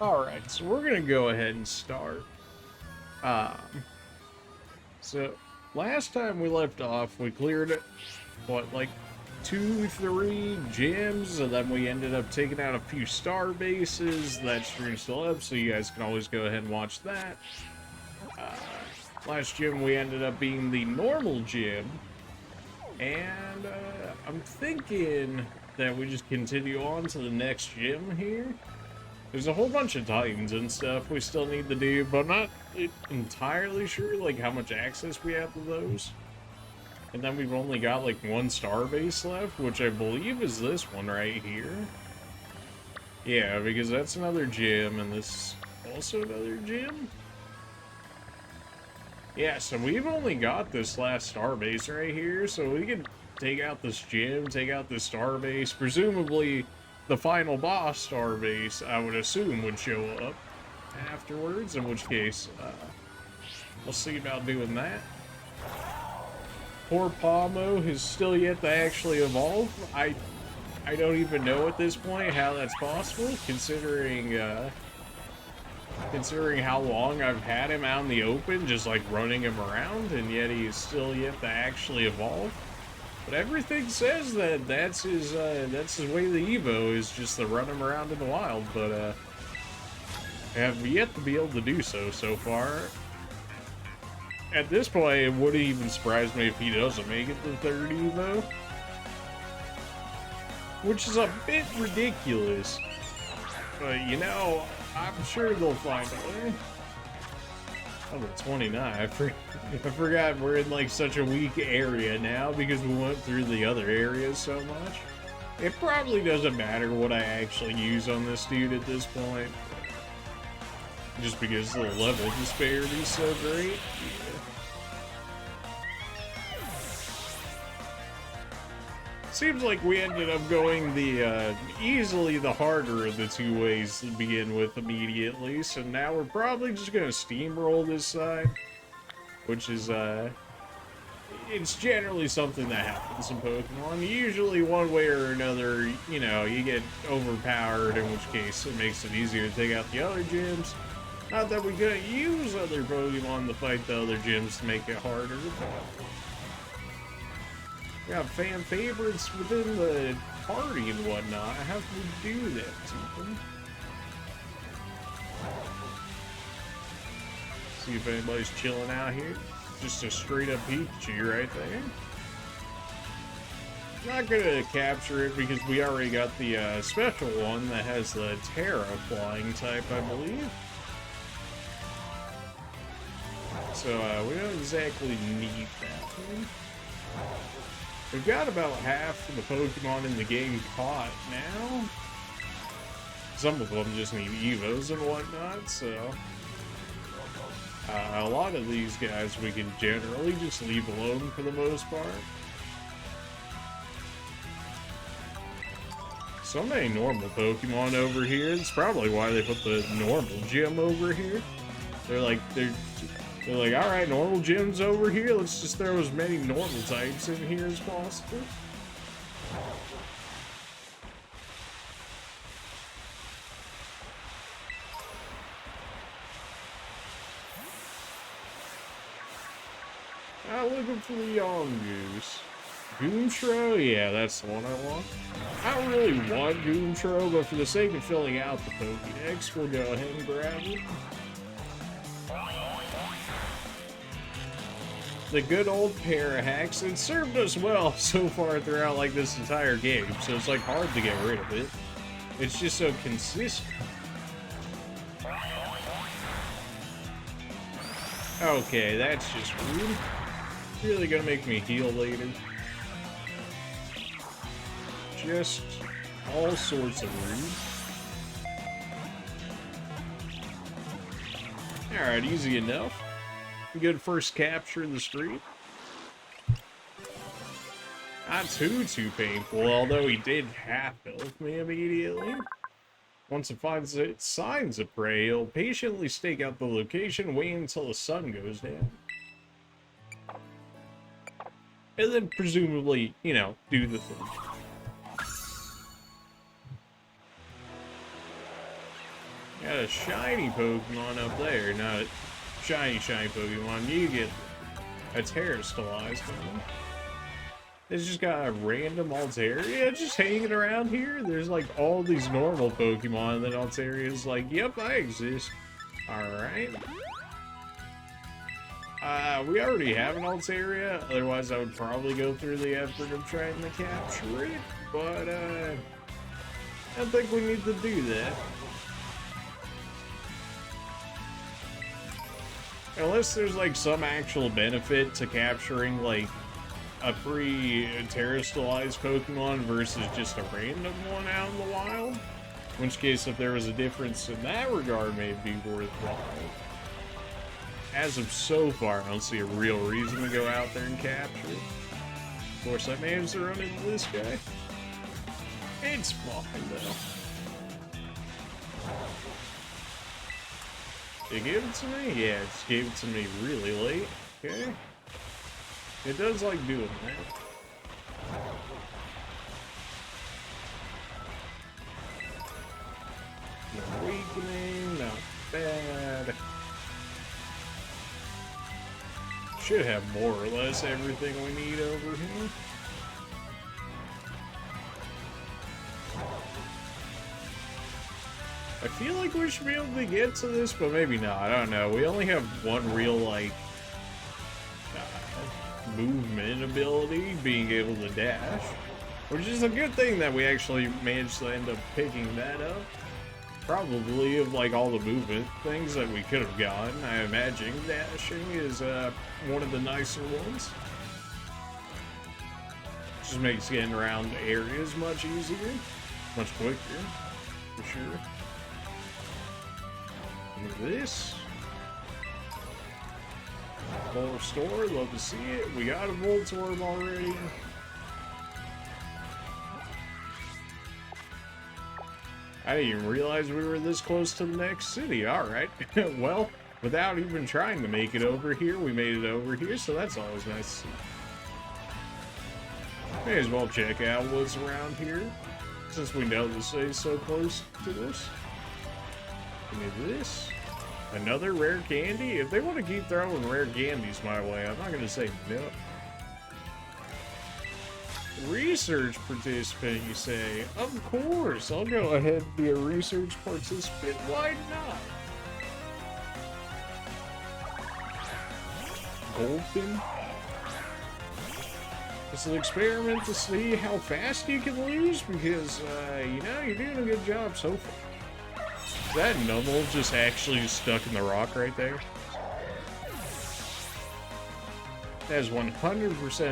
Alright, so we're gonna go ahead and start. So last time we left off, we cleared it, what, like 2-3 gyms, and then we ended up taking out a few star bases. That stream's still up, so you guys can always go ahead and watch that. Last gym we ended up being the normal gym, and I'm thinking that we just continue on to the next gym here. There's a whole bunch of Titans and stuff we still need to do, but I'm not entirely sure like how much access we have to those. And then we've only got like one star base left, which I believe is this one right here. Yeah, because that's another gym, and this is also another gym. Yeah, so we've only got this last star base right here, so we can take out this gym, take out this star base. Presumably, the final boss star base, I would assume, would show up afterwards, in which case, we'll see about doing that. Poor Palmo has still yet to actually evolve. I don't even know at this point how that's possible, considering how long I've had him out in the open, just like running him around, and yet he is still yet to actually evolve. But everything says that that's his way of the Evo, is just to run him around in the wild, but I have yet to be able to do so far. At this point, it wouldn't even surprise me if he doesn't make it to the third Evo. Which is a bit ridiculous. But, you know, I'm sure they'll find a way. Oh, but 29. I forgot we're in like such a weak area now because we went through the other areas so much. It probably doesn't matter what I actually use on this dude at this point. Just because the level disparity is so great. Yeah. Seems like we ended up going the, easily the harder of the two ways to begin with immediately, so now we're probably just gonna steamroll this side, which is, it's generally something that happens in Pokemon. Usually one way or another, you know, you get overpowered, in which case it makes it easier to take out the other gyms. Not that we're gonna use other Pokemon to fight the other gyms to make it harder, but we got fan favorites within the party and whatnot. How can we do that to them? See if anybody's chilling out here. Just a straight up Pikachu right there. Not gonna capture it because we already got the special one that has the Terra flying type, I believe. So we don't exactly need that one. We've got about half of the Pokemon in the game caught now. Some of them just need Evos and whatnot, so a lot of these guys we can generally just leave alone for the most part. So many normal Pokemon over here. It's probably why they put the normal gym over here. They're like, alright, normal gyms over here, let's just throw as many normal types in here as possible. Looking for the Yongoose. Goomtro? Yeah, that's the one I want. I don't really want Goomtro, but for the sake of filling out the Pokédex, we'll go ahead and grab it. The good old Parahacks, it served us well so far throughout like this entire game, so it's like hard to get rid of it. It's just so consistent. Okay, that's just rude. Really gonna make me heal later. Just all sorts of rude. Alright, easy enough. Good first capture in the street. Not too painful, although he did half-health me immediately. Once it finds its signs of prey, it'll patiently stake out the location, waiting until the sun goes down. And then presumably, you know, do the thing. Yeah, got a shiny Pokemon up there, not a shiny Pokemon. You get a terrestrialized one. It's just got a random Altaria just hanging around here. There's like all these normal Pokemon, and then Altaria's like, yep, I exist. Alright. We already have an Altaria, otherwise I would probably go through the effort of trying to capture it, but I don't think we need to do that. Unless there's like some actual benefit to capturing like a pre-terrestrialized Pokemon versus just a random one out in the wild. In which case, if there was a difference in that regard, may be worthwhile. As of so far, I don't see a real reason to go out there and capture it. Of course, I managed to run into this guy. It's fine, though. It gave it to me? Yeah, it gave it to me really late. Okay. It does like doing that. No weakening, not bad. Should have more or less everything we need over here. I feel like we should be able to get to this, but maybe not. I don't know. We only have one real, like, movement ability, being able to dash. Which is a good thing that we actually managed to end up picking that up. Probably of, like, all the movement things that we could have gotten, I imagine dashing is one of the nicer ones. Just makes getting around areas much easier. Much quicker, for sure. This full restore, love to see it. We got a Voltorb already. I didn't even realize we were this close to the next city. Alright. Well, without even trying to make it over here, we made it over here, so that's always nice to see. May as well check out what's around here, since we know this is so close to us. Give me this. Another rare candy? If they want to keep throwing rare candies my way, I'm not going to say no. Research participant, you say? Of course, I'll go ahead and be a research participant. Why not? Golden? It's an experiment to see how fast you can lose, because, you know, you're doing a good job so far. Is that Numble just actually stuck in the rock right there? That is 100%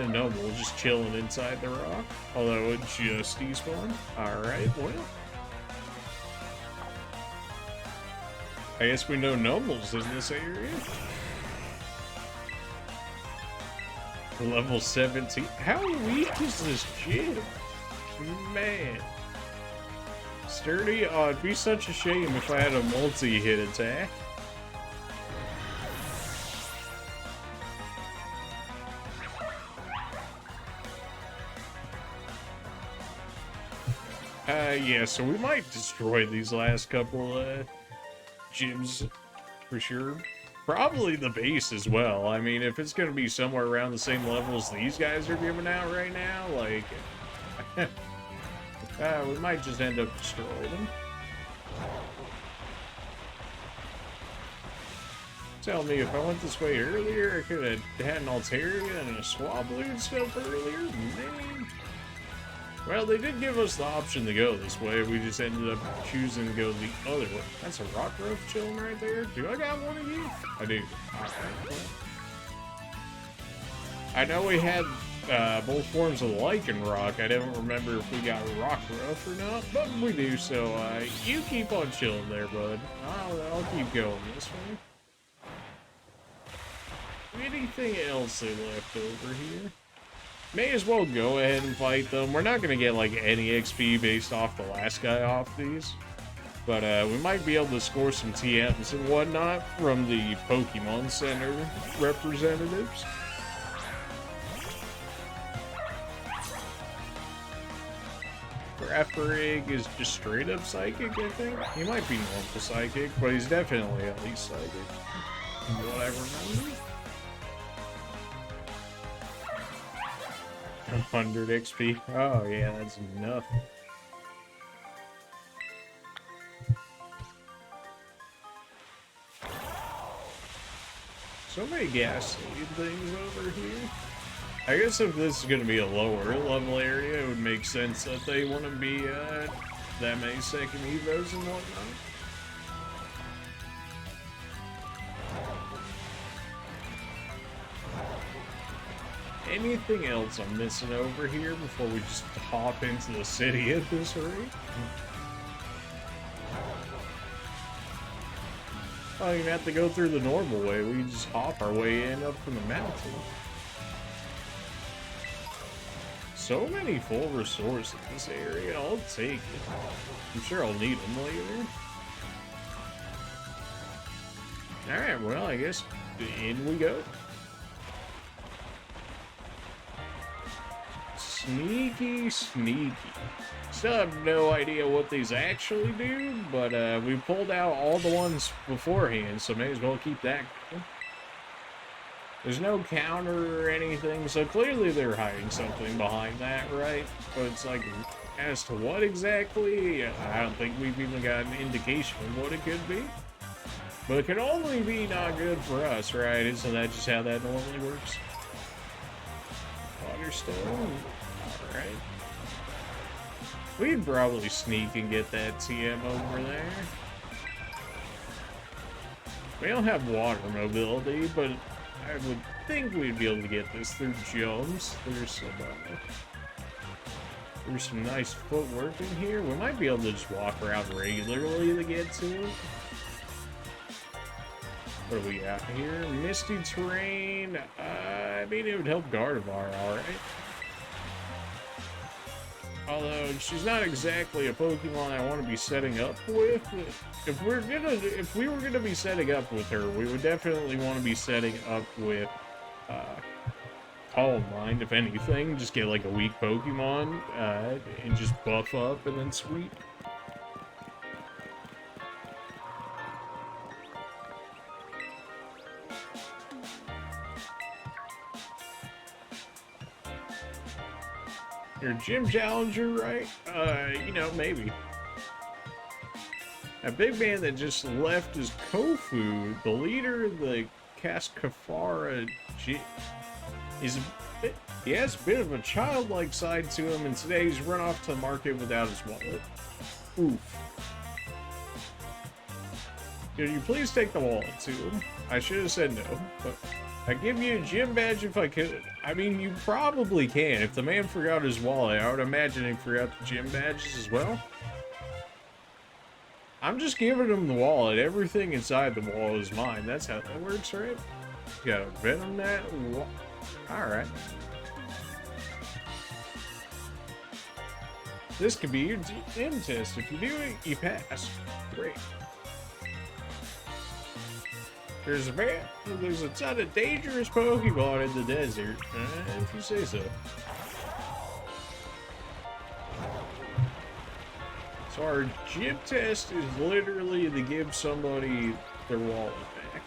Numble just chilling inside the rock, although it just despawned. Alright, well. I guess we know Numble's in this area. Level 17. How weak is this gym? Man. Sturdy? Oh, it'd be such a shame if I had a multi-hit attack. Yeah, so we might destroy these last couple, gyms, for sure. Probably the base as well. I mean, if it's gonna be somewhere around the same level as these guys are giving out right now, like... we might just end up destroying them. Tell me, if I went this way earlier, I could have had an Altaria and a Swablu and stuff earlier? Man. Well, they did give us the option to go this way. We just ended up choosing to go the other way. That's a Rockruff chilling right there. Do I got one of you? I do. Alright. I know we had both forms of Lycanroc. I don't remember if we got Rockruff or not, but we do, so you keep on chilling there, bud. I'll keep going this way. Anything else they left over here? May as well go ahead and fight them. We're not going to get, like, any XP based off the last guy off these. But, we might be able to score some TMs and whatnot from the Pokemon Center representatives. Graphirig is just straight up psychic, I think. He might be normal psychic, but he's definitely at least psychic. From what I remember. 100 XP. Oh yeah, that's nothing. So many gasoline things over here. I guess if this is going to be a lower level area, it would make sense that they wouldn't be that many second evos and whatnot. Anything else I'm missing over here before we just hop into the city at this rate? I don't even have to go through the normal way. We can just hop our way in up from the mountain. So many full resources in this area. I'll take it. I'm sure I'll need them later. Alright, well, I guess in we go. Sneaky, sneaky. Still have no idea what these actually do, but we pulled out all the ones beforehand, so may as well keep that going. There's no counter or anything, so clearly they're hiding something behind that, right? But it's like, as to what exactly, I don't think we've even got an indication of what it could be. But it can only be not good for us, right? Isn't that just how that normally works? Waterstone. Alright. We'd probably sneak and get that TM over there. We don't have water mobility, but I would think we'd be able to get this through jumps. There's some nice footwork in here. We might be able to just walk around regularly to get to it. What do we got here? Misty terrain. I mean, it would help Gardevoir, alright. Although she's not exactly a Pokemon I want to be setting up with. If we were gonna be setting up with her, we would definitely want to be setting up with Calm Mind, if anything. Just get like a weak Pokemon and just buff up and then sweep. You're a gym challenger, right? You know, maybe. A big man that just left his Kofu, the leader of the Cascafara G, he has a bit of a childlike side to him, and today he's run off to the market without his wallet. Oof. Could you please take the wallet to him? I should have said no, but I'd give you a gym badge if I could. I mean, you probably can. If the man forgot his wallet, I would imagine he forgot the gym badges as well. I'm just giving him the wallet. Everything inside the wall is mine. That's how that works, right? You gotta venom that. Alright. This could be your gym test. If you do it, you pass. Great. There's a ton of dangerous Pokemon in the desert, if you say so. So our gym test is literally to give somebody their wallet back.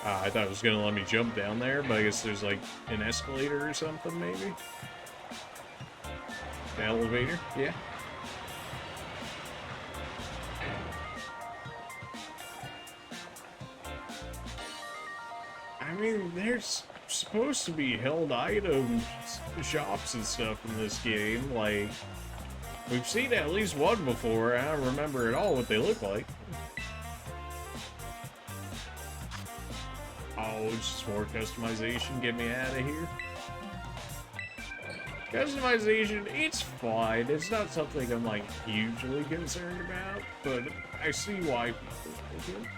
I thought it was gonna let me jump down there, but I guess there's like an escalator or something, maybe? An elevator? Yeah. I mean, there's supposed to be held items, shops and stuff in this game. Like, we've seen at least one before. I don't remember at all what they look like. Oh, it's just more customization. Get me out of here. Customization, it's fine. It's not something I'm, like, hugely concerned about, but I see why people like it.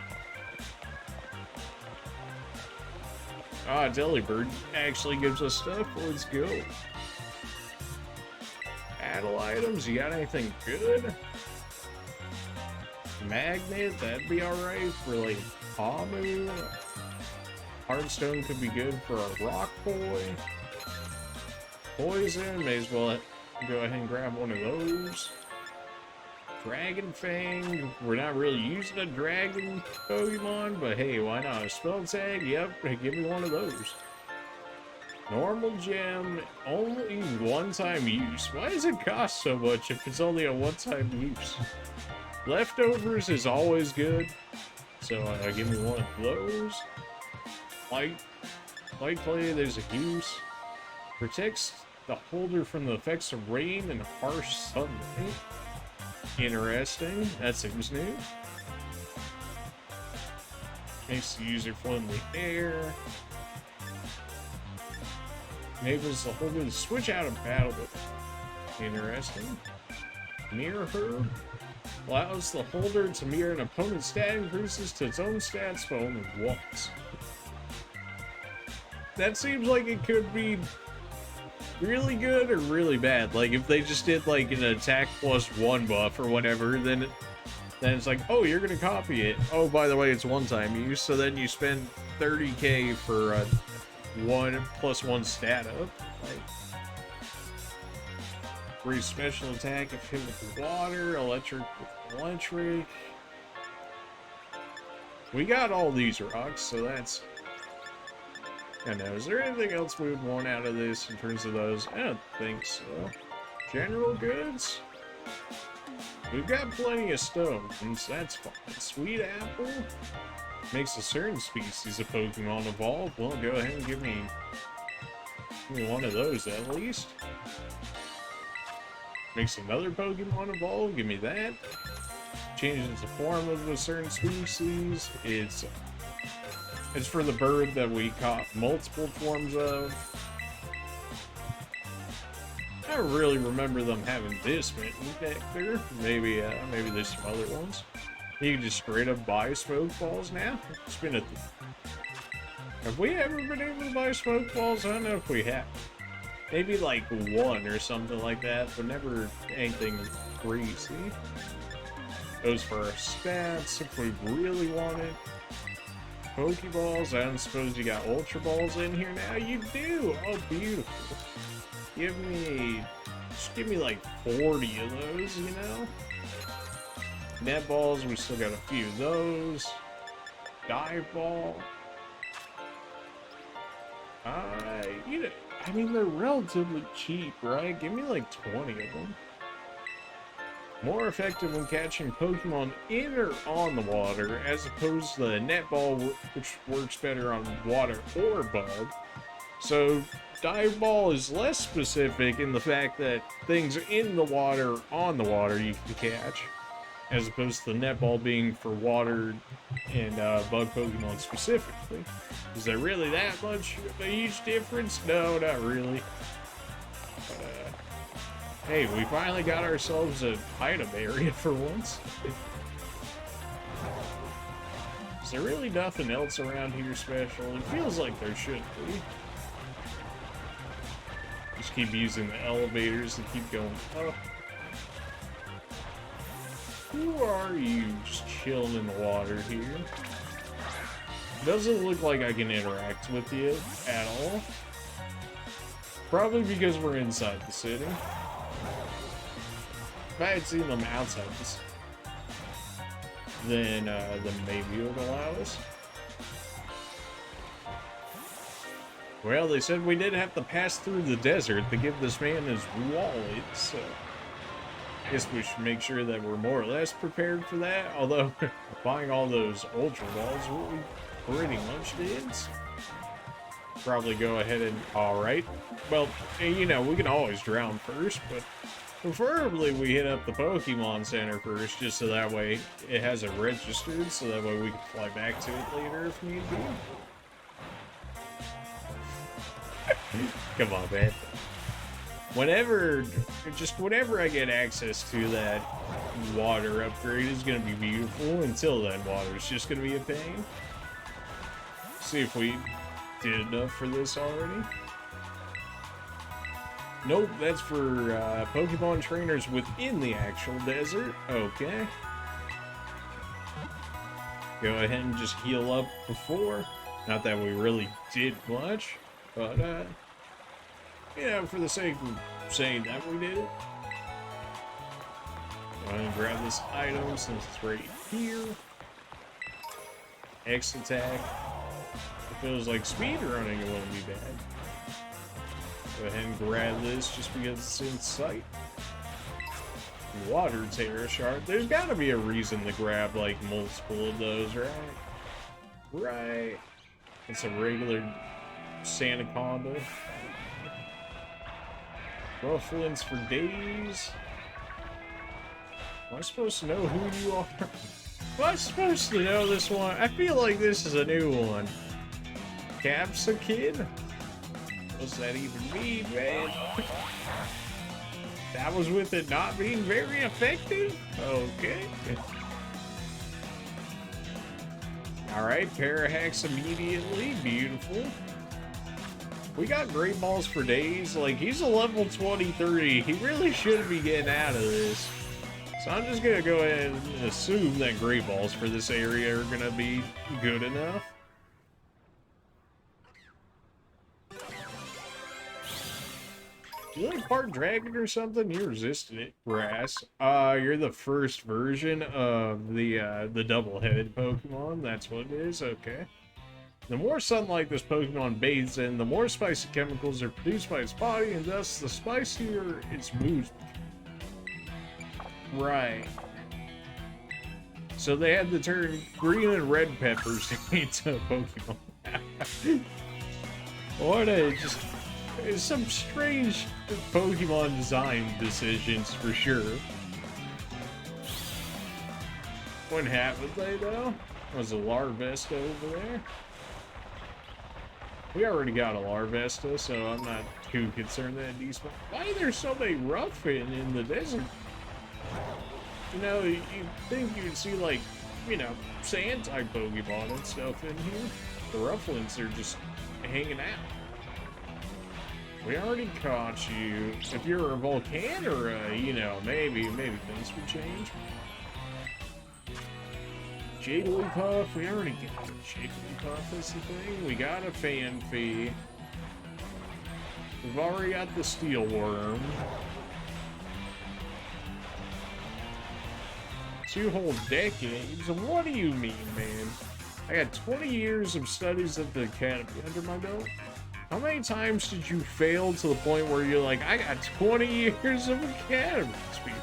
Ah, Delibird actually gives us stuff. Let's go. Battle items, you got anything good? Magnet, that'd be alright for like Pamu. Hardstone could be good for a Rock Boy. poison. May as well go ahead and grab one of those. Dragon Fang. We're not really using a dragon Pokemon, but hey, why not? A spell tag? Yep, give me one of those. Normal gem, only one-time use. Why does it cost so much if it's only a one-time use? Leftovers is always good, so give me one of those. Light clay, there's a use. Protects the holder from the effects of rain and harsh sunlight. Interesting. That seems new. Makes the user float in the air. Enables the holder to switch out of battle with it. Interesting. Mirror Herb. Allows the holder to mirror an opponent's stat increases to its own stats but only once. That seems like it could be really good or really bad. Like if they just did like an attack +1 buff or whatever, then it's like, oh, you're gonna copy it. Oh, by the way, it's one-time use, so then you spend 30k for 1+1 stat up. Like, free special attack if hit with water, electric with electric. We got all these rocks, so that's... I know. Is there anything else we would want out of this in terms of those? I don't think so. General goods? We've got plenty of stones, that's fine. Sweet apple? Makes a certain species of Pokemon evolve. Well, go ahead and give me one of those at least. Makes another Pokemon evolve, give me that. Changes the form of a certain species. It's for the bird that we caught multiple forms of. I don't really remember them having this many back there. Maybe there's some other ones. You can just straight up buy smoke balls now. It's been have we ever been able to buy smoke balls? I don't know if we have. Maybe like one or something like that, but never anything crazy. Those for our stats if we really want it. Pokeballs, I don't suppose you got Ultra Balls in here now? You do! Oh, beautiful. Just give me like 40 of those, you know? Net Balls, we still got a few of those. Dive Ball. I mean, they're relatively cheap, right? Give me like 20 of them. More effective when catching Pokemon in or on the water, as opposed to the net ball, which works better on water or bug. So, Dive Ball is less specific in the fact that things in the water, on the water, you can catch, as opposed to the net ball being for water and bug Pokemon specifically. Is there really that much of a huge difference? No, not really. Hey, we finally got ourselves an item area for once. Is there really nothing else around here special? It feels like there should be. Just keep using the elevators and keep going up. Who are you just chilling in the water here? Doesn't look like I can interact with you at all. Probably because we're inside the city. If I had seen them outside this, then maybe it would allow us. Well, they said we did have to pass through the desert to give this man his wallet, so I guess we should make sure that we're more or less prepared for that. Although, buying all those Ultra Balls, we pretty much did. Probably go ahead and, alright. Well, you know, we can always drown first, but preferably we hit up the Pokemon Center first, just so that way it has it registered, so that way we can fly back to it later if need be. Come on, man. Whenever I get access to that water upgrade is gonna be beautiful. Until then, water's just gonna be a pain. See if we did enough for this already. Nope, that's for Pokemon trainers within the actual desert. Okay. Go ahead and just heal up before. Not that we really did much, but you know, for the sake of saying that we did it. Go ahead and grab this item since it's right here. X attack. It feels like speed running, it won't be bad. Go ahead and grab this just because it's in sight. Water Terror Shard. There's gotta be a reason to grab like multiple of those, right? Right. It's a regular Sanaconda. Rufflins for days. Am I supposed to know who you are? Am I supposed to know this one? I feel like this is a new one. Capsa Kid? What's that even mean, man? That was with it not being very effective? Okay. Alright, Parahax immediately. Beautiful. We got Great Balls for days. Like, he's a level 23. He really shouldn't be getting out of this. So I'm just gonna go ahead and assume that Great Balls for this area are gonna be good enough. You like part dragon or something? You resisted it, grass. You're the first version of the double-headed Pokemon. That's what it is. Okay. The more sunlight this Pokemon bathes in, the more spicy chemicals are produced by its body, and thus the spicier its mood. Right. So they had to turn green and red peppers into Pokemon. What a just. Some strange Pokemon design decisions for sure. What happened they though? Was a Larvesta over there? We already got a Larvesta, so I'm not too concerned that it despawned. Why are there so many Ruffin in the desert? You know, you'd think you'd see like, you know, sand type Pokemon and stuff in here. The Rufflins are just hanging out. We already caught you. If you're a Volcan or a, you know, maybe things would change. Jigglypuff, we already got a Jigglypuff is the thing. We got a Fanfy. We've already got the Steel Worm. 2 whole decades? What do you mean, man? I got 20 years of studies at the Academy under my belt. How many times did you fail to the point where you're like, I got 20 years of Academy experience?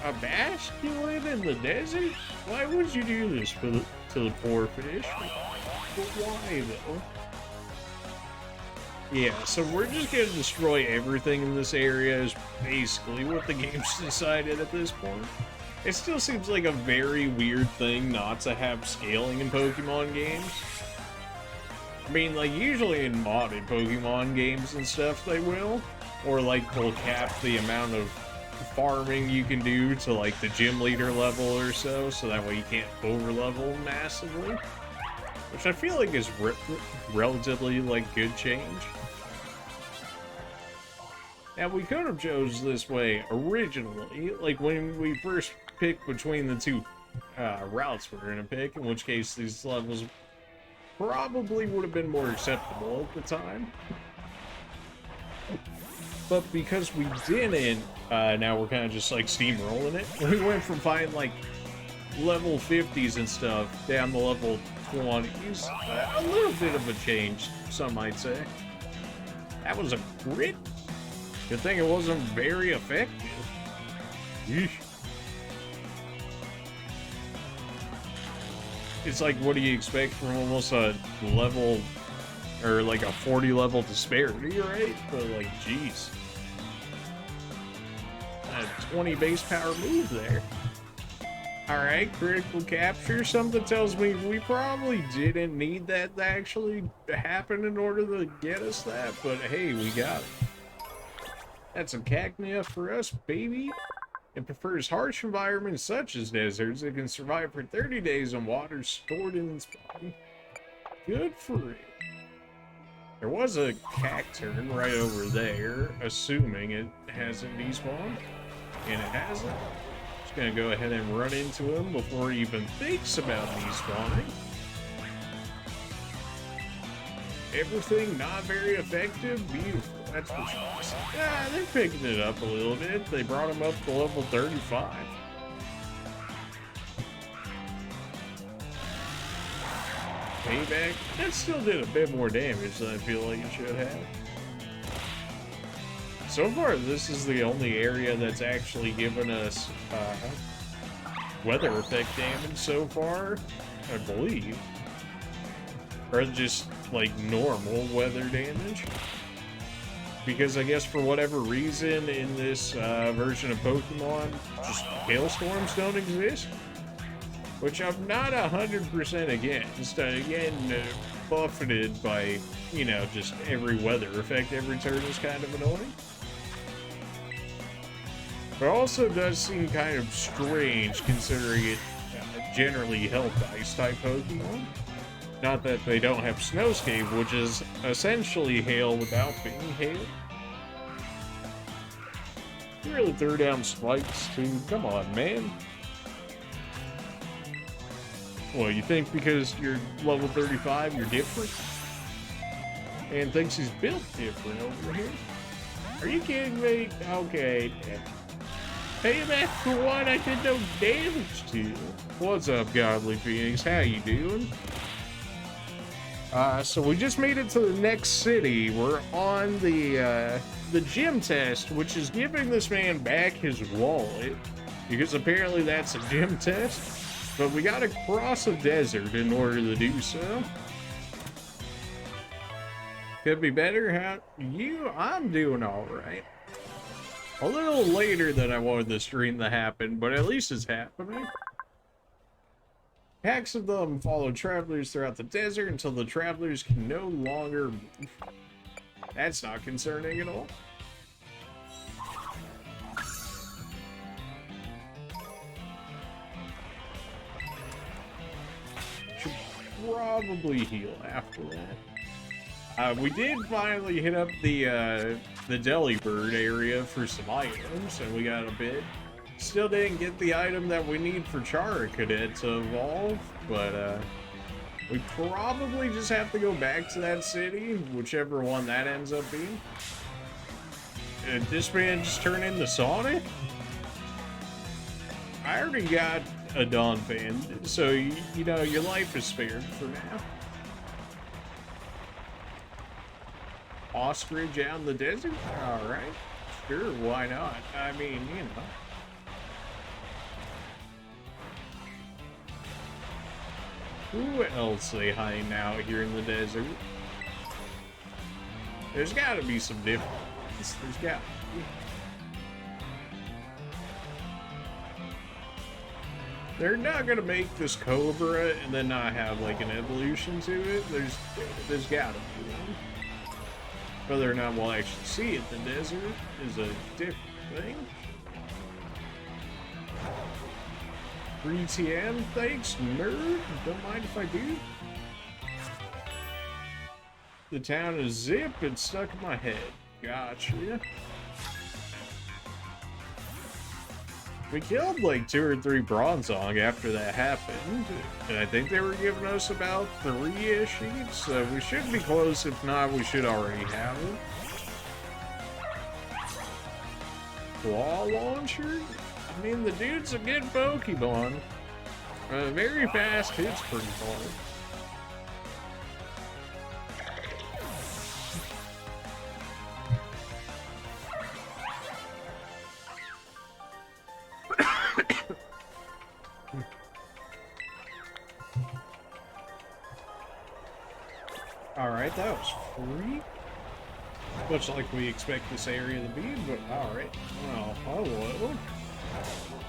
A basculin in the desert? Why would you do this to the poor fish? But why, though? Yeah, so we're just gonna destroy everything in this area is basically what the game's decided at this point. It still seems like a very weird thing not to have scaling in Pokemon games. I mean, like, usually in modded Pokemon games and stuff, they will. Or, like, they'll cap the amount of farming you can do to, like, the gym leader level or so that way you can't over-level massively. Which I feel like is relatively, like, good change. Now, we could have chose this way originally, like, when we first picked between the two routes we're gonna pick, in which case these levels probably would have been more acceptable at the time. But because we didn't, now we're kind of just like steamrolling it. We went from finding like level 50s and stuff down to level 20s. A little bit of a change, some might say. That was a crit. Good thing it wasn't very effective. Yeesh. It's like, what do you expect from almost a level, or like a 40 level disparity, right? But like, jeez. A 20 base power move there. Alright, critical capture. Something tells me we probably didn't need that to actually happen in order to get us that, but hey, we got it. That's a Cacnea for us, baby. It prefers harsh environments such as deserts. It can survive for 30 days on water stored in its body. Good for it. There was a Cacturn right over there, assuming it hasn't despawned. And it hasn't. Just gonna go ahead and run into him before he even thinks about despawning. Everything not very effective? Beautiful. That's what's awesome. Yeah, they're picking it up a little bit. They brought him up to level 35. Payback? That still did a bit more damage than I feel like it should have. So far, this is the only area that's actually given us weather effect damage so far, I believe. Or just, like, normal weather damage. Because I guess for whatever reason in this version of Pokemon, just hailstorms don't exist. Which I'm not 100% against. Again, buffeted by, you know, just every weather effect every turn is kind of annoying. But it also does seem kind of strange considering it generally helped ice type Pokemon. Not that they don't have Snowscape, which is essentially hail without being hail. You really threw down spikes too. Come on, man. Well, you think because you're level 35, you're different? And thinks he's built different over here? Are you kidding me? Okay. Payback for what I did no damage to. What's up, Godly Phoenix? How you doing? So we just made it to the next city. We're on the gym test, which is giving this man back his wallet. Because apparently that's a gym test. But we gotta cross a desert in order to do so. Could be better. How you? I'm doing all right. A little later than I wanted the stream to happen, but at least it's happening. Packs of them follow travelers throughout the desert until the travelers can no longer move. That's not concerning at all. Should probably heal after that. We did finally hit up the Delibird area for some items, and we got a bit. Still didn't get the item that we need for Chara Cadet to evolve, but we probably just have to go back to that city, whichever one that ends up being. Did this man just turn into Sonic? I already got a Donphan, so you know your life is spared for now. Ostrich out in the desert? Alright. Sure, why not? I mean, you know. Who else they hiding out here in the desert? There's gotta be some difference. There's gotta be. They're not gonna make this Cobra and then not have like an evolution to it. There's gotta be one. Whether or not we'll actually see it in the desert is a different thing. 3TM, thanks, nerd. Don't mind if I do. The town is Zip, it's stuck in my head. Gotcha. We killed like 2 or 3 Bronzong after that happened, and I think they were giving us about 3-ish each, so we should be close. If not, we should already have it. Claw launcher? I mean, the dude's a good Pokemon. Very fast, hits pretty hard. Alright, that was free. Much like we expect this area to be, but alright. Well, hello.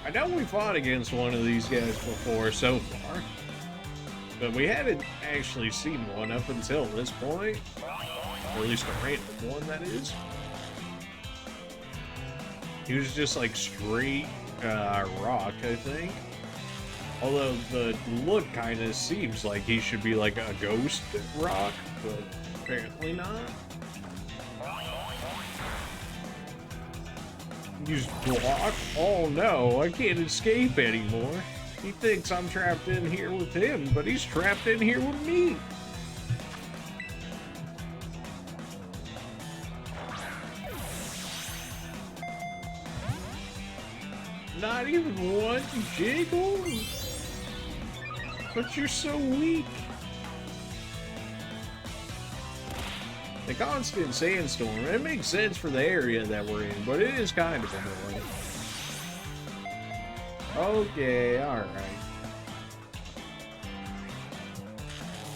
I know we fought against one of these guys before so far, but we hadn't actually seen one up until this point. Or at least a random one, that is. He was just like straight rock, I think. Although the look kind of seems like he should be like a ghost rock, but apparently not. Use block? Oh no, I can't escape anymore. He thinks I'm trapped in here with him, but he's trapped in here with me. Not even one jiggle? But you're so weak. The constant sandstorm, it makes sense for the area that we're in, but it is kind of annoying. Okay, alright.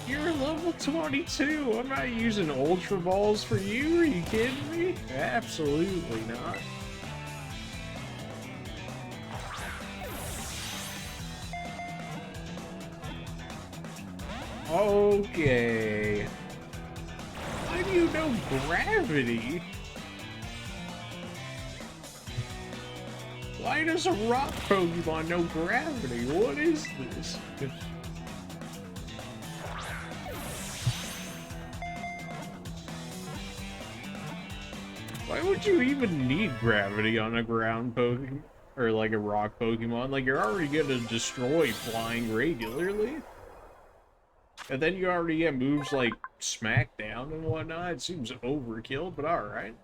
You're level 22. I'm not using Ultra Balls for you. Are you kidding me? Absolutely not. Okay. Why do you know gravity? Why does a rock Pokemon know gravity? What is this? Why would you even need gravity on a ground Pokemon? Or like a rock Pokemon? Like, you're already gonna destroy flying regularly. And then you already get moves like Smackdown and whatnot. It seems overkill, but alright.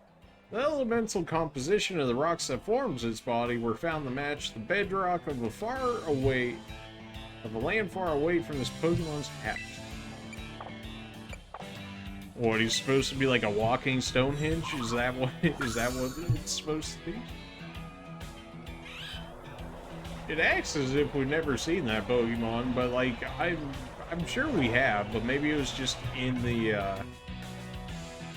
The elemental composition of the rocks that forms its body were found to match the bedrock of a land far away from this Pokemon's habitat. What, he's supposed to be like a walking Stonehenge? Is that what it's supposed to be? It acts as if we've never seen that Pokemon, but like I'm sure we have, but maybe it was just in the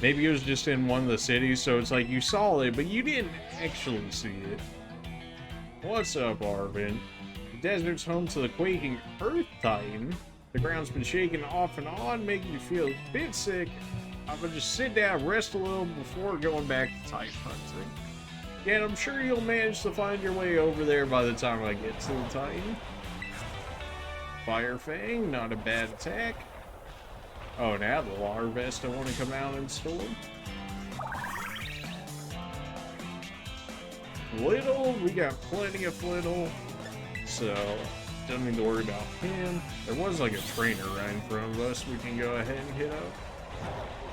maybe it was just in one of the cities, so it's like you saw it, but you didn't actually see it. What's up, Arvin? The desert's home to the quaking Earth Titan. The ground's been shaking off and on, making you feel a bit sick. I'm gonna just sit down, rest a little before going back to Titan hunting. Yeah, and I'm sure you'll manage to find your way over there by the time I get to the Titan. Fire Fang, not a bad attack. Oh, now the Larvest don't want to come out and storm. Flittle, we got plenty of Flittle, so don't need to worry about him. There was like a trainer right in front of us we can go ahead and hit up.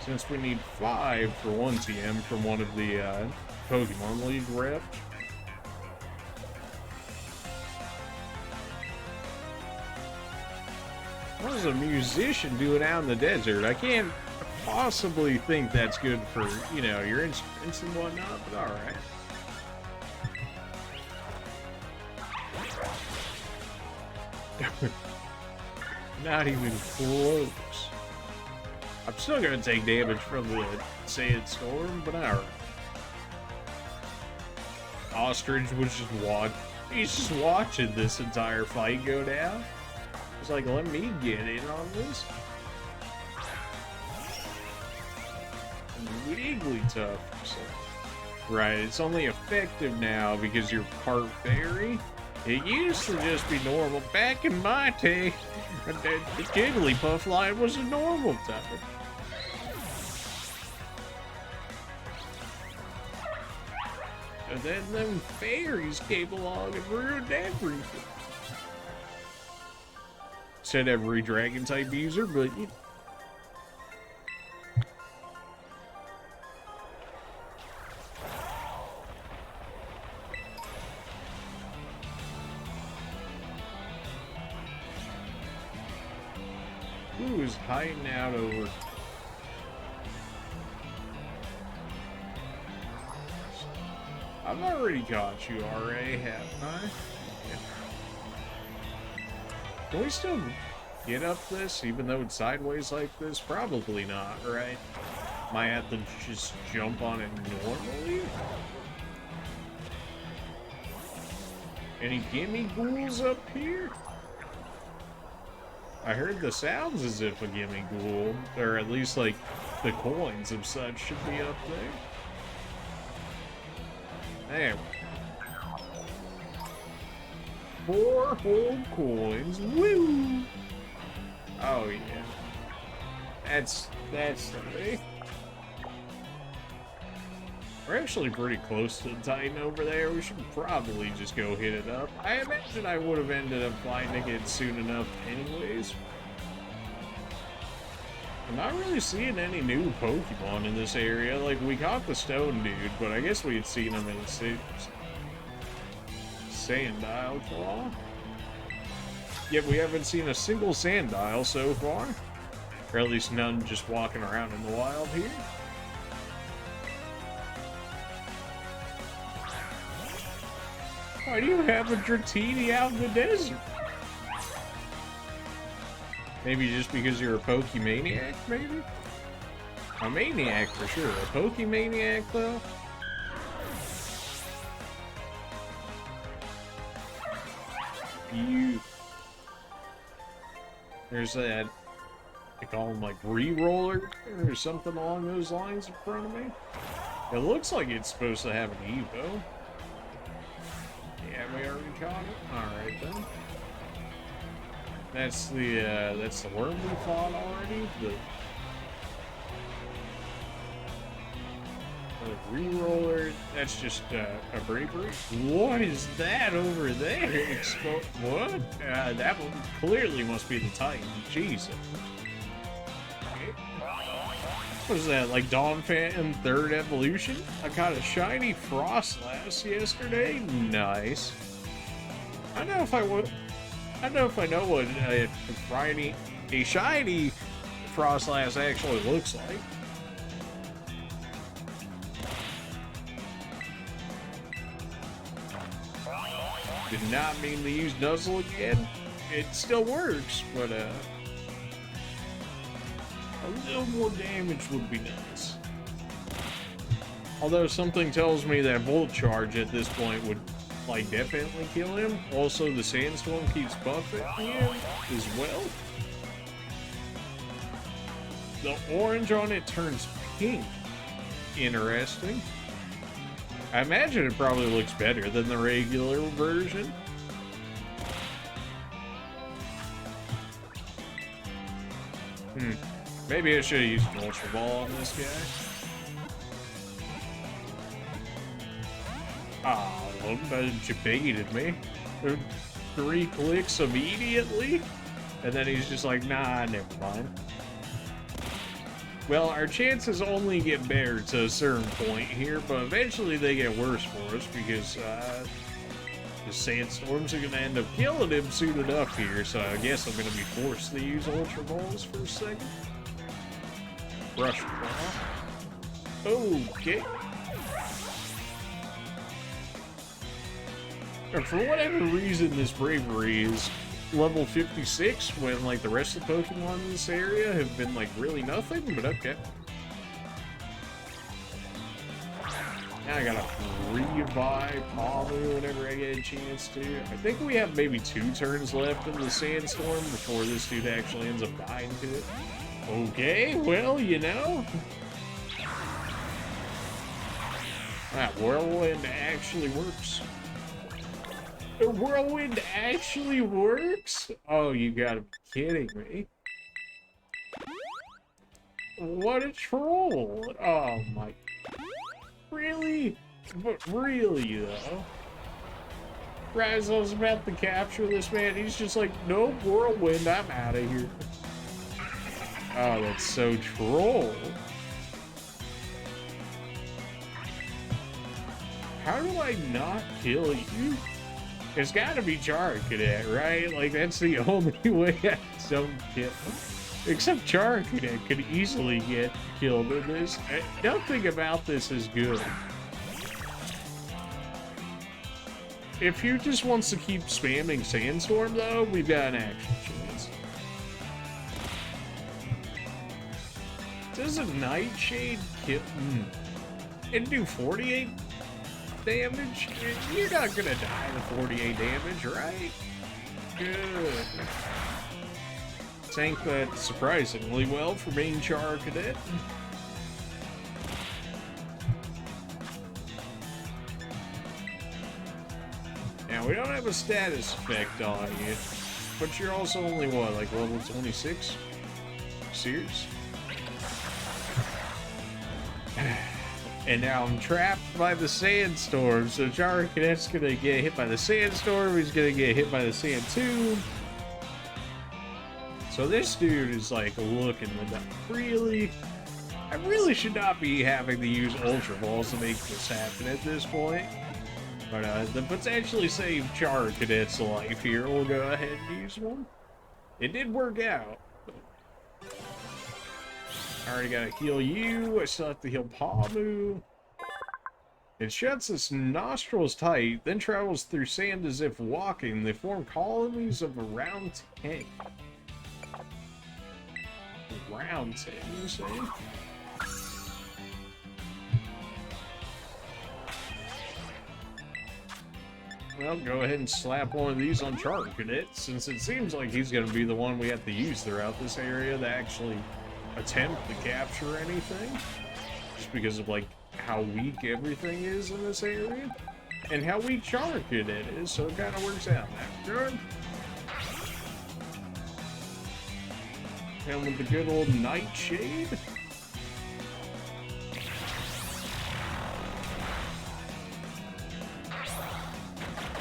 Since we need 5 for 1 TM from one of the Pokemon League reps. What is a musician doing out in the desert? I can't possibly think that's good for, you know, your instruments and whatnot, but alright. Not even close. I'm still gonna take damage from the Sand Storm, but alright. Ostrich was just he's just watching this entire fight go down. It's like, let me get in on this. Wigglytuff. So. Right, it's only effective now because you're part fairy. It used to just be normal. Back in my day, the Jigglypuff line was a normal type. And then them fairies came along and ruined everything. Said every dragon type user, but you... Who's hiding out over? I've already caught you, RA, haven't I? Yeah. Can we still get up this, even though it's sideways like this? Probably not, right? Might have to just jump on it normally? Any gimme ghouls up here? I heard the sounds as if a gimme ghoul, or at least like the coins of such should be up there. There. 4 whole coins. Woo! Oh yeah. That's something. We're actually pretty close to the Titan over there. We should probably just go hit it up. I imagine I would have ended up finding it soon enough anyways. I'm not really seeing any new Pokemon in this area. Like, we caught the stone dude, but I guess we had seen him in the cities. Sandile Claw. Yet we haven't seen a single Sandile so far. Or at least none just walking around in the wild here. Why do you have a Dratini out in the desert? Maybe just because you're a Pokemaniac, maybe? A Maniac for sure. A Pokemaniac, though? There's that, they call them like re-roller or something along those lines in front of me. It looks like it's supposed to have an Evo. Yeah, we already caught it. Alright then. That's the worm we fought already. The re-roller, that's just a bravery. What is that over there? What? That one clearly must be the Titan. Jesus. Okay. What is that, like Dawn Phantom 3rd evolution? I caught a shiny Frostlass yesterday. Nice. I don't know if I know what a shiny Frostlass actually looks like. Did not mean to use Nuzzle again. It still works, but a little more damage would be nice. Although something tells me that Volt Charge at this point would, like, definitely kill him. Also, the Sandstorm keeps buffing him as well. The orange on it turns pink. Interesting. I imagine it probably looks better than the regular version. Maybe I should have used an Ultra Ball on this guy. Oh, but you baited me. 3 clicks immediately? And then he's just like, nah, never mind. Well, our chances only get better to a certain point here, but eventually they get worse for us because the Sandstorms are going to end up killing him soon enough here, so I guess I'm going to be forced to use Ultra Balls for a second. Brush off. Okay. And for whatever reason, this Bravery is level 56 when, like, the rest of the Pokemon in this area have been, like, really nothing, but okay. Now I gotta revive Palu whenever I get a chance to. I think we have maybe 2 turns left in the Sandstorm before this dude actually ends up dying to it. Okay, well, you know. That Whirlwind actually works. The Whirlwind actually works? Oh, you gotta be kidding me. What a troll. Oh my. Really? But really, though? Right as I was about to capture this man, he's just like, nope, Whirlwind, I'm out of here. Oh, that's so troll. How do I not kill you? It's gotta be Char Cadet, right? Like, that's the only way I don't kill him. Except Char Cadet could easily get killed in this. Nothing about this is good. If he just wants to keep spamming Sandstorm, though, we've got an actual chance. Does a Nightshade kill? It'd do 48 damage? You're not gonna die to 48 damage, right? Good. Tank that surprisingly well for being Char Cadet. Now, we don't have a status effect on you, but you're also only, what, like level 26? Serious? And now I'm trapped by the Sandstorm, so Char Cadet's gonna get hit by the Sandstorm, he's gonna get hit by the Sand Tomb. So this dude is like looking with that. Really? I really should not be having to use Ultra Balls to make this happen at this point. But to potentially save Char Cadet's life here, we'll go ahead and use one. It did work out. I already gotta heal you. I still have to heal Pamu. It shuts its nostrils tight, then travels through sand as if walking. They form colonies of around 10. Around 10, you say? Well, go ahead and slap one of these on Char Cadet, since it seems like he's going to be the one we have to use throughout this area to actually attempt to capture anything. Just because of, like, how weak everything is in this area. And how weak Char Cadet is, so it kind of works out now. Good. And with the good old Nightshade.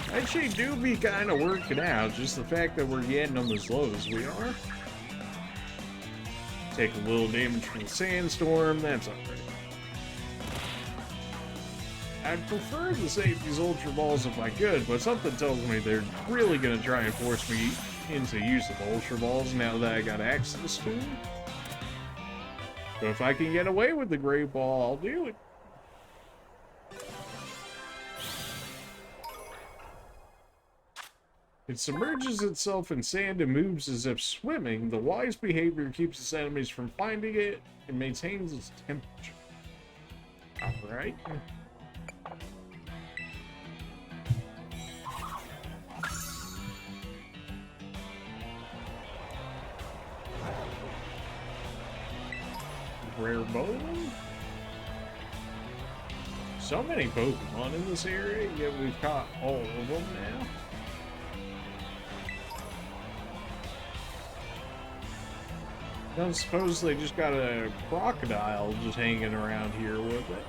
Nightshade do be kind of working out, just the fact that we're getting them as low as we are. Take a little damage from the Sandstorm, that's alright. I'd prefer to save these Ultra Balls if I could, but something tells me they're really going to try and force me into use of Ultra Balls now that I got access to them. But if I can get away with the Great Ball, I'll do it. It submerges itself in sand and moves as if swimming. The wise behavior keeps its enemies from finding it and maintains its temperature. Alright. Rare bone. So many Pokemon in this area, yet we've caught all of them now. I don't suppose they just got a crocodile just hanging around here with it.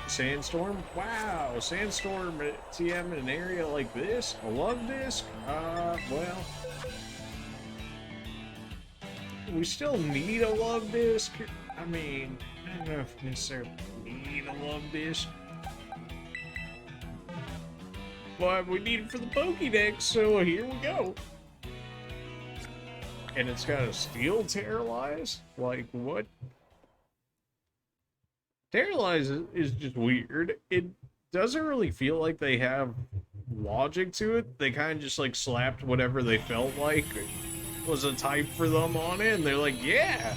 Sandstorm? Wow, Sandstorm at TM in an area like this? A love disc? Well. We still need a love disc. I mean, I don't know if we necessarily need a love disc. But we need it for the Pokédex, so here we go. And it's got a steel Terralize? Like, what? Terralize is just weird. It doesn't really feel like they have logic to it. They kind of just, like, slapped whatever they felt like was a type for them on it, and they're like, yeah,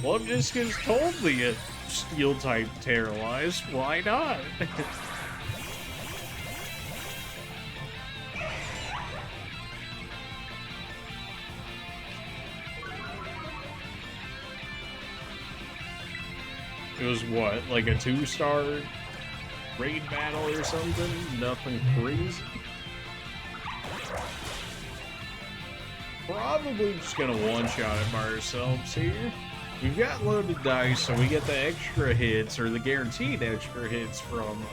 Love Disc is totally a steel type Terralize. Why not? It was what, like a 2-star raid battle or something? Nothing crazy. Probably just gonna one-shot it by ourselves here. We've got loaded dice, so we get the extra hits, or the guaranteed extra hits from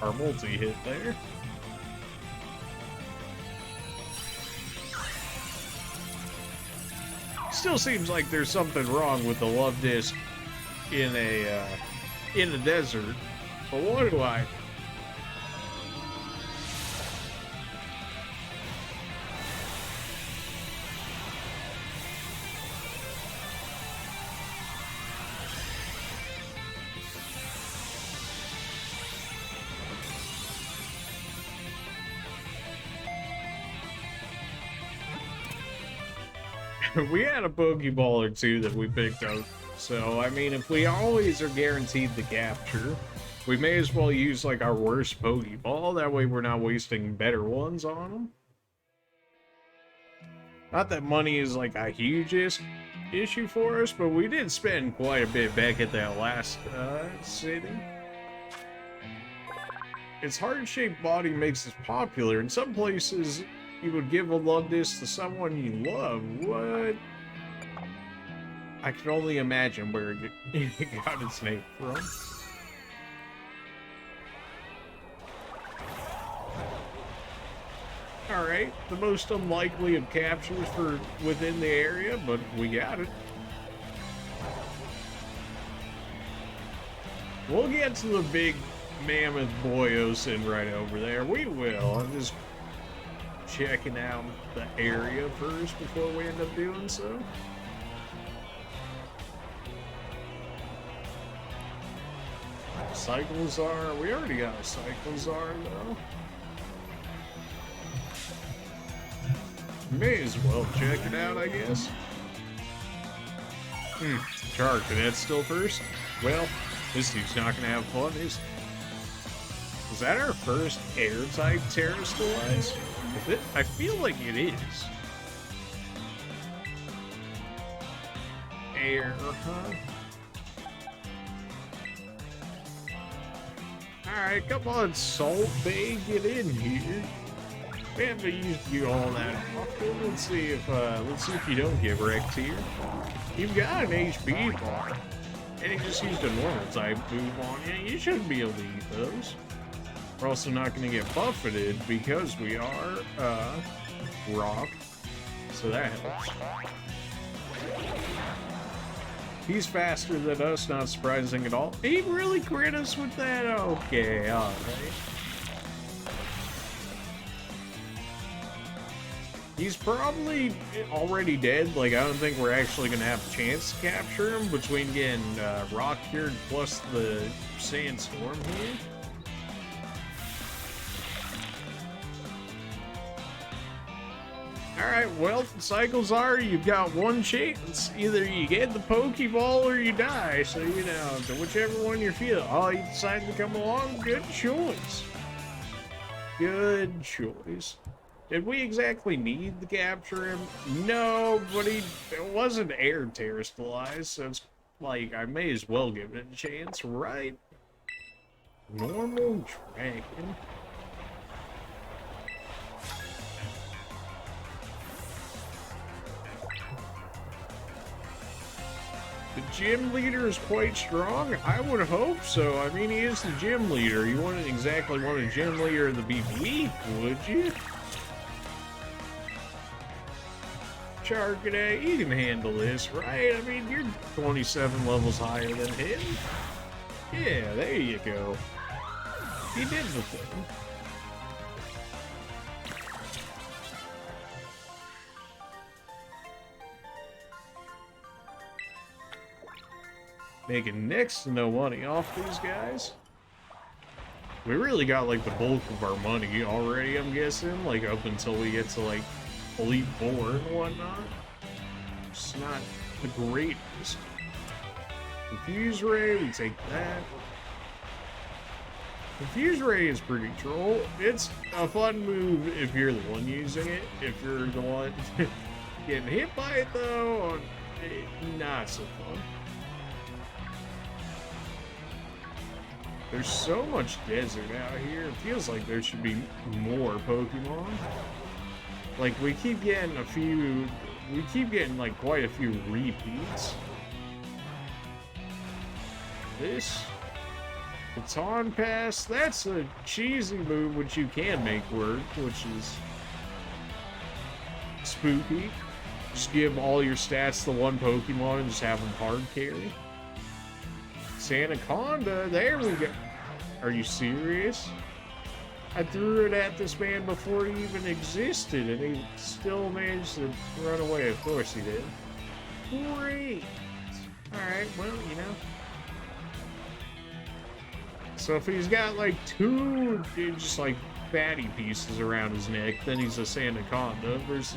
our multi-hit there. Still seems like there's something wrong with the Love Disc in a desert, but what do I? We had a Pokeball or two that we picked up. So, I mean, if we always are guaranteed the capture, we may as well use, like, our worst Pokeball. That way we're not wasting better ones on them. Not that money is, like, a huge issue for us, but we did spend quite a bit back at that last city. Its heart-shaped body makes it popular. In some places, you would give a Love Disc to someone you love. What? I can only imagine where it got its name from. Alright, the most unlikely of captures for within the area, but we got it. We'll get to the big mammoth boyo sitting right over there. We will. I'm just checking out the area first before we end up doing so. Cyclozar. We already got a Cyclozar though. May as well check it out, I guess. Charge Cadet still first? Well, this dude's not gonna have fun, is that our first air-type Terrastalize? I feel like it is. Air, huh? Alright, come on, Salt Bay, get in here. We haven't used you all that often. Let's see if you don't get wrecked here. You've got an HP bar, and he just used a normal type move on you. You shouldn't be able to eat those. We're also not going to get buffeted because we are rock, so that helps. He's faster than us, not surprising at all. He really crit us with that? Okay, alright. He's probably already dead. Like, I don't think we're actually going to have a chance to capture him between getting rock cured plus the sandstorm here. Alright, well, Cyclozar, you've got one chance. Either you get the Pokeball or you die. So, you know, whichever one you feel. Oh, you decide to come along? Good choice. Good choice. Did we exactly need to capture him? No, but it wasn't air Terrastalize, so it's like, I may as well give it a chance, right? Normal Dragon. The gym leader is quite strong. I would hope so. I mean, he is the gym leader. You wouldn't exactly want a gym leader of the BB, would you? Charcadet, you can handle this, right? I mean, you're 27 levels higher than him. Yeah, there you go. He did the thing. Making next to no money off these guys. We really got like the bulk of our money already, I'm guessing, like up until we get to like Elite Four and whatnot. It's not the greatest. Confuse Ray, we take that. Confuse Ray is pretty troll. It's a fun move if you're the one using it. If you're the one getting hit by it though, not so fun. There's so much desert out here. It feels like there should be more Pokemon. Like, we keep getting like quite a few repeats. This Baton Pass, that's a cheesy move which you can make work, which is spooky. Just give all your stats to one Pokemon and just have them hard carry. Sandaconda, there we go. Are you serious? I threw it at this man before he even existed, and he still managed to run away. Of course he did. Great. Alright, well, you know. So if he's got like two just like fatty pieces around his neck, then he's a Sandaconda versus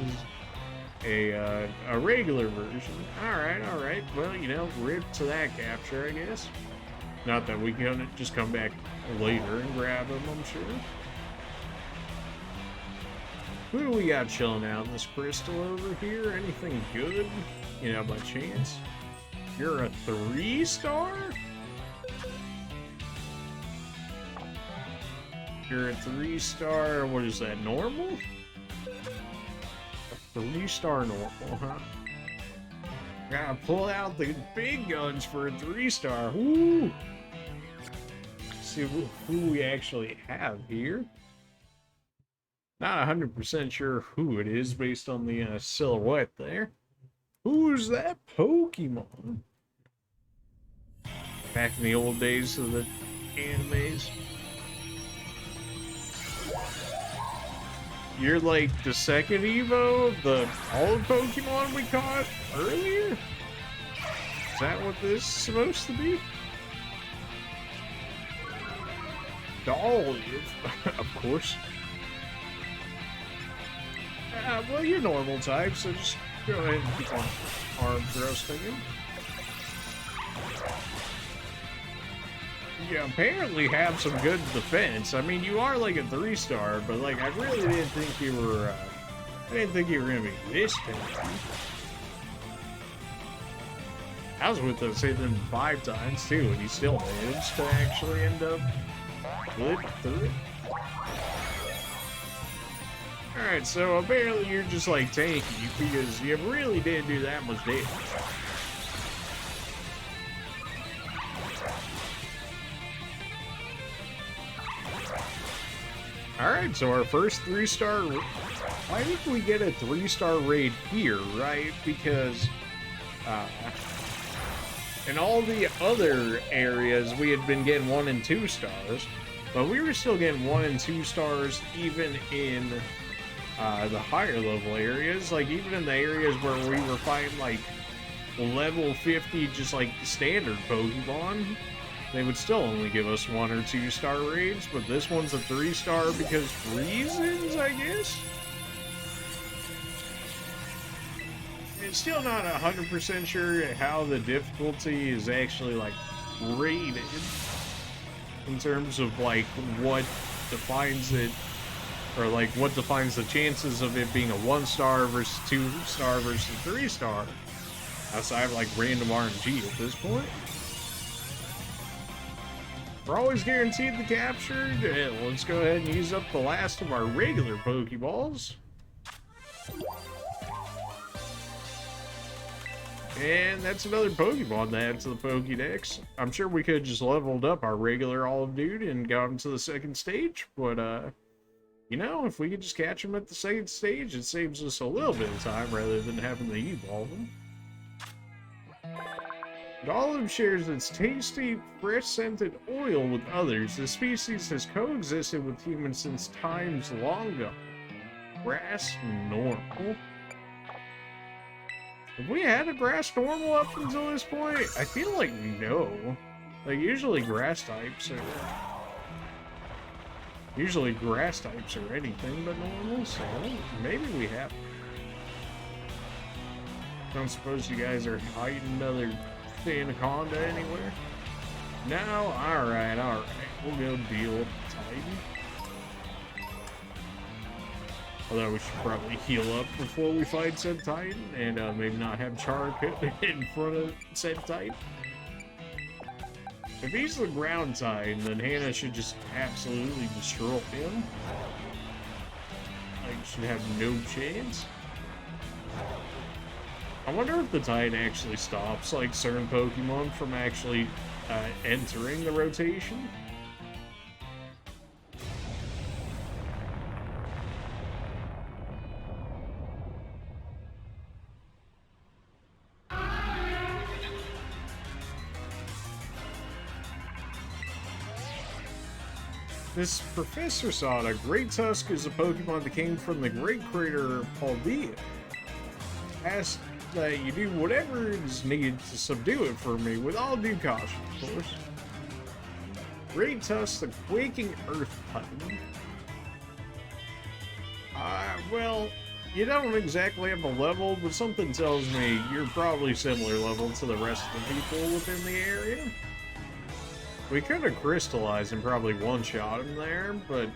a regular version. Alright. Well, you know, rip to that capture, I guess. Not that we can just come back later and grab him, I'm sure. Who do we got chilling out in this crystal over here? Anything good? You know, by chance? You're a 3-star? You're a 3-star, what is that, normal? A 3-star normal, huh? Gotta pull out the big guns for a 3-star. Woo! See who we actually have here. Not 100% sure who it is based on the silhouette there. Who's that Pokemon? Back in the old days of the animes. You're like the second Evo of all the Pokemon we caught earlier? Is that what this is supposed to be? Doll, of course. Well, you're normal type, so just go ahead and keep on arm thrusting him. You apparently have some good defense. I mean, you are like a 3-star, but like I really didn't think you were. I didn't think you were gonna be this tanky. I was with us hitting 5 times too, and he still managed to actually end up good through it. Alright, so apparently you're just like tanky because you really didn't do that much damage. Alright, so our first 3-star. Why did we get a 3-star raid here, right? Because in all the other areas we had been getting 1 and 2 stars, but we were still getting 1 and 2 stars even in the higher level areas. Like even in the areas where we were fighting like level 50 just like standard Pokemon, they would still only give us 1 or 2 star raids, but this one's a 3-star because reasons, I guess? It's still not 100% sure how the difficulty is actually like rated in terms of like what defines it, or like what defines the chances of it being a 1-star versus 2-star versus 3-star outside of like random RNG at this point. We're always guaranteed the capture. Yeah, let's go ahead and use up the last of our regular Pokeballs. And that's another Pokemon to add to the Pokédex. I'm sure we could have just leveled up our regular Olive Dude and got him to the second stage, but you know, if we could just catch him at the second stage, it saves us a little bit of time rather than having to evolve him. Olive shares its tasty, fresh-scented oil with others. The species has coexisted with humans since times long gone. Grass normal. Have we had a grass normal up until this point? I feel like no. Like usually grass types are anything but normal, so maybe we have. Don't suppose you guys are hiding another Anaconda anywhere? No? Alright. We'll go deal with the Titan. Although we should probably heal up before we fight said Titan, and maybe not have Char in front of said Titan. If he's the ground Titan, then Hannah should just absolutely destroy him. Like, should have no chance. I wonder if the Titan actually stops, like, certain Pokemon from actually entering the rotation. This Professor Sada, Great Tusk is a Pokemon that came from the Great Crater Paldea. Asked that you do whatever is needed to subdue it for me, with all due caution, of course. Great Tusk, the Quaking Earth Titan. Well, you don't exactly have a level, but something tells me you're probably similar level to the rest of the people within the area. We could have crystallized and probably one-shot him there, but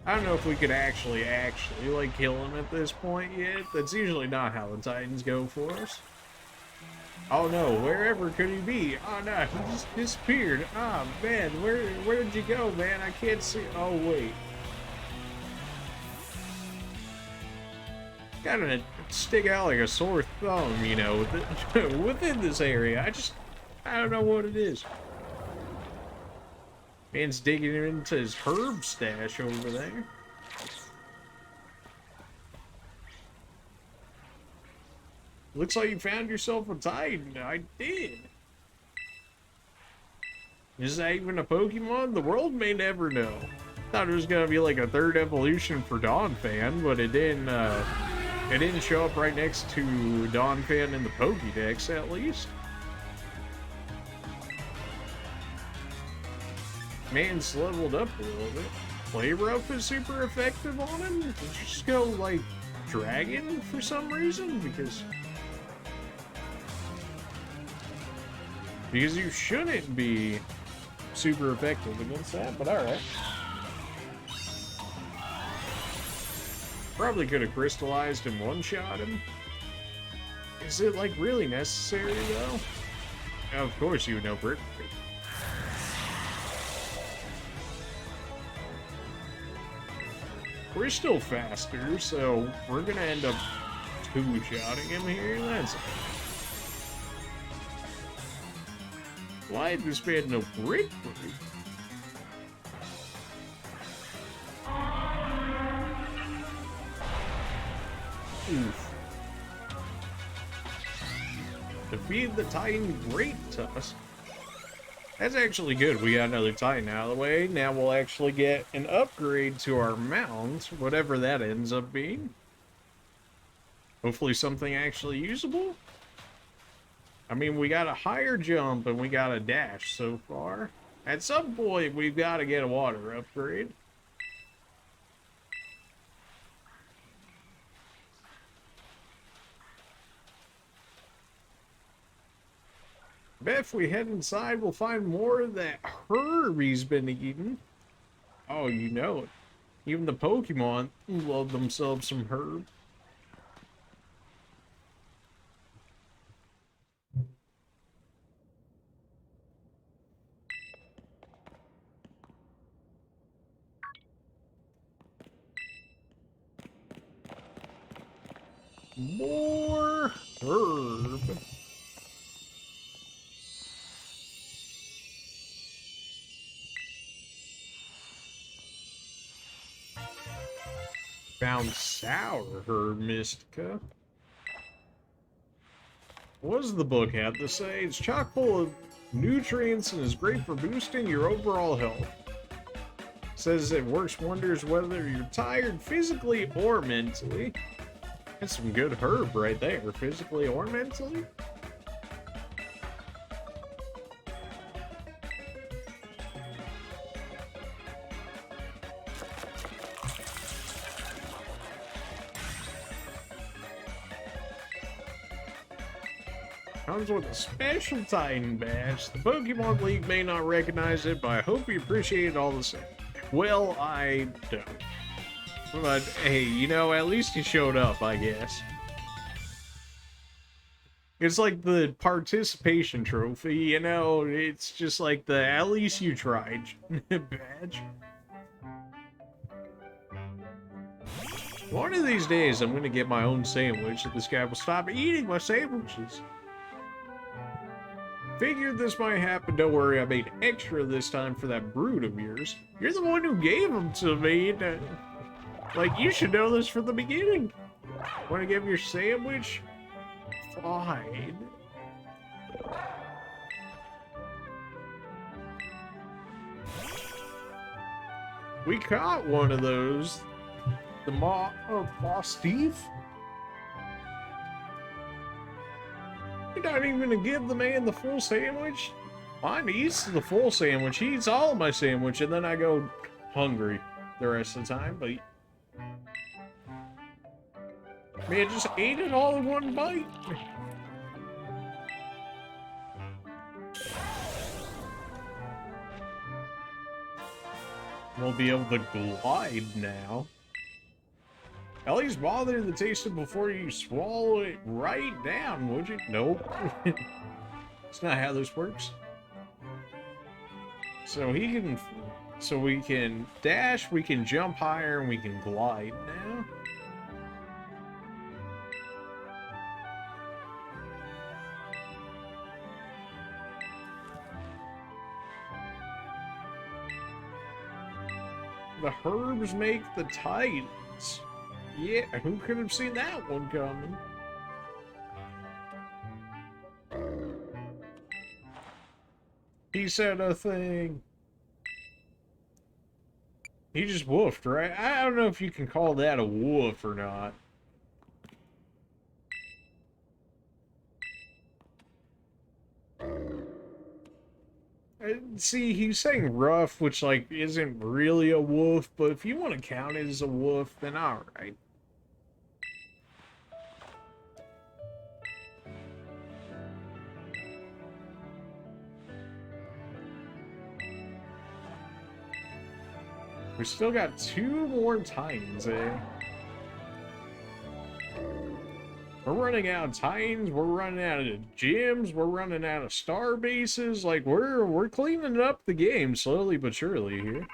I don't know if we could actually like kill him at this point yet. That's usually not how the Titans go for us. Oh no, wherever could he be? Oh no, he just disappeared. Ah, man, where did you go, man? I can't see. Oh wait. Gotta stick out like a sore thumb, you know, within this area. I don't know what it is. Man's digging into his herb stash over there. Looks like you found yourself a Titan. I did. Is that even a Pokemon? The world may never know. Thought it was gonna be like a third evolution for Donphan, but it didn't show up right next to Donphan in the Pokédex, at least. Man's leveled up a little bit. Play Rough is super effective on him. Did you just go like Dragon for some reason? Because you shouldn't be super effective against that, but alright. Probably could have crystallized and one-shot him. Is it like really necessary though? Of course you would know perfectly. We're still faster, so we're gonna end up two-shotting him here. That's it. Why did this man no brick? Oof. Defeat the Titan Great TOS. That's actually good. We got another Titan out of the way. Now we'll actually get an upgrade to our mount, whatever that ends up being. Hopefully something actually usable. I mean, we got a higher jump and we got a dash so far. At some point, we've got to get a water upgrade. Bet if we head inside, we'll find more of that herb he's been eating. Oh, you know it. Even the Pokemon love themselves some herb. More herb. Found sour herb Mystica. What does the book have to say? It's chock full of nutrients and is great for boosting your overall health. Says it works wonders whether you're tired physically or mentally. That's some good herb right there, physically or mentally. Comes with a special Titan badge. The Pokemon League may not recognize it, but I hope you appreciate it all the same. Well, I don't. But hey, you know, at least you showed up, I guess. It's like the participation trophy, you know, it's just like the at least you tried badge. One of these days, I'm gonna get my own sandwich and this guy will stop eating my sandwiches. Figured this might happen, don't worry, I made extra this time for that brood of yours. You're the one who gave them to me. Like, you should know this from the beginning. Want to give your sandwich? Fine. We caught one of those. The Boss Steve? You're not even gonna give the man the full sandwich? Mine eats the full sandwich. He eats all of my sandwich, and then I go hungry the rest of the time. But man, just ate it all in one bite. We'll be able to glide now. At least bother to taste it before you swallow it right down, would you? Nope. That's not how this works. So we can dash, we can jump higher, and we can glide now. The herbs make the Titans. Yeah, who could have seen that one coming? He said a thing. He just woofed, right? I don't know if you can call that a woof or not. See, he's saying rough, which, like, isn't really a woof, but if you want to count it as a woof, then alright. We still got 2 more Titans, eh? We're running out of Titans, we're running out of gyms, we're running out of star bases. Like, we're cleaning up the game slowly but surely here.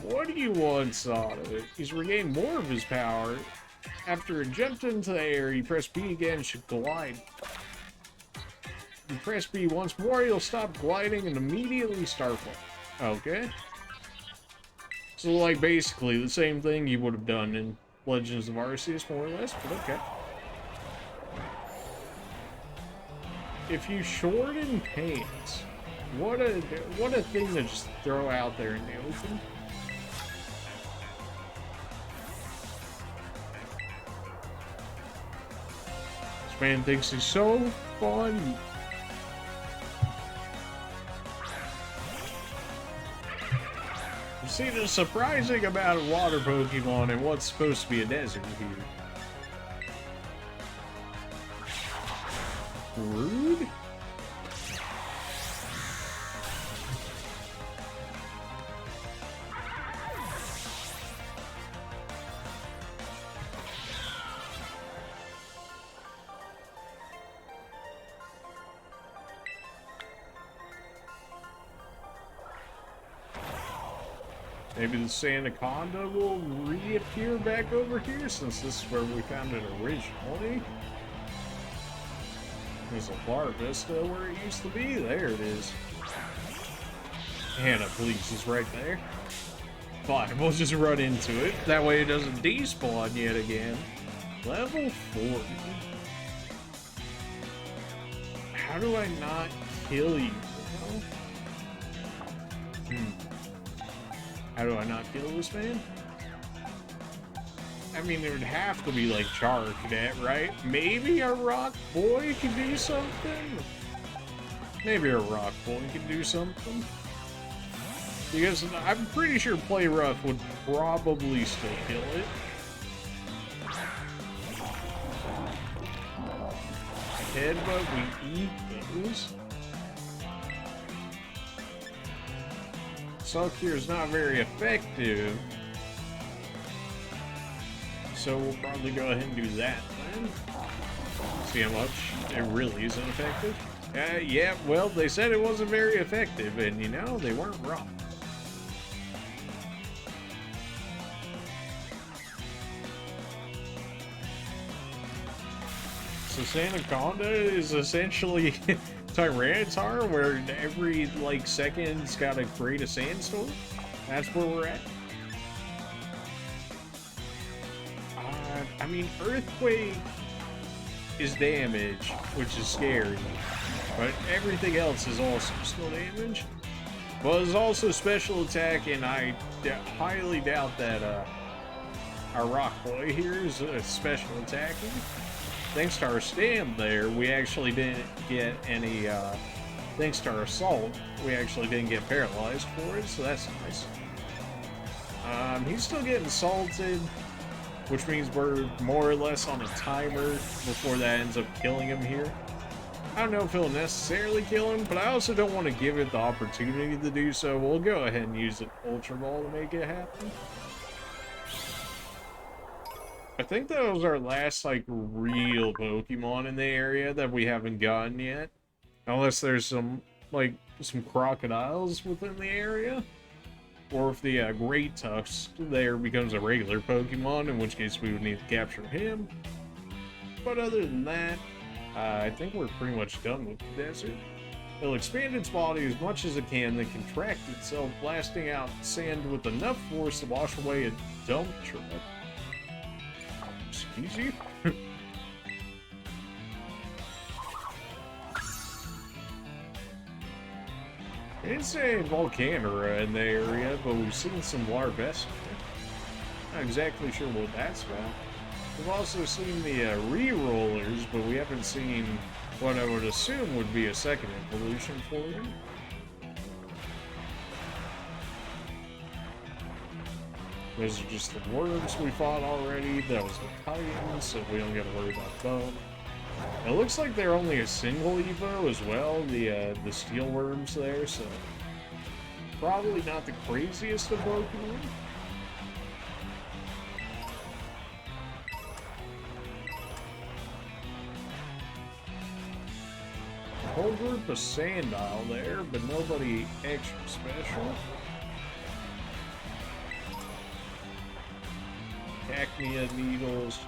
What do you want out of it? He's regained more of his power. After it jumped into the air, you press B again, should glide. You press B once more, you'll stop gliding and immediately start flying. Okay. So, like, basically the same thing you would have done in Legends of Arceus, more or less, but okay. If you shorten pants, what a thing to just throw out there in the open. This man thinks he's so fun. See, the surprising amount of water Pokemon and what's supposed to be a desert here. Rude? Maybe the Sandaconda will reappear back over here, since this is where we found it originally. There's a Bar Vista where it used to be. There it is. Hannah, please, it's right there. Fine, we'll just run into it. That way it doesn't despawn yet again. Level 40. How do I not kill you? How do I not kill this man? I mean, there would have to be, like, Char Cadet, right? Maybe a Rock Boy can do something? Maybe a Rock Boy can do something. Because I'm pretty sure Play Rough would probably still kill it. Headbutt, we eat those. Suck here is not very effective, so we'll probably go ahead and do that then. See how much it really isn't effective? Yeah, well, they said it wasn't very effective, and you know, they weren't wrong. So Sandaconda is essentially Tyranitar, where every, like, second's gotta create a sandstorm? That's where we're at? I mean, Earthquake is damage, which is scary, but everything else is also still damage. But it's also special attack, and I highly doubt that our Rock Boy here is special attacking. Thanks to our stand there, we actually didn't get any, thanks to our assault, we actually didn't get paralyzed for it, so that's nice. He's still getting salted, which means we're more or less on a timer before that ends up killing him here. I don't know if he'll necessarily kill him, but I also don't want to give it the opportunity to do so. We'll go ahead and use an Ultra Ball to make it happen. I think that was our last, like, real Pokemon in the area that we haven't gotten yet. Unless there's some, like, some crocodiles within the area. Or if the Great Tusk there becomes a regular Pokemon, in which case we would need to capture him. But other than that, I think we're pretty much done with the desert. It'll expand its body as much as it can, then contract itself, blasting out sand with enough force to wash away a dump truck. Excuse you? It's a Volcanera in the area, but we've seen some Larvesta. Not exactly sure what that's about. We've also seen the re-rollers, but we haven't seen what I would assume would be a second evolution for them. Those are just the worms we fought already. That was the Titans, so we don't got to worry about them. It looks like they're only a single Evo as well, the steel worms there, so probably not the craziest of Pokemon. Whole group of Sandile there, but nobody extra special. Cacnea needles.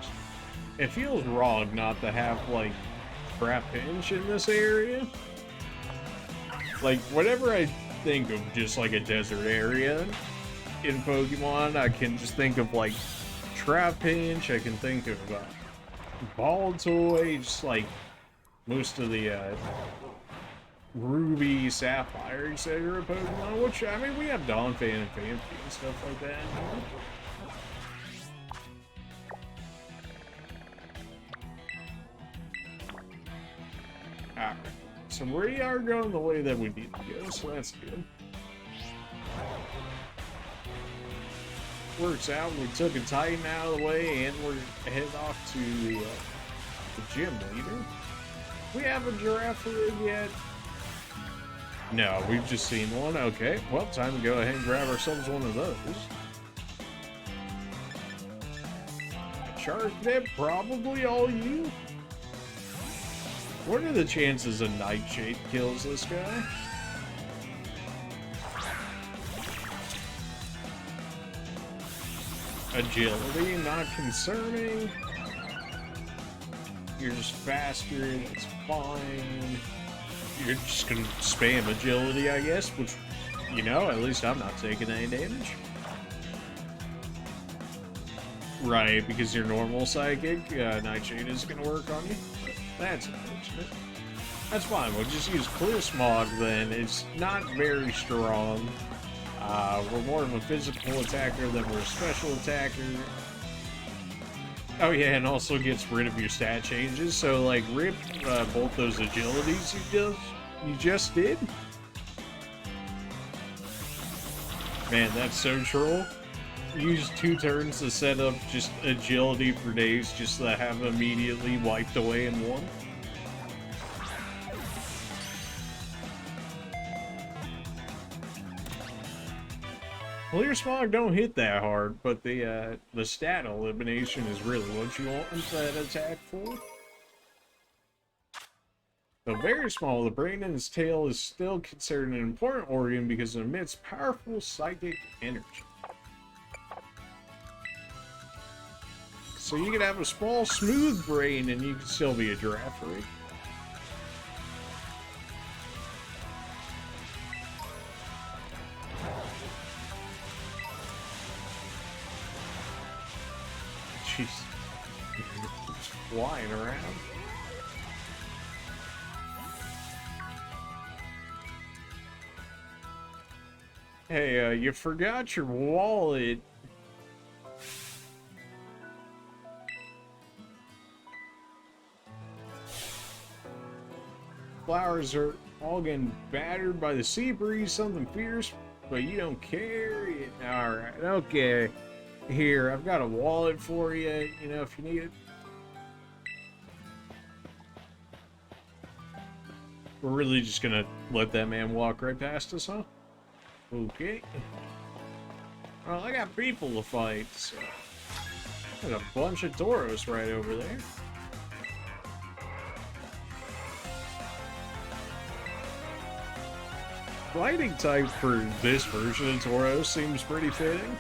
It feels wrong not to have, like, Trapinch in this area. Like, whenever I think of just, like, a desert area in Pokemon, I can just think of, like, Trapinch, I can think of, Baltoy, just, like, most of the, Ruby, Sapphire, etc. Pokemon, which, I mean, we have Donphan and Phanpy and stuff like that, you know? Alright, so we are going the way that we need to go, so that's good. Works out, we took a Titan out of the way, and we're heading off to the gym leader. We have a giraffe yet? No, we've just seen one. Okay, well, time to go ahead and grab ourselves one of those. Shark Dip, probably all you. What are the chances a Nightshade kills this guy? Agility, not concerning. You're just faster, it's fine. You're just gonna spam agility, I guess, which, you know, at least I'm not taking any damage. Right, because you're normal psychic, Nightshade is gonna work on you. That's unfortunate. That's fine, we'll just use Clear Smog then. It's not very strong. We're more of a physical attacker than we're a special attacker. Oh yeah, and also gets rid of your stat changes, so like rip both those agilities you just did. Man, that's so troll. Use 2 turns to set up just agility for days just to have immediately wiped away in one. Clear Smog don't hit that hard, but the stat elimination is really what you want that attack for. Though very small, the brain in its tail is still considered an important organ because it emits powerful psychic energy. So you can have a small, smooth brain and you can still be a giraffe. Jeez. Just flying around. Hey, you forgot your wallet. Flowers are all getting battered by the sea breeze, something fierce, but you don't care. Alright, okay. Here, I've got a wallet for you, you know, if you need it. We're really just gonna let that man walk right past us, huh? Okay. Well, I got people to fight, so... There's a bunch of Tauros right over there. Fighting type for this version of Tauros seems pretty fitting.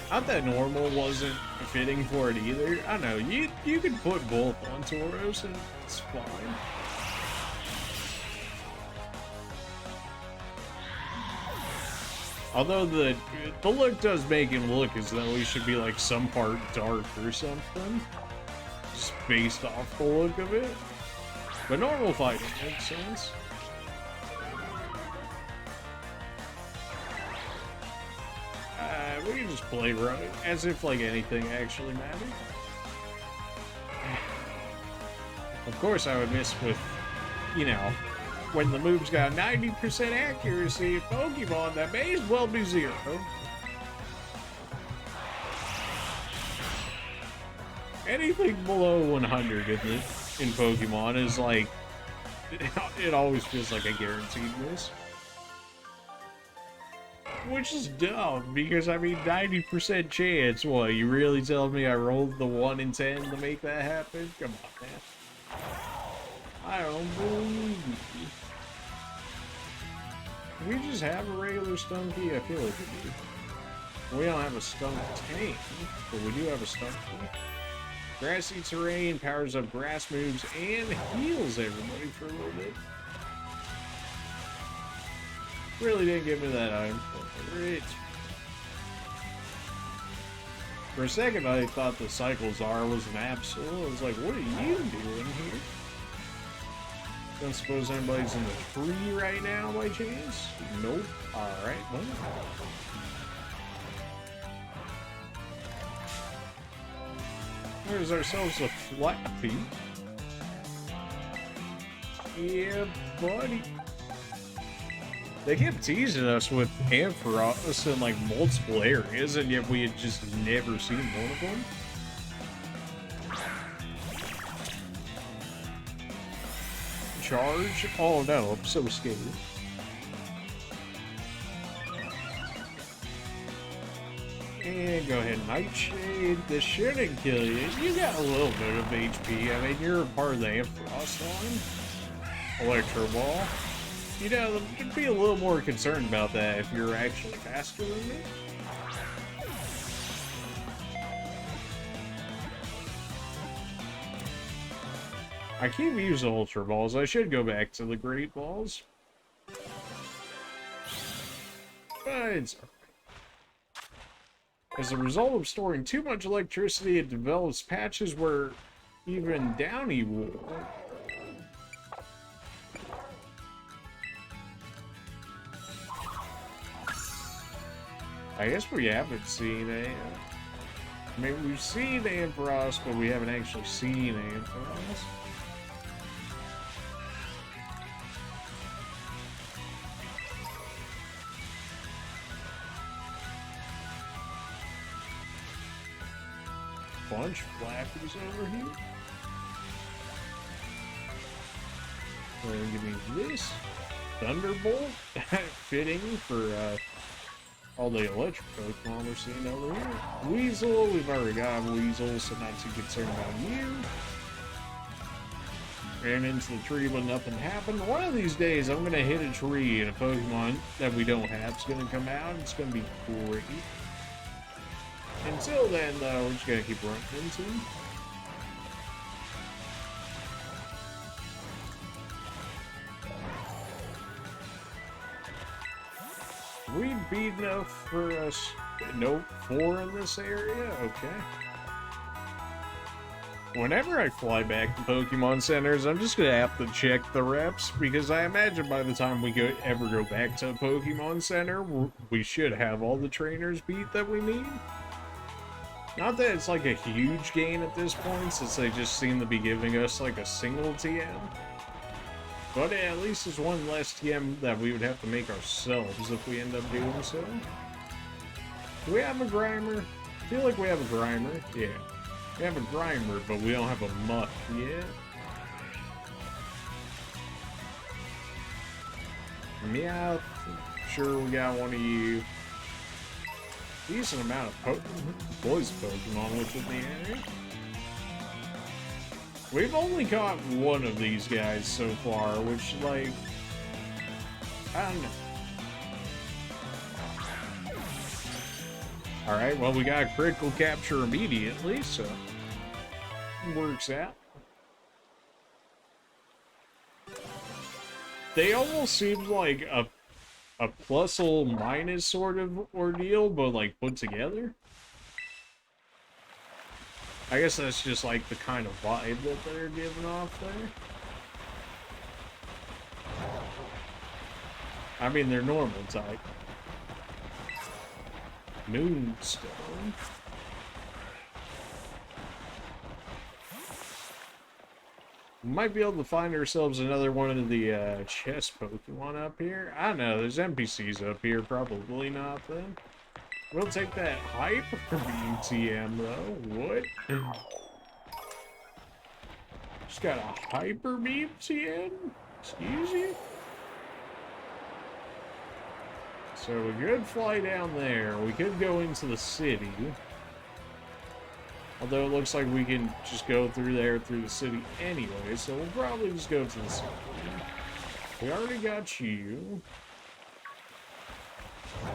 Not that normal wasn't fitting for it either. I don't know, you could put both on Tauros and it's fine. Although the look does make him look as though he should be like some part dark or something. Just based off the look of it. But normal fighting makes sense. we can just play right, as if like anything actually mattered. Of course I would miss with, you know, when the move's got 90% accuracy in Pokemon, that may as well be 0. Anything below 100 in Pokemon is like, it always feels like a guaranteed miss. Which is dumb, because I mean 90% chance. What, you really telling me I rolled the 1 in 10 to make that happen? Come on, man. I don't believe you. We just have a regular Stunky? I feel like we do. We don't have a Stunk Tank, but we do have a Stunky. Grassy terrain, powers up grass moves, and heals everybody for a little bit. Really didn't give me that item. Rich. For a second, I thought the Cycle Czar was an absolute. I was like, what are you doing here? Don't suppose anybody's in the tree right now by chance? Nope. Alright, well. There's ourselves a Flappy. Yeah, buddy. They kept teasing us with Ampharos in like multiple areas, and yet we had just never seen one of them. Charge? Oh no, I'm so scared. And go ahead, Nightshade. This shouldn't kill you. You got a little bit of HP. I mean, you're a part of the Ampharos line. Electro Ball. You know, you'd be a little more concerned about that if you're actually faster than me. I keep using Ultra Balls. I should go back to the Great Balls. But it's alright. As a result of storing too much electricity, it develops patches where even Downy will. I guess we haven't seen a... I mean, we've seen Ampharos, but we haven't actually seen Ampharos. Bunch of Flappies over here. Go ahead and give me this. Thunderbolt. Fitting for, all the electric Pokemon we're seeing over here. Weasel, we've already got Weasel, so not too concerned about you. Ran into the tree, but nothing happened. One of these days, I'm gonna hit a tree and a Pokemon that we don't have is gonna come out. It's gonna be great. Until then, though, we're just gonna keep running into him. We beat enough for us. Nope, 4 in this area? Okay. Whenever I fly back to Pokemon Centers, I'm just gonna have to check the reps, because I imagine by the time we ever go back to a Pokemon Center, we should have all the trainers beat that we need. Not that it's like a huge gain at this point, since they just seem to be giving us like a single TM. But at least it's one less TM that we would have to make ourselves if we end up doing so. Do we have a Grimer? I feel like we have a Grimer. Yeah. We have a Grimer, but we don't have a Muck yet. Meowth. Sure, we got one of you. Decent amount of boys Pokemon within the area. We've only caught one of these guys so far, which, like, I don't know. Alright, well, we got a critical capture immediately, so it works out. They almost seem like a plus or minus sort of ordeal, but like put together. I guess that's just like the kind of vibe that they're giving off there. I mean, they're normal type. Moonstone. We might be able to find ourselves another one of the chess Pokemon up here. I don't know, there's NPCs up here, probably not then. We'll take that Hyper Beam TM though. What? Just got a Hyper Beam TM? Excuse you? So we could fly down there. We could go into the city. Although it looks like we can just go through there through the city anyway, so we'll probably just go to the city. We already got you.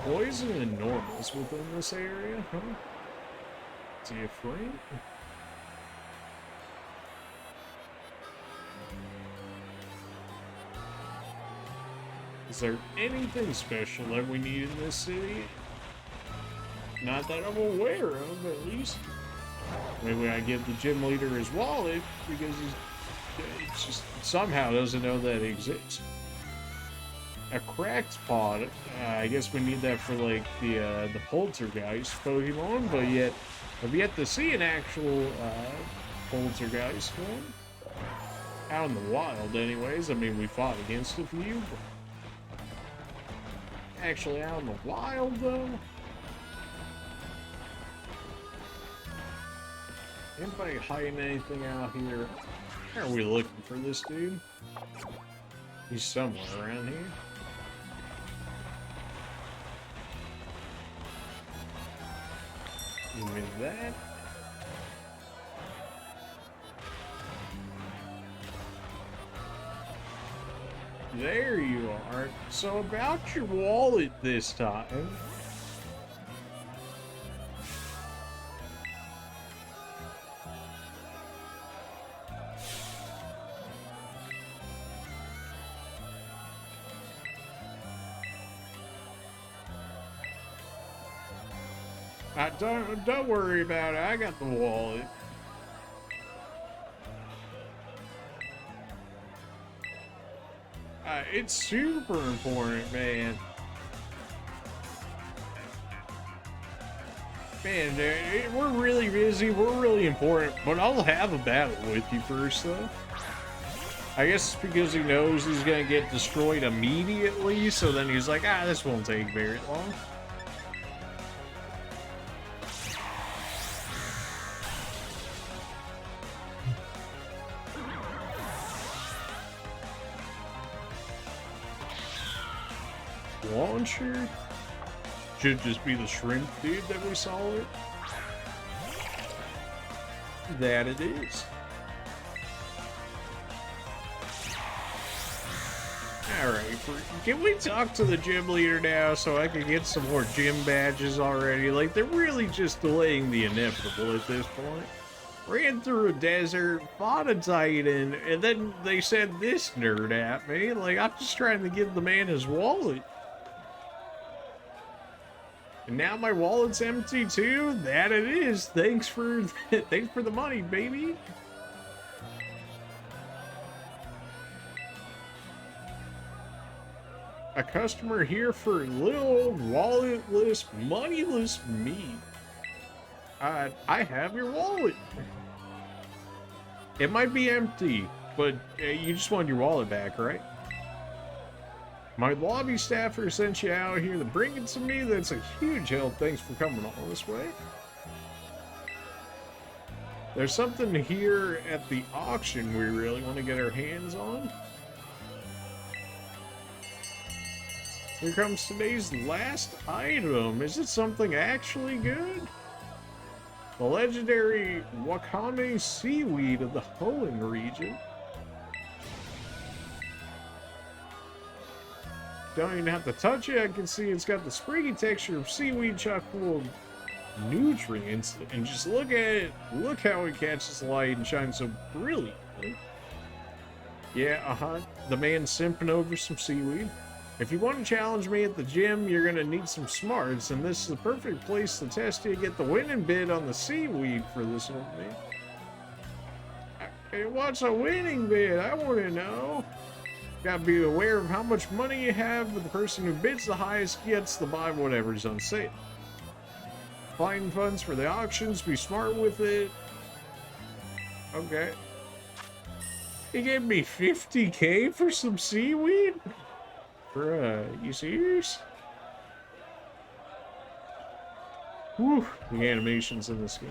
Poison and normals within this area, huh? Different. Is there anything special that we need in this city? Not that I'm aware of, at least. Maybe I give the gym leader his wallet because he's just somehow doesn't know that it exists. A cracked pod. I guess we need that for like the poltergeist Pokemon, but yet I've yet to see an actual poltergeist one out in the wild. Anyways, I mean we fought against a few. But actually, out in the wild though. Anybody hiding anything out here? Where are we looking for this dude? He's somewhere around here. Give me that. There you are. So about your wallet this time. Don't worry about it. I got the wallet. It's super important, man. Man, we're really busy. We're really important. But I'll have a battle with you first, though. I guess it's because he knows he's gonna get destroyed immediately. So then he's like, this won't take very long. Launcher? Should just be the shrimp dude that we saw it. That it is. Alright, can we talk to the gym leader now so I can get some more gym badges already? Like, they're really just delaying the inevitable at this point. Ran through a desert, fought a titan, and then they said this nerd at me. Like, I'm just trying to give the man his wallet. And now my wallet's empty too? That it is. Thanks for the money, baby. A customer here for little walletless, moneyless me. I have your wallet. It might be empty, but you just want your wallet back, right? My lobby staffer sent you out here to bring it to me. That's a huge help. Thanks for coming all this way. There's something here at the auction we really want to get our hands on. Here comes today's last item. Is it something actually good? The legendary Wakame seaweed of the Hoenn region. Don't even have to touch it. I can see it's got the springy texture of seaweed chock full of nutrients. And just look at it. Look how it catches light and shines so brilliantly. Yeah, the man simping over some seaweed. If you want to challenge me at the gym, you're going to need some smarts. And this is the perfect place to test you. Get the winning bid on the seaweed for this old man. Hey, what's a winning bid? I want to know. Gotta be aware of how much money you have, but the person who bids the highest gets to buy whatever's on sale. Find funds for the auctions. Be smart with it. Okay. He gave me 50K for some seaweed? Bruh, you serious? Whew, the animations in this game.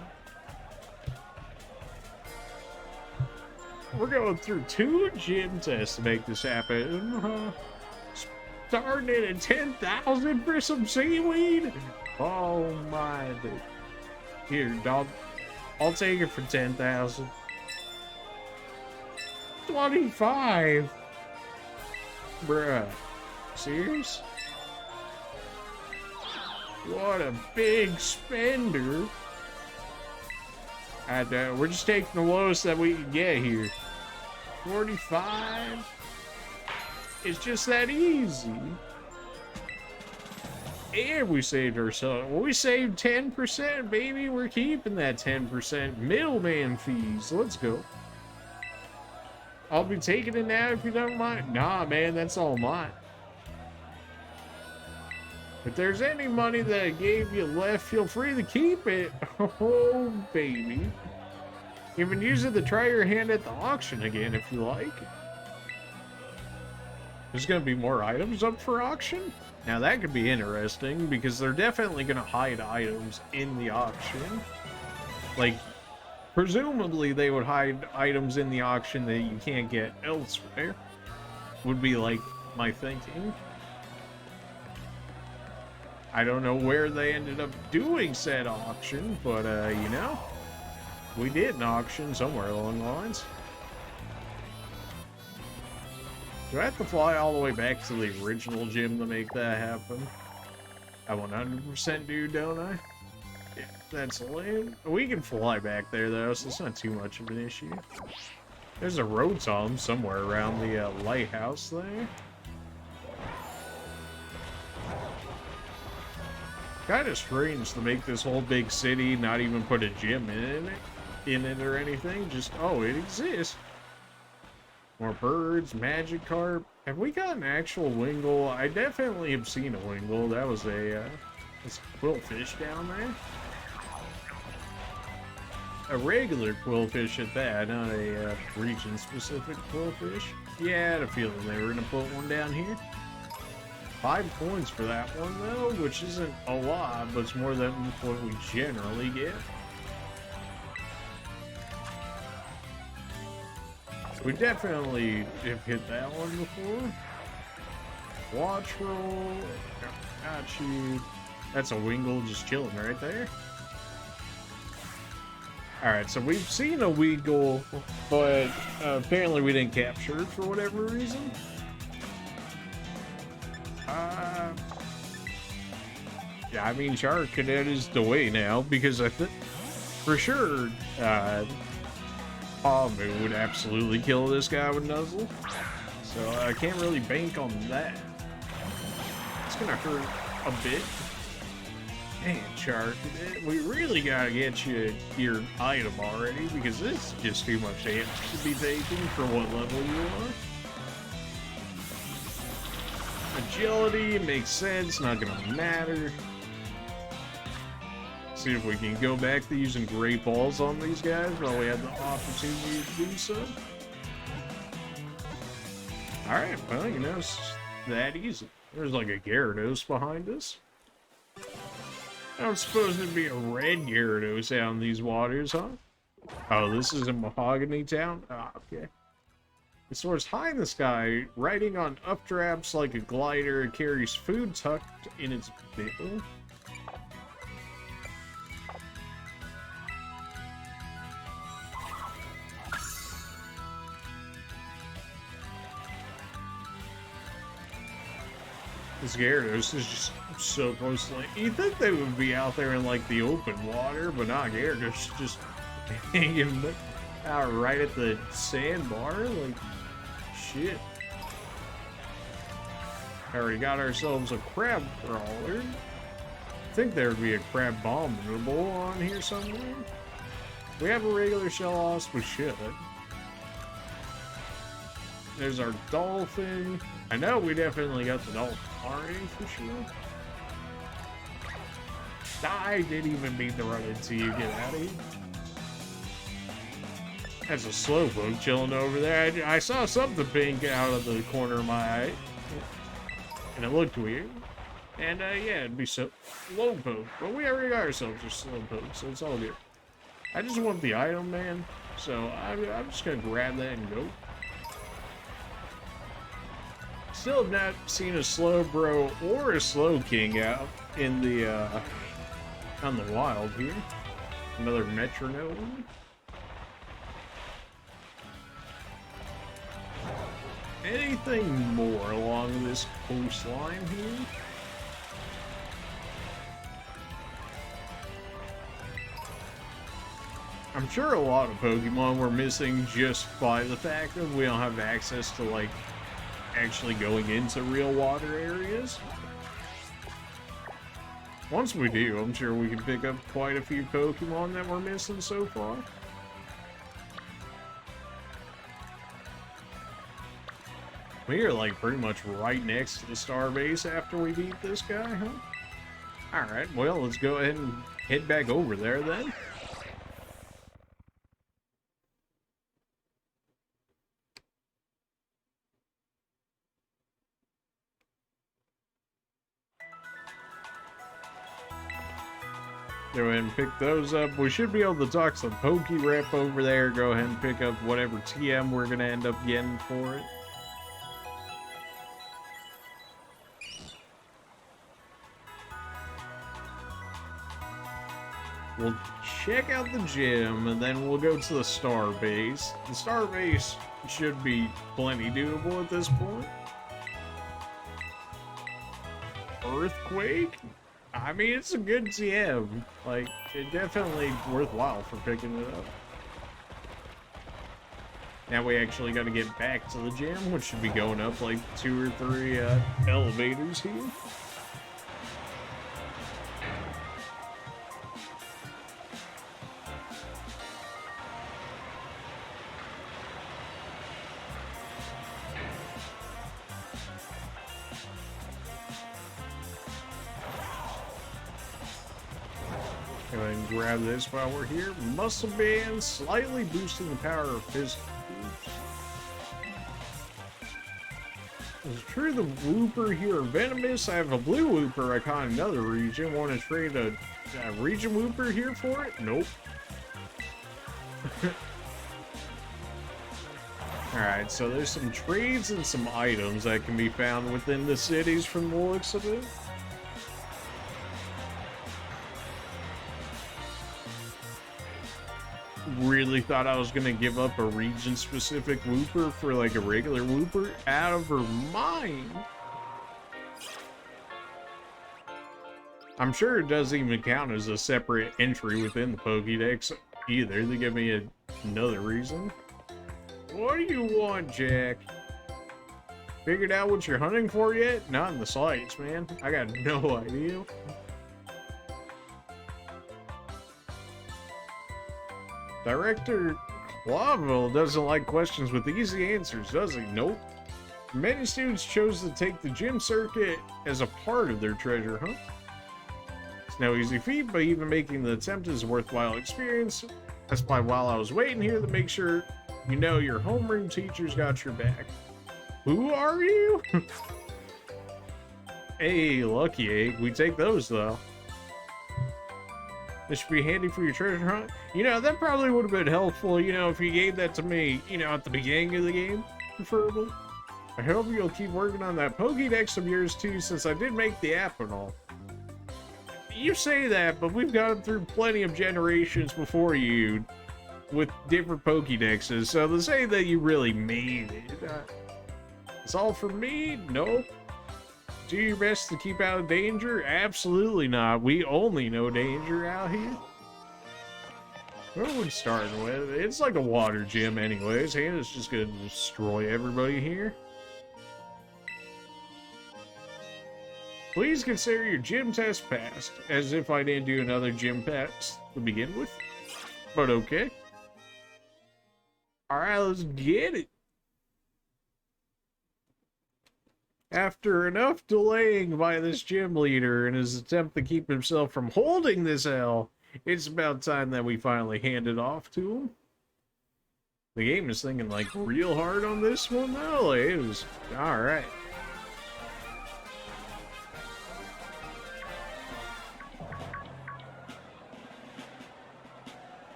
We're going through 2 gym tests to make this happen. Starting at 10,000 for some seaweed? Oh my dude. Here, dog. I'll take it for 10,000. 25? Bruh. Serious? What a big spender. We're just taking the lowest that we can get here. 45? It's just that easy. And we saved ourselves. We saved 10%, baby. We're keeping that 10% middleman fees. Let's go. I'll be taking it now if you don't mind. Nah, man, that's all mine. If there's any money that I gave you left, feel free to keep it. Oh, baby. You can use it to try your hand at the auction again if you like. There's going to be more items up for auction? Now that could be interesting because they're definitely going to hide items in the auction. Like, presumably they would hide items in the auction that you can't get elsewhere. Would be like my thinking. I don't know where they ended up doing said auction, but you know, we did an auction somewhere along the lines. Do I have to fly all the way back to the original gym to make that happen? I 100% do, don't I? Yeah, that's lame. We can fly back there though, so it's not too much of an issue. There's a rotom somewhere around the lighthouse there. Kind of strange to make this whole big city not even put a gym in it or anything. Just, oh, it exists. More birds, magic carp. Have we got an actual wingle? I definitely have seen a wingle. That was a quillfish down there. A regular quillfish at that, not a region-specific quillfish. Yeah, I had a feeling they were gonna put one down here. 5 coins for that one though, which isn't a lot, but it's more than what we generally get. We definitely have hit that one before. Watch roll. Got you. That's a wingle just chilling right there. Alright, so we've seen a wingle, but apparently we didn't capture it for whatever reason. Yeah, I mean, Shark Cadet is the way now, because I think, for sure, Pamu would absolutely kill this guy with Nuzzle. So I can't really bank on that. It's gonna hurt a bit. Man, Shark Cadet, we really gotta get you your item already, because this is just too much damage to be taking for what level you are. Agility makes sense, not gonna matter. See if we can go back to using great balls on these guys while we have the opportunity to do so. Alright, well, you know, it's that easy. There's like a Gyarados behind us. I'm supposed to be a red Gyarados out in these waters, huh? Oh, this is in Mahogany Town? Ah, okay. It soars high in the sky, riding on updrafts like a glider. It carries food tucked in its bill. This Gyarados is just so close to, like, you'd think they would be out there in like the open water, but not Gyarados just hanging out right at the sandbar, like, shit. Already got ourselves a crab crawler. I think there would be a crab bombable on here somewhere. We have a regular Shellos, we should. There's our dolphin. I know we definitely got the dolphin already for sure. I didn't even mean to run into you. Get out of here. That's a slowpoke chilling over there. I saw something pink out of the corner of my eye. And it looked weird. And, yeah, it'd be so slowpoke. But we already got ourselves a slowpoke, so it's all good. I just want the item, man. So I'm just gonna grab that and go. Still have not seen a Slowbro or a Slowking out in the, on the wild here. Another metronome. Anything more along this coastline here? I'm sure a lot of Pokemon we're missing just by the fact that we don't have access to, like, actually going into real water areas. Once we do, I'm sure we can pick up quite a few Pokemon that we're missing so far. We are, like, pretty much right next to the star base after we beat this guy, huh? Alright, well, let's go ahead and head back over there then. Go ahead and pick those up. We should be able to talk some Pokerep over there. Go ahead and pick up whatever TM we're going to end up getting for it. We'll check out the gym, and then we'll go to the star base. The star base should be plenty doable at this point. Earthquake? I mean, it's a good TM. Like, it's definitely worthwhile for picking it up. Now we actually got to get back to the gym, which should be going up like 2 or 3 elevators here. Go ahead and grab this while we're here. Muscle Band, slightly boosting the power of physical moves. It's true the Wooper here are venomous. I have a blue Wooper I caught in another region. Want to trade a region Wooper here for it? Nope. Alright, so there's some trades and some items that can be found within the cities from the looks of it. Really thought I was gonna give up a region-specific Wooper for like a regular Wooper? Out of her mind! I'm sure it doesn't even count as a separate entry within the Pokédex either. They give me another reason. What do you want, Jack? Figured out what you're hunting for yet? Not in the slides, man. I got no idea. Director Clawville doesn't like questions with easy answers, does he? Nope. Many students chose to take the gym circuit as a part of their treasure hunt. It's no easy feat, but even making the attempt is a worthwhile experience. That's why while I was waiting here to make sure you know your homeroom teacher's got your back. Who are you? Hey, lucky egg. We take those, though. This should be handy for your treasure hunt. You know, that probably would have been helpful, you know, if you gave that to me, you know, at the beginning of the game, preferably. I hope you'll keep working on that Pokédex of yours, too, since I did make the app and all. You say that, but we've gone through plenty of generations before you with different Pokédexes, so to say that you really made it, it's all for me? Nope. Do your best to keep out of danger? Absolutely not. We only know danger out here. What are we starting with? It's like a water gym anyways. Hannah's just gonna destroy everybody here. Please consider your gym test passed. As if I didn't do another gym test to begin with. But okay. Alright, let's get it. After enough delaying by this gym leader in his attempt to keep himself from holding this L, it's about time that we finally hand it off to him. The game is thinking like real hard on this one though. Like, it was alright.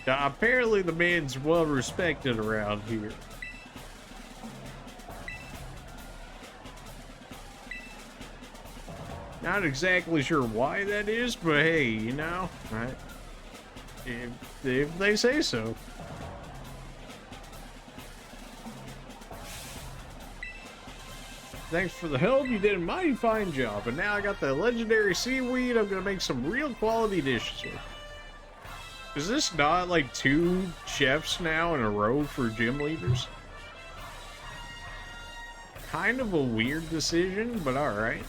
Apparently the man's well respected around here. Not exactly sure why that is, but hey, you know, right? If they say so. Thanks for the help, you did a mighty fine job, and now I got the legendary seaweed I'm gonna make some real quality dishes with. Is this not like 2 chefs now in a row for gym leaders? Kind of a weird decision, but alright.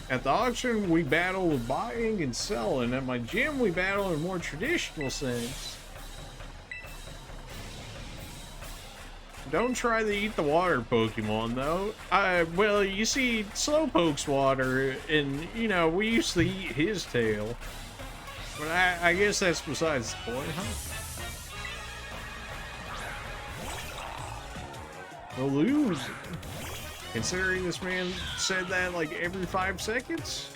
At the auction, we battle with buying and selling. At my gym, we battle in a more traditional sense. Don't try to eat the water Pokemon, though. Well, you see, Slowpoke's water, and, you know, we used to eat his tail. But I guess that's besides the point, huh? We'll lose. Considering this man said that like every 5 seconds,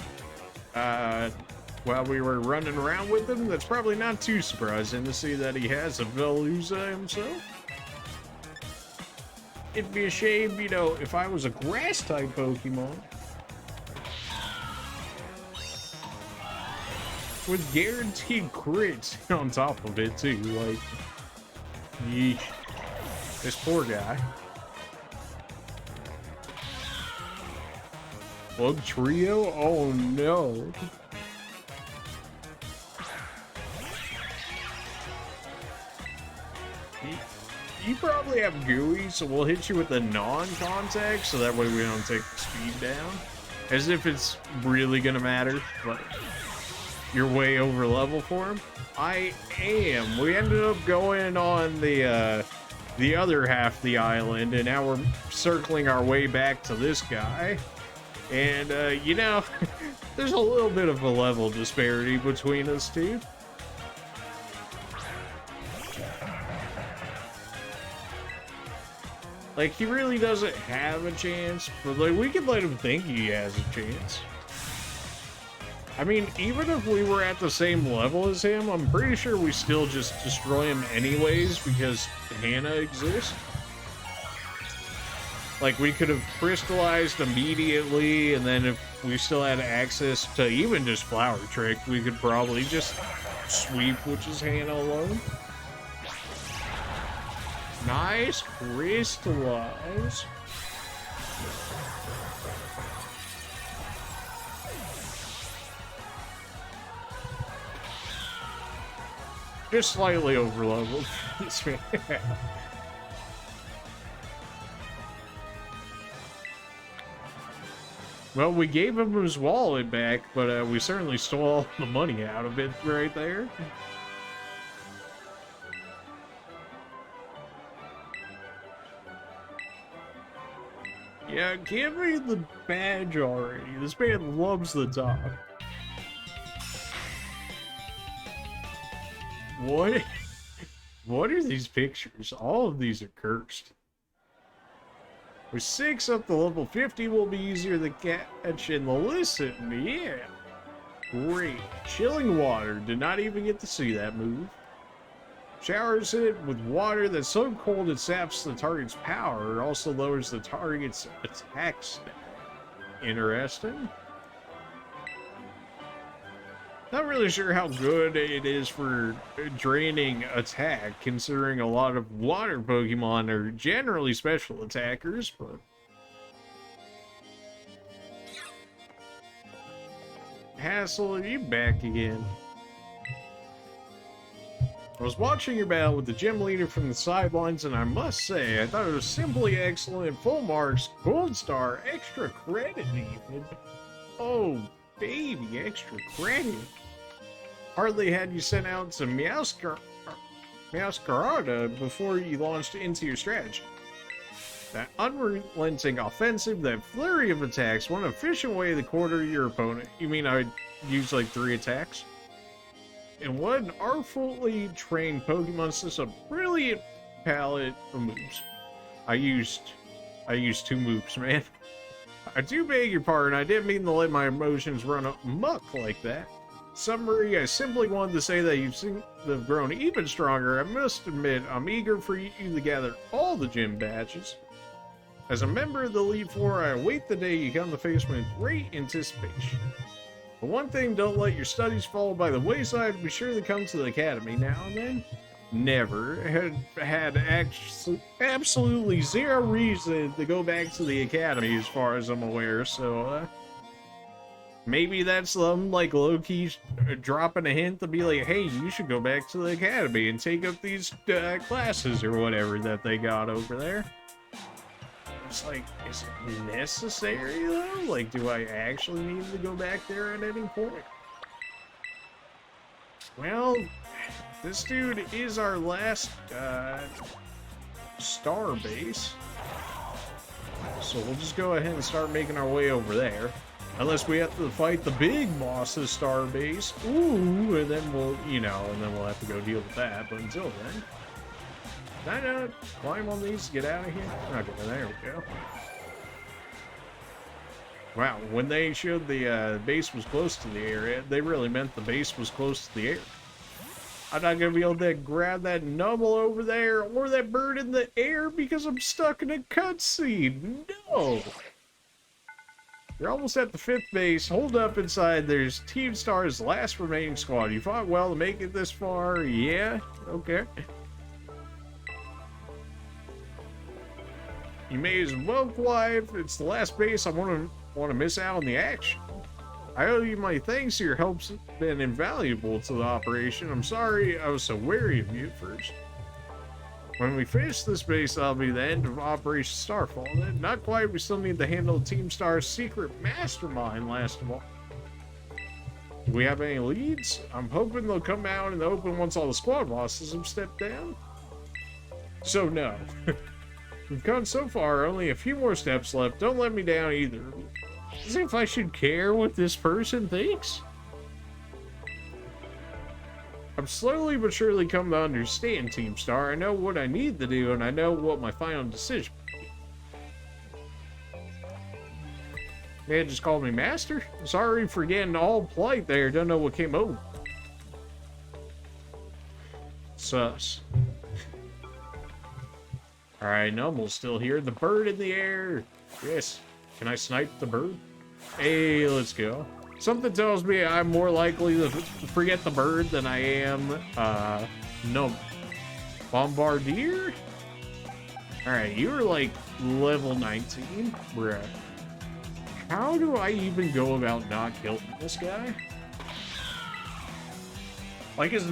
while we were running around with him, that's probably not too surprising to see that he has a Veluza himself. It'd be a shame, you know, if I was a grass-type Pokemon. With guaranteed crits on top of it, too. Like, yeesh. This poor guy. Bug trio? Oh no. You probably have gooey, so we'll hit you with the non-contact, so that way we don't take the speed down. As if it's really gonna matter, but you're way over level for him. I am. We ended up going on the other half of the island, and now we're circling our way back to this guy. And, you know, there's a little bit of a level disparity between us two. Like, he really doesn't have a chance, but, like, we could let him think he has a chance. I mean, even if we were at the same level as him, I'm pretty sure we still just destroy him anyways because Hannah exists. Like, we could have crystallized immediately, and then if we still had access to even just Flower Trick, we could probably just sweep Witch's Hannah alone. Nice crystallize. Just slightly over leveled. Well, we gave him his wallet back, but we certainly stole all the money out of it right there. Yeah, give me the badge already. This man loves the dog. What? What are these pictures? All of these are cursed. With 6 up to level 50 will be easier to catch and listen. Yeah. Great. Chilling water. Did not even get to see that move. Showers it with water that's so cold it saps the target's power. It also lowers the target's attack stat. Interesting. Not really sure how good it is for draining attack, considering a lot of water Pokemon are generally special attackers, but... Hassel, are you back again? I was watching your battle with the gym leader from the sidelines, and I must say, I thought it was simply excellent. Full marks, gold star, extra credit even. Oh, baby, extra credit. Hardly had you sent out some Masquerada before you launched into your strategy. That unrelenting offensive, that flurry of attacks, one efficient way to quarter your opponent. You mean I'd use like 3 attacks? And what an artfully trained Pokemon system, brilliant palette of moves. I used 2 moves, man. I do beg your pardon, I didn't mean to let my emotions run amok like that. Summary, I simply wanted to say that you've seen they've grown even stronger. I must admit, I'm eager for you to gather all the gym badges. As a member of the Elite Four, I await the day you come to face me with great anticipation. But one thing, don't let your studies fall by the wayside. Be sure to come to the academy now and then. Never had absolutely 0 reason to go back to the academy as far as I'm aware, so maybe that's them like low-key dropping a hint to be like, hey, you should go back to the academy and take up these classes or whatever that they got over there. It's like, is it necessary though? Like, do I actually need to go back there at any point? Well, this dude is our last star base. So we'll just go ahead and start making our way over there. Unless we have to fight the big boss's star base. Ooh, and then we'll, you know, and then we'll have to go deal with that. But until then, can I not climb on these to get out of here? Okay, there we go. Wow, when they showed the base was close to the area, they really meant the base was close to the air. I'm not going to be able to grab that nubble over there or that bird in the air because I'm stuck in a cutscene. No! You're almost at the 5th base. Hold up inside. There's Team Star's last remaining squad. You fought well to make it this far. Yeah? Okay. You may as well fly if it's the last base. I want to miss out on the action. I owe you my thanks. Your help's been invaluable to the operation. I'm sorry I was so wary of you at first. When we finish this base, that'll be the end of Operation Starfall. Then, not quite. We still need to handle Team Star's secret mastermind last of all. Do we have any leads? I'm hoping they'll come out in the open once all the squad bosses have stepped down. So no. We've gone so far, only a few more steps left. Don't let me down either. As if I should care what this person thinks? I'm slowly but surely come to understand, Team Star. I know what I need to do, and I know what my final decision will be. Man, just called me Master? Sorry for getting all polite there. Don't know what came over. Sus. Alright, Numble's still here. The bird in the air. Yes. Can I snipe the bird? Hey, let's go. Something tells me I'm more likely to forget the bird than I am, no. Bombardier? Alright, you're like level 19. Bruh. How do I even go about not killing this guy? Like, does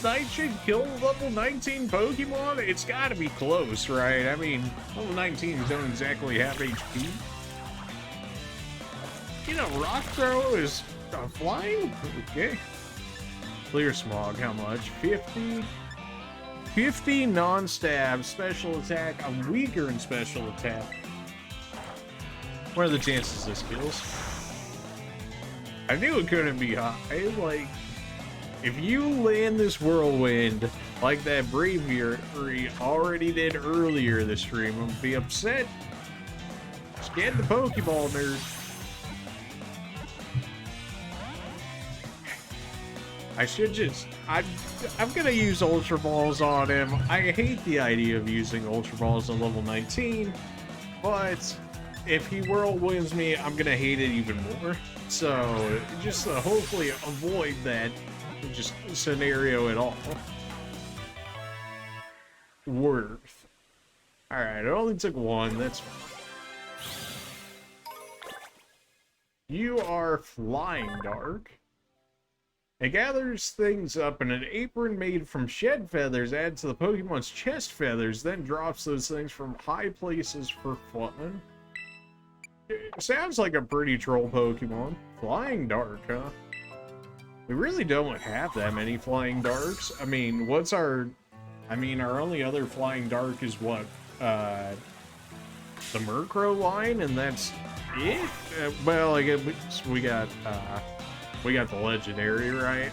Nightshade kill level 19 Pokemon? It's gotta be close, right? I mean, level 19s don't exactly have HP. You know, Rock Throw is flying? Okay. Clear Smog, how much? 50? 50 non-stab special attack. I'm weaker in special attack. What are the chances this kills? I knew it couldn't be high. Like, if you land this whirlwind like that Braviary already did earlier this stream, I'm gonna be upset. Just get the Pokeball, nerd. I should just... I'm gonna use Ultra Balls on him. I hate the idea of using Ultra Balls on level 19, but if he whirlwinds me, I'm gonna hate it even more. So, just hopefully avoid that just scenario at all. Worth. Alright, it only took one. That's fine. You are Flying Dark. It gathers things up in an apron made from shed feathers, adds to the Pokemon's chest feathers, then drops those things from high places for fun. It sounds like a pretty troll Pokemon. Flying Dark, huh? We really don't have that many Flying Darks. I mean, what's our I mean, our only other flying dark is what? The Murkrow line, and that's it? Well, I guess we got the legendary, right?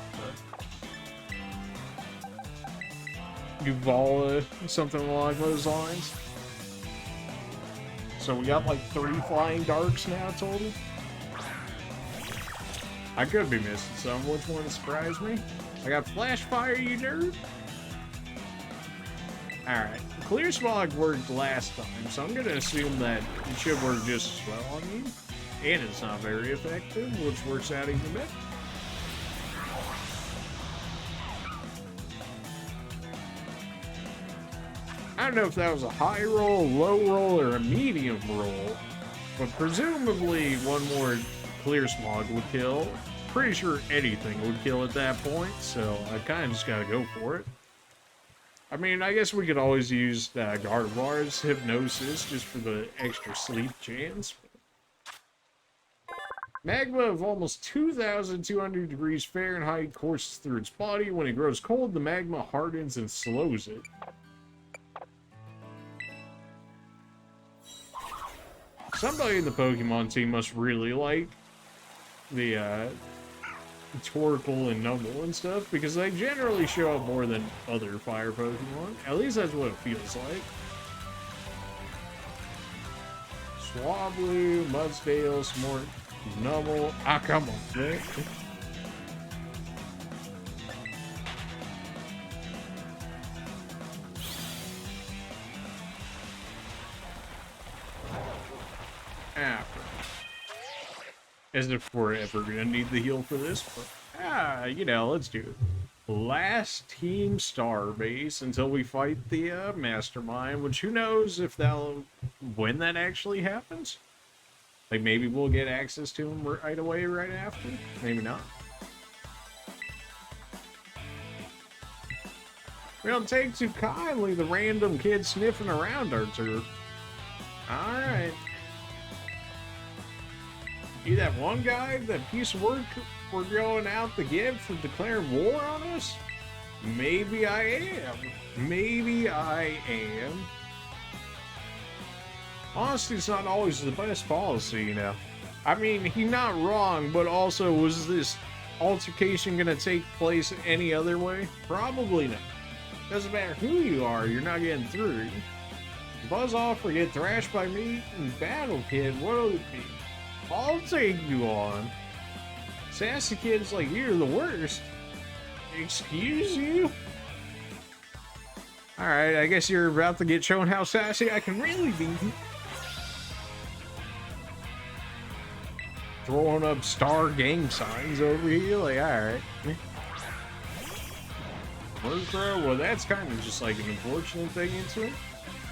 Uvala, something along those lines. So we got like 3 flying darks now total. I could be missing some. Which one surprised me? I got Flash Fire, you nerd. Alright, Clear Smog worked last time, so I'm gonna assume that it should work just as well on you. And it's not very effective, which works out even better. I don't know if that was a high roll, low roll, or a medium roll, but presumably one more Clear Smog would kill. Pretty sure anything would kill at that point, so I kind of just gotta go for it. I mean, I guess we could always use Gardevoir's Hypnosis just for the extra sleep chance. Magma of almost 2,200 degrees Fahrenheit courses through its body. When it grows cold, the magma hardens and slows it. Somebody in the Pokemon team must really like the Torkoal and Numble and stuff, because they generally show up more than other fire Pokemon. At least that's what it feels like. Swablu, Mudsdale, Smart, Numble. Ah, come on, man. As if we're ever gonna need the heal for this, but you know, let's do it. Last Team Star base until we fight the Mastermind, which who knows if when that actually happens. Like, maybe we'll get access to him right away, right after. Maybe not. We don't take too kindly the random kid sniffing around our turf. Alright. You that one guy, that piece of work we're going out to get for declaring war on us? Maybe I am. Maybe I am. Honesty is not always the best policy, you know. I mean, he's not wrong, but also, was this altercation gonna take place any other way? Probably not. Doesn't matter who you are, you're not getting through. Buzz off or get thrashed by me in battle, kid, what'll it be? I'll take you on. Sassy kids like you are the worst. Excuse you? Alright, I guess you're about to get shown how sassy I can really be. Throwing up star gang signs over here, like, alright. Murkrow, well, that's kind of just like an unfortunate thing into it.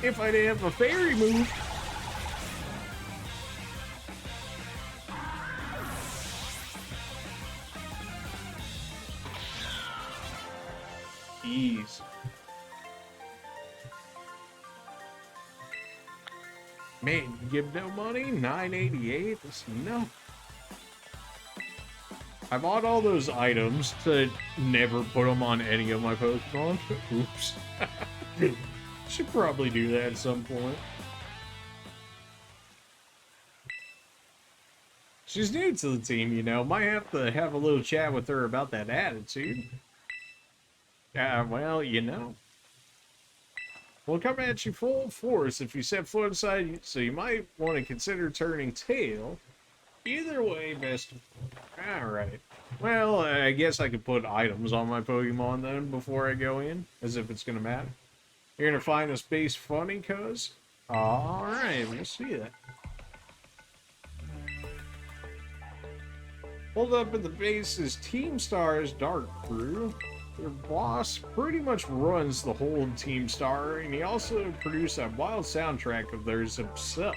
If I didn't have a fairy move. Ease. Man, you give no money? 988? No. I bought all those items to never put them on any of my Pokemon. Oops. Should probably do that at some point. She's new to the team, you know. Might have to have a little chat with her about that attitude. Well, you know. We'll come at you full force if you set foot aside, so you might want to consider turning tail. Either way, best. Alright. Well, I guess I could put items on my Pokemon then before I go in, as if it's gonna matter. You're gonna find this base funny, cuz? Alright, we'll see that. Hold up at the base is Team Star's Dark Crew. Their boss pretty much runs the whole Team Star, and he also produced that wild soundtrack of theirs himself.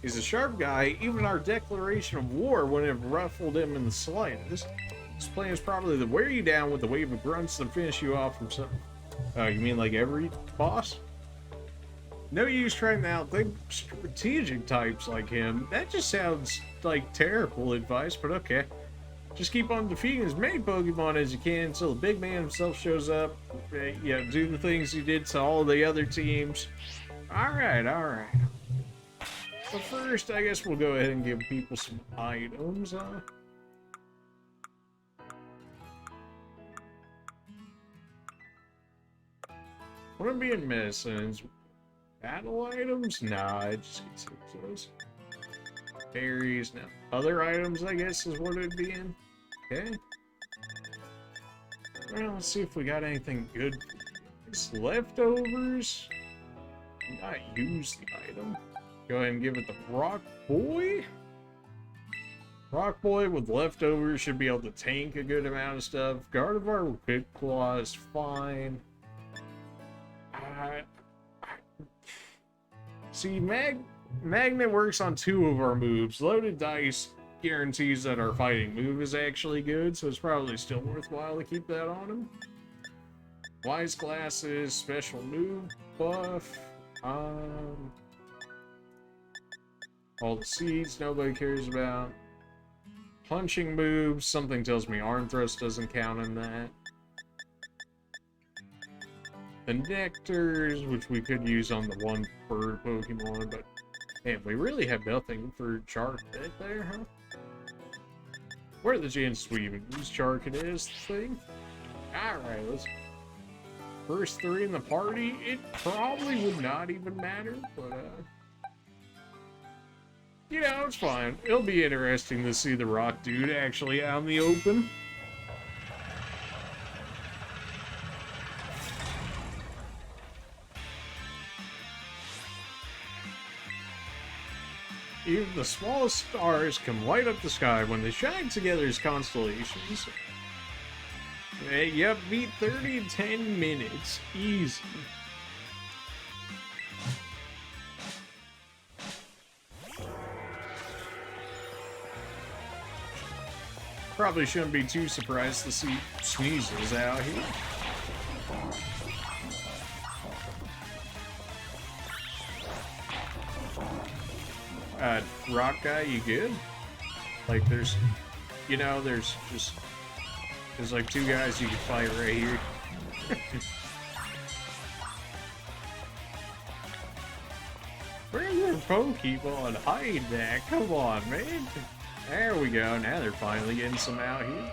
He's a sharp guy, even our declaration of war wouldn't have ruffled him in the slightest. His plan is probably to wear you down with a wave of grunts and finish you off himself. You mean like every boss? No use trying to outthink strategic types like him. That just sounds like terrible advice, but okay. Just keep on defeating as many Pokemon as you can until the big man himself shows up. Yeah, do the things you did to all the other teams. Alright, alright. So first, I guess we'll go ahead and give people some items. What I'm being missing? Battle items? Nah, I just get those. Berries, now. Other items, I guess, is what it'd be in. Okay. Well, let's see if we got anything good. It's leftovers. Not use the item. Go ahead and give it the Rock Boy. Rock Boy with leftovers should be able to tank a good amount of stuff. Gardevoir with Big Claw is fine. See, Magnet works on 2 of our moves. Loaded Dice guarantees that our fighting move is actually good, so it's probably still worthwhile to keep that on him. Wise Glasses, special move buff. All the seeds nobody cares about. Punching moves, something tells me Arm Thrust doesn't count in that. The Nectars, which we could use on the one bird Pokemon, but man, we really have nothing for Charcadet there, huh? What are the chances we even use Charcadet thing? Alright, let's... First 3 in the party, it probably would not even matter, but you know, it's fine. It'll be interesting to see the Rock Dude actually out in the open. Even the smallest stars can light up the sky when they shine together as constellations. Yep, beat 30 in 10 minutes. Easy. Probably shouldn't be too surprised to see Sneasels out here. Rock guy, you good? Like, there's, you know, there's like 2 guys you can fight right here. Where's your Pokemon hide that? Come on, man. There we go. Now they're finally getting some out here.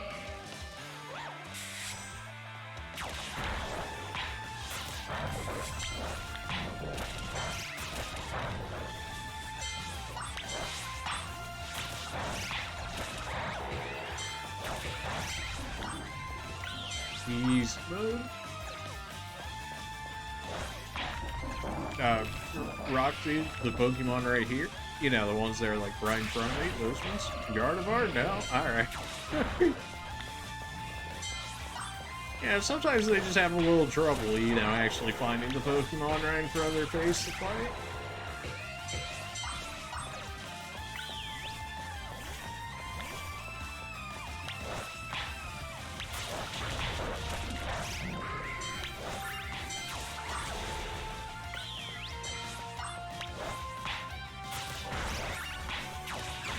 Easy mode. Rock Dude, the Pokemon right here. You know, the ones that are like right in front of me, those ones. Gardevoir? No? Alright. Yeah, sometimes they just have a little trouble, you know, actually finding the Pokemon right in front of their face to fight.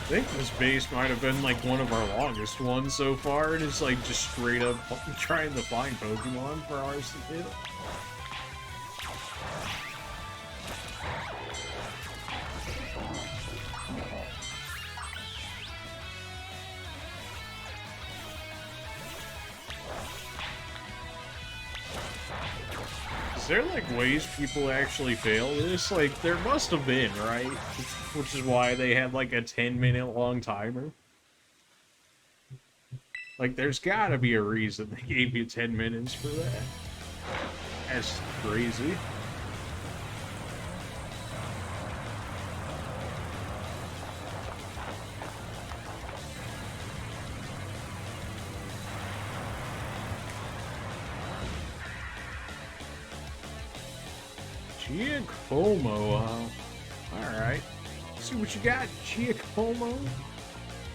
I think this base might have been like one of our longest ones so far, and it's like just straight up trying to find Pokemon for ours to hit. Is there like ways people actually fail this? Like, there must have been, right? Which is why they had like a 10-minute long timer. Like, there's gotta be a reason they gave you 10 minutes for that. That's crazy. Giacomo, alright. See what you got, Giacomo?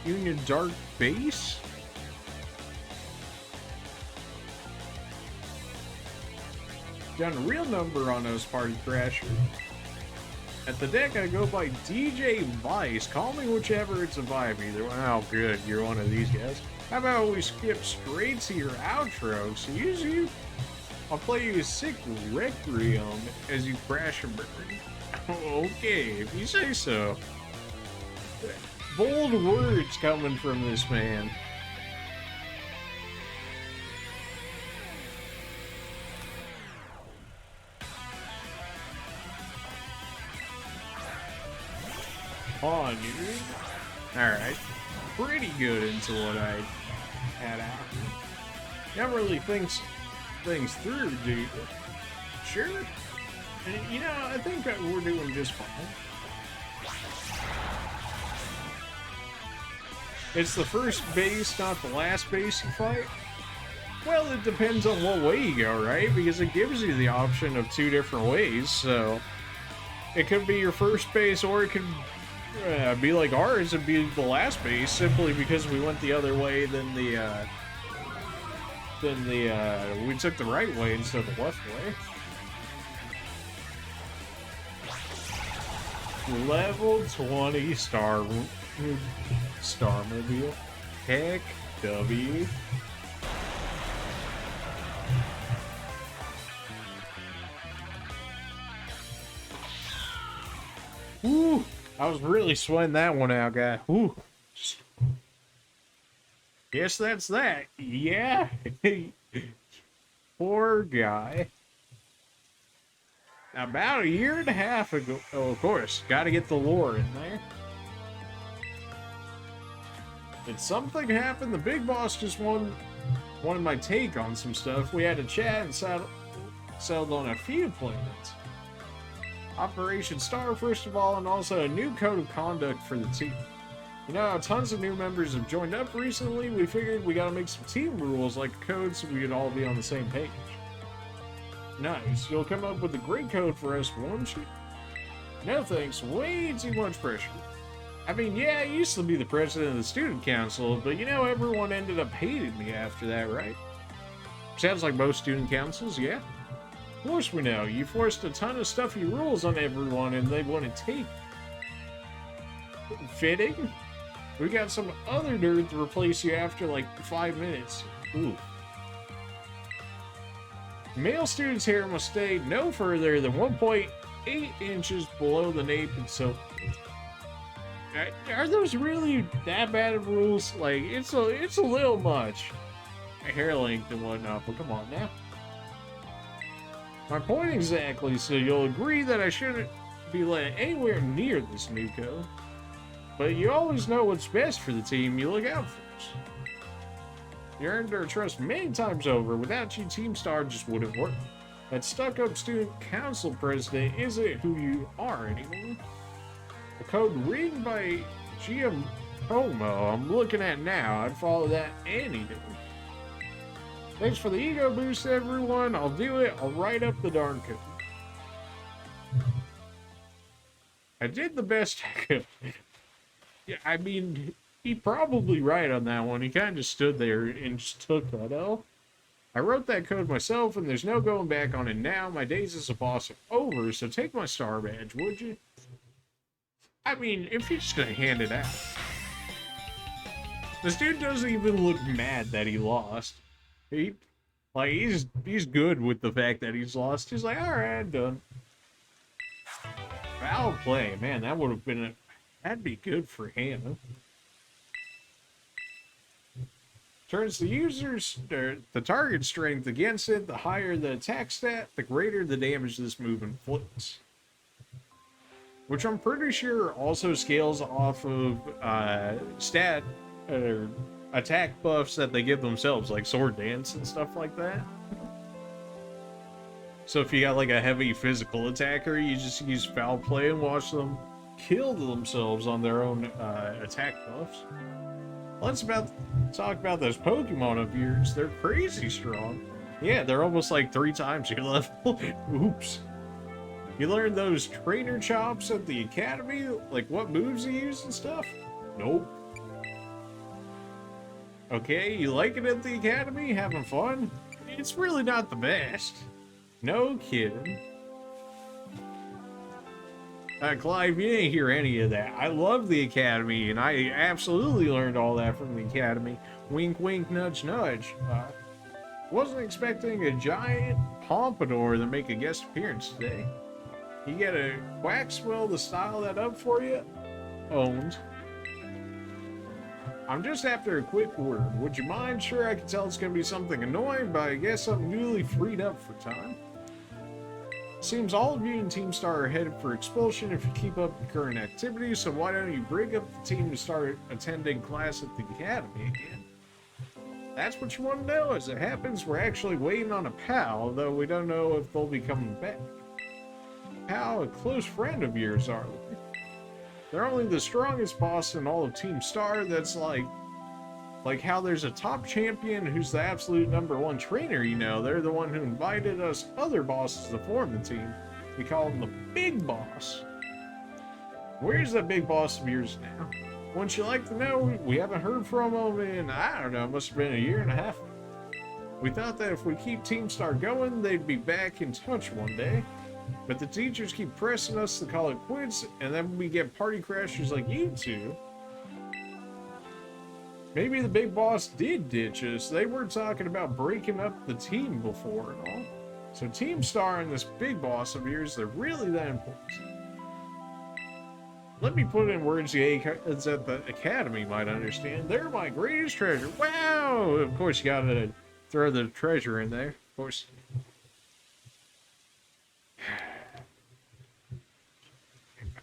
Union Dark Base? Got a real number on those Party Crasher. At the deck, I go by DJ Vice. Call me whichever, it's a vibe either one. Oh, good, you're one of these guys. How about we skip straight to your outro? So usually, I'll play you a sick Requiem as you crash and burn. Okay, if you say so. Bold words coming from this man. On you. Alright. Pretty good into what I had out. Never really thinks things through, dude. Sure. You know, I think that we're doing just fine. It's the first base, not the last base you fight? Well, it depends on what way you go, right? Because it gives you the option of 2 different ways, so... It could be your first base, or it could be like ours and be the last base, simply because we went the other way than we took the right way instead of the left way. Level 20 Starmobile. Heck W. Woo! I was really sweating that one out, guy. Woo! Guess that's that. Yeah. Poor guy. About a year and a half ago. Oh, of course. Gotta get the lore in there. Did something happen? The big boss just wanted my take on some stuff. We had a chat and settled on a few plans. Operation Star, first of all, and also a new code of conduct for the team. You know, tons of new members have joined up recently. We figured we gotta make some team rules like a code so we could all be on the same page. Nice. You'll come up with a great code for us, won't you? No thanks. Way too much pressure. I mean, yeah, I used to be the president of the student council, but you know, everyone ended up hating me after that, right? Sounds like most student councils, yeah? Of course we know. You forced a ton of stuffy rules on everyone and they wouldn't take. Fitting? We got some other nerd to replace you after like 5 minutes. Ooh. Male students here must stay no further than 1.8 inches below the nape and so. Are those really that bad of rules? Like, it's a little much. Hair length and whatnot, but come on now. My point exactly, so you'll agree that I shouldn't be let anywhere near this new code. But you always know what's best for the team you look out for us. You earned our trust many times over. Without you, Team Star just wouldn't work. That stuck-up student council president isn't who you are anymore. The code written by GM Homo I'm looking at now, I'd follow that any day. Thanks for the ego boost, everyone. I'll do it. I'll write up the darn code. I did the best I could. Yeah, I mean, he probably right on that one. He kind of stood there and just took that L. I wrote that code myself, and there's no going back on it now. My days as a boss are over, so take my star badge, would you? I mean, if you're just gonna hand it out. This dude doesn't even look mad that he lost. He's good with the fact that he's lost. He's like, alright, I'm done. Foul play, man, that would have been that'd be good for him. Turns the user's the target strength against it. The higher the attack stat, the greater the damage this move inflicts. Which I'm pretty sure also scales off of stat or attack buffs that they give themselves, like sword dance and stuff like that. So if you got like a heavy physical attacker, you just use foul play and watch them kill themselves on their own attack buffs. Let's talk about those Pokemon of yours. They're crazy strong. Yeah, they're almost like 3 times your level. Oops. You learned those trainer chops at the academy? Like what moves you use and stuff? Nope. Okay, you like it at the academy? Having fun? It's really not the best. No kidding. Clive, you didn't hear any of that. I love the Academy, and I absolutely learned all that from the Academy. Wink, wink, nudge, nudge. Wasn't expecting a giant pompadour to make a guest appearance today. You get a Quaxwell to style that up for you? Owned. I'm just after a quick word. Would you mind? Sure, I can tell it's going to be something annoying, but I guess I'm newly freed up for time. Seems all of you in Team Star are headed for expulsion if you keep up the current activities, so why don't you break up the team to start attending class at the Academy again? That's what you want to know. As it happens, we're actually waiting on a pal, though we don't know if they'll be coming back. Pal, a close friend of yours, are they? They're only the strongest boss in all of Team Star. That's like how there's a top champion who's the absolute #1 trainer, you know. They're the one who invited us other bosses to form the team. We call him the Big Boss. Where's that Big Boss of yours now? Wouldn't you like to know? We haven't heard from him in, I don't know, it must have been a year and a half. We thought that if we keep Team Star going, they'd be back in touch one day. But the teachers keep pressing us to call it quits, and then we get party crashers like you two. Maybe the Big Boss did ditch us. They were talking about breaking up the team before and all. So Team Star and this Big Boss of yours, they're really that important. Let me put in words that the Academy might understand. They're my greatest treasure. Wow! Of course, you gotta throw the treasure in there. Of course.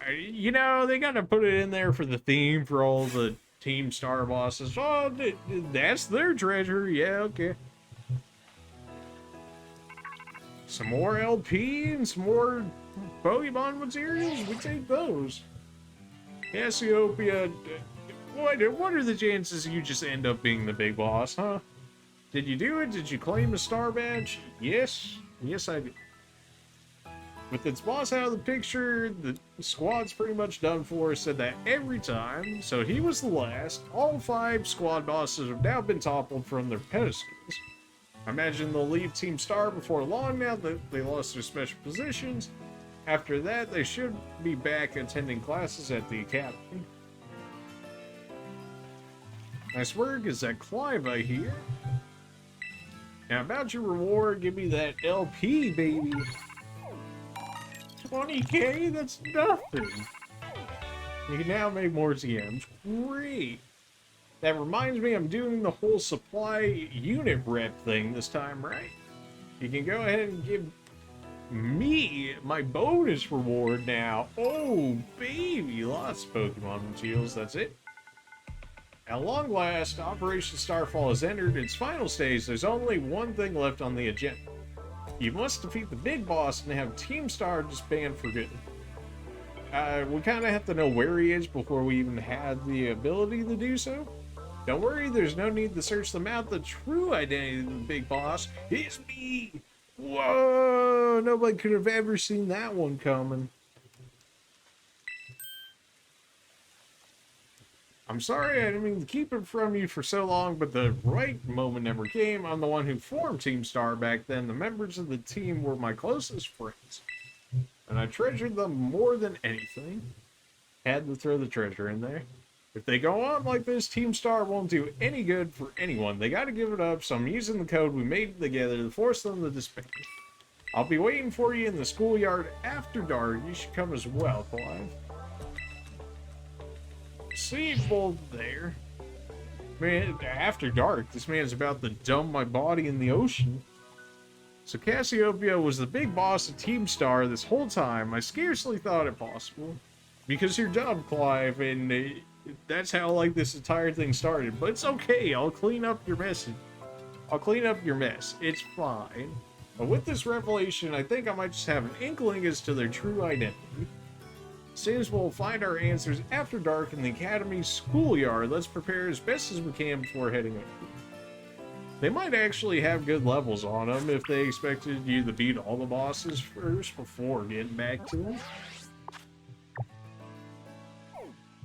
You know, they gotta put it in there for the theme for all the Team Star bosses. Oh, that's their treasure. Yeah, okay. Some more LP and some more Pokemon materials. We take those. Cassiopeia. What are the chances you just end up being the big boss, huh? Did you do it? Did you claim a star badge? Yes. Yes, I did. With its boss out of the picture, the squad's pretty much done for. Said that every time, so he was the last. All 5 squad bosses have now been toppled from their pedestals. I imagine they'll leave Team Star before long now that they lost their special positions. After that, they should be back attending classes at the Academy. Nice work. Is that Clive I hear? Now about your reward, give me that LP, baby. 20k? That's nothing. You can now make more TMs. Great. That reminds me, I'm doing the whole supply unit rep thing this time, right? You can go ahead and give me my bonus reward now. Oh, baby. Lots of Pokemon materials. That's it. At long last, Operation Starfall has entered its final stage. There's only one thing left on the agenda. You must defeat the big boss and have Team Star disband for good. We kind of have to know where he is before we even have the ability to do so. Don't worry, there's no need to search them out. The true identity of the big boss is me. Whoa, nobody could have ever seen that one coming. I'm sorry, I didn't mean to keep it from you for so long, but the right moment never came. I'm the one who formed Team Star back then. The members of the team were my closest friends, and I treasured them more than anything. Had to throw the treasure in there. If they go on like this, Team Star won't do any good for anyone. They gotta give it up, so I'm using the code we made together to force them to disband. I'll be waiting for you in the schoolyard after dark. You should come as well, Clive. See you both there. Man, after dark, this man's about to dump my body in the ocean. So Cassiopeia was the big boss of Team Star this whole time. I scarcely thought it possible. Because you're dumb, Clive, and that's how, like, this entire thing started. But it's okay, I'll clean up your mess. I'll clean up your mess. It's fine. But with this revelation, I think I might just have an inkling as to their true identity. Seems we'll find our answers after dark in the Academy's schoolyard. Let's prepare as best as we can before heading over. They might actually have good levels on them if they expected you to beat all the bosses first before getting back to them.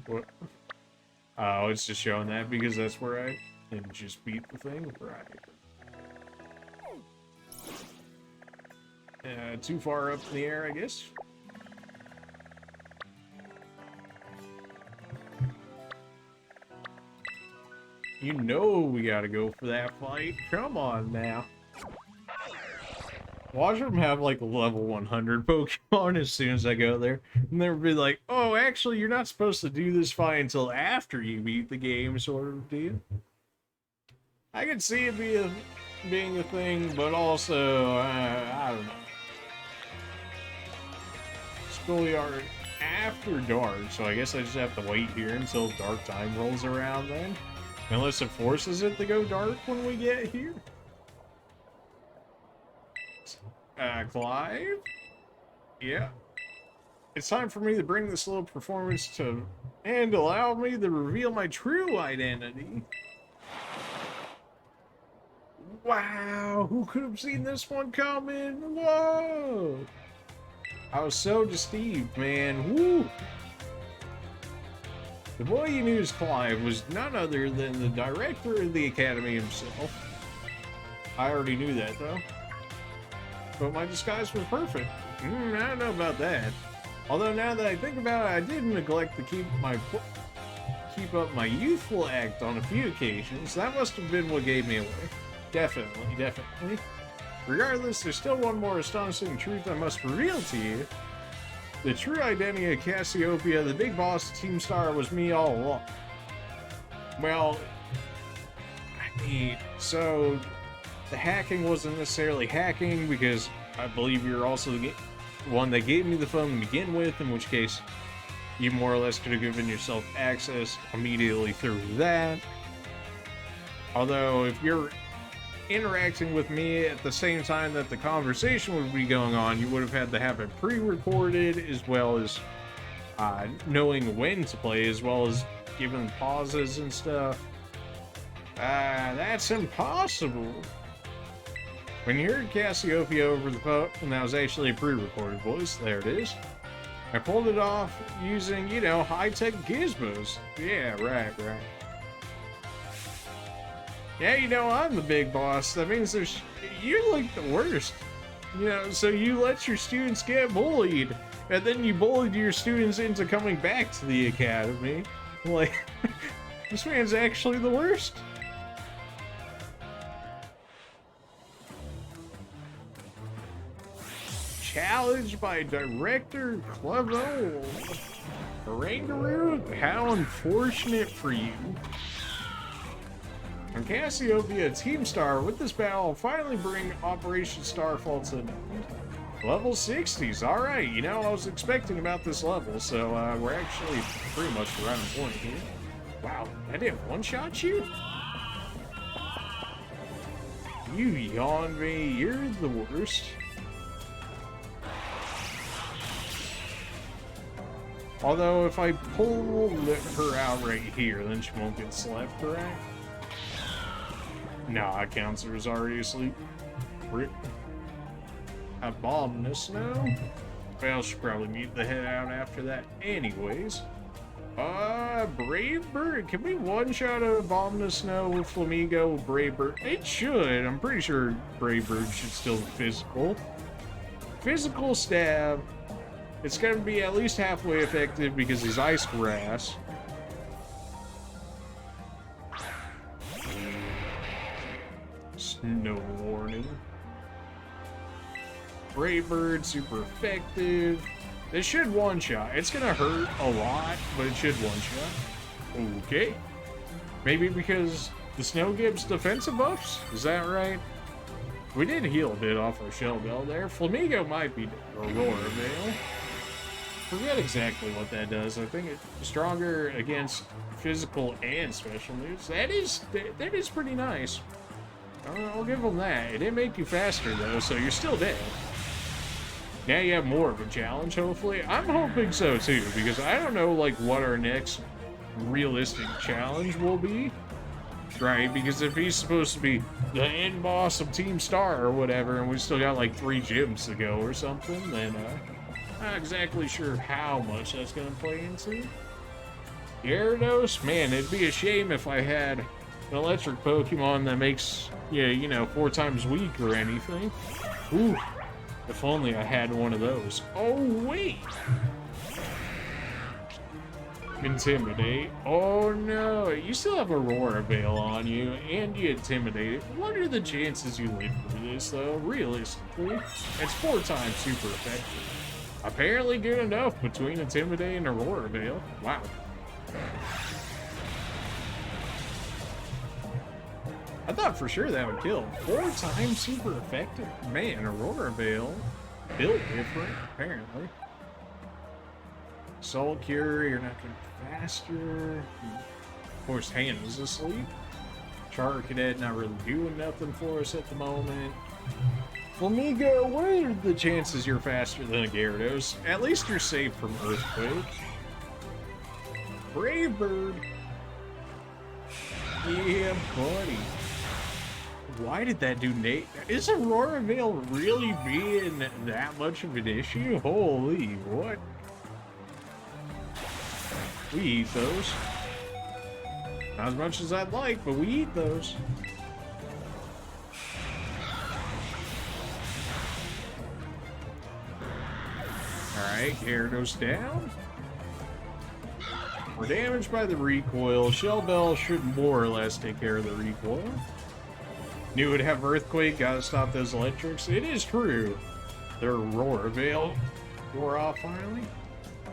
What? Oh, it's just showing that because that's where I didn't just beat the thing. Right. Too far up in the air, I guess. You know we gotta go for that fight. Come on now. Watch them have like a level 100 Pokemon as soon as I go there. And they'll be like, oh, actually, you're not supposed to do this fight until after you beat the game, sort of deal. I can see it being a thing, but also, I don't know. Schoolyard after dark, so I guess I just have to wait here until dark time rolls around then. Unless it forces it to go dark when we get here. Clive? Yeah. It's time for me to bring this little performance to... and allow me to reveal my true identity. Wow, who could have seen this one coming? Whoa! I was so deceived, man. Woo! The boy you knew as Clive was none other than the director of the Academy himself. I already knew that, though. But my disguise was perfect. I don't know about that. Although now that I think about it, I did neglect to keep up my youthful act on a few occasions. That must have been what gave me away. Definitely, definitely. Regardless, there's still one more astonishing truth I must reveal to you. The true identity of Cassiopeia, the big boss of Team Star, was me all along. Well, I mean, so the hacking wasn't necessarily hacking because I believe you're also the one that gave me the phone to begin with, in which case you more or less could have given yourself access immediately through that. Although, if you're interacting with me at the same time that the conversation would be going on, you would have had to have it pre-recorded, as well as knowing when to play, as well as giving pauses and stuff. That's impossible. When you heard Cassiopeia over the phone, and that was actually a pre-recorded voice, there it is. I pulled it off using, you know, high-tech gizmos. Yeah, right. Yeah, you know, I'm the big boss. That means you're like the worst. You know, so you let your students get bullied, and then you bullied your students into coming back to the academy. Like, this man's actually the worst. Challenged by Director Clevo. Rangaroo, how unfortunate for you. And Cassiopeia, Team Star, with this battle, will finally bring Operation Starfall to an end. Level 60s, alright, you know, I was expecting about this level, so we're actually pretty much around the point here. Wow, that didn't one-shot you? You yawned me, you're the worst. Although, if I pull her out right here, then she won't get slapped, correct? Nah, it counts her as already asleep. Rip. Abominous now? Well, she'll probably need the head out after that anyways. Brave Bird. Can we one-shot a Abominous Snow with Flamingo with Brave Bird? It should. I'm pretty sure Brave Bird should still be physical. Physical stab. It's gonna be at least halfway effective because he's Ice Grass. No warning. Brave Bird, super effective. This should one-shot. It's gonna hurt a lot, but it should one-shot. Okay. Maybe because the Snow gives defensive buffs? Is that right? We did heal a bit off our Shell Bell there. Flamingo might be Aurora Veil. Forget exactly what that does. I think it's stronger against physical and special moves. That is pretty nice. I'll give them that. It didn't make you faster, though, so you're still dead. Now you have more of a challenge, hopefully. I'm hoping so, too, because I don't know, like, what our next realistic challenge will be. Right? Because if he's supposed to be the end boss of Team Star or whatever, and we still got, like, 3 gyms to go or something, then, not exactly sure how much that's going to play into. Gyarados? Man, it'd be a shame if I had an electric Pokemon that makes, yeah, you know, 4 times weak or anything. Ooh, if only I had one of those. Oh, wait! Intimidate. Oh no, you still have Aurora Veil on you, and you Intimidate. What are the chances you live through this, though? Realistically, it's 4 times super effective. Apparently good enough between Intimidate and Aurora Veil. Wow. I thought for sure that would kill. 4 times super effective? Man, Aurora Veil built different, apparently. Soul Cure, you're not going to be faster. Of course, Hannah's asleep. Charter Cadet not really doing nothing for us at the moment. Flamigo, what are the chances you're faster than a Gyarados? At least you're safe from Earthquake. Brave Bird. Yeah, buddy. Why did that do Nate? Is Aurora Veil really being that much of an issue? Holy, what? We eat those. Not as much as I'd like, but we eat those. Alright, Gyarados down. We're damaged by the recoil. Shell Bell should more or less take care of the recoil. Knew it'd have Earthquake, gotta stop those electrics. It is true. Their Aurora Veil wore off finally.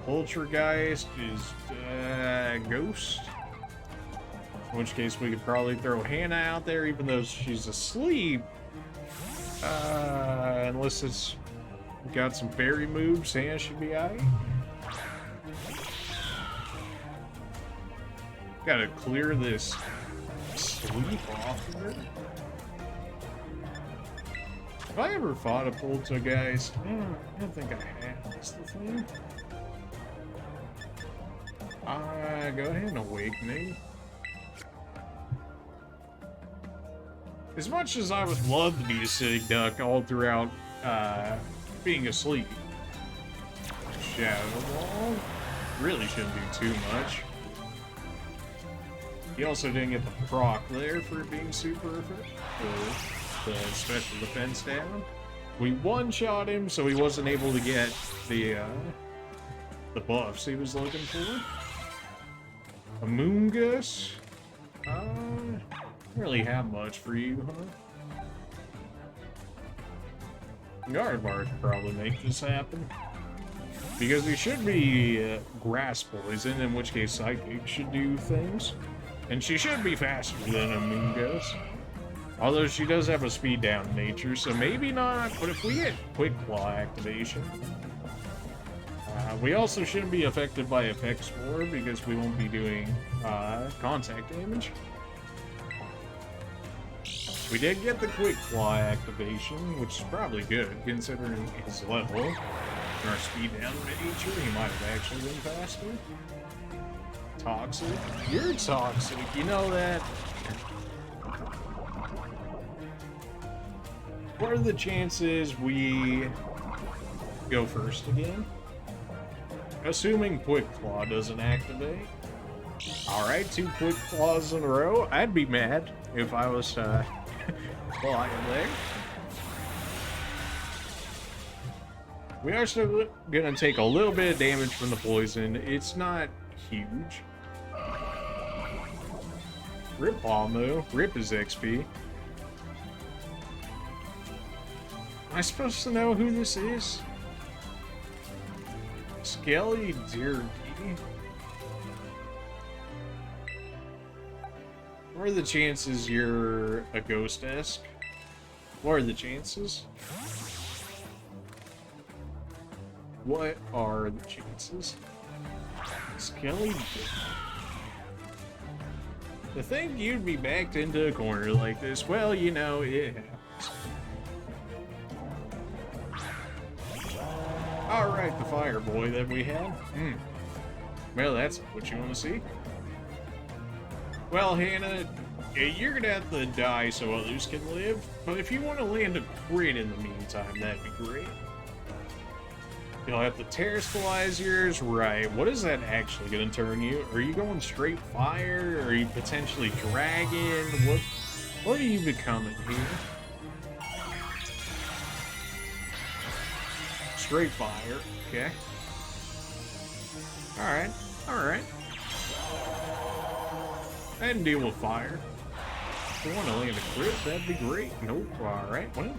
Poltergeist is Ghost. In which case we could probably throw Hannah out there even though she's asleep. Unless it's got some fairy moves, Hannah should be alright. Gotta clear this sleep off of her. Have I ever fought a Poltergeist? I don't think I have. That's the thing. Go ahead and Awakening. As much as I would love to be a sitting duck all throughout being asleep, Shadow Ball really shouldn't do too much. He also didn't get the proc there for it being super effective. The special defense down. We one-shot him, so he wasn't able to get the buffs he was looking for. Amoonguss. Don't really have much for you, huh? Gardevoir could probably make this happen. Because he should be Grass Poison, in which case Psychic should do things. And she should be faster than Amoonguss. Although she does have a speed down nature, so maybe not, but if we get Quick Claw activation, we also shouldn't be affected by Effect Spore because we won't be doing contact damage. We did get the Quick Claw activation, which is probably good considering his level and our speed down nature. He might have actually been faster. Toxic? You're toxic, you know that? What are the chances we go first again? Assuming Quick Claw doesn't activate. Alright, 2 Quick Claws in a row. I'd be mad if I was flying there. We are still gonna take a little bit of damage from the poison. It's not huge. Rip Palmo. Rip is XP. Am I supposed to know who this is? Skelly Deer. What are the chances you're a Ghost-esque? What are the chances? What are the chances? Skelly Deer. To think you'd be backed into a corner like this, well, you know, it happens. Alright, the Fire Boy that we had. Well, that's what you want to see. Well, Hannah, you're gonna have to die so others can live, but if you want to land a crit in the meantime, that'd be great. You'll have to terrestrialize yours, right? What is that actually gonna turn you? Are you going straight fire? Are you potentially dragon? What are you becoming here? Straight fire, okay. Alright, alright. And deal with fire. If you want to land a crit, that'd be great. Nope. Alright, well.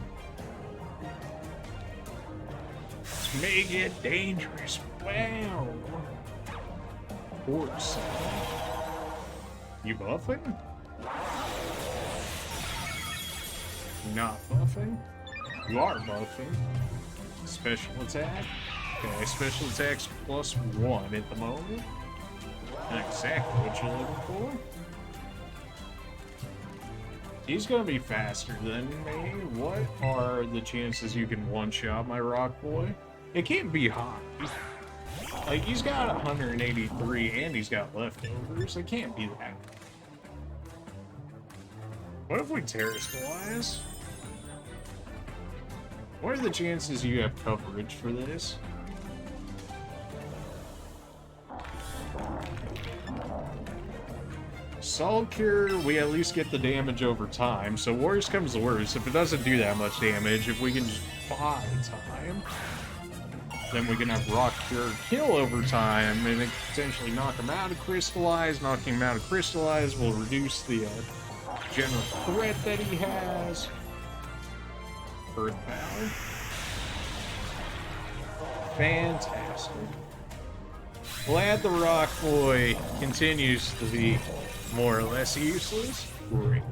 This may get dangerous. Wow. Of course. You buffing? Not buffing? You are buffing. Special attack? Okay, special attack's +1 at the moment. Not exactly what you're looking for. He's gonna be faster than me. What are the chances you can one-shot my rock boy? It can't be high. Like, he's got 183 and he's got leftovers. It can't be that. What if we terrestrialize? What are the chances you have coverage for this? Salt Cure, we at least get the damage over time, so worst comes to worst. If it doesn't do that much damage, if we can just buy time, then we can have Rock Cure kill over time, and it potentially knock him out of Crystallize. Knocking him out of Crystallize will reduce the general threat that he has. Earth Power. Fantastic. Glad the Rock Boy continues to be more or less useless. Great.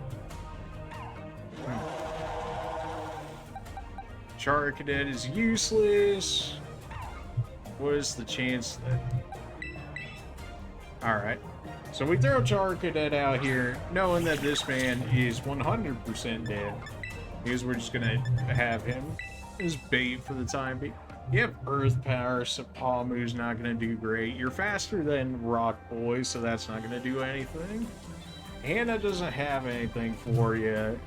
Char Cadet is useless. What is the chance that... Alright. So we throw Char Cadet out here, knowing that this man is 100% dead. Because we're just gonna have him as bait for the time being. You have Earth Power, so Pamu's not gonna do great. You're faster than Rock Boy, so that's not gonna do anything. Hannah doesn't have anything for you.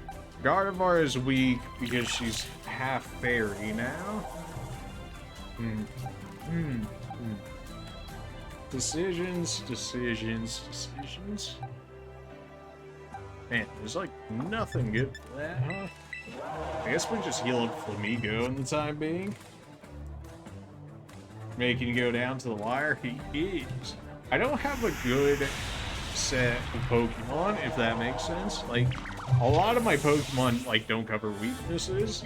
Gardevoir is weak because she's half fairy now. Decisions. Man, there's like nothing good for that, huh? I guess we just heal up Flamigo in the time being. Making you go down to the wire, he is. I don't have a good set of Pokemon, if that makes sense. Like, a lot of my Pokemon, like, don't cover weaknesses.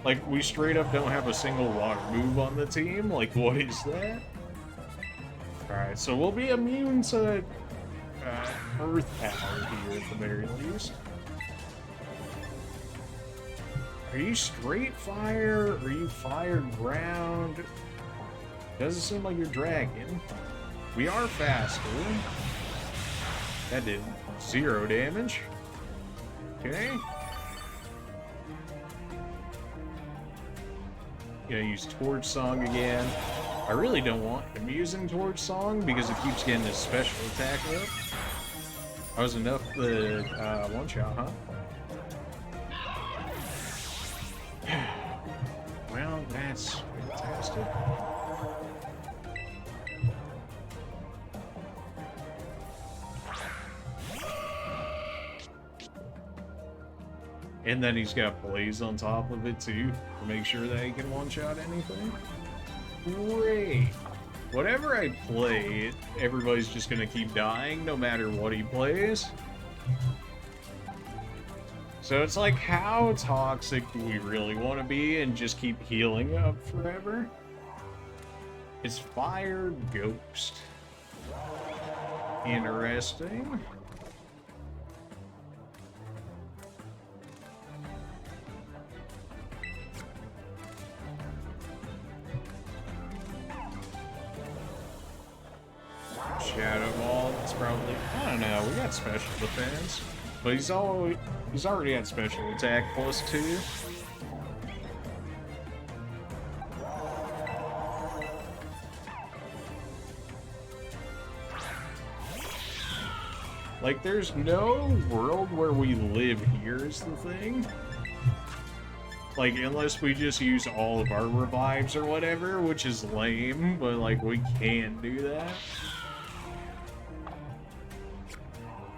Like, we straight up don't have a single water move on the team. Like, what is that? Alright, so we'll be immune to Earth Power here at the very least. Are you straight fire? Are you fire ground? Doesn't seem like you're dragon. We are faster. That did 0 damage. Okay. Gonna use Torch Song again. I really don't want him using Torch Song because it keeps getting his special attack up. That was enough to one shot, huh? Well, that's fantastic. And then he's got Blaze on top of it too, to make sure that he can one-shot anything. Great. Whatever I play, everybody's just gonna keep dying no matter what he plays. So it's like, how toxic do we really want to be and just keep healing up forever? It's Fire Ghost. Interesting. Shadow Ball, it's probably, I don't know, we got special defense. But he's already had special attack +2. Like, there's no world where we live here is the thing. Like, unless we just use all of our revives or whatever, which is lame, but like, we can do that.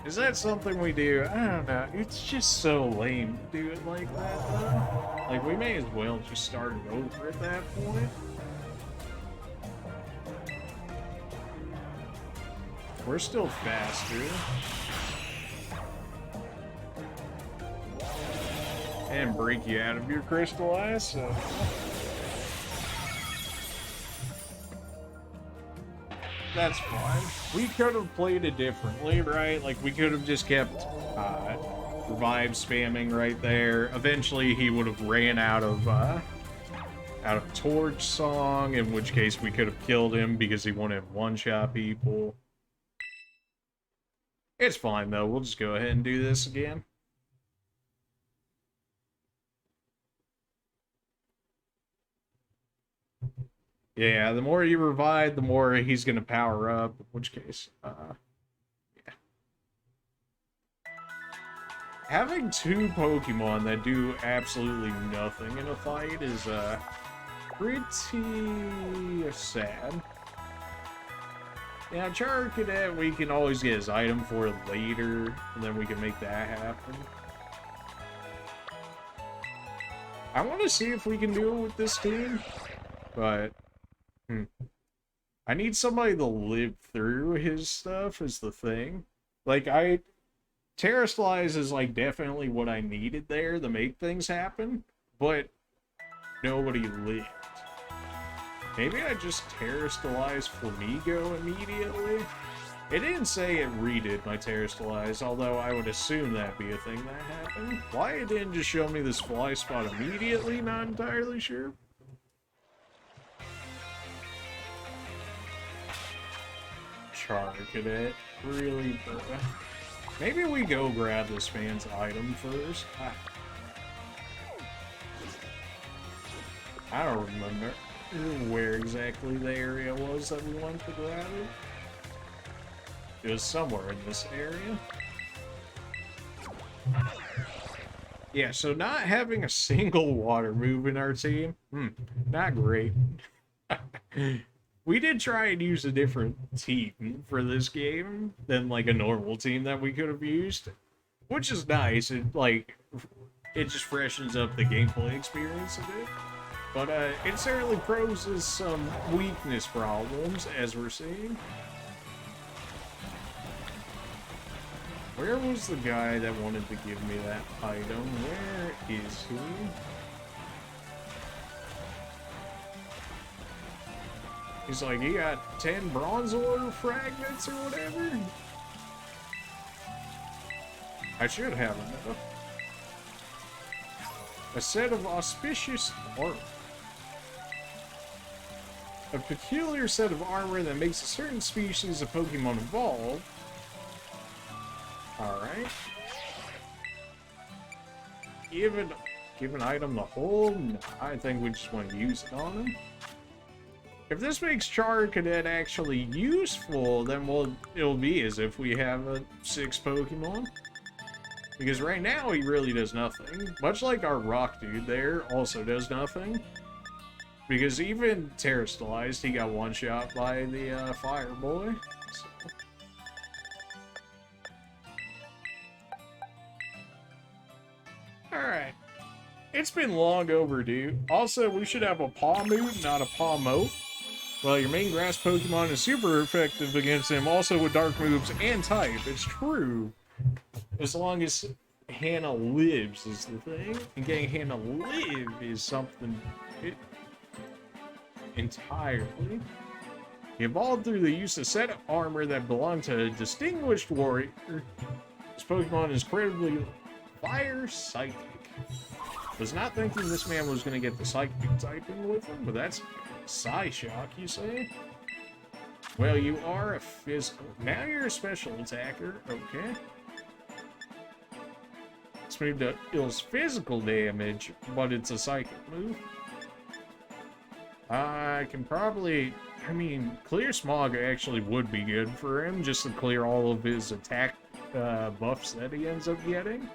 Is that something we do? I don't know. It's just so lame to do it like that, though. Like, we may as well just start it over at that point. We're still faster. and break you out of your crystal eyes, so... That's fine. We could have played it differently, right? Like, we could have just kept revive spamming right there. Eventually, he would have ran out of Torch Song, in which case we could have killed him because he wouldn't have one-shot people. It's fine, though. We'll just go ahead and do this again. Yeah, the more you revive, the more he's going to power up, in which case, yeah. Having two Pokemon that do absolutely nothing in a fight is, pretty sad. Yeah, Charcadet, we can always get his item for later, and then we can make that happen. I want to see if we can do it with this team, but... I need somebody to live through his stuff is the thing. Like, Terraslize is, like, definitely what I needed there to make things happen, but nobody lived. Maybe I just Terraslize Flamigo immediately? It didn't say it redid my Terraslize, although I would assume that'd be a thing that happened. Why it didn't just show me this fly spot immediately, not entirely sure. Charcadet, really, bro? Maybe we go grab this man's item first. I don't remember where exactly the area was that we went to grab it. It was somewhere in this area. Yeah, so not having a single water move in our team, not great. We did try and use a different team for this game than, like, a normal team that we could have used, which is nice. It just freshens up the gameplay experience a bit. But, it certainly poses some weakness problems, as we're seeing. Where was the guy that wanted to give me that item? Where is he? He's like, he got 10 bronze ore fragments or whatever? I should have enough. A set of auspicious armor. A peculiar set of armor that makes a certain species of Pokemon evolve. Alright. Give an item the hold? No, I think we just want to use it on him. If this makes Charcadet actually useful, then it'll be as if we have a 6 Pokemon. Because right now, he really does nothing. Much like our rock dude there also does nothing. Because even Terraslize, he got one-shot by the Fire Boy. So. Alright. It's been long overdue. Also, we should have a Pawmoot, not a Pawmote. Well, your main grass Pokemon is super effective against him, also with dark moves and type. It's true. As long as Hannah lives is the thing. And getting Hannah live is something entirely. He evolved through the use of set of armor that belonged to a distinguished warrior. This Pokemon is incredibly fire psychic. Was not thinking this man was going to get the psychic typing with him, but that's Psyshock, you say? Well, you are a physical. Now you're a special attacker, okay. This move deals physical damage, but it's a psychic move. I can probably... I mean, Clear Smog actually would be good for him, just to clear all of his attack buffs that he ends up getting.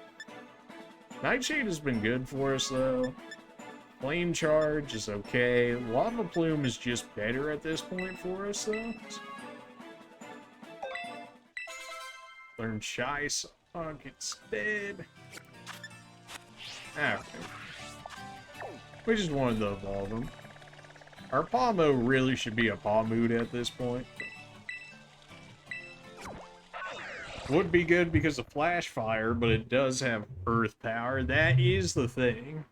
Nightshade has been good for us, though. Flame Charge is okay. Lava Plume is just better at this point for us, though. Learn Shy Song instead. Okay. We just wanted to evolve him. Our Pawmo really should be a Pawmoot at this point. Would be good because of flash fire, but it does have earth power. That is the thing.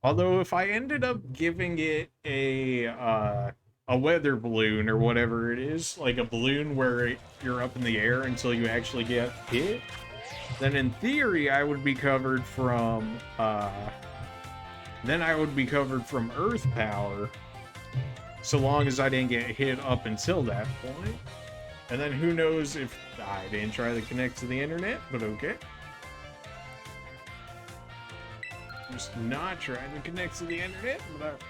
Although if I ended up giving it a weather balloon or whatever it is, like a balloon where you're up in the air until you actually get hit, then in theory I would be covered from earth power, so long as I didn't get hit up until that point. And then who knows if I didn't try to connect to the internet, but okay. Just not trying to connect to the internet, but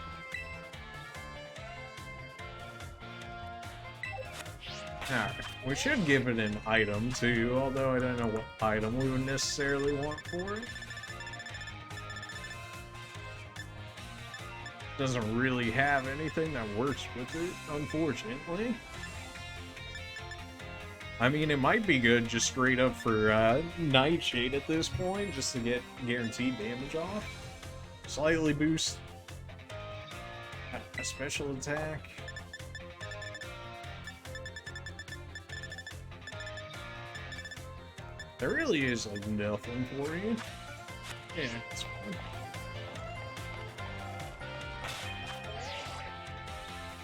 alright, we should give it an item too, although I don't know what item we would necessarily want for it. Doesn't really have anything that works with it, unfortunately. I mean, it might be good just straight up for Nightshade at this point, just to get guaranteed damage off. Slightly boost a special attack. There really is like nothing for you. Yeah, it's fine.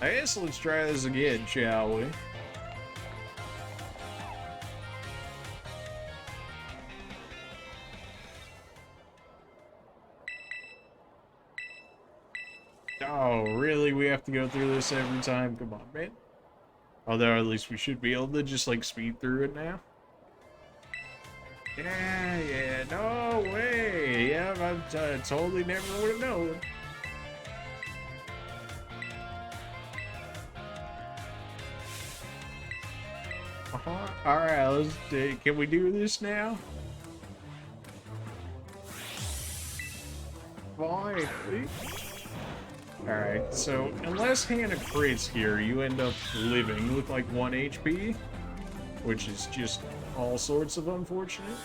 I guess let's try this again, shall we? Oh, really? We have to go through this every time? Come on, man. Although, at least we should be able to just, like, speed through it now. Yeah, no way. Yeah, I totally never would have known. Alright, let's can we do this now? Finally. Alright, so unless Hannah crits here, you end up living with like 1 HP, which is just all sorts of unfortunate.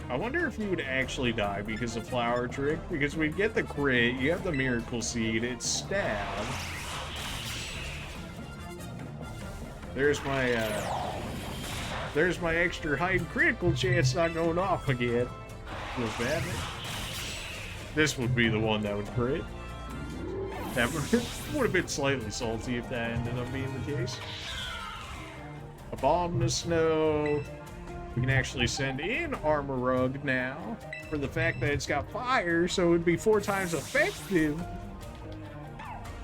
I wonder if you would actually die because of Flower Trick, because we'd get the crit, you have the Miracle Seed, it's stab. There's my extra heightened critical chance not going off again. Feels bad. This would be the one that would crit. That would have been slightly salty if that ended up being the case. A bomb to snow. We can actually send in Armor Rug now for the fact that it's got fire, so it would be 4 times effective.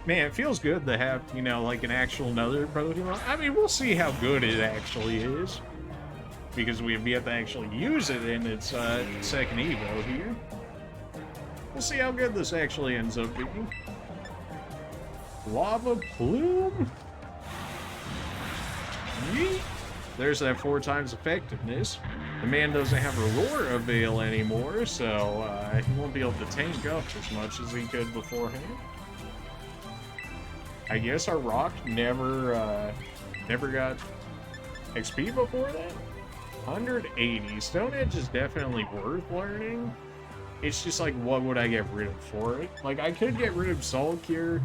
Man, it feels good to have, you know, like an actual another Pokemon. I mean, we'll see how good it actually is, because we have yet to actually use it in its second Evo here. We'll see how good this actually ends up being. Lava Plume? Yeet. There's that 4 times effectiveness. The man doesn't have Aurora Veil anymore, so he won't be able to tank up as much as he could beforehand. I guess our rock never got XP before that. 180. Stone Edge is definitely worth learning. It's just like, what would I get rid of for it? Like, I could get rid of Soul Cure.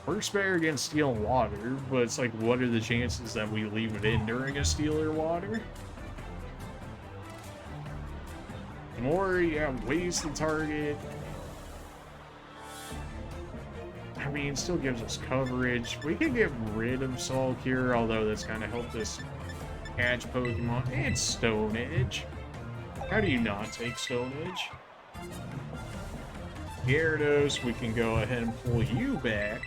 Works better against Steel and Water, but it's like, what are the chances that we leave it in during a Steel or Water? More, yeah, ways to target. I mean, it still gives us coverage. We could get rid of Soul Cure, although that's kind of helped us catch Pokemon. And Stone Edge. How do you not take Stone Edge? Gyarados, we can go ahead and pull you back.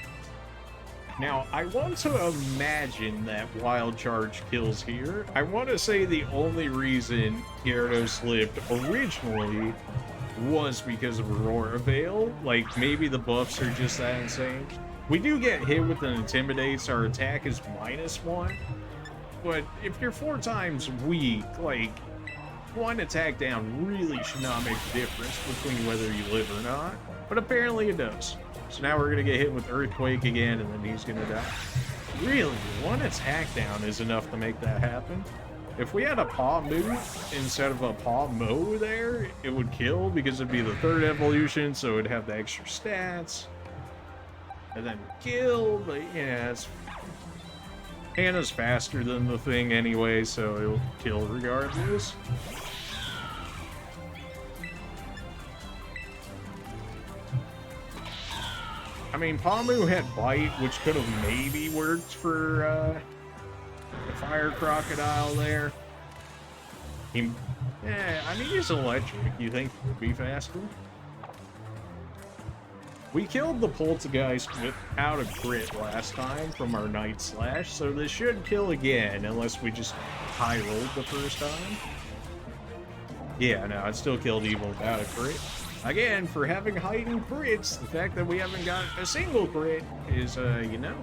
Now, I want to imagine that Wild Charge kills here. I want to say the only reason Gyarados lived originally was because of Aurora Veil. Like, maybe the buffs are just that insane. We do get hit with an Intimidate, so our attack is -1. But if you're 4 times weak, like, 1 attack down really should not make a difference between whether you live or not. But apparently it does. So now we're going to get hit with Earthquake again, and then he's going to die. Really, 1 attack down is enough to make that happen. If we had a Paw move instead of a Paw Mow there, it would kill because it'd be the 3rd evolution, so it'd have the extra stats. And then kill, but yeah, Hannah's faster than the thing anyway, so it'll kill regardless. I mean, Pamu had Bite, which could have maybe worked for the Fire Crocodile there. I mean, he's electric. You think he would be faster? We killed the Poltergeist without a crit last time from our Night Slash, so this should kill again, unless we just high rolled the first time. Yeah, no, it still killed even without a crit. Again, for having heightened crits, the fact that we haven't got a single crit is, you know.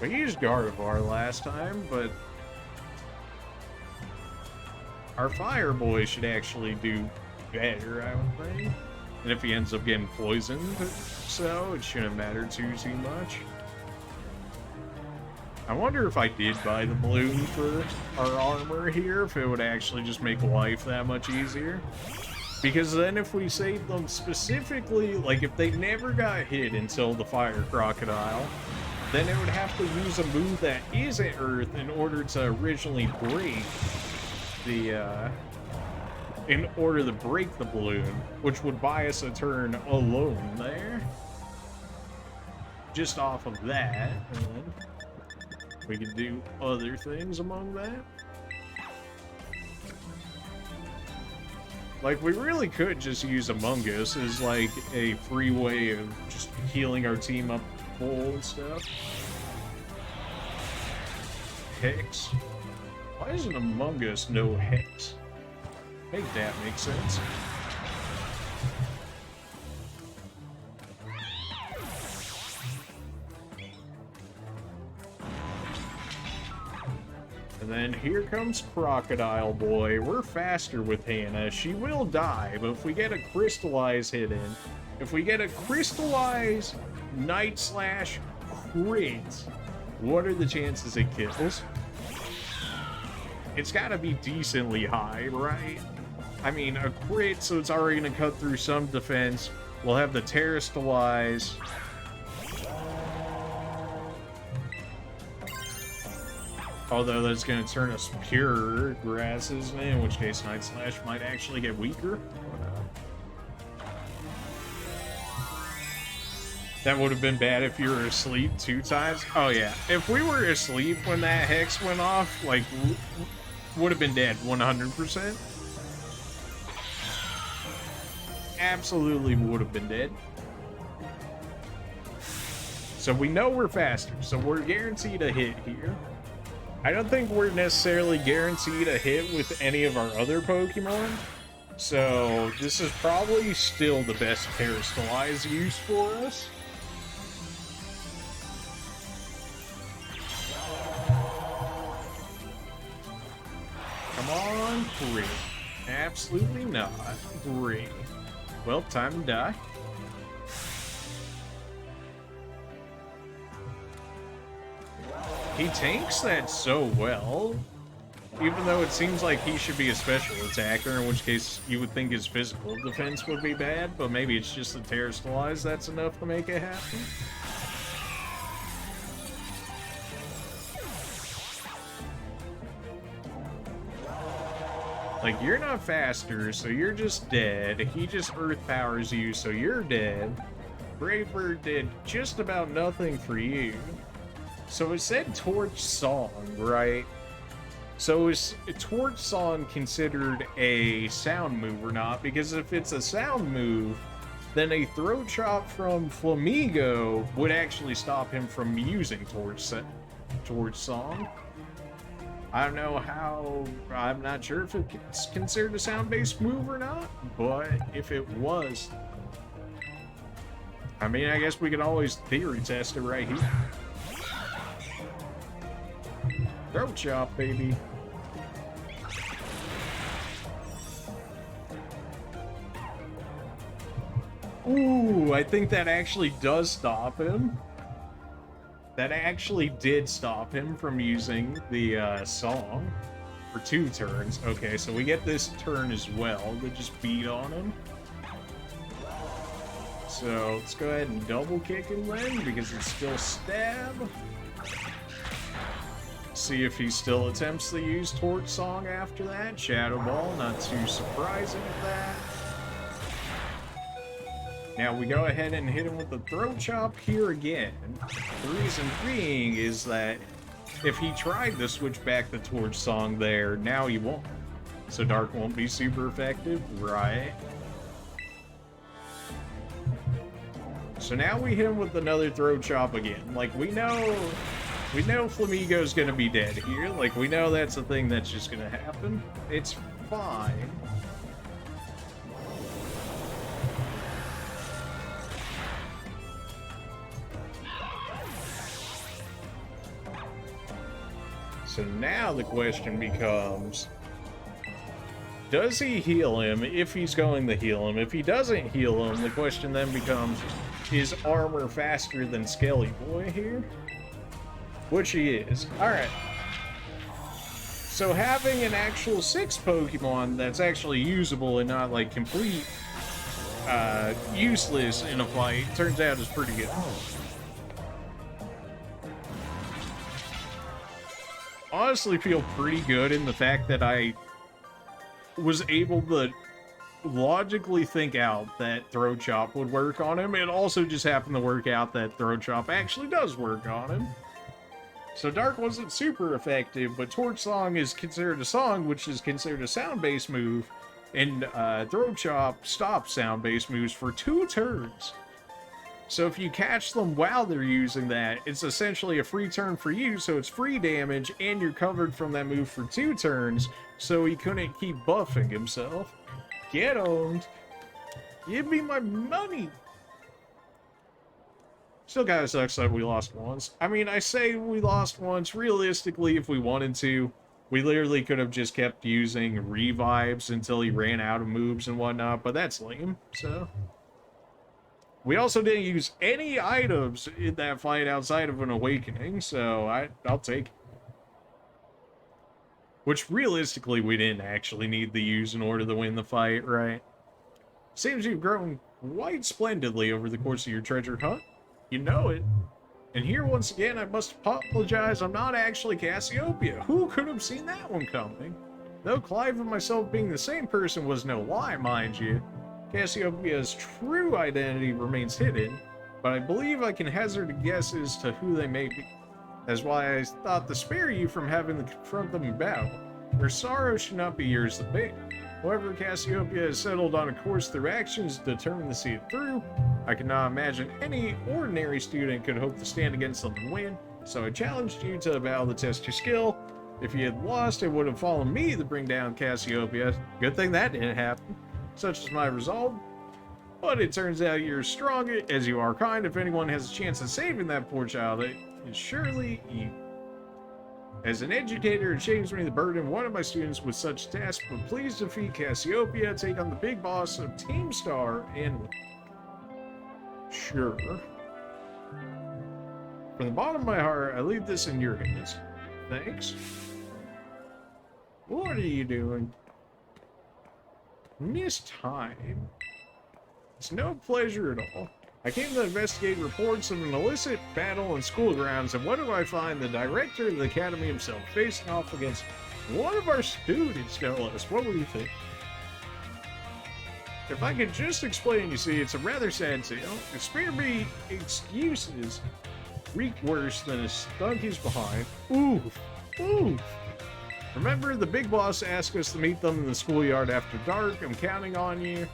We used Gardevoir last time, but our Fire Boy should actually do better, I would think. And if he ends up getting poisoned, so it shouldn't matter too much. I wonder if I did buy the balloon for our armor here, if it would actually just make life that much easier. Because then if we save them specifically, like if they never got hit until the Fire Crocodile, then it would have to use a move that isn't Earth in order to originally break the, in order to break the balloon, which would buy us a turn alone there. Just off of that, and we can do other things among that. Like, we really could just use Among Us as, like, a free way of just healing our team up full and stuff. Hex? Why isn't Among Us no Hex? Make that make sense. And then here comes Crocodile Boy. We're faster with Hannah. She will die, but if we get a Crystallize hit in, if we get a Crystallize Night Slash crit, what are the chances it kills? It's gotta be decently high, right? I mean, a crit, so it's already gonna cut through some defense. We'll have the Terrastalize. Although that's going to turn us pure grasses, in which case Night Slash might actually get weaker. That would have been bad if you were asleep 2 times. Oh yeah, if we were asleep when that Hex went off, like, would have been dead 100%. Absolutely would have been dead. So we know we're faster, so we're guaranteed a hit here. I don't think we're necessarily guaranteed a hit with any of our other Pokemon, so this is probably still the best Terrastalize use for us. Come on, crit. Absolutely not. Great. Well, time to die. He tanks that so well, even though it seems like he should be a special attacker, in which case you would think his physical defense would be bad, but maybe it's just the Terrastalize that's enough to make it happen. Like, you're not faster, so you're just dead. He just Earth powers you, so you're dead. Brave Bird did just about nothing for you. So it said Torch Song, right? So is Torch Song considered a sound move or not? Because if it's a sound move, then a Throat Chop from Flamigo would actually stop him from using Torch Song. I don't know how, I'm not sure if it's considered a sound-based move or not, but if it was, I mean, I guess we could always theory test it right here. Throat Chop, baby. Ooh, I think that actually does stop him. That actually did stop him from using the song for 2 turns. Okay, so we get this turn as well to just beat on him. So let's go ahead and double kick him then, because it's still stab. See if he still attempts to use Torch Song after that. Shadow Ball, not too surprising at that. Now we go ahead and hit him with the Throat Chop here again. The reason being is that if he tried to switch back the Torch Song there, now he won't. So Dark won't be super effective, right? So now we hit him with another Throat Chop again. Like, we know Flamigo's gonna be dead here. Like, we know that's a thing that's just gonna happen. It's fine. So now the question becomes, does he heal him if he's going to heal him? If he doesn't heal him, the question then becomes, is Armor faster than Skelly Boy here? Which he is. Alright. So having an actual 6 Pokemon that's actually usable and not like complete useless in a fight turns out is pretty good. Honestly feel pretty good in the fact that I was able to logically think out that Throat Chop would work on him. It also just happened to work out that Throat Chop actually does work on him. So Dark wasn't super effective, but Torch Song is considered a song, which is considered a sound-based move, and Throat Chop stops sound-based moves for 2 turns. So if you catch them while they're using that, it's essentially a free turn for you, so it's free damage, and you're covered from that move for 2 turns, so he couldn't keep buffing himself. Get owned. Give me my money. Still kinda sucks that we lost once. I mean, I say we lost once. Realistically, if we wanted to, we literally could have just kept using revives until he ran out of moves and whatnot, but that's lame, so... We also didn't use any items in that fight outside of an awakening, so I'll take it. Which, realistically, we didn't actually need to use in order to win the fight, right? Seems you've grown quite splendidly over the course of your treasure hunt. You know it. And here, once again, I must apologize, I'm not actually Cassiopeia. Who could have seen that one coming? Though Clive and myself being the same person was no lie, mind you, Cassiopeia's true identity remains hidden, but I believe I can hazard a guess as to who they may be. That's why I thought to spare you from having to confront them in battle. Their sorrow should not be yours to bear. However, Cassiopeia has settled on a course through actions determined to see it through. I cannot imagine any ordinary student could hope to stand against them and win, so I challenged you to a battle to test your skill. If you had lost, it would have fallen me to bring down Cassiopeia. Good thing that didn't happen. Such is my resolve. But it turns out you're strong as you are kind. If anyone has a chance of saving that poor child, it is surely you. As an educator, it shames me to burden one of my students with such tasks, but please defeat Cassiopeia, take on the big boss of Team Star, and... Sure. From the bottom of my heart, I leave this in your hands. Thanks. What are you doing? Missed time. It's no pleasure at all. I came to investigate reports of an illicit battle in school grounds, and what do I find? The director of the academy himself facing off against one of our students, no less. What would you think? If I could just explain, you see, it's a rather sad tale. Spare me excuses reek worse than a donkey's behind. Oof. Oof. Remember, the big boss asked us to meet them in the schoolyard after dark. I'm counting on you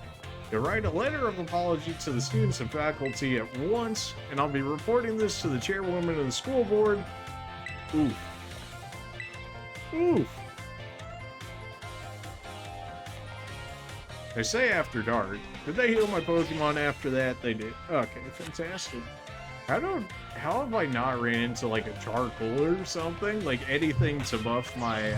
to write a letter of apology to the students and faculty at once, and I'll be reporting this to the chairwoman of the school board. Oof. Oof. They say after dark. Did they heal my Pokemon after that? They did. Okay, fantastic. How have I not ran into like a charcoal or something? Like anything to buff my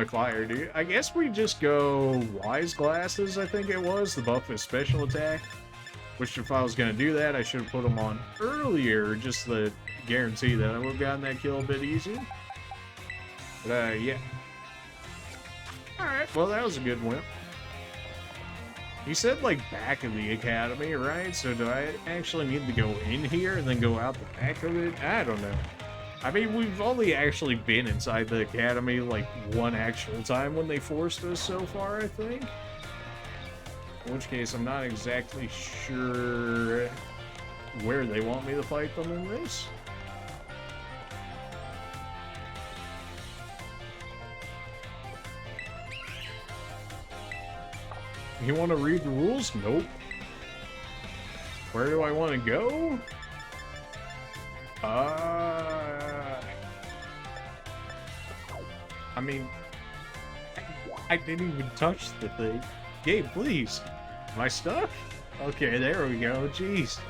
fire, dude. I guess we just go Wise Glasses, I think it was, the buff his special attack. Which if I was gonna do that, I should have put them on earlier, just to guarantee that I would have gotten that kill a bit easier. But yeah. Alright, well that was a good win. You said, like, back of the academy, right? So do I actually need to go in here and then go out the back of it? I don't know. I mean, we've only actually been inside the academy, like, one actual time when they forced us so far, I think. In which case, I'm not exactly sure where they want me to fight them in this. You want to read the rules? Nope. Where do I want to go? I mean, I didn't even touch the thing. Gabe, please. Am I stuck? Okay, there we go. Jeez.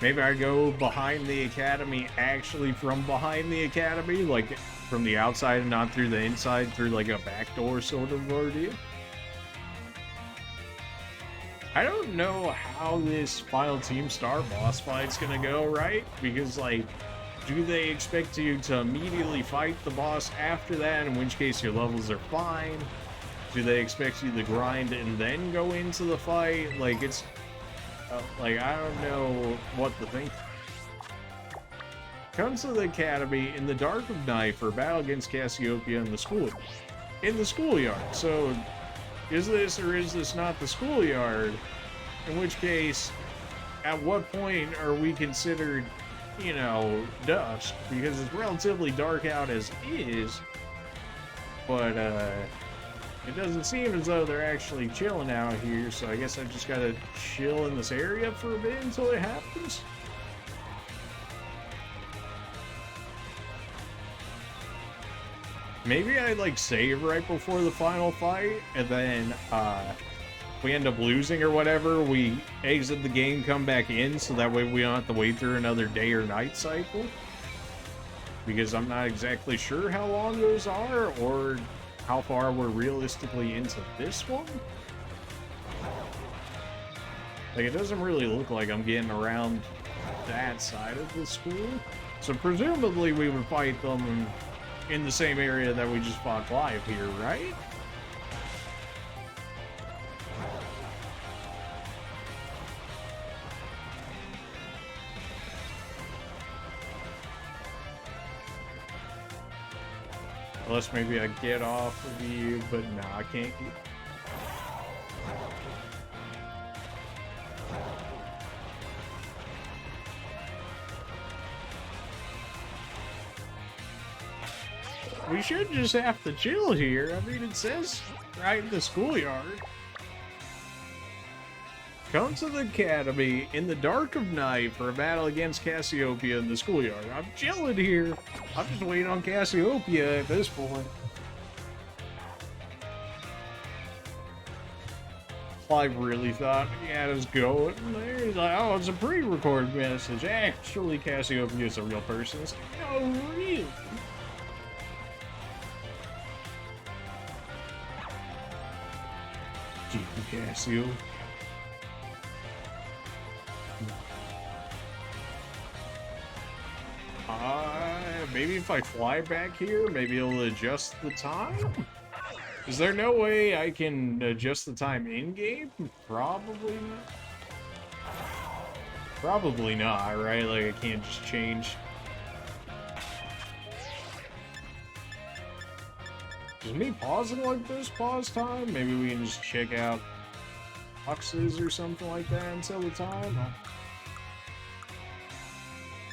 Maybe I go behind the academy, actually from behind the academy, like from the outside and not through the inside, through like a backdoor sort of ordeal. I don't know how this final Team Star boss fight's gonna go, right? Because, like, do they expect you to immediately fight the boss after that, in which case your levels are fine? Do they expect you to grind and then go into the fight? Like, it's... like, I don't know what to think. Comes to the academy in the dark of night for a battle against Cassiopeia in the schoolyard. So, is this or is this not the schoolyard? In which case, at what point are we considered, you know, dusk? Because it's relatively dark out as is, but it doesn't seem as though they're actually chilling out here, so I guess I just gotta chill in this area for a bit until it happens. Maybe I, like, save right before the final fight, and then, if we end up losing or whatever, we exit the game, come back in, so that way we don't have to wait through another day or night cycle. Because I'm not exactly sure how long those are, or how far we're realistically into this one. Like, it doesn't really look like I'm getting around that side of the school. So presumably we would fight them in the same area that we just fought live here, right? Unless maybe I get off of you, but no, I can't get... We should just have to chill here. I mean, it says right in the schoolyard. Come to the academy in the dark of night for a battle against Cassiopeia in the schoolyard. I'm chilling here. I'm just waiting on Cassiopeia at this point. Clive really thought he had us going there. He's like, oh, it's a pre-recorded message. Actually, Cassiopeia is a real person. It's like, oh, really? Gee, Cassio. Maybe if I fly back here, maybe it'll adjust the time? Is there no way I can adjust the time in-game? Probably not. Probably not, right? Like, I can't just change. Does me pausing like this pause time? Maybe we can just check out boxes or something like that until the time?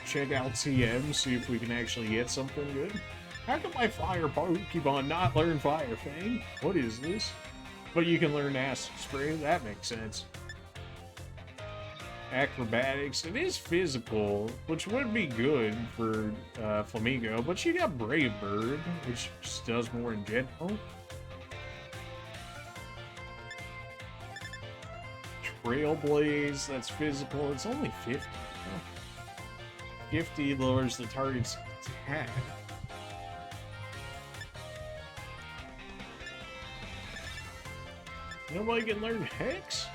Check out TM, see if we can actually get something good. How can my fire Pokemon not learn Fire Fang? What is this? But you can learn Acid Spray, that makes sense. Acrobatics, it is physical, which would be good for Flamingo, but she got Brave Bird, which just does more in general. Trailblaze, that's physical, it's only 50. 50 lowers the target's attack. Nobody can learn Hex?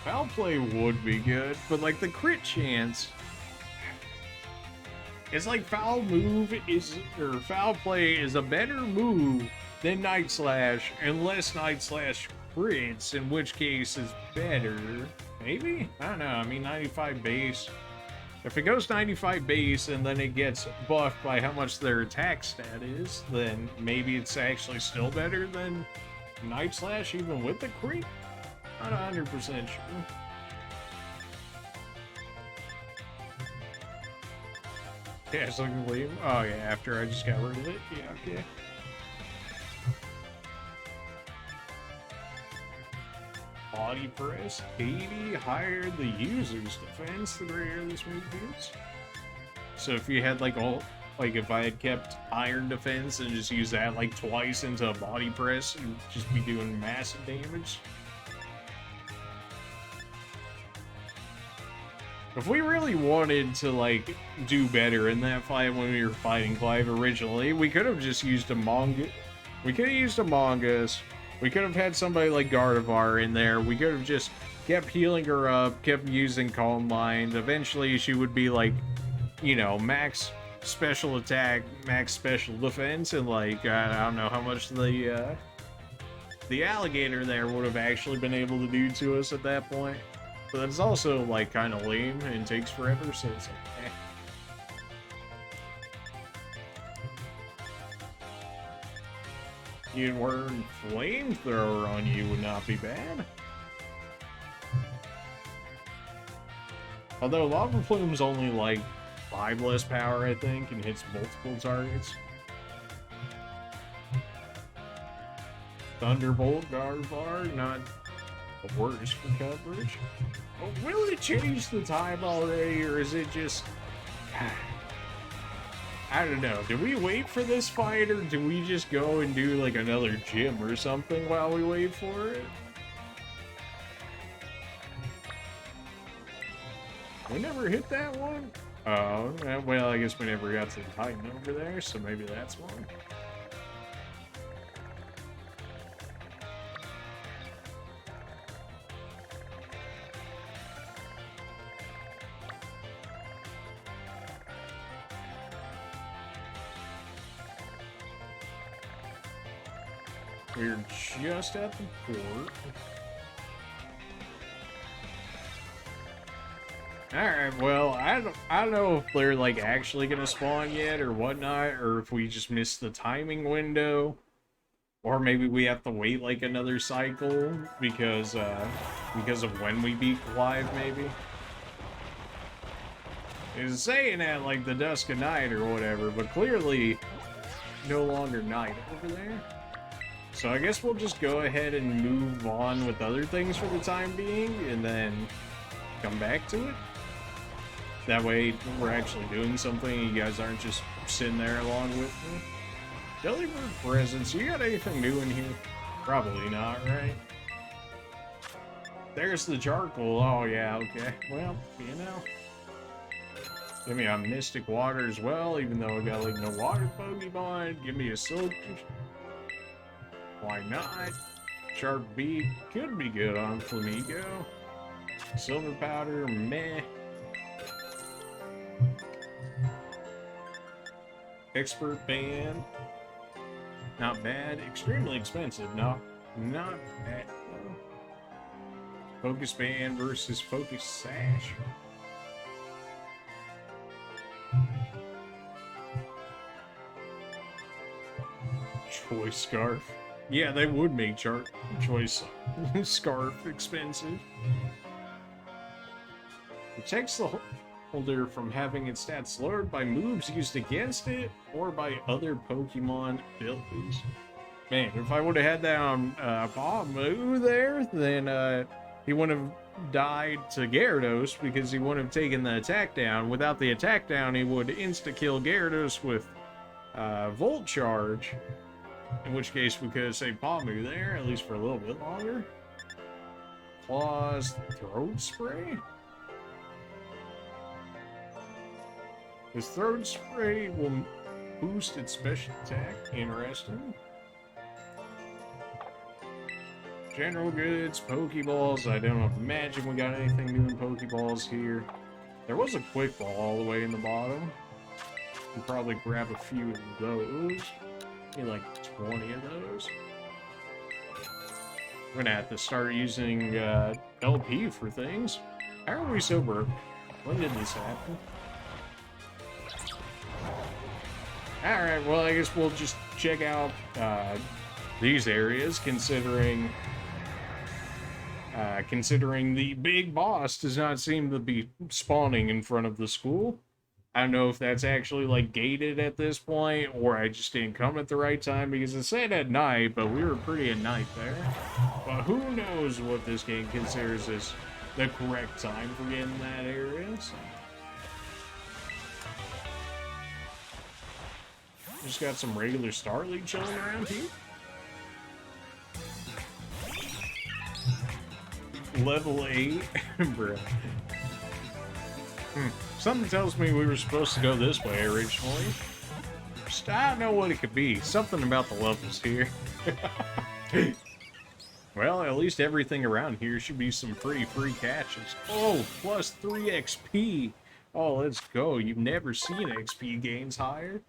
Foul play would be good, but like the crit chance, it's like foul play is a better move than Night Slash, unless Night Slash crits, in which case it's better. Maybe? I don't know. I mean, 95 base. If it goes 95 base and then it gets buffed by how much their attack stat is, then maybe it's actually still better than Night Slash, even with the crit? Not 100% sure. Yeah, it's looking leave. Oh yeah, after I just got rid of it. Yeah, okay. Body press 80 higher the user's defense the greater this move is. So if you had like if I had kept iron defense and just used that like twice into a body press, you'd just be doing massive damage. If we really wanted to, like, do better in that fight when we were fighting Clive originally, we could have just used a manga. We could have used a Mongoose. We could have had somebody like Gardevoir in there. We could have just kept healing her up, kept using Calm Mind. Eventually, she would be, like, you know, max special attack, max special defense, and, like, I don't know how much the alligator there would have actually been able to do to us at that point. But it's also, like, kind of lame and takes forever, so it's like, eh. You'd learn Flamethrower on you would not be bad. Although Lava Plume's only, like, 5 less power, I think, and hits multiple targets. Thunderbolt, Gardevoir, not the worst for coverage. Oh, will it change the time already, or is it just... I don't know. Do we wait for this fight, or do we just go and do, like, another gym or something while we wait for it? We never hit that one? Oh, well, I guess we never got to the Titan over there, so maybe that's one. We're just at the port. Alright, well, I don't know if they're, like, actually gonna spawn yet or whatnot, or if we just missed the timing window. Or maybe we have to wait, like, another cycle because of when we beat Clive, maybe. It's saying at, like, the dusk of night or whatever, but clearly no longer night over there. So I guess we'll just go ahead and move on with other things for the time being, and then come back to it. That way, we're actually doing something, you guys aren't just sitting there along with me. Delibird presents, you got anything new in here? Probably not, right? There's the charcoal, oh yeah, okay. Well, you know. Give me a Mystic Water as well, even though I got like no water Pokemon. Give me a Silk. Why not? Sharp Beak could be good on Flamigo. Silver Powder, meh. Expert Band, not bad. Extremely expensive, not bad. Focus Band versus Focus Sash. Choice Scarf. Yeah, they would make Choice Scarf expensive. Protects the holder from having its stats lowered by moves used against it or by other Pokemon abilities. Man, if I would have had that on Pamu there, then he wouldn't have died to Gyarados because he wouldn't have taken the attack down. Without the attack down, he would insta-kill Gyarados with Volt Charge. In which case, we could have saved Pamu there, at least for a little bit longer. Claws, Throat Spray? His Throat Spray will boost its special attack. Interesting. General goods, Pokeballs. I don't imagine we got anything new in Pokeballs here. There was a quick ball all the way in the bottom. We'll probably grab a few of those. Maybe like 20 of those. We're gonna have to start using LP for things. How are we so broke? When did this happen? Alright, well, I guess we'll just check out these areas, considering the big boss does not seem to be spawning in front of the school. I don't know if that's actually, like, gated at this point, or I just didn't come at the right time, because it said at night, but we were pretty at night there. But who knows what this game considers as the correct time for getting that area, so. Just got some regular Starly chilling around here. Level 8, bro. Something tells me we were supposed to go this way originally. Just, I don't know what it could be. Something about the levels here. Well, at least everything around here should be some pretty free catches. Oh, plus 3 XP. Oh, let's go. You've never seen XP gains higher.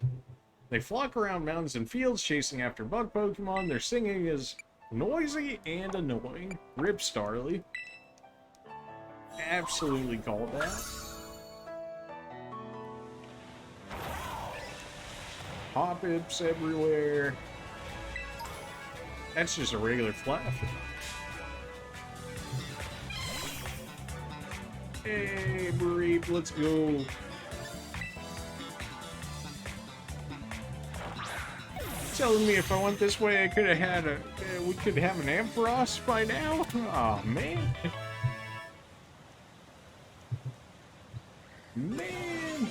They flock around mountains and fields chasing after bug Pokemon. Their singing is noisy and annoying. Rip Starly. Absolutely called that. Hop-Ips everywhere. That's just a regular Flap. Hey, Breep, let's go. Telling me if I went this way, I could have had a. We could have an Ampharos by now. Oh man, man,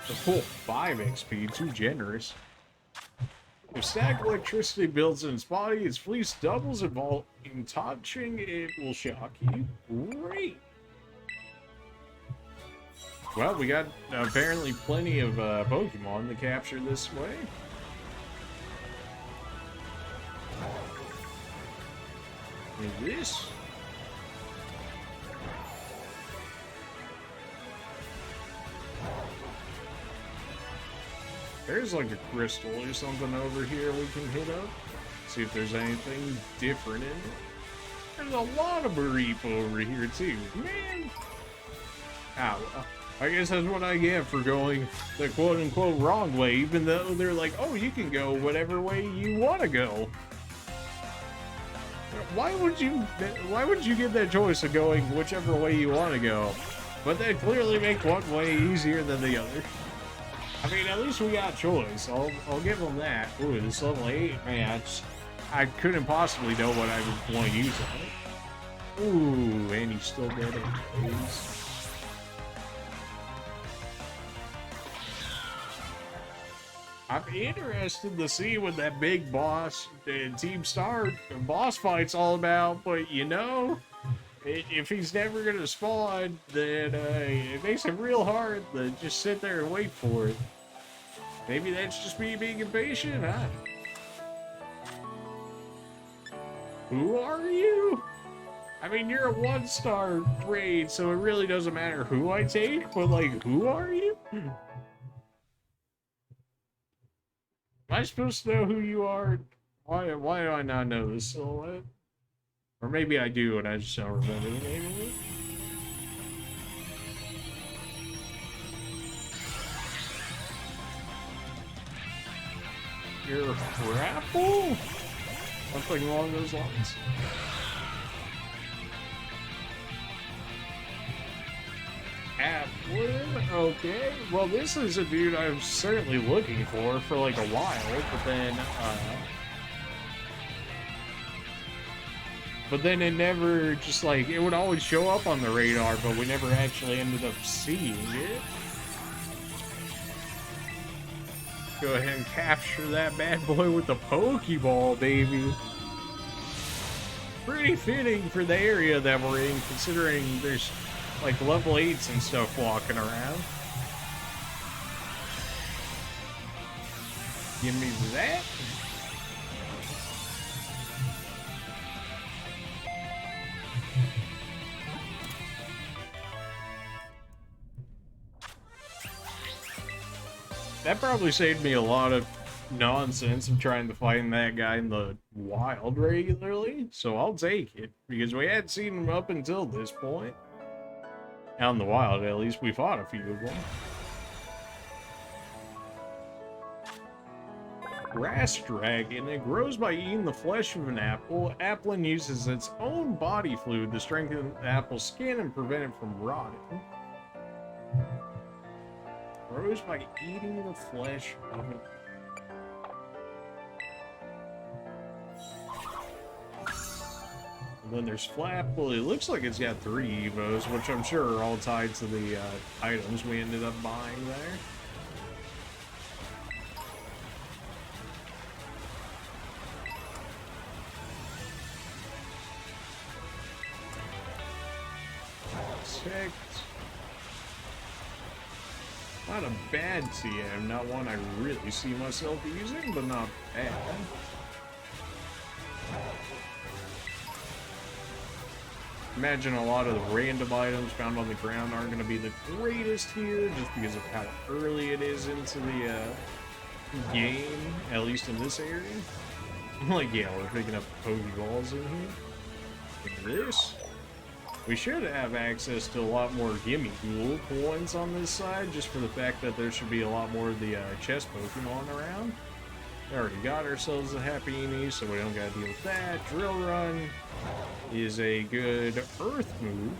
a full 5 XP, too generous. If static electricity builds in its body, its fleece doubles in volume. Touching it will shock you. Great. Well, we got apparently plenty of Pokemon to capture this way. This? There's like a crystal or something over here we can hit up. See if there's anything different in it. There's a lot of Bareep over here too. Man! Ow. I guess that's what I get for going the quote-unquote wrong way, even though they're like, oh, you can go whatever way you want to go. Why would you get that choice of going whichever way you want to go? But they clearly make one way easier than the other. I mean, at least we got choice. I'll give them that. Ooh, this level 8, man, I couldn't possibly know what I would want to use on it. Ooh, and he's still dead anyways. I'm interested to see what that big boss, Team Star boss fight's all about, but you know, if he's never gonna spawn, then it makes it real hard to just sit there and wait for it. Maybe that's just me being impatient, huh? Who are you? I mean, you're a 1-star raid, so it really doesn't matter who I take, but like, who are you? Am I supposed to know who you are? Why do I not know this silhouette? Or maybe I do and I just don't remember the name of it. You're a Grapple? Something along those lines. Atwood? Okay. Well, this is a dude I'm certainly looking for like a while, but then it never just like, it would always show up on the radar, but we never actually ended up seeing it. Go ahead and capture that bad boy with the Pokeball, baby. Pretty fitting for the area that we're in, considering there's like level 8s and stuff walking around. Give me that. That probably saved me a lot of nonsense of trying to find that guy in the wild regularly, so I'll take it, because we hadn't seen him up until this point. Out in the wild, at least, we fought a few of them. Grass dragon. It grows by eating the flesh of an apple. Applin uses its own body fluid to strengthen the apple's skin and prevent it from rotting. Grows by eating the flesh of an... And then there's Flap. Well, it looks like it's got 3 Evos, which I'm sure are all tied to the items we ended up buying there. Not a bad TM, not one I really see myself using, but not bad. Imagine a lot of the random items found on the ground aren't going to be the greatest here, just because of how early it is into the game, at least in this area. Like, yeah, we're picking up Pokeballs in here. Look at this. We should have access to a lot more Gimme Ghoul coins on this side, just for the fact that there should be a lot more of the chess Pokemon around. We already got ourselves a Happiny, so we don't gotta deal with that. Drill Run is a good Earth move.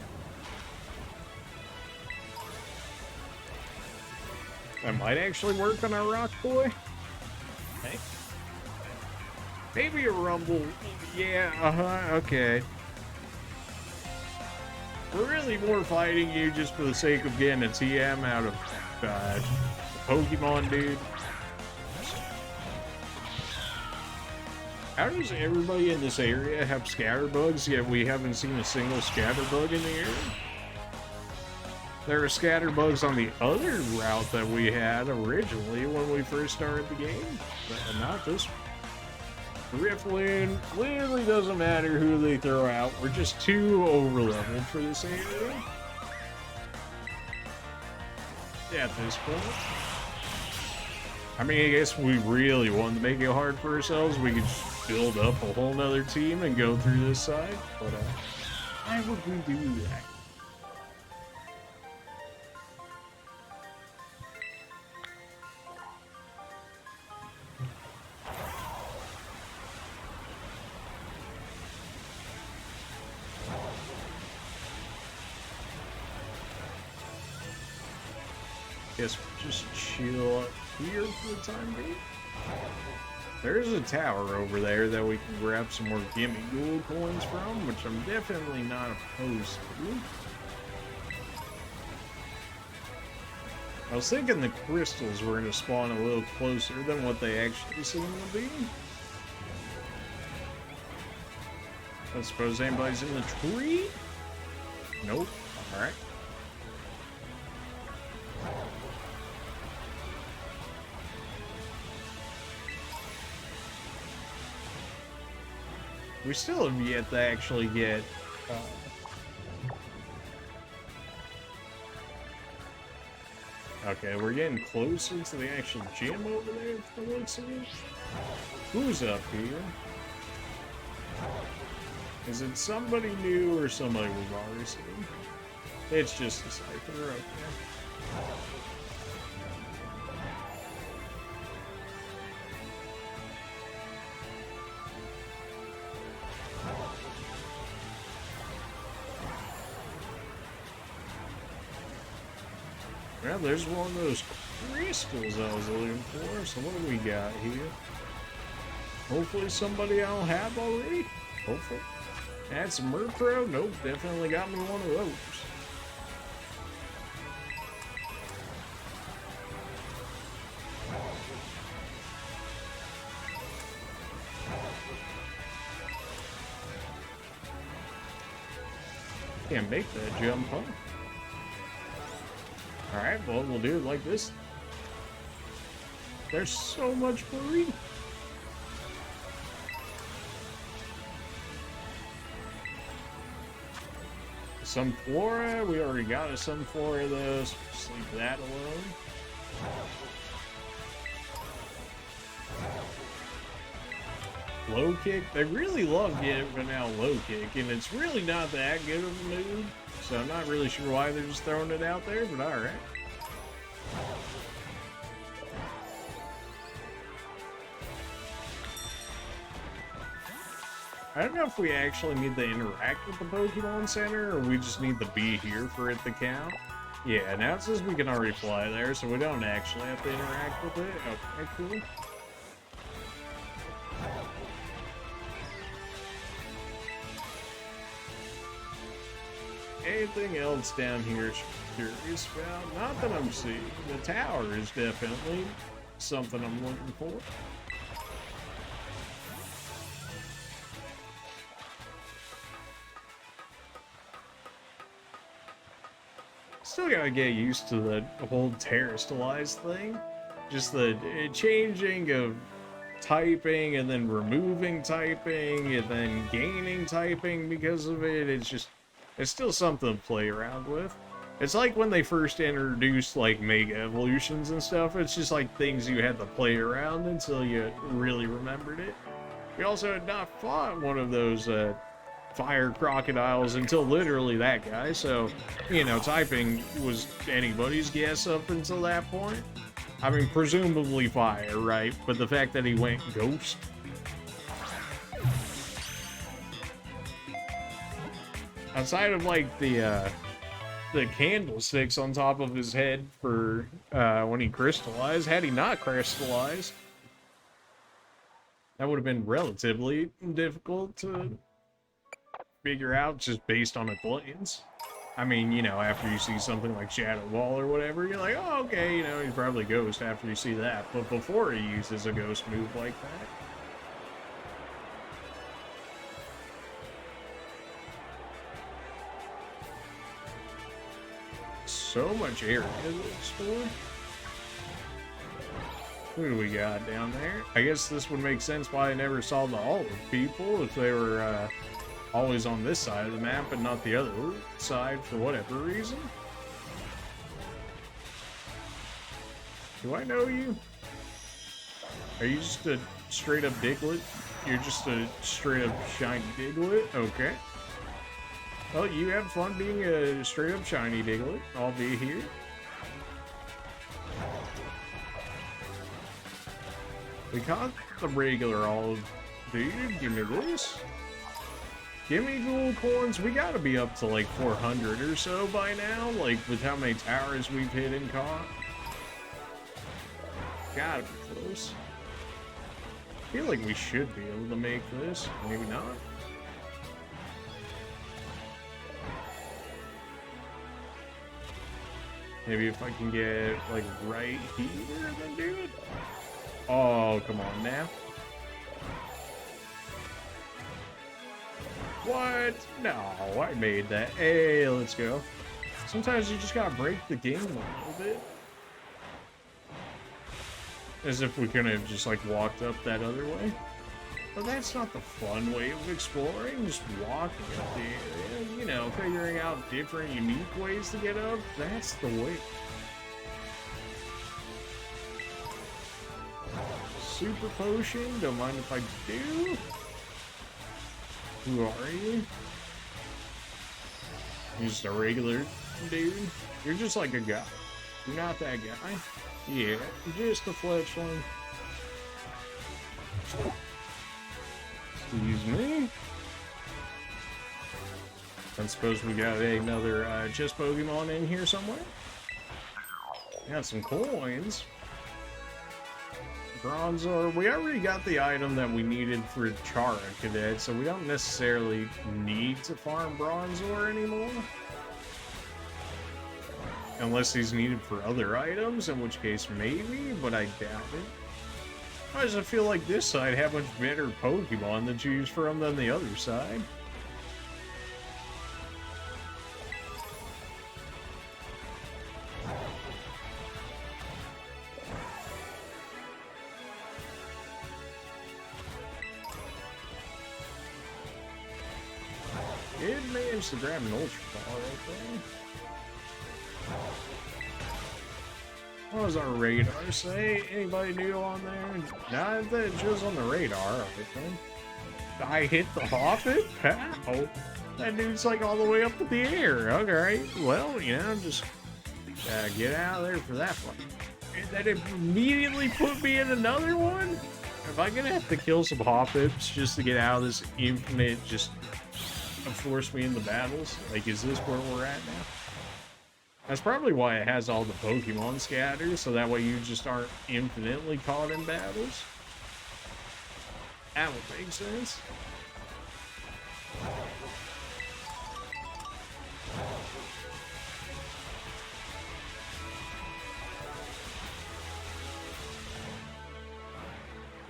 That might actually work on our Rock Boy. Okay. Maybe a Rumble. Yeah, okay. We're really more fighting you just for the sake of getting a TM out of Pokemon, dude. How does everybody in this area have scatterbugs, yet we haven't seen a single scatterbug in the area? There were scatterbugs on the other route that we had originally when we first started the game, but not this one. Rifflin literally doesn't matter who they throw out. We're just too over-leveled for this area. Yeah, at this point. I mean, I guess we really wanted to make it hard for ourselves. We could just build up a whole nother team and go through this side. But why would we do that? Guess we'll just chill up here for the time being. There's a tower over there that we can grab some more Gimme Ghoul coins from, which I'm definitely not opposed to. I was thinking the crystals were going to spawn a little closer than what they actually seem to be. I suppose anybody's in the tree? Nope. Alright. We still have yet to actually get okay, we're getting closer to the actual gym over there, for the looks of it. Who's up here? Is it somebody new or somebody we've already seen? It's just a Cypher, okay. Well, there's one of those crystals I was looking for, so what do we got here? Hopefully somebody I don't have already? Hopefully. Had some Murkrow? Nope, definitely got me one of those. Can't make that jump, huh? Alright, well, we'll do it like this. There's so much marine. Sunflora, we already got a Sunflora though, so just leave that alone. low kick. They really love giving out low kick, and it's really not that good of a move. So I'm not really sure why they're just throwing it out there, but alright. I don't know if we actually need to interact with the Pokemon Center, or we just need to be here for it to count. Yeah, now it says we can already fly there, so we don't actually have to interact with it. Okay, cool. Anything else down here curious about? Not that I'm seeing. The tower is definitely something I'm looking for. Still gotta get used to the whole terrestrialized thing. Just the changing of typing and then removing typing and then gaining typing because of it. It's still something to play around with. It's like when they first introduced like Mega Evolutions and stuff. It's just like things you had to play around until you really remembered it. We also had not fought one of those fire crocodiles until literally that guy, so, you know, typing was anybody's guess up until that point. I mean, presumably fire, right? But the fact that he went ghost. Outside of, like, the candlesticks on top of his head for when he crystallized, had he not crystallized, that would have been relatively difficult to figure out just based on a glance. I mean, you know, after you see something like Shadow Ball or whatever, you're like, oh, okay, you know, he's probably Ghost after you see that. But before he uses a Ghost move like that. So much area to explore. Who do we got down there? I guess this would make sense why I never saw the olive people if they were, always on this side of the map, but not the other side for whatever reason. Do I know you? Are you just a straight up Diglett? You're just a straight up shiny Diglett? Okay. Well, you have fun being a straight up shiny Diglett. I'll be here. We caught the regular olive dude. Give me this. Give me gold coins. We gotta be up to like 400 or so by now, like with how many towers we've hit and caught. Gotta be close. I feel like we should be able to make this. Maybe not. Maybe if I can get like right here, then do it. Oh, come on now. What? No, I made that. Hey, let's go. Sometimes you just gotta break the game a little bit. As if we couldn't have just like walked up that other way. But that's not the fun way of exploring, just walking up the area. You know, figuring out different, unique ways to get up. That's the way. Super potion, don't mind if I do. Who are you? You're just a regular dude. You're just like a guy. You're not that guy. Yeah, just a fletchling. Excuse me. I suppose we got another chess Pokemon in here somewhere. Got some coins. Bronzor. We already got the item that we needed for Chara Cadet, so we don't necessarily need to farm Bronzor anymore. Unless he's needed for other items, in which case maybe, but I doubt it. I just feel like this side had much better Pokemon to choose from than the other side. Did manage to grab an Ultra Ball right there. What does our radar say? Anybody new on there? Nah, that shows on the radar, I think. I hit the Hoppet? How? That dude's like all the way up in the air. Okay, well, you know, just get out of there for that one. And then it immediately put me in another one? Am I gonna have to kill some Hoppets just to get out of this infinite, just force me into battles? Like, is this where we're at now? That's probably why it has all the Pokemon scatters, so that way you just aren't infinitely caught in battles. That would make sense.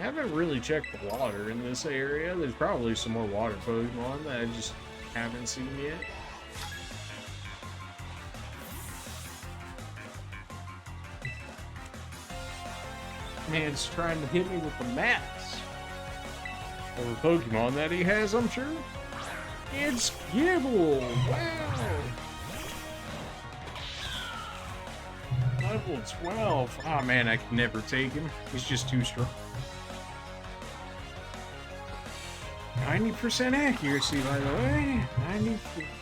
I haven't really checked the water in this area. There's probably some more water Pokemon that I just haven't seen yet. Man's trying to hit me with the mats. Or the Pokemon that he has, I'm sure. It's Gibble! Wow! Level 12. Oh man, I can never take him. He's just too strong. 90% accuracy, by the way.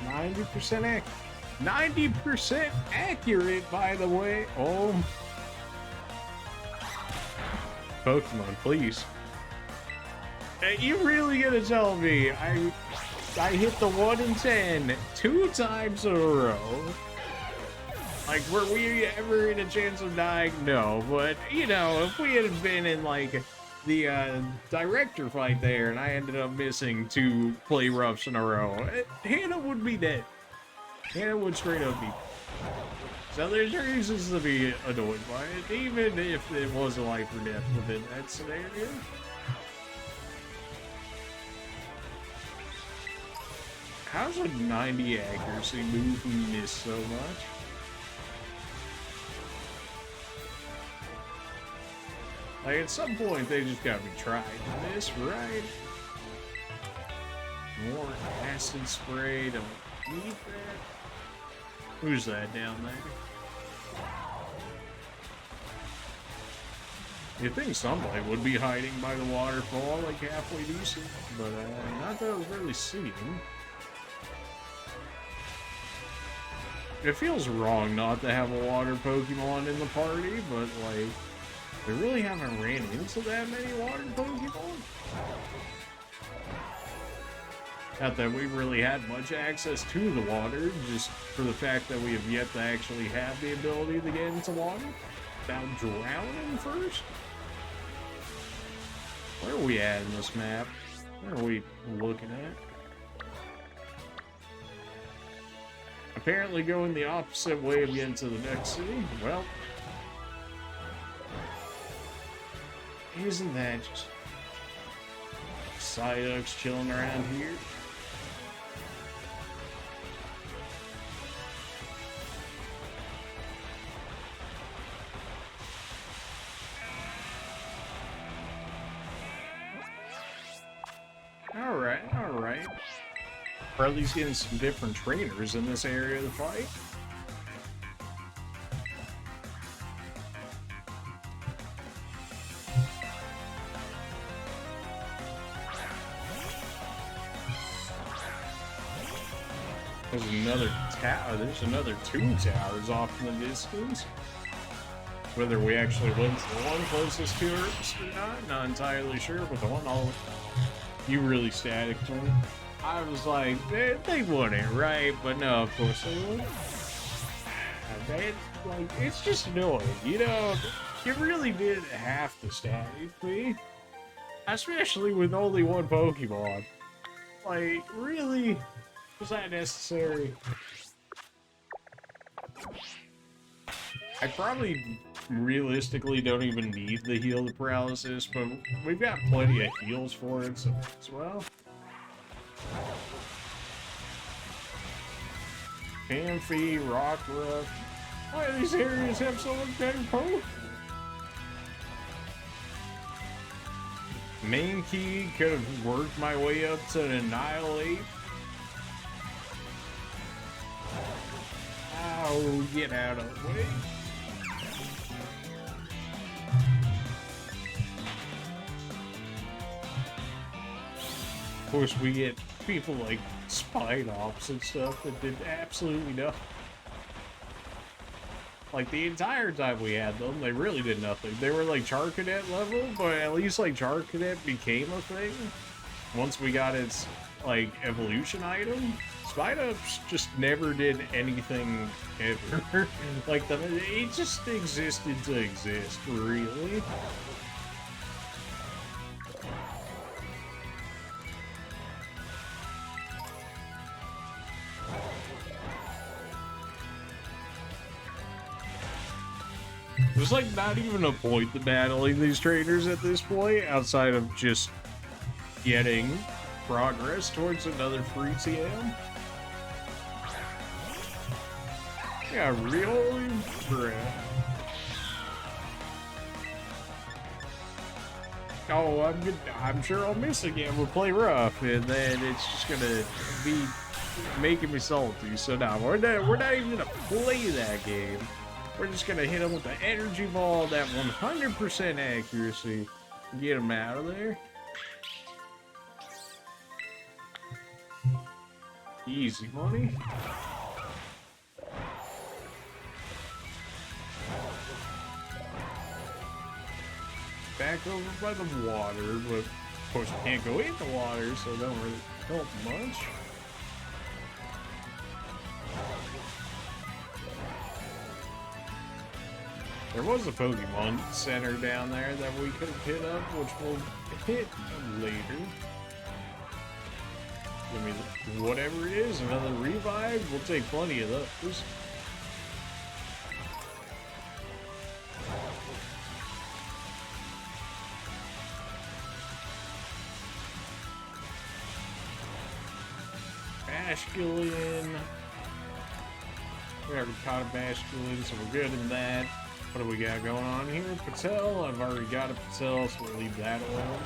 90% accurate. 90% accurate, by the way. Oh. Pokemon, please. You really gonna tell me I hit the 1 in 10 2 times in a row? Like, were we ever in a chance of dying? No, but, you know, if we had been in, like, the director fight there and I ended up missing 2 play roughs in a row, Hannah would be dead. Hannah would straight up be dead. So there's reasons to be annoyed by it, even if it was a life or death within that scenario. How's a 90 accuracy move we miss so much? Like, at some point, they just gotta be tried for this, right? More acid spray, don't need that. Who's that down there? You'd think somebody would be hiding by the waterfall, like halfway decent, but not that I was really seeing. It feels wrong not to have a water Pokemon in the party, but like, we really haven't ran into that many water Pokemon. Not that we really had much access to the water, just for the fact that we have yet to actually have the ability to get into water without drowning first. Where are we at in this map? Where are we looking at? Apparently going the opposite way of getting to the next city. Well, isn't that just Psyducks chilling around here? Alright. We're at least getting some different trainers in this area of the fight. There's another tower. There's another 2 towers off in the distance. Whether we actually went to the one closest to us or not entirely sure, but the one all... You really static to me. I was like, they wouldn't, right? But no, of course they wouldn't. Like, it's just annoying, you know? You really did have to static me. Especially with only one Pokemon. Like, really? Was that necessary? I probably realistically don't even need the heal the paralysis, but we've got plenty of heals for it so as well. Pamphie, Rockruff. Why do these areas have so much better Poke? Main key could have worked my way up to an Annihilate. Ow, get out of the way. Of course, we get people like Spine Ops and stuff that did absolutely nothing. Like, the entire time we had them, they really did nothing. They were like Char Cadet level, but at least like Char Cadet became a thing once we got its like evolution item. Spine Ops just never did anything ever. Like, it just existed to exist, really. There's like not even a point to battling these trainers at this point, outside of just getting progress towards another free TM. Yeah, really? Bruh. Oh, I'm sure I'll miss again. We'll play rough, and then it's just gonna be making me salty. So now we're not even gonna play that game. We're just gonna hit him with the energy ball, that 100% accuracy, get him out of there. Easy money. Back over by the water, but of course we can't go in the water, so it don't really help much. There was a Pokemon Center down there that we could have hit up, which we'll hit later. Give me whatever it is, another revive. We'll take plenty of those. Masculine. We already caught a masculine, so we're good in that. What do we got going on here? Patel. I've already got a Patel, so we'll leave that alone.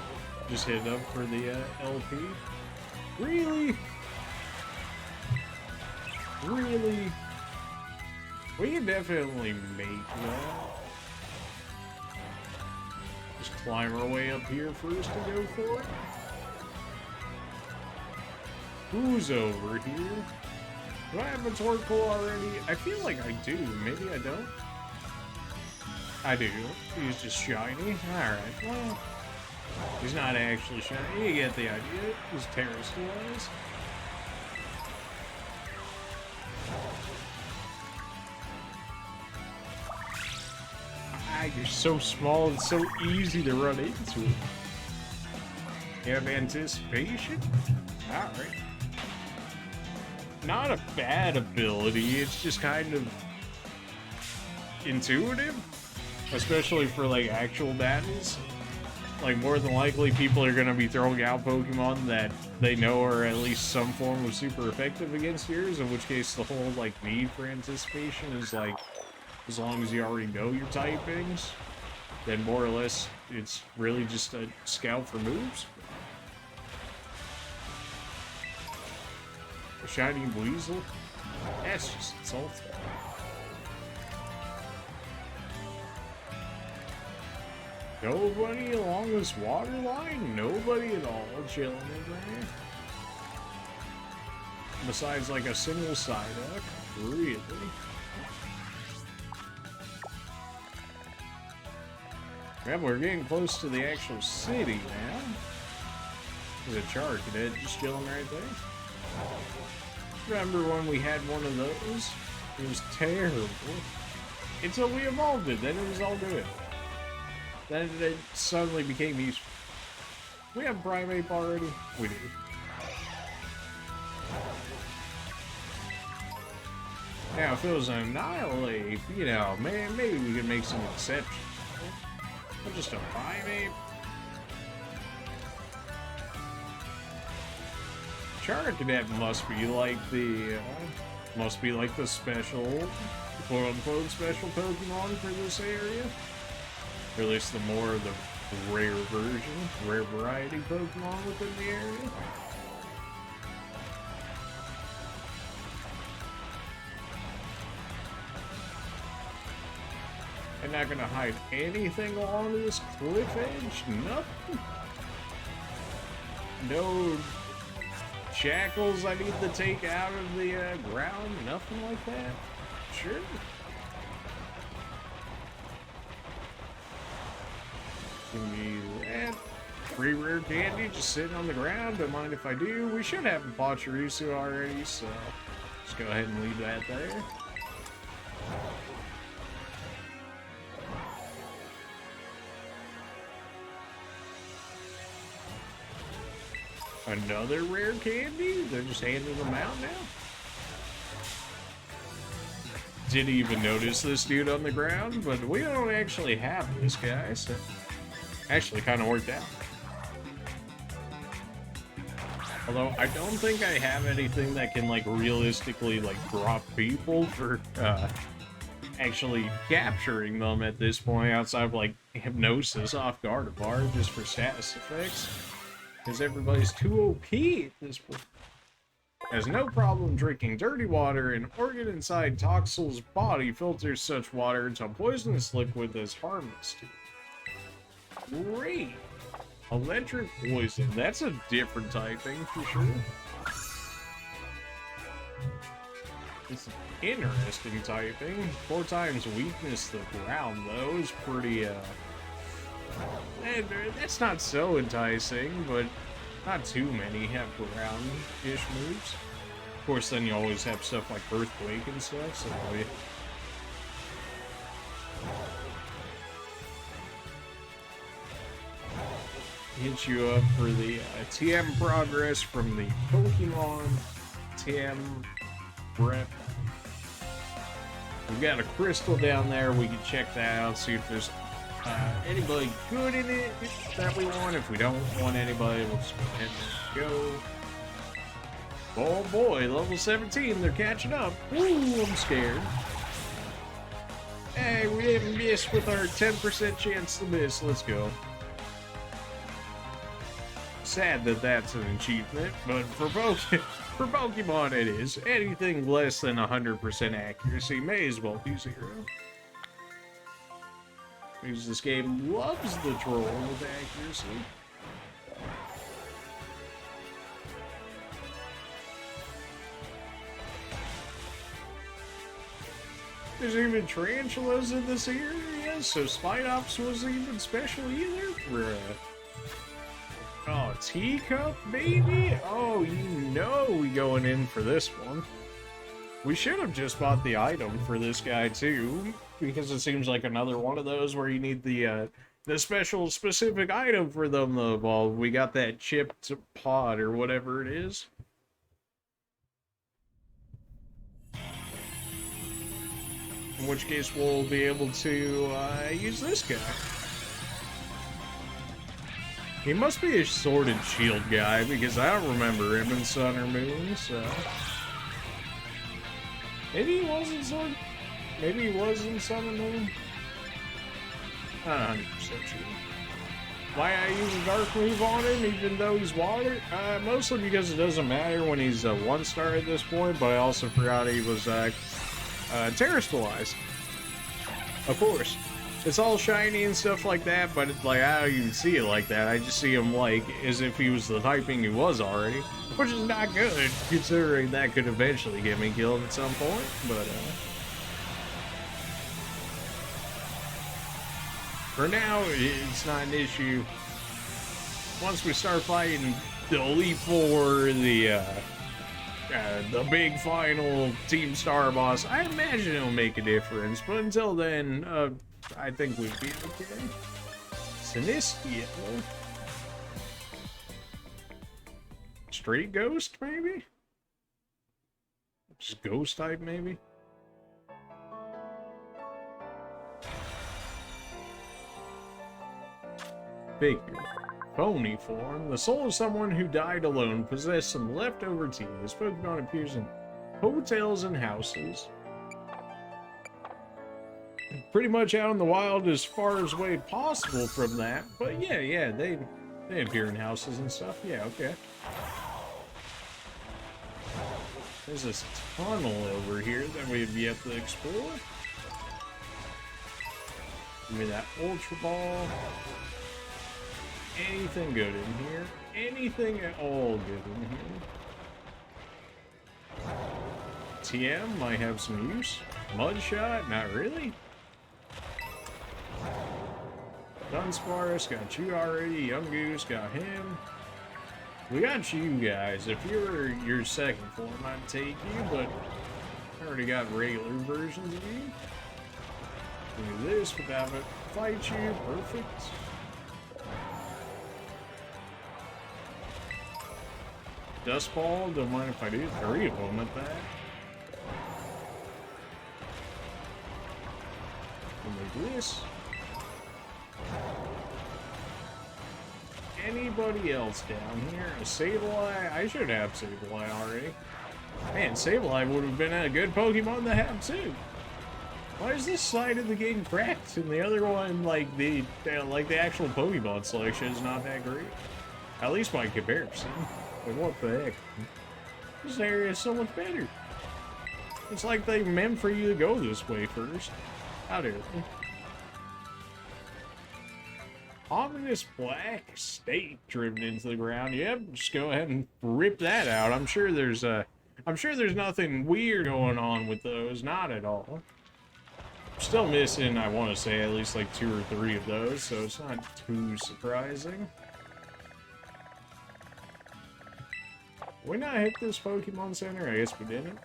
Just hit up for the LP. Really? Really? We can definitely make that. Just climb our way up here first and go for it. Who's over here? Do I have a Torkoal already? I feel like I do. Maybe I don't. I do. He's just shiny. Alright, well, he's not actually shiny. You get the idea. He's Terrastalized. Ah, you're so small, it's so easy to run into it. You have anticipation? Alright. Not a bad ability, it's just kind of intuitive. Especially for like actual battles. Like, more than likely people are going to be throwing out Pokemon that they know are at least some form of super effective against yours, in which case the whole like need for anticipation is like, as long as you already know your typings, then more or less it's really just a scout for moves. A shiny Weasel? That's just insulting. Nobody along this water line? Nobody at all chilling in there? Besides like a single Psyduck? Really? Yeah, we're getting close to the actual city now. There's a Char Cadet just chilling right there. Remember when we had one of those? It was terrible. Until we evolved it, then it was all good. Then it suddenly became useful. We have Primeape already? We do. Now, if it was an Annihilate, you know, man, maybe we could make some exceptions. But just a Primeape? Char Cadet must be like the special, quote-unquote special Pokemon for this area. Or at least the more of the rare version, rare variety Pokemon within the area. I'm not gonna hide anything along this cliff edge, nothing. No shackles I need to take out of the ground? Nothing like that? Sure. Give me that. Free rare candy just sitting on the ground. Don't mind if I do. We should have a Pachirisu already, so just go ahead and leave that there. Another rare candy? They're just handing them out now? Didn't even notice this dude on the ground, but we don't actually have this guy, so actually kind of worked out. Although I don't think I have anything that can like realistically like drop people for actually capturing them at this point outside of like hypnosis, off guard, or bar just for status effects. Because everybody's too OP at this point. Has no problem drinking dirty water. An organ inside Toxel's body filters such water into a poisonous liquid that's harmless to it. Great! Electric poison. That's a different typing for sure. It's an interesting typing. 4 times weakness to the ground though is pretty that's not so enticing, but not too many have ground-ish moves. Of course, then you always have stuff like Earthquake and stuff, so hit you up for the TM progress from the Pokemon TM rep. We've got a crystal down there. We can check that out, see if there's anybody good in it that we want. If we don't want anybody, we'll just go ahead and go. Oh boy, level 17, they're catching up. Ooh, I'm scared. Hey, we didn't miss with our 10% chance to miss. Let's go. Sad that that's an achievement, but for Pokemon it is. Anything less than 100% accuracy may as well be 0. Because this game loves the troll with accuracy. There's even tarantulas in this area, so Spidops wasn't even special either. Oh, teacup, baby? Oh, you know we going in for this one. We should have just bought the item for this guy too, because it seems like another one of those where you need the special specific item for them to evolve. We got that chipped pod or whatever it is. In which case we'll be able to use this guy. He must be a Sword and Shield guy, because I don't remember him in Sun or Moon, so... Maybe he was in Sword... Maybe he was in Sun or Moon? Not 100% sure. Why I use a Dark Move on him, even though he's water? Mostly because it doesn't matter when he's a 1-star at this point, but I also forgot he was Terrastalized. Of course. It's all shiny and stuff like that, but it's like, I don't even see it like that. I just see him like as if he was the typing he was already, which is not good, considering that could eventually get me killed at some point, but for now, it's not an issue. Once we start fighting the Elite Four, the big final Team Star boss, I imagine it'll make a difference, but until then, I think we'd be okay. Sinistia. Straight Ghost, maybe? Just Ghost type, maybe? Figure. Phony form. The soul of someone who died alone possessed some leftover tea. This Pokemon appears in hotels and houses. Pretty much out in the wild as far as way possible from that. But yeah, they appear in houses and stuff. Yeah, okay. There's this tunnel over here that we have yet to explore. Give me that Ultra Ball. Anything good in here? Anything at all good in here? TM might have some use. Mudshot, not really. Dunsparce, got you already. Young Goose, got him. We got you guys. If you were your second form, I'd take you, but I already got regular versions of you. Do this without it. Fight you, perfect. Dust Ball, don't mind if I do. 3 of them at that. And like this. Anybody else down here? A Sableye? I should have Sableye already. Man, Sableye would have been a good Pokemon to have too. Why is this side of the game cracked and the other one, like the actual Pokemon selection, is not that great? At least by comparison. Like, what the heck? This area is so much better. It's like they meant for you to go this way first. How dare they? Ominous black stake driven into the ground. Yep, just go ahead and rip that out. I'm sure there's nothing weird going on with those. Not at all. Still missing, I want to say, at least like 2 or 3 of those, so it's not too surprising. We not hit this Pokemon Center? I guess we didn't.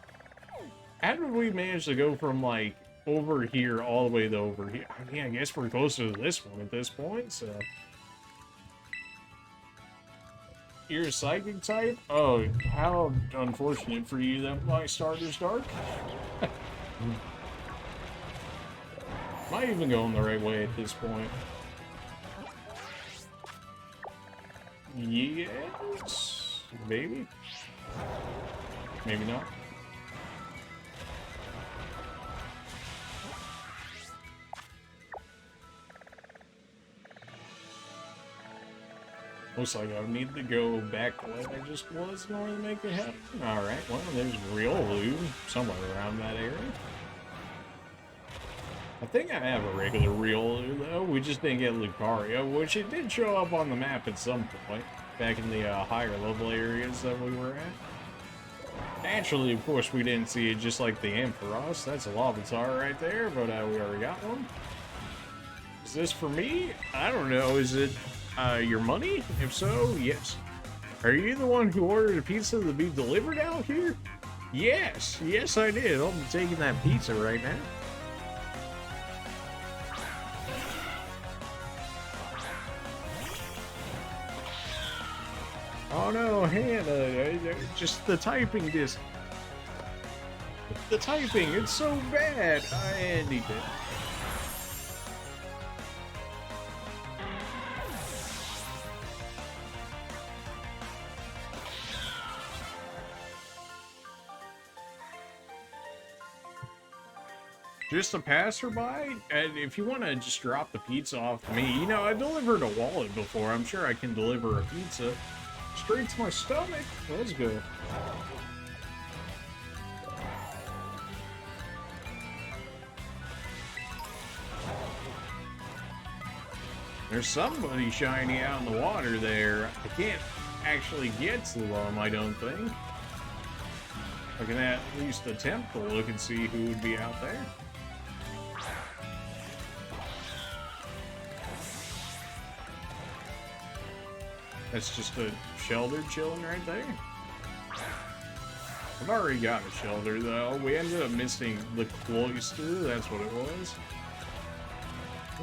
How did we manage to go from like over here all the way to over here? I mean, I guess we're closer to this one at this point, so. You're a psychic type? Oh, how unfortunate for you that my starter's dark. Am I even going the right way at this point? Yes, maybe. Maybe not. Looks like I need to go back the way I just was in order to make it happen. Alright, well, there's Riolu somewhere around that area. I think I have a regular Riolu, though. We just didn't get Lucario, which it did show up on the map at some point, back in the higher level areas that we were at. Naturally, of course, we didn't see it just like the Ampharos. That's a Larvitar right there, but we already got one. Is this for me? I don't know. Is it your money? If so, yes. Are you the one who ordered a pizza to be delivered out here? Yes. Yes, I did. I'll be taking that pizza right now. Oh no, Hannah, just the typing disc. The typing, it's so bad. I need it. Just a passerby? And if you want to just drop the pizza off to me, you know, I delivered a wallet before. I'm sure I can deliver a pizza straight to my stomach. Let's go. There's somebody shiny out in the water there. I can't actually get to them, I don't think. I can at least attempt to look and see who would be out there. That's just a shelter chilling right there. I've already got a shelter though. We ended up missing the cloister, that's what it was.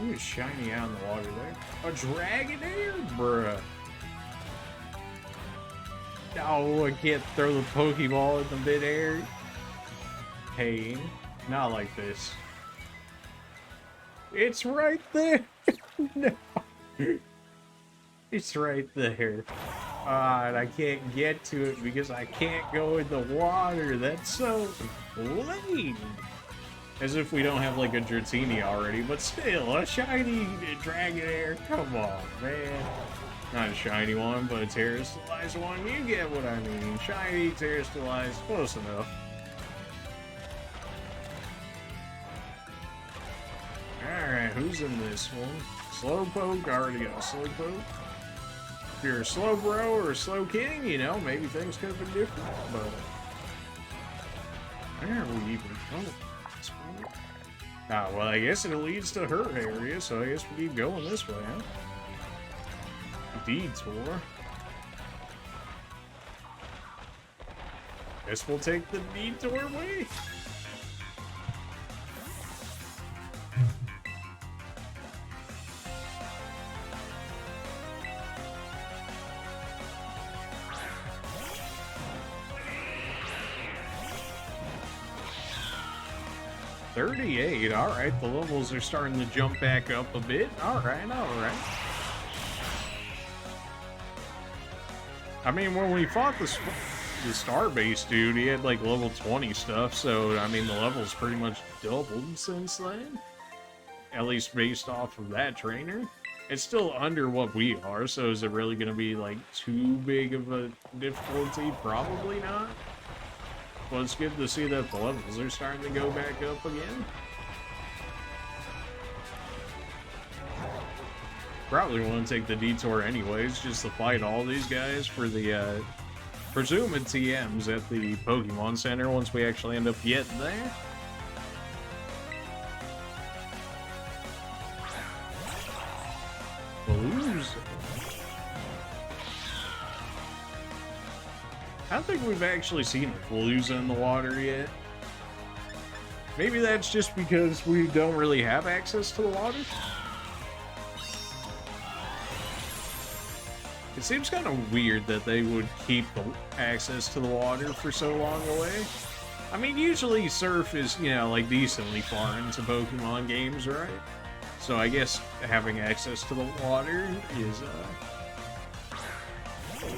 Ooh, shiny out in the water there. A Dragonair? Bruh. Oh, I can't throw the Pokeball in the midair. Hey, not like this. It's right there. No. It's right there. And I can't get to it because I can't go in the water. That's so lame. As if we don't have like a Dratini already, but still, a shiny Dragonair. Come on, man. Not a shiny one, but a terrestrialized one. You get what I mean. Shiny, terrestrialized, close enough. Alright, who's in this one? Slowpoke, I already got a Slowpoke. If you're a Slowbro or a Slowking, you know, maybe things could have been different, but Where are we even going at this point? Ah, well, I guess it leads to her area, so I guess we keep going this way, huh? Detour. Guess we'll take the detour way. $38. All right, the levels are starting to jump back up a bit. All right, all right. I mean, when we fought the Starbase dude, he had like level 20 stuff, so I mean the levels pretty much doubled since then. At least based off of that trainer. It's still under what we are, so is it really going to be like too big of a difficulty? Probably not. Well, it's good to see that the levels are starting to go back up again. Probably want to take the detour anyways, just to fight all these guys for the presumed TMs at the Pokemon Center once we actually end up getting there. Blues. I don't think we've actually seen a Palooza in the water yet. Maybe that's just because we don't really have access to the water. It seems kind of weird that they would keep the access to the water for so long away. I mean, usually surf is, you know, like decently far into Pokemon games, right? So I guess having access to the water is,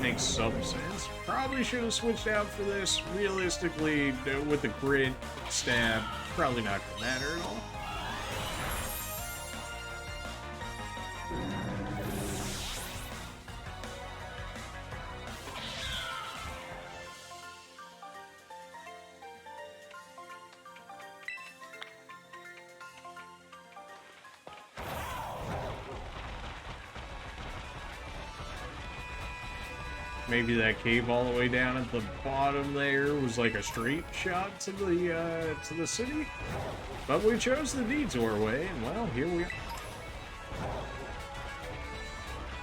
makes some sense. Probably should have switched out for this. Realistically, with the crit stab, probably not gonna matter at all. Maybe that cave all the way down at the bottom there was like a straight shot to the city, but we chose the detour way, and well, here we are.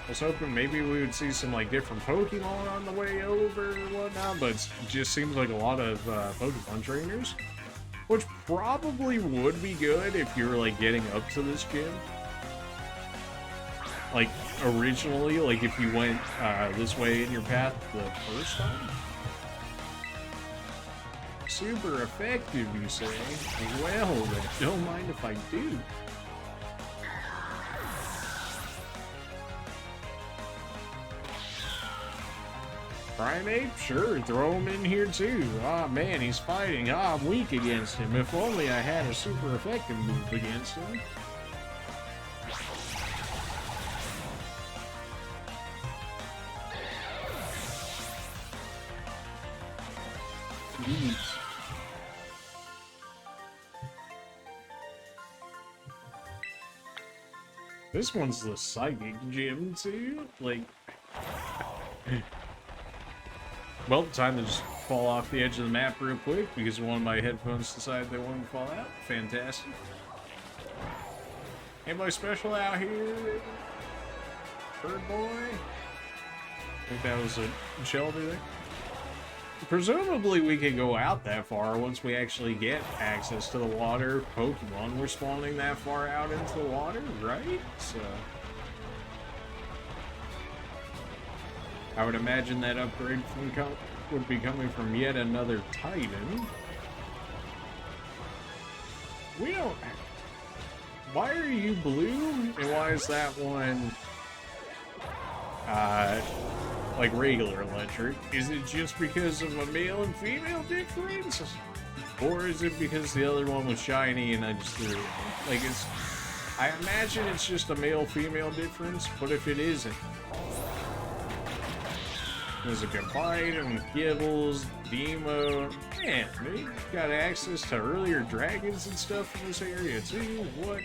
I was hoping maybe we would see some like different Pokemon on the way over or whatnot, but it just seems like a lot of Pokemon trainers, which probably would be good if you were like getting up to this gym. Like, originally, like if you went this way in your path the first time. Super effective, you say? Well, then, don't mind if I do. Primate? Sure, throw him in here too. Ah, man, he's fighting. Ah, I'm weak against him. If only I had a super effective move against him. This one's the psychic gym too. Like, well, time to just fall off the edge of the map real quick because one of my headphones decided they wanted to fall out. Fantastic. Anybody special out here? Bird boy? I think that was a Shelby there. Presumably we could go out that far once we actually get access to the water. Pokemon were spawning that far out into the water, right? So I would imagine that upgrade would be coming from yet another Titan. We don't... Why are you blue? And why is that one... like regular electric? Is it just because of a male and female difference? Or is it because the other one was shiny and I just threw it? Like, it's... I imagine it's just a male-female difference, but if it isn't... There's a Kappa and Gibbles, Demo... Man, they got access to earlier dragons and stuff in this area too, what?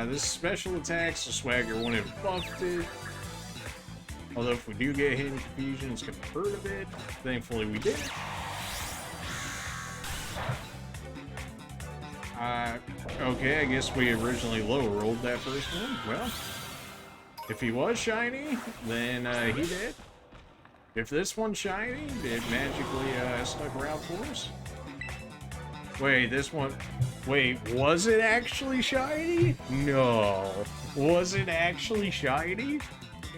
This special attacks, the Swagger when it buffed it. Although if we do get hit in confusion, it's gonna hurt a bit. Thankfully we did. Okay, I guess we originally low rolled that first one. Well, if he was shiny, then he did. If this one's shiny, it magically stuck around for us. Wait, this one... Wait, was it actually shiny? No. Was it actually shiny?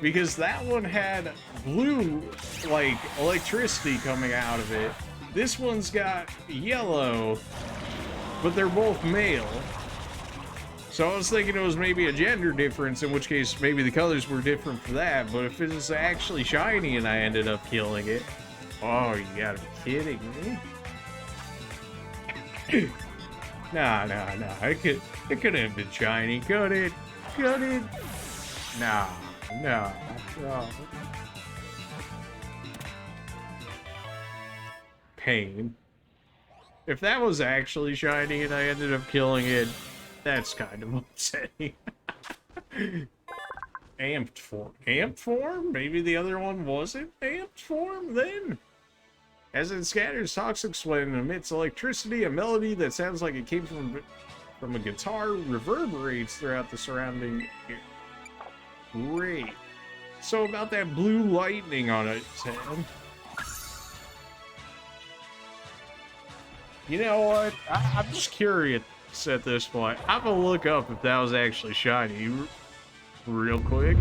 Because that one had blue, like, electricity coming out of it. This one's got yellow, but they're both male. So I was thinking it was maybe a gender difference, in which case maybe the colors were different for that. But if it was actually shiny and I ended up killing it... Oh, you gotta be kidding me. Nah. It couldn't have been shiny, could it? Could it? No. Pain. If that was actually shiny and I ended up killing it, that's kind of upsetting. Amped form. Amped form? Maybe the other one wasn't amped form then? As it scatters toxic sweat and emits electricity, a melody that sounds like it came from a guitar reverberates throughout the surrounding area. Great. So about that blue lightning on its head. You know what? I'm just curious at this point. I'm gonna look up if that was actually shiny real quick.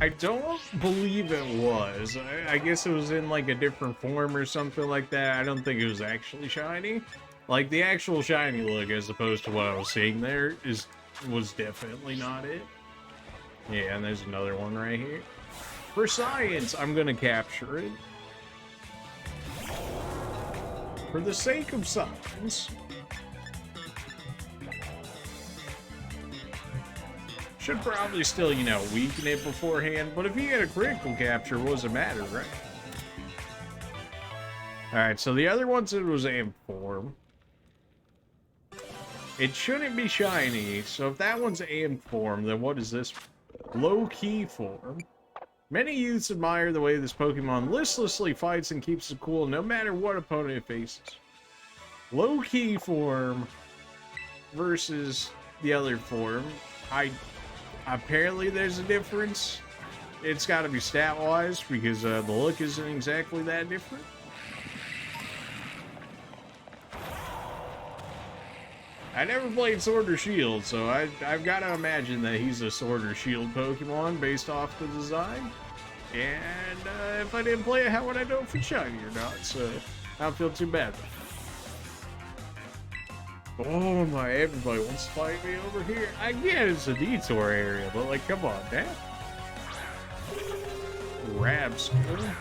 I don't believe it was. I guess it was in like a different form or something like that. I don't think it was actually shiny. Like the actual shiny look as opposed to what I was seeing there was definitely not it. Yeah, and there's another one right here. For science, I'm gonna capture it. For the sake of science. Should probably still, you know, weaken it beforehand, but if you get a critical capture, what does it matter, right? Alright, so the other one said it was amp form. It shouldn't be shiny, so if that one's amp form, then what is this? Low-key form. Many youths admire the way this Pokemon listlessly fights and keeps it cool no matter what opponent it faces. Low-key form versus the other form. Apparently there's a difference. It's got to be stat-wise, because the look isn't exactly that different. I never played Sword or Shield, so I've got to imagine that he's a Sword or Shield Pokemon based off the design. And if I didn't play it, how would I know if it's shiny or not? So I don't feel too bad. Oh my, everybody wants to fight me over here. I get it's a detour area, but like, come on, man. Rabskull.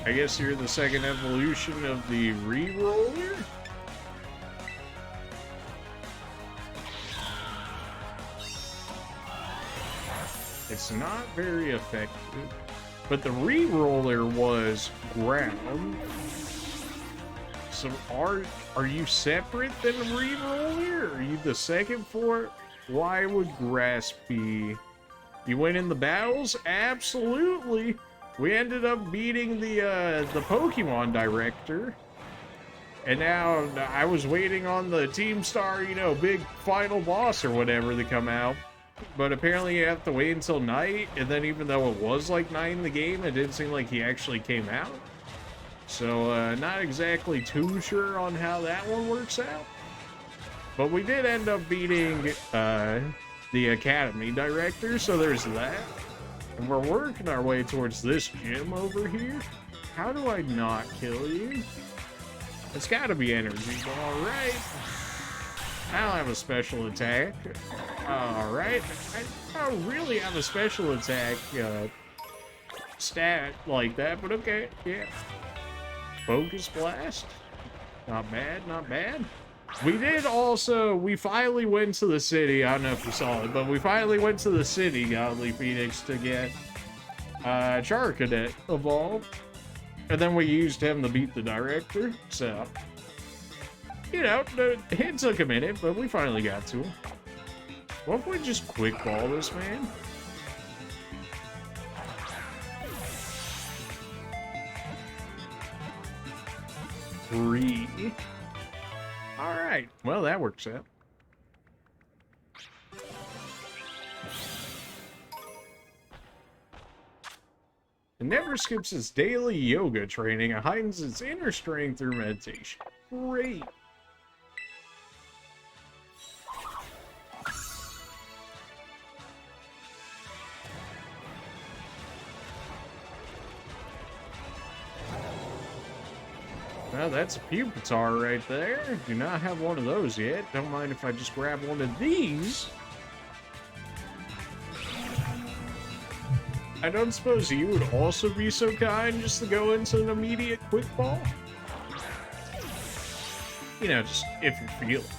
I guess you're the second evolution of the Reroller? It's not very effective, but the Reroller was ground. So are you separate than the Reroller? Are you the second for it? Why would grass be? You went in the battles? Absolutely. We ended up beating the Pokemon director. And now I was waiting on the Team Star, you know, big final boss or whatever to come out. But apparently you have to wait until night, and then even though it was like night in the game, it didn't seem like he actually came out. So, not exactly too sure on how that one works out. But we did end up beating the Academy director, so there's that. And we're working our way towards this gym over here. How do I not kill you? It's gotta be energy, but alright. I don't have a special attack. Alright. I don't really have a special attack stat like that, but okay, yeah. Focus Blast. Not bad, not bad. We finally went to the city. I don't know if you saw it, but we finally went to the city, Godly Phoenix, to get Char Cadet evolved. And then we used him to beat the director, so... You know, it took a minute, but we finally got to him. What if we just quick ball this man? Three. Alright, well that works out. It never skips its daily yoga training and heightens its inner strength through meditation. Great. Well, that's a Pupitar right there. Do not have one of those yet. Don't mind if I just grab one of these. I don't suppose you would also be so kind just to go into an immediate quick ball? You know, just if you feel it.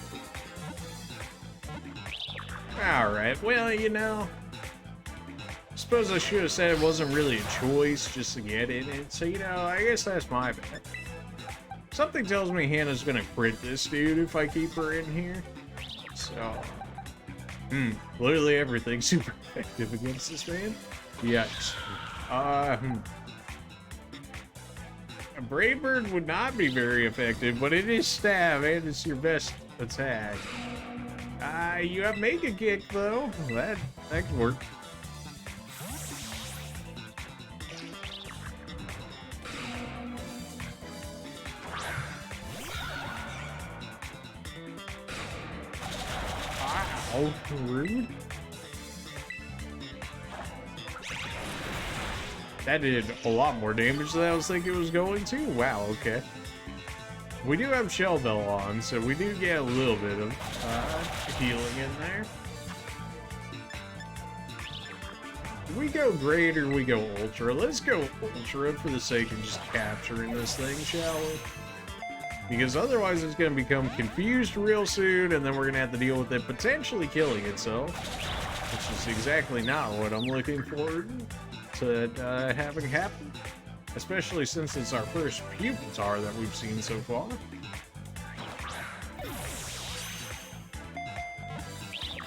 Alright, well, you know, I suppose I should have said it wasn't really a choice just to get in it, so, you know, I guess that's my bad. Something tells me Hannah's gonna crit this dude if I keep her in here. So, literally everything's super effective against this man. Yikes. A Brave Bird would not be very effective, but it is stab and it's your best attack. You have Mega Kick though. That could work. Wow, rude. That did a lot more damage than I was thinking it was going to. Wow, okay. We do have Shell Bell on, so we do get a little bit of healing in there. We go Great or we go Ultra? Let's go Ultra for the sake of just capturing this thing, shall we? Because otherwise it's going to become confused real soon, and then we're going to have to deal with it potentially killing itself. Which is exactly not what I'm looking forward to having happen. Especially since it's our first Pupitar that we've seen so far.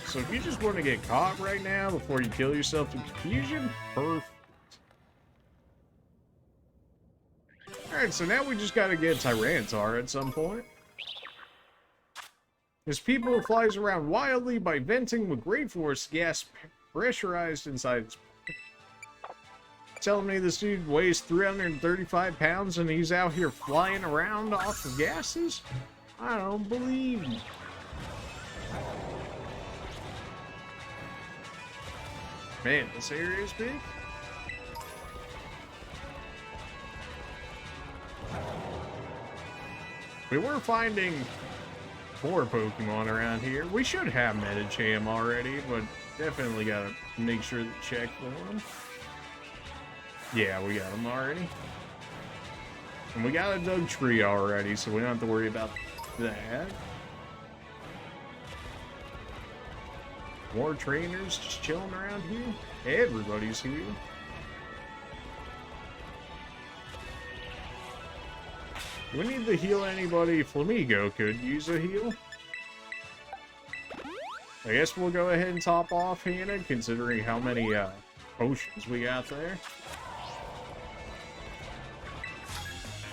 So if you just want to get caught right now before you kill yourself through confusion, perfect. Alright, so now we just gotta get Tyranitar at some point. This people flies around wildly by venting with great force gas pressurized inside its... Telling me this dude weighs 335 pounds and he's out here flying around off of gases? I don't believe you. Man, this area is big. We were finding more Pokemon around here. We should have Medicham already, but definitely gotta make sure to check for them. Yeah, we got them already. And we got a Dugtree already, so we don't have to worry about that. More trainers just chilling around here. Everybody's here. Do we need to heal anybody? Flamigo could use a heal. I guess we'll go ahead and top off Hannah, considering how many potions we got there.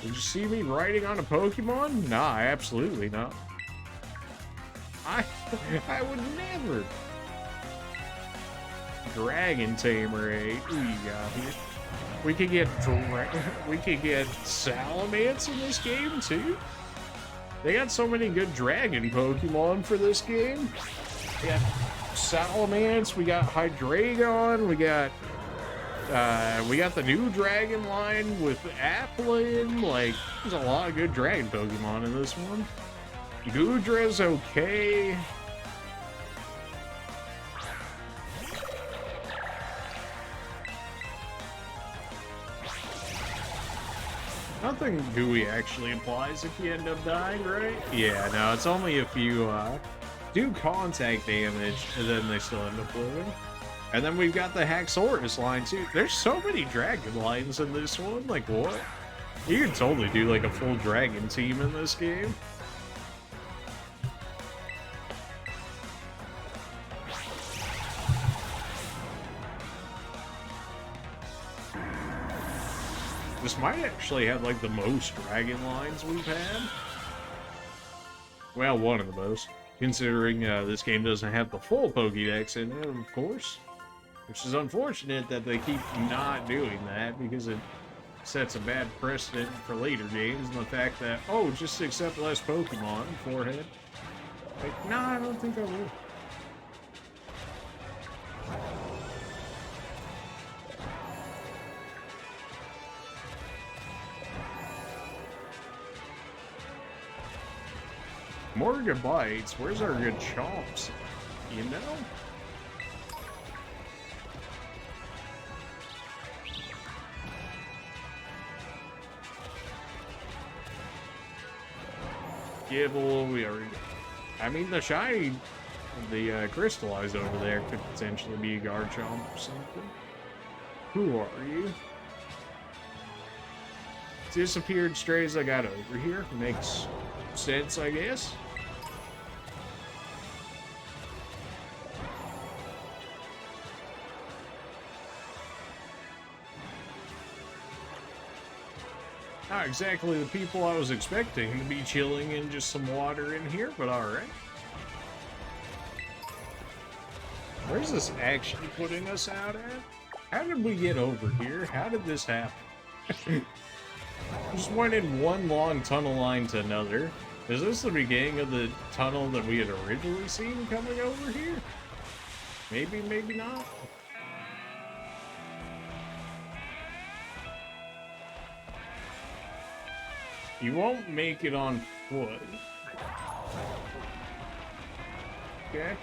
Did you see me riding on a Pokemon? Nah, absolutely not. I would never. Dragon Tamer 8. Who you got here? We could get Salamence in this game too. They got so many good dragon Pokemon for this game. We got Salamence, we got Hydreigon, we got the new dragon line with Applin. Like, there's a lot of good dragon Pokemon in this one. Goodra's okay. Nothing gooey actually applies if you end up dying, right? Yeah, no, it's only if you do contact damage and then they still end up living. And then we've got the Haxorus line too. There's so many dragon lines in this one, like what? You can totally do like a full dragon team in this game. This might actually have like the most dragon lines we've had. Well, one of the most, considering this game doesn't have the full Pokédex in it, of course. Which is unfortunate that they keep not doing that, because it sets a bad precedent for later games, and the fact that, oh, just accept less Pokemon, forehead. Like, nah, I don't think I will. More good bites. Where's our good chomps? You know? Gibble, we already... I mean, the shiny, the crystallized over there could potentially be a Garchomp or something. Who are you? Disappeared strays I got over here. Makes sense, I guess. Not exactly the people I was expecting to be chilling in just some water in here, but alright. Where's this actually putting us out at? How did we get over here? How did this happen? Just went in one long tunnel line to another. Is this the beginning of the tunnel that we had originally seen coming over here? Maybe, maybe not. You won't make it on foot. Okay.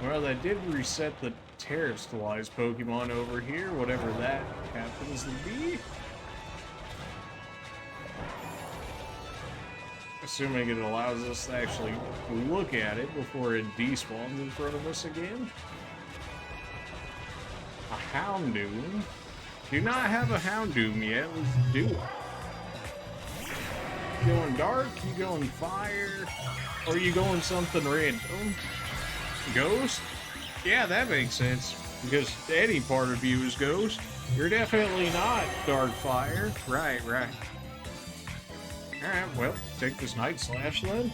Well, that did reset the terrestrialized Pokemon over here, whatever that happens to be. Assuming it allows us to actually look at it before it despawns in front of us again. A Houndoom. Do not have a Houndoom yet. Let's do it. You going dark? You going fire? Or you going something random? Ghost? Yeah, that makes sense. Because any part of you is ghost. You're definitely not dark fire. Right, right. Alright, well, take this Night Slash then.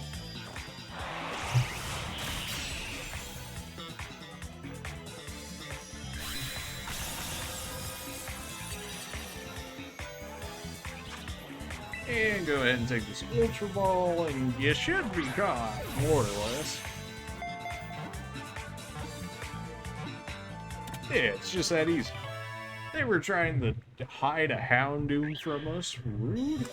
And go ahead and take this Ultra Ball, and you should be caught, more or less. Yeah, it's just that easy. They were trying to hide a Houndoom from us. Rude.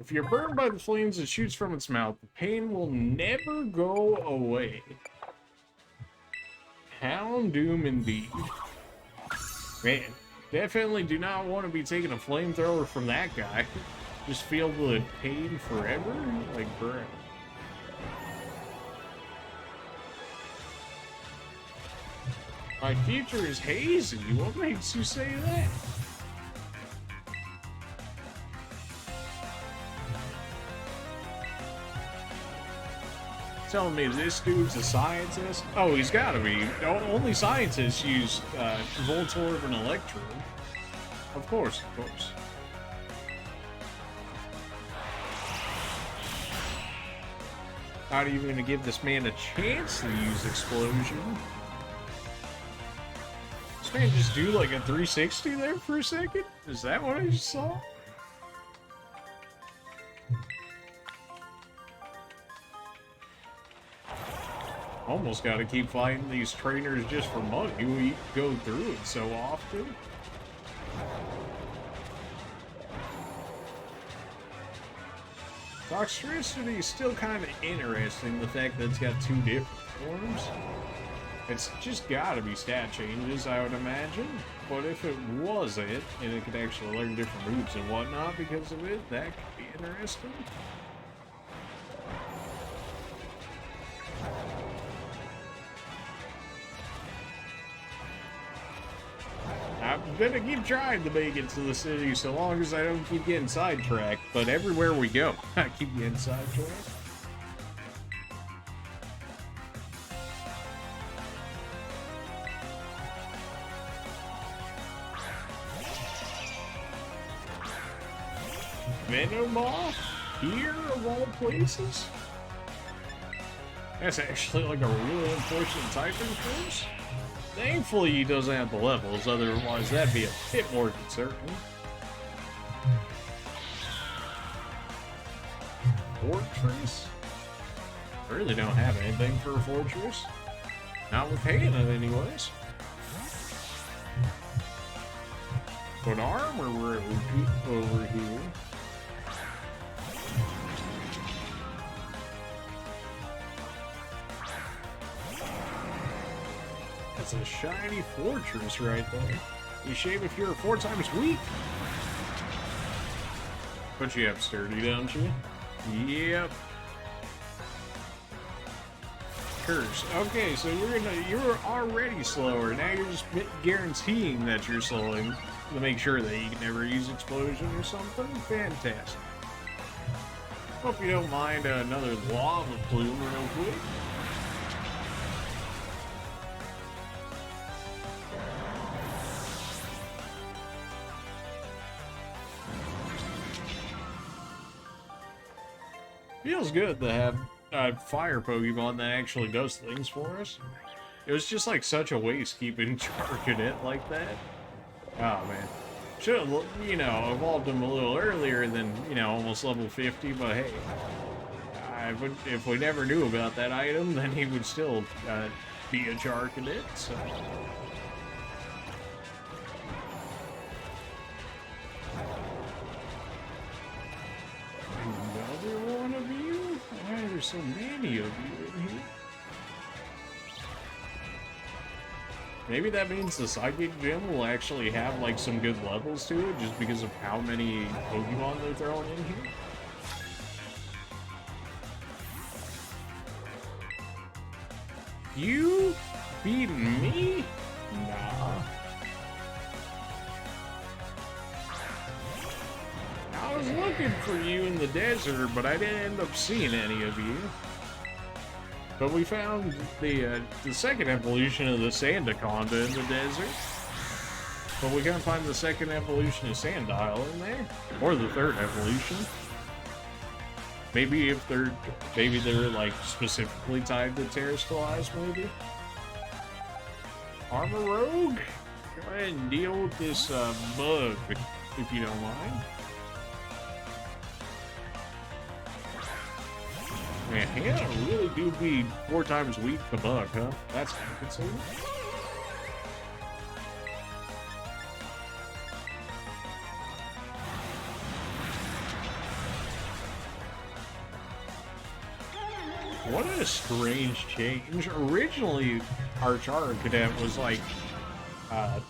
If you're burned by the flames that shoots from its mouth, the pain will never go away. Houndoom indeed. Man, definitely do not want to be taking a flamethrower from that guy. Just feel the pain forever? Like, bro. My future is hazy. What makes you say that? Telling me this dude's a scientist? Oh, he's gotta be. Only scientists use Voltorb and Electro. Of course, of course. Not even gonna give this man a chance to use Explosion. This man just do like a 360 there for a second? Is that what I just saw? Almost got to keep fighting these trainers just for money. We go through it so often. Toxicity is still kind of interesting, the fact that it's got 2 different forms. It's just gotta be stat changes, I would imagine. But if it wasn't, and it could actually learn different moves and whatnot because of it, that could be interesting. I'm gonna keep trying to make it to the city so long as I don't keep getting sidetracked, but everywhere we go, I keep getting sidetracked. Venomoth? Here of all places? That's actually like a really unfortunate typing force. Thankfully he doesn't have the levels, otherwise that'd be a bit more concerning. Fortress? I really don't have anything for a fortress. Not with paying it anyways. But armor we're over here. That's a shiny fortress right there. You shave if you're 4 times weak. But you have sturdy, don't you? Yep. Curse. Okay, so you're already slower. Now you're just guaranteeing that you're slowing to make sure that you can never use explosion or something. Fantastic. Hope you don't mind another lava plume real quick. Feels good to have a fire Pokemon that actually does things for us. It was just like such a waste keeping charging it like that. Oh man. Should have, you know, evolved him a little earlier than, you know, almost level 50, but hey. If we never knew about that item, then he would still be a Charcadet, so. Another one of you? Why are there so many of you in here? Maybe that means the Psychic Gym will actually have like some good levels to it just because of how many Pokemon they're throwing in here. You beating me? Nah. I was looking for you in the desert, but I didn't end up seeing any of you. But we found the second evolution of the Sandaconda in the desert. But we can't find the second evolution of Sandile in there. Or the third evolution. Maybe they're like specifically tied to Terrastalize, maybe? Armor Rogue? Go ahead and deal with this bug, if you don't mind. Man, Hannah really do be 4 times weak to bug, huh? That's kind of concerning. What a strange change. Originally, our Charcadet was like a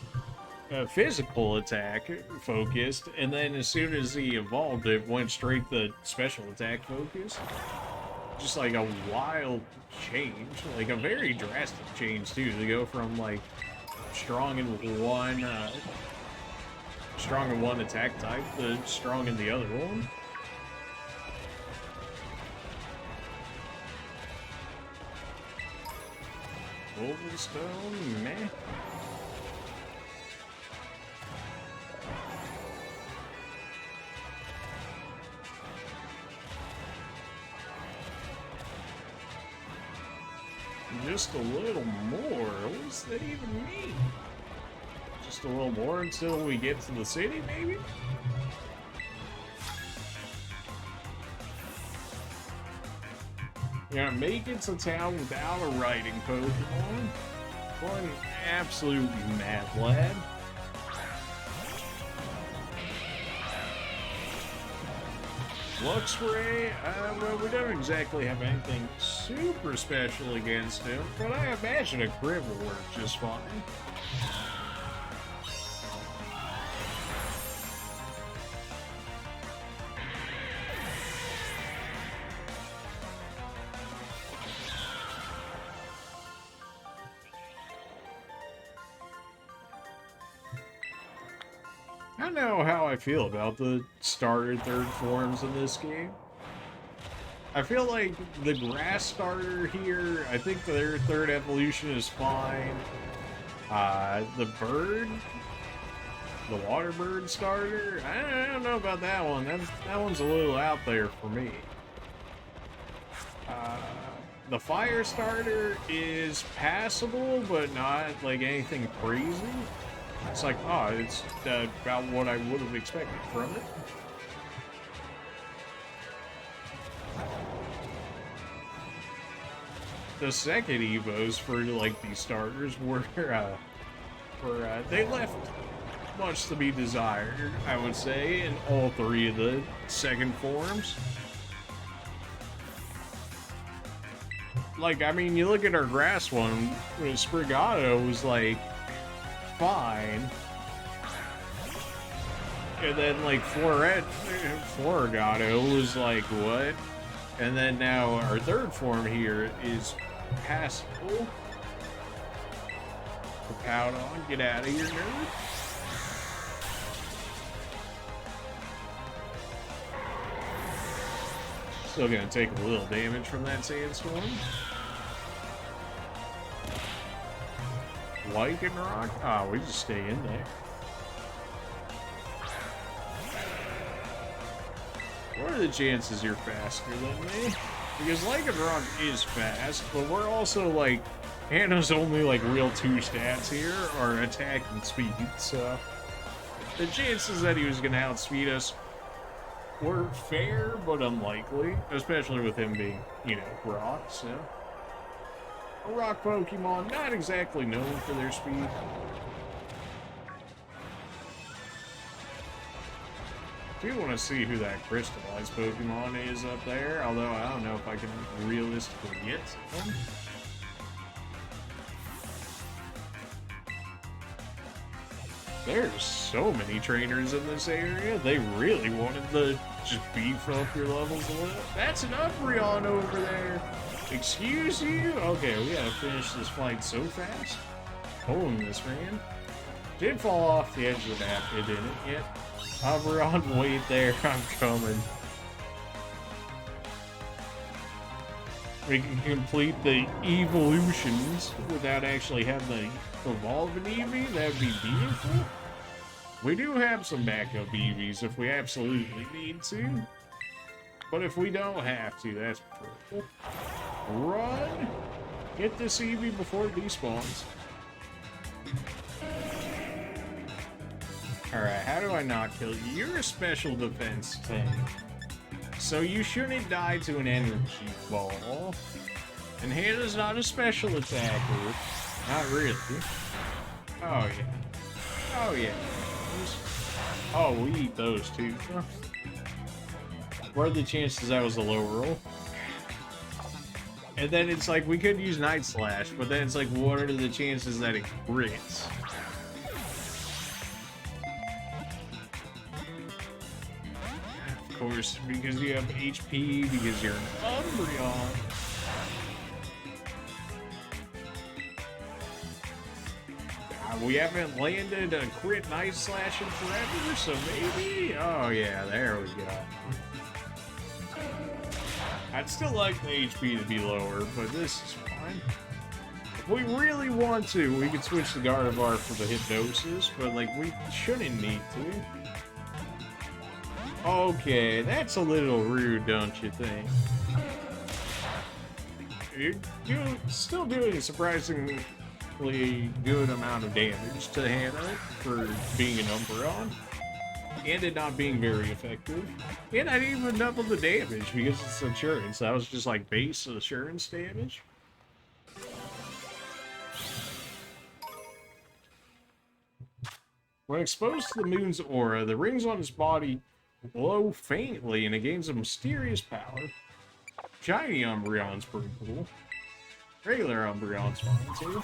physical attack focused, and then as soon as he evolved, it went straight to special attack focus. Just like a wild change, like a very drastic change too, to go from like strong in one attack type to strong in the other one. Overstone, meh. Just a little more? What does that even mean? Just a little more until we get to the city, maybe? You're gonna make it to town without a riding Pokemon? What an absolute mad lad. Lux Ray, well, we don't exactly have anything super special against him, but I imagine a crit will work just fine. I don't know how I feel about the starter third forms in this game. I feel like the grass starter here, I think their third evolution is fine. The bird, the water bird starter, I don't know about that one. That one's a little out there for me. The fire starter is passable, but not like anything crazy. It's like, oh, it's about what I would have expected from it. The second Evos for like these starters were they left much to be desired, I would say, in all three of the second forms. Like, I mean, you look at our grass one, Sprigato was like fine. And then like Florigato was like what? And then now our third form here is passable. Powdon, get out of here, nerd. Still gonna take a little damage from that sandstorm. Lichen Rock? Ah, we just stay in there. What are the chances you're faster than me? Because Lichen Rock is fast, but we're also like, Hannah's only like real two stats here are attack and speed, so the chances that he was gonna outspeed us were fair, but unlikely, especially with him being, you know, rock, so. A rock Pokemon, not exactly known for their speed. I do want to see who that crystallized Pokemon is up there, although I don't know if I can realistically get them. There's so many trainers in this area, they really wanted to just beef up your levels a little. That's an Umbreon over there! Excuse you? Okay, we gotta finish this fight so fast. Pulling this, man. Did fall off the edge of the map, it didn't yet. Umbreon, wait there, I'm coming. We can complete the evolutions without actually having to evolve an Eevee, that'd be beautiful. We do have some backup Eevees if we absolutely need to. But if we don't have to, that's purple. Run! Get this Eevee before it despawns. Alright, how do I not kill you? You're a special defense tank. So you shouldn't die to an energy ball. And Hannah's not a special attacker. Not really. Oh yeah. Oh yeah. Oh, we eat those too. What are the chances that was a low roll? And then it's like, we could use Night Slash, but then it's like, what are the chances that it crits? Of course, because you have HP, because you're an Umbreon. We haven't landed a crit Night Slash in forever, so maybe? Oh yeah, there we go. I'd still like the HP to be lower, but this is fine. If we really want to, we could switch the Gardevoir for the Hypnosis, but like, we shouldn't need to. Okay, that's a little rude, don't you think? You're still doing a surprisingly good amount of damage to Hannah for being an Umbreon. And it not being very effective. And I didn't even double the damage because it's insurance. That was just like base assurance damage. When exposed to the moon's aura, the rings on his body glow faintly and it gains a mysterious power. Shiny Umbreon's pretty cool. Regular Umbreon's fine too.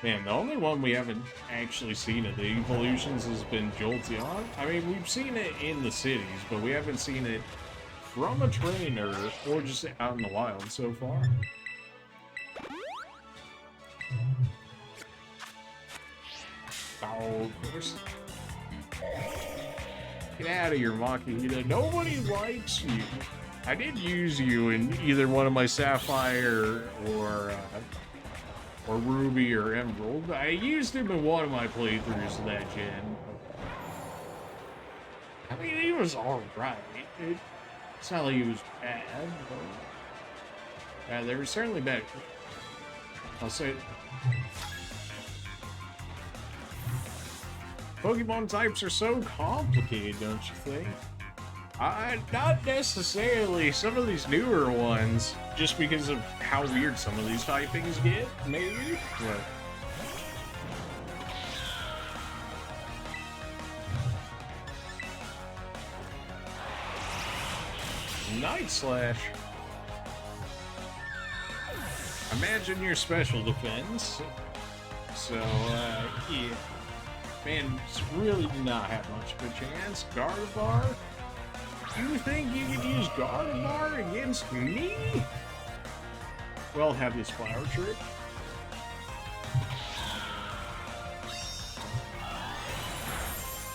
Man, the only one we haven't actually seen of the evolutions has been Jolteon. I mean, we've seen it in the cities, but we haven't seen it from a trainer or just out in the wild so far. Oh, of course. Get out of here, Makihita. Nobody likes you. I did use you in either one of my Sapphire or Ruby or Emerald. I used him in one of my playthroughs of that gen. I mean, he was alright. It's not like he was bad, but they were certainly better. I'll say Pokemon types are so complicated, don't you think? Not necessarily some of these newer ones, just because of how weird some of these typings get, maybe? But Night Slash. Imagine your special defense. So, yeah. Man, it's really do not have much of a chance. Gardevoir? You think you could use Gardevoir against me? Well, have this flower trick.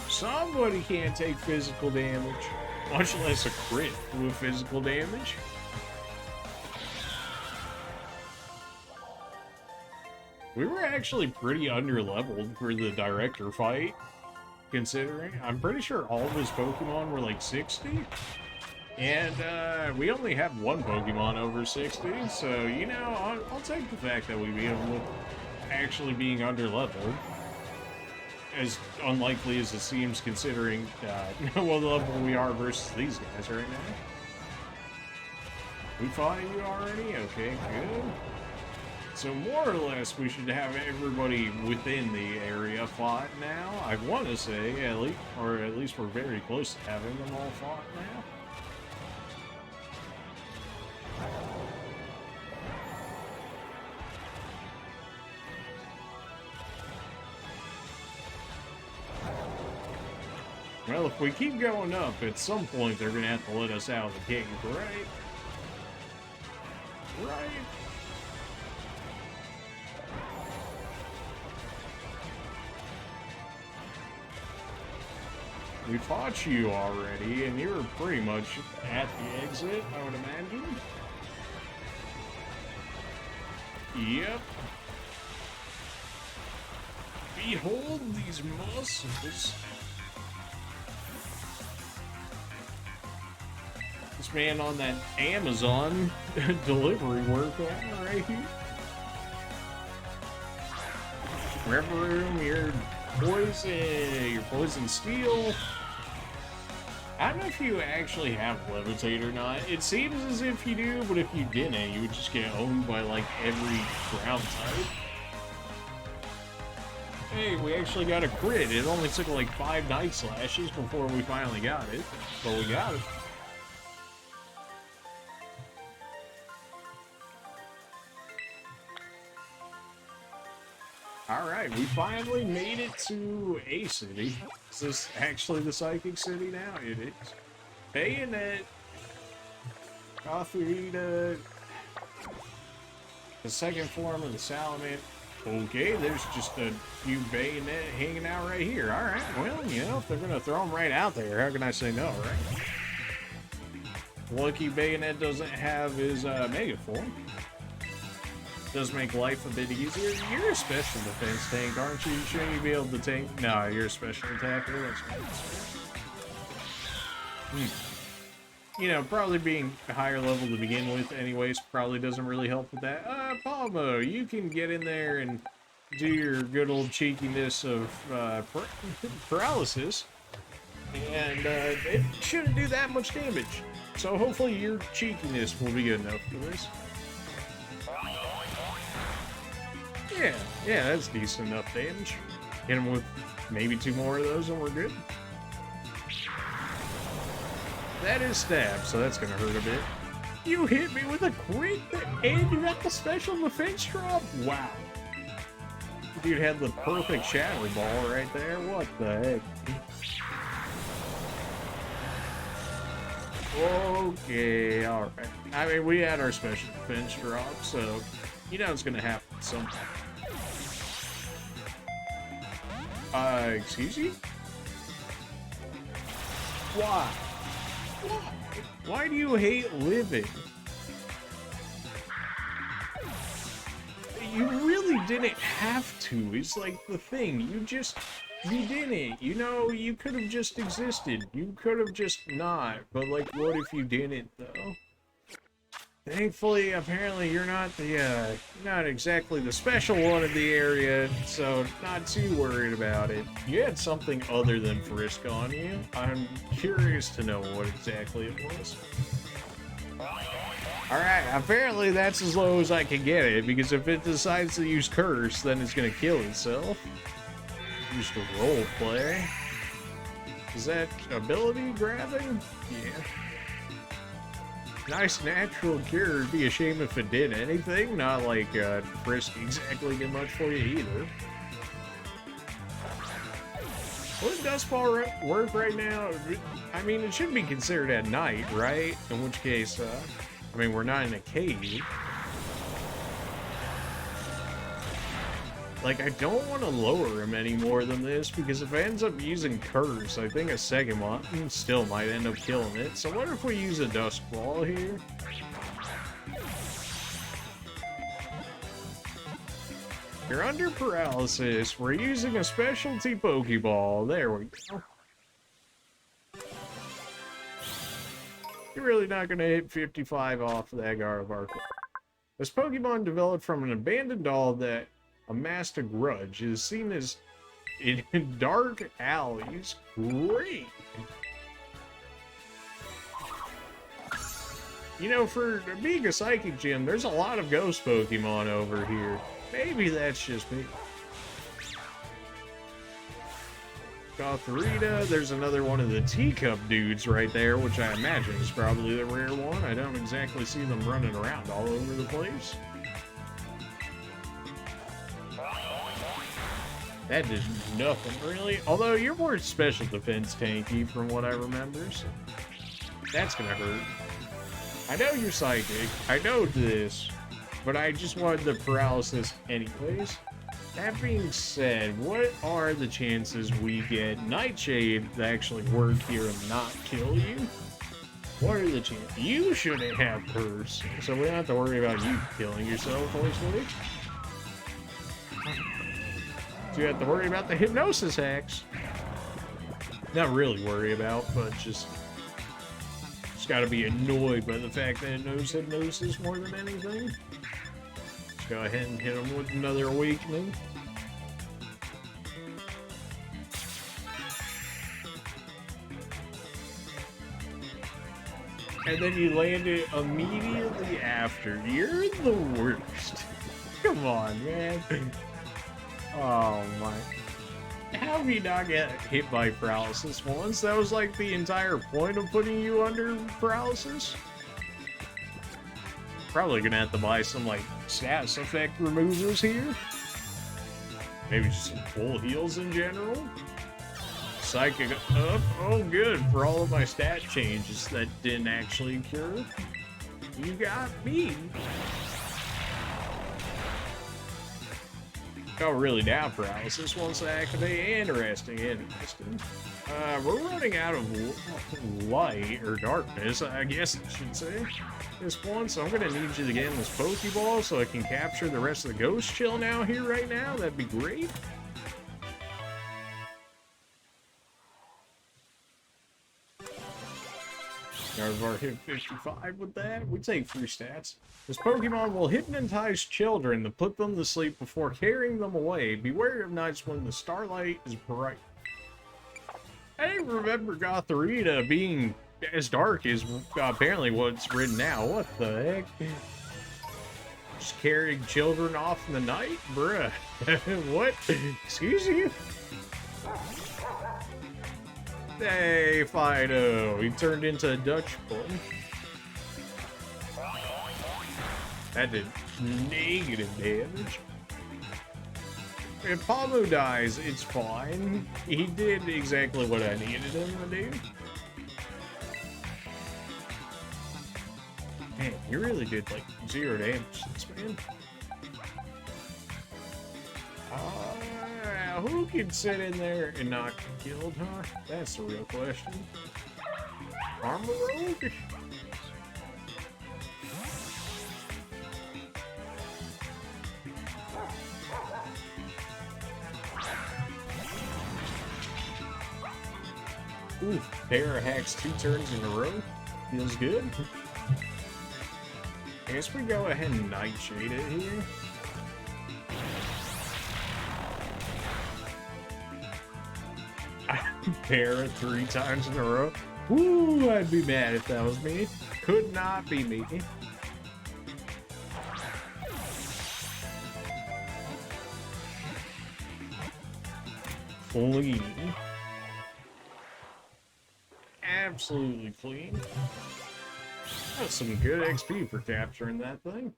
Somebody can't take physical damage, much less a crit with physical damage. We were actually pretty under-leveled for the director fight, considering. I'm pretty sure all of his Pokemon were like 60. And we only had one Pokemon over 60, so, you know, I'll take the fact that we beat him with actually being under-leveled. As unlikely as it seems, considering what level we are versus these guys right now. We fought you already? Okay, good. So more or less, we should have everybody within the area fought now. I want to say, at least, or at least we're very close to having them all fought now. Well, if we keep going up, at some point they're gonna have to let us out of the cave, right? Right? We fought you already, and you were pretty much at the exit, I would imagine. Yep. Behold these muscles. This man on that Amazon delivery work right here. Reverum, your poison steel. I don't know if you actually have levitate or not. It seems as if you do, but if you didn't, you would just get owned by like every ground type. Hey, we actually got a crit. It only took like 5 Night Slashes before we finally got it, but we got it. Alright, we finally made it to a city. Is this actually the Psychic City now? It is. Bayonet. Gothorita. The second form of the Salamander. Okay, there's just a few Bayonet hanging out right here. Alright, well, you know, if they're gonna throw them right out there, how can I say no, right? Lucky Bayonet doesn't have his Mega form. Does make life a bit easier. You're a special defense tank, aren't you? Shouldn't you be able to tank? No, you're a special attacker. That's right. You know, probably being a higher level to begin with anyways probably doesn't really help with that. Palmo, you can get in there and do your good old cheekiness of paralysis. And it shouldn't do that much damage. So hopefully your cheekiness will be good enough for this. Yeah, that's decent enough damage. Hit him with maybe 2 more of those and we're good. That is stab, so that's gonna hurt a bit. You hit me with a crit and you got the special defense drop? Wow. Dude had the perfect shatter ball right there. What the heck? Okay, alright. I mean, we had our special defense drop, so you know it's gonna happen sometime. Excuse you? Why? Why do you hate living? You really didn't have to. It's like the thing. You didn't. You know, you could have just existed. You could have just not. But, like, what if you didn't, though? Thankfully, apparently, you're not the, not exactly the special one in the area, so not too worried about it. You had something other than Frisk on you. I'm curious to know what exactly it was. Alright, apparently that's as low as I can get it, because if it decides to use Curse, then it's gonna kill itself. Used to role play. Is that ability grabbing? Yeah. Nice natural cure. It'd be a shame if it did anything. Not like Frisk exactly did much for you either. Would Dust Ball work right now? I mean, it should be considered at night, right? In which case, I mean, we're not in a cave. Like, I don't want to lower him any more than this, because if it ends up using Curse, I think a second one still might end up killing it. So what if we use a Dust Ball here? You're under paralysis. We're using a specialty Pokeball. There we go. You're really not going to hit 55 off of that Gardevoir. This Pokemon developed from an abandoned doll that amassed a grudge. It is seen as in dark alleys. Great! You know, for being a Psychic Gym, there's a lot of ghost Pokemon over here. Maybe that's just me. Gothorita, there's another one of the teacup dudes right there, which I imagine is probably the rare one. I don't exactly see them running around all over the place. That did nothing, really. Although, you're more special defense tanky from what I remember, so that's gonna hurt. I know you're psychic, I know this, but I just wanted the paralysis anyways. That being said, what are the chances we get Nightshade to actually work here and not kill you? What are the chances? You shouldn't have Curse, so we don't have to worry about you killing yourself, hopefully. So you have to worry about the hypnosis hacks. Not really worry about, but just gotta be annoyed by the fact that it knows hypnosis more than anything. Let's go ahead and hit him with another awakening. And then you land it immediately after. You're the worst. Come on, man. Oh my. How have you not get hit by paralysis once? That was like the entire point of putting you under paralysis. Probably gonna have to buy some like status effect removers here. Maybe just some full heals in general. Psychic up. Oh good, for all of my stat changes that didn't actually cure. You got me. Oh, really now paralysis once I activate. Interesting. We're running out of light, or darkness, I guess I should say, at this point, so I'm gonna need you to get in this Pokeball so I can capture the rest of the Ghost Chill now here right now. That'd be great. Gardevoir hit 55 with that. We take 3 stats. This Pokemon will hypnotize children to put them to sleep before carrying them away. Beware of nights when the starlight is bright. I didn't remember Gothorita being as dark as apparently what's written now. What the heck? Just carrying children off in the night? Bruh. What? Excuse you? Hey, Fido. He turned into a Dutch button. That did negative damage. If Pablo dies, it's fine. He did exactly what I needed him to do. Man, he really did like 0 damage to this man. Who can sit in there and not get killed, huh? That's the real question. Armor Rogue? Ooh, Para hacks 2 turns in a row. Feels good. I guess we go ahead and Nightshade it here. Para 3 times in a row. Woo, I'd be mad if that was me. Could not be me. Clean. Absolutely clean. That's some good XP for capturing that thing.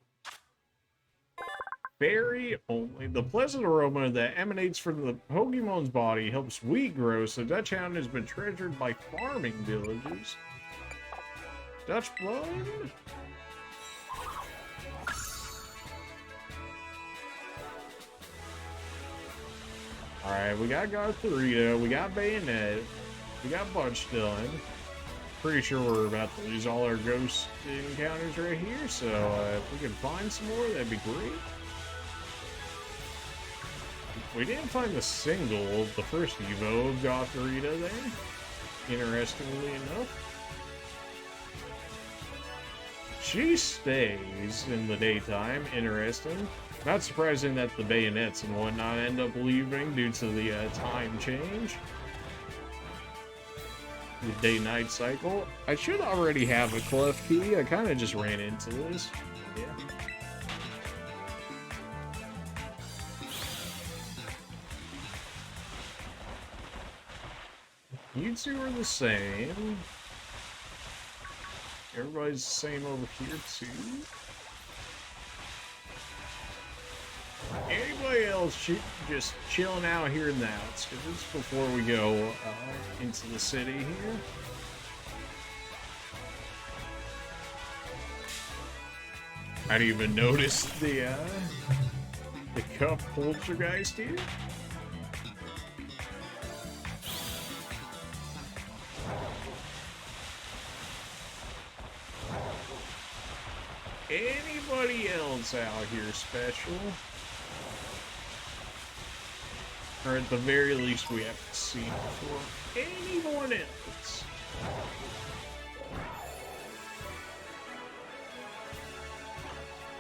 Berry only. The pleasant aroma that emanates from the Pokemon's body helps wheat grow, so Dutch Hound has been treasured by farming villagers. Dutch blood? Alright, we got Gartharita, we got Bayonet, we got Bunch done. Pretty sure we're about to lose all our ghost encounters right here, so if we can find some more, that'd be great. We didn't find the single, the first Evo of Gartharita there, interestingly enough. She stays in the daytime, interesting. Not surprising that the Bayonets and whatnot end up leaving due to the time change. The day-night cycle. I should already have a clef key. I kind of just ran into this. Yeah. You two are the same. Everybody's the same over here too. Anybody else just chilling out here in the outskirts before we go into the city here? I didn't even notice the cup poltergeist here. Anybody else out here special? Or at the very least we have to see before anyone else.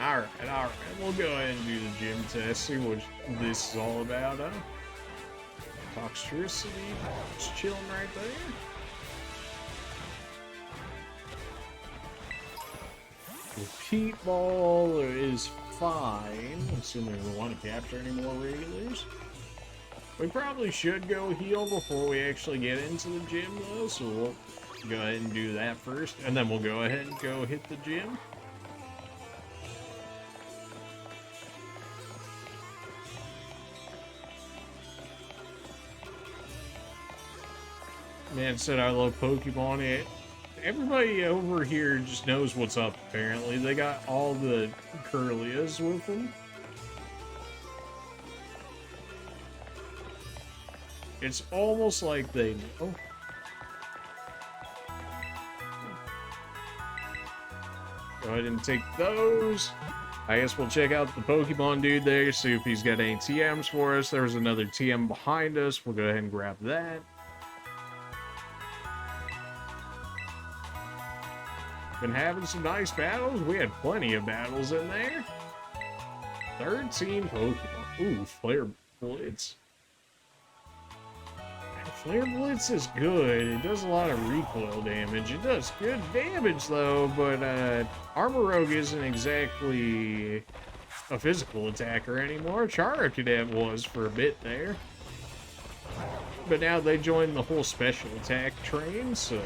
Alright. We'll go ahead and do the gym test, see what this is all about, huh? Toxicity, just chilling right there. Repeat ball is fine, assuming we want to capture any more regulars. We probably should go heal before we actually get into the gym, though, so we'll go ahead and do that first, and then we'll go ahead and go hit the gym. Man said I love Pokemon. Everybody over here just knows what's up, apparently. They got all the Curlias with them. It's almost like they know. Go ahead and take those. I guess we'll check out the Pokemon dude there, see if he's got any TMs for us. There's another TM behind us. We'll go ahead and grab that. Been having some nice battles. We had plenty of battles in there. 13 Pokemon. Ooh, Flare Blitz. Flare Blitz is good. It does a lot of recoil damage. It does good damage, though, but Armor Rogue isn't exactly a physical attacker anymore. Chara Cadet was for a bit there. but now they joined the whole special attack train, so...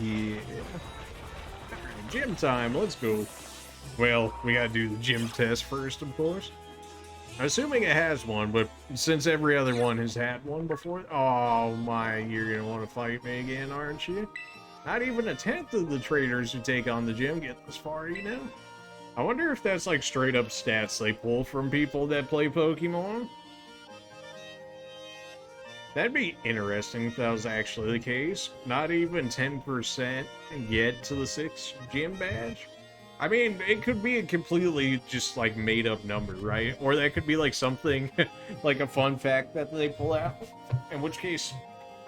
Yeah. Alright, gym time, let's go. Well, we gotta do the gym test first, of course. I'm assuming it has one, but since every other one has had one before... Oh my, you're gonna want to fight me again, aren't you? Not even a tenth of the traders who take on the gym get this far, you know? I wonder if that's like straight up stats they pull from people that play Pokemon. That'd be interesting if that was actually the case. Not even 10% get to the 6th gym badge. I mean, it could be a completely just like made up number, right? Or that could be like something like a fun fact that they pull out. In which case,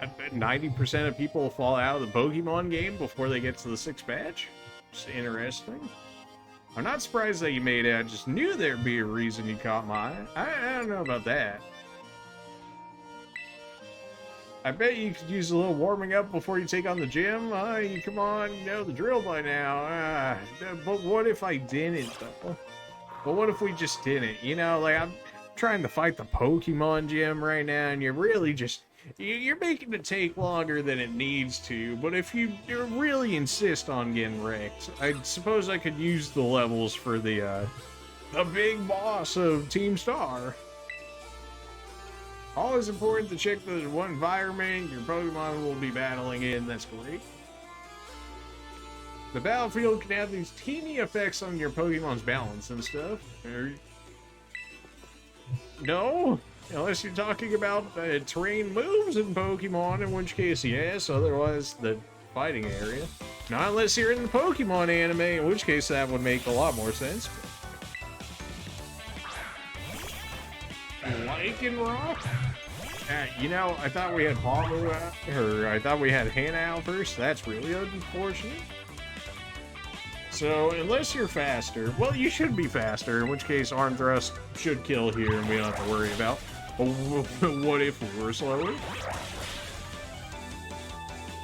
I bet 90% of people fall out of the Pokemon game before they get to the 6th badge. It's interesting. I'm not surprised that you made it. I just knew there'd be a reason you caught my eye. I don't know about that. I bet you could use a little warming up before you take on the gym. You come on, you know the drill by now. But what if I didn't, though? But what if we just didn't? You know, like, I'm trying to fight the Pokemon gym right now, and you're really just... You're making it take longer than it needs to, but if you really insist on getting wrecked, I suppose I could use the levels for the big boss of Team Star. Always important to check the one environment your Pokemon will be battling in. That's great. The battlefield can have these teeny effects on your Pokemon's balance and stuff. No? Unless you're talking about terrain moves in Pokemon, in which case, yes. Otherwise, the fighting area. Not unless you're in the Pokemon anime, in which case that would make a lot more sense. Lycanroc? You know, I thought we had Palmu out, or I thought we had Hannah out first. That's really unfortunate. So, unless you're faster, well, you should be faster, in which case Arm Thrust should kill here and we don't have to worry about. But what if we were slower?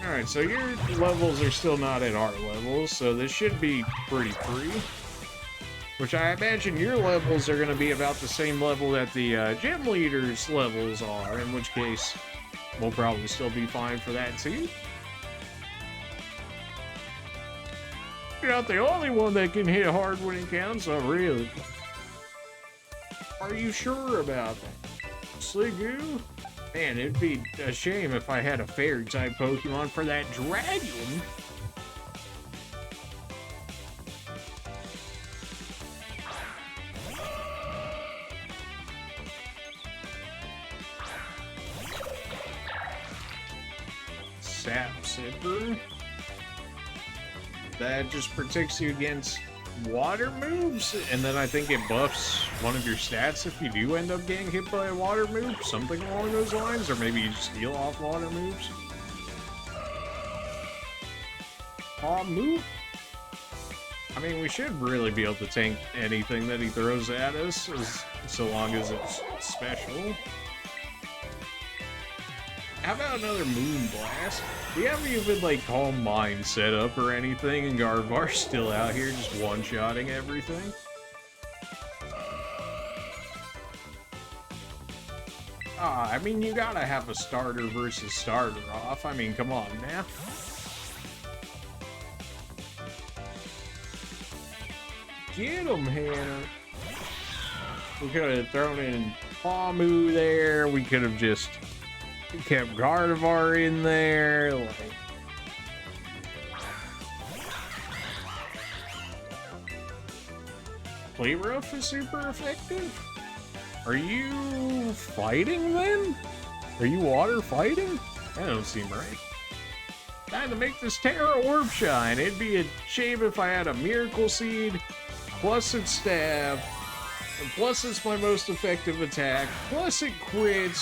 Alright, so your levels are still not at our levels, so this should be pretty free. Which I imagine your levels are going to be about the same level that the gym leaders' levels are, in which case we'll probably still be fine for that too. You're not the only one that can hit hard when it counts, oh really? Are you sure about that? Sliggoo? Man, it'd be a shame if I had a fairy-type Pokemon for that dragon. Sap Sipper. That just protects you against water moves, and then I think it buffs one of your stats if you do end up getting hit by a water move, something along those lines, or maybe you just heal off water moves. Move? I mean, we should really be able to tank anything that he throws at us, so long as it's special. How about another Moon Blast? We haven't even, like, Calm Mind set up or anything, and Gardevoir's still out here just one-shotting everything. I mean, you gotta have a starter versus starter off. I mean, come on now. Get him, Hannah. We could have thrown in Palmu there. We could have just... kept Gardevoir in there, like... Playrough is super effective? Are you fighting then? Are you water fighting? That don't seem right. Time to make this Terra Orb shine. It'd be a shame if I had a Miracle Seed, plus its stab, and plus it's my most effective attack, plus it crits.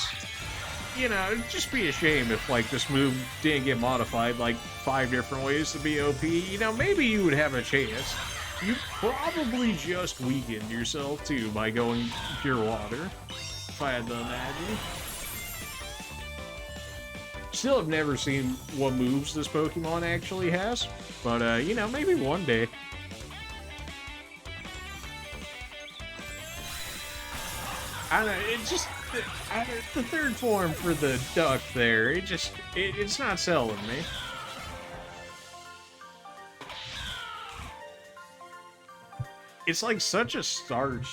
You know, it'd just be a shame if, like, this move didn't get modified, like, 5 different ways to be OP. You know, maybe you would have a chance. You probably just weakened yourself, too, by going pure water, if I had to imagine. Still have never seen what moves this Pokemon actually has, but, you know, maybe one day. I don't know, it just, the third form for the duck there, it's not selling me. It's like such a stark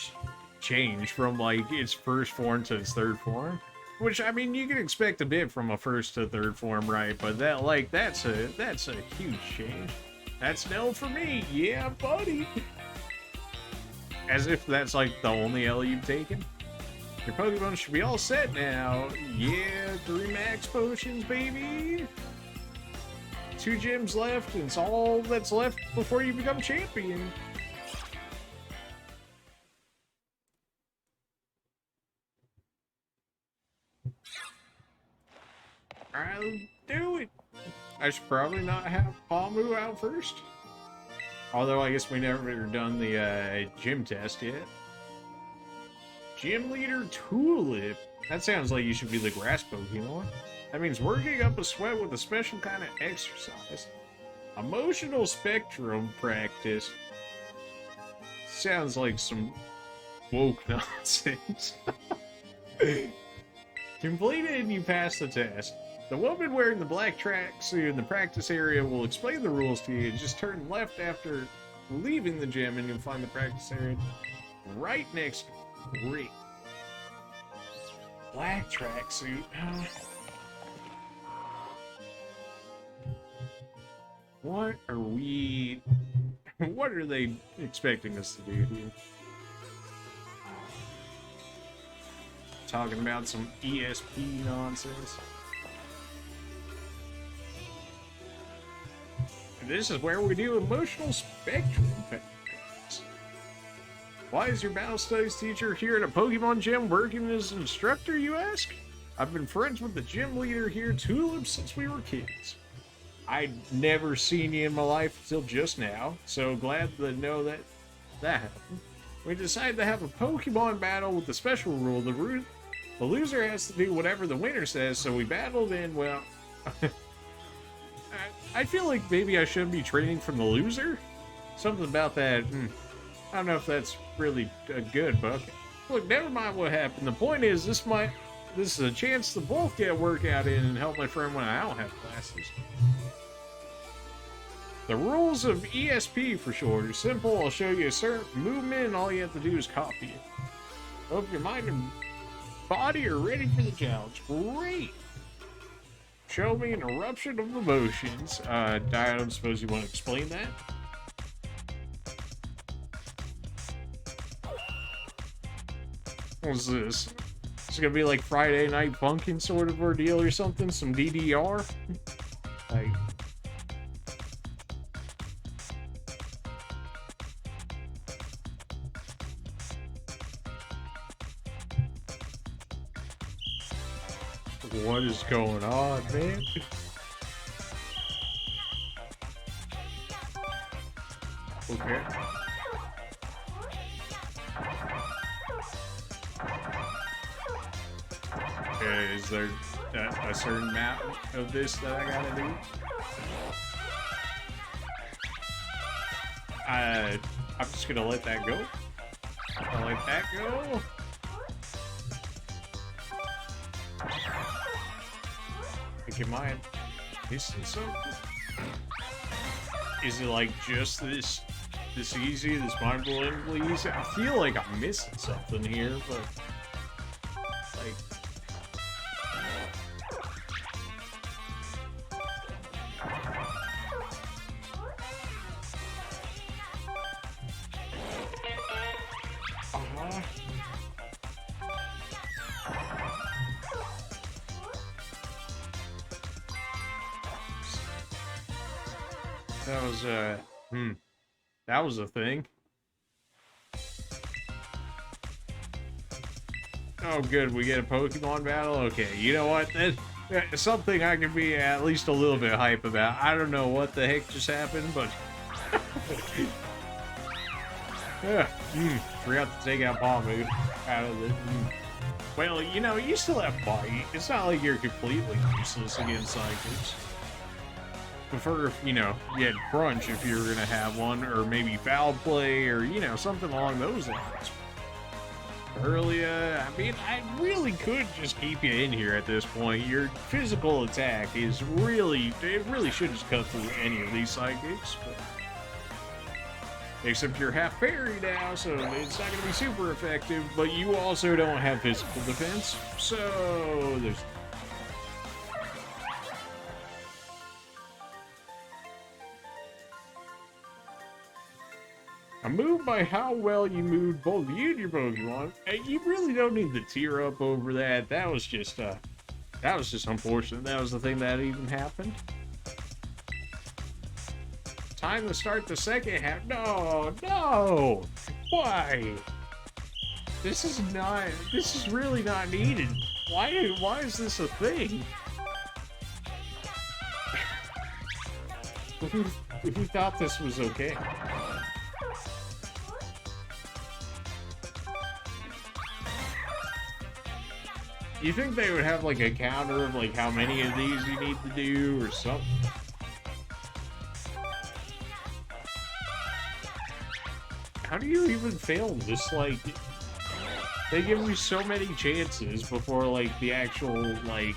change from like its first form to its third form. Which, I mean, you can expect a bit from a first to third form, right? But that, like, that's a huge change. That's no for me, yeah, buddy. As if that's like the only L you've taken. Your Pokemon should be all set now. Yeah, 3 max potions, baby. 2 gyms left, and it's all that's left before you become champion. I'll do it. I should probably not have Palmu out first. Although I guess we never done the gym test yet. Gym leader Tulip. That sounds like you should be the grass Pokemon. That means working up a sweat with a special kind of exercise. Emotional spectrum practice. Sounds like some woke nonsense. Completed and you pass the test. The woman wearing the black tracksuit in the practice area will explain the rules to you. Just turn left after leaving the gym and you'll find the practice area right next to Great. Black tracksuit. What are we... What are they expecting us to do here? Talking about some ESP nonsense. This is where we do emotional spectrum factors. Why is your battle studies teacher here at a Pokemon gym working as an instructor, you ask? I've been friends with the gym leader here, Tulip, since we were kids. I'd never seen you in my life until just now, so glad to know that happened. We decided to have a Pokemon battle with the special rule. The loser has to do whatever the winner says, so we battled in, well... I feel like maybe I shouldn't be training from the loser? Something about that, I don't know if that's really good, but okay. Look, never mind what happened. The point is, this is a chance to both get a workout in and help my friend when I don't have classes. The rules of ESP, for short, are simple. I'll show you a certain movement, and all you have to do is copy it. Hope your mind and body are ready for the challenge. Great! Show me an eruption of emotions. I don't suppose you want to explain that? What's this? It's gonna be like Friday Night Funkin' sort of ordeal or something? Some DDR? Like... What is going on, man? Okay. Okay, is there a certain map of this that I gotta do? I'm just gonna let that go. I'll let that go. Am I missing something? Is it like just this easy, this mind-blowingly easy? I feel like I'm missing something here, but like that was a thing. Oh, good, we get a Pokemon battle? Okay, you know what? That's something I can be at least a little bit hype about. I don't know what the heck just happened, but... forgot to take out Palmu out of the... Well, you know, you still have Bite. It's not like you're completely useless against Psychics. Prefer, you know, you had Crunch if you were gonna have one, or maybe Foul Play, or, you know, something along those lines. earlier. I mean, I really could just keep you in here at this point. Your physical attack is really, it really should just cut through any of these psychics. But... except you're half fairy now, so it's not going to be super effective, but you also don't have physical defense, so there's... I'm moved by how well you moved both you and your Pokemon. You really don't need to tear up over that. That was just unfortunate. That was the thing that even happened. Time to start the second half. No, no! Why? This is really not needed. Why is this a thing? Who thought this was okay? You think they would have like a counter of like how many of these you need to do or something? How do you even fail this? Like, they give you so many chances before like the actual like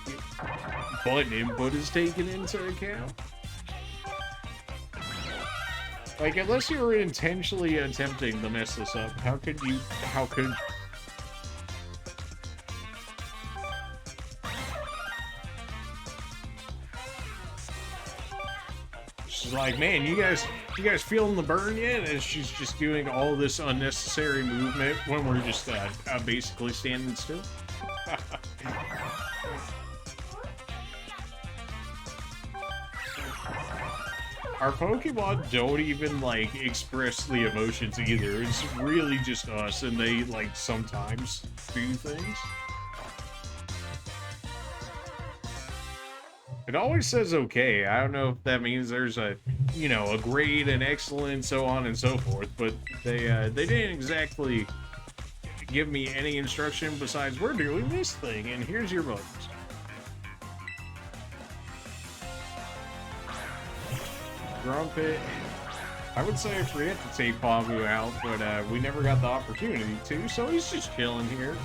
button input is taken into account. Like, unless you were intentionally attempting to mess this up, how could she's like, man, you guys feeling the burn yet? As she's just doing all this unnecessary movement when we're just basically standing still. Our Pokemon don't even like express the emotions either. It's really just us, and they like sometimes do things. It always says okay. I don't know if that means there's a, you know, a grade and excellent, so on and so forth, but they didn't exactly give me any instruction besides we're doing this thing and here's your buttons. Grumpet. I would say I forget to take Pamu out, but we never got the opportunity to, so he's just chilling here.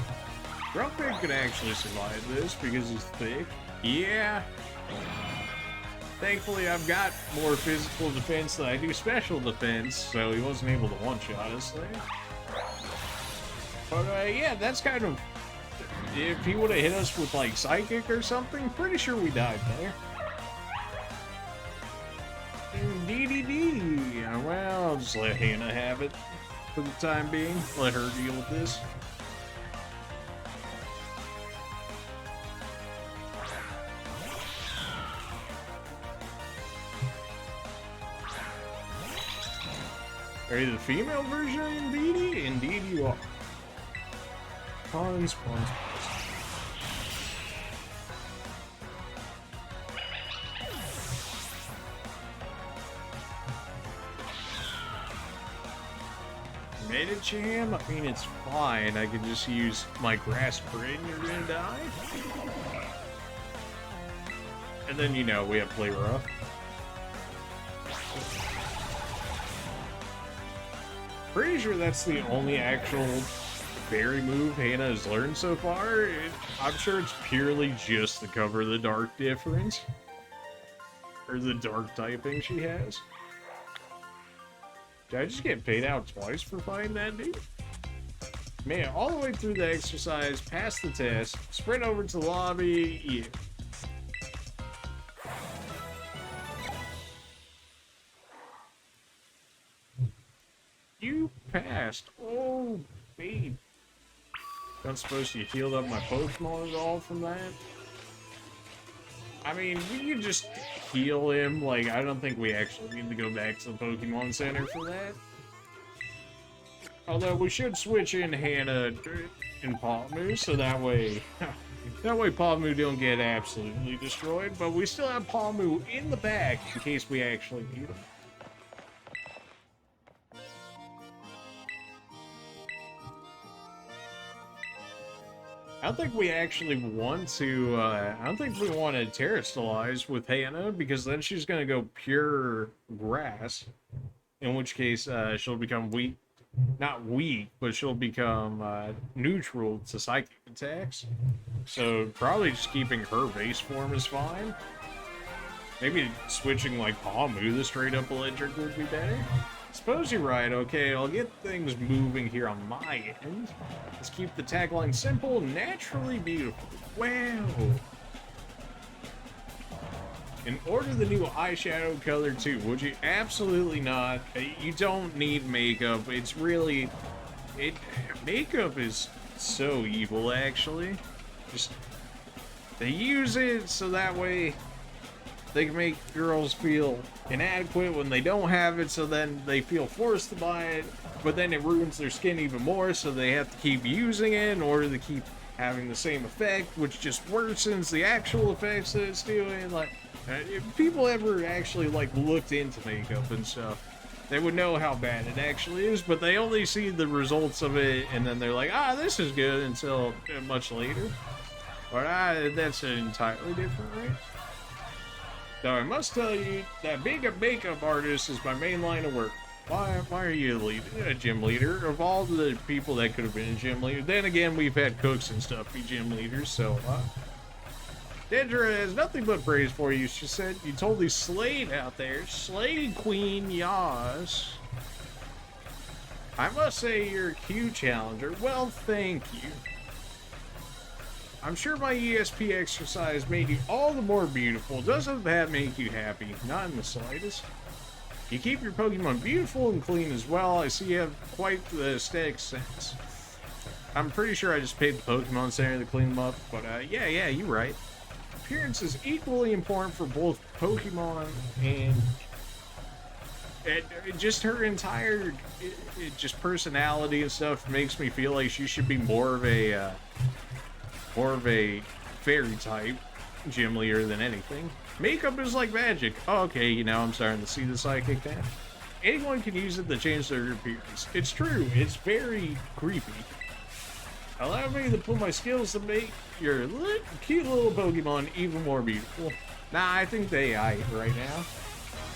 Grumpet could actually survive this because he's thick. Yeah. Thankfully, I've got more physical defense than I do special defense, so he wasn't able to one-shot us there. But yeah, that's kind of... if he would have hit us with, like, Psychic or something, pretty sure we died there. DDD. Well, I'll just let Hannah have it for the time being. Let her deal with this. Are you the female version of Indeedee? Indeed you are. Pawns. Medicham? I mean, it's fine. I can just use my grass grid and you're gonna die. And then, you know, we have Play Rough. Pretty sure that's the only actual fairy move Hannah has learned so far. I'm sure it's purely just to cover the dark difference. Or the dark typing she has. Did I just get paid out twice for fighting that dude? Man, all the way through the exercise, past the test, sprint over to the lobby, yeah. You passed. Oh, babe. Don't suppose you healed up my Pokemon at all from that? I mean, we could just heal him. Like, I don't think we actually need to go back to the Pokemon Center for that. Although, we should switch in Hannah and Pamu, so that way... that way Pamu don't get absolutely destroyed, but we still have Pamu in the back in case we actually need him. I don't think we actually want to, I don't think we want to terrestrialize with Hannah, because then she's going to go pure grass, in which case she'll become weak not weak, but she'll become neutral to psychic attacks. So probably just keeping her base form is fine. Maybe switching like Pamu, the straight up electric, would be better. Suppose you're right. Okay, I'll get things moving here on my end. Let's keep the tagline simple, naturally beautiful. Wow. And order the new eyeshadow color too, would you? Absolutely not. You don't need makeup. It's really... Makeup is so evil, actually. Just... They use it so that way they can make girls feel inadequate when they don't have it, so then they feel forced to buy it, but then it ruins their skin even more, so they have to keep using it in order to keep having the same effect, which just worsens the actual effects that it's doing. Like, if people ever actually like looked into makeup and stuff, they would know how bad it actually is, but they only see the results of it, and then they're like, this is good, until much later. But that's an entirely different rate. Though I must tell you that being a makeup artist is my main line of work. Why are you a gym leader? Of all the people that could have been a gym leader, then again, we've had cooks and stuff be gym leaders, so... Dendra has nothing but praise for you. She said you totally slayed out there. Slayed, Queen, yas. I must say you're a cute challenger. Well, thank you. I'm sure my ESP exercise made you all the more beautiful. Doesn't that make you happy? Not in the slightest. You keep your Pokemon beautiful and clean as well. I see you have quite the aesthetic sense. I'm pretty sure I just paid the Pokemon Center to clean them up, but yeah, you're right. Appearance is equally important for both Pokemon and just her entire just personality and stuff makes me feel like she should be more of a fairy type gym leader than anything. Makeup is like magic. Oh, okay, I'm starting to see the psychic now. Anyone can use it to change their appearance. It's true, it's very creepy. Allow me to put my skills to make your cute little Pokemon even more beautiful. Nah, I think they aight right now.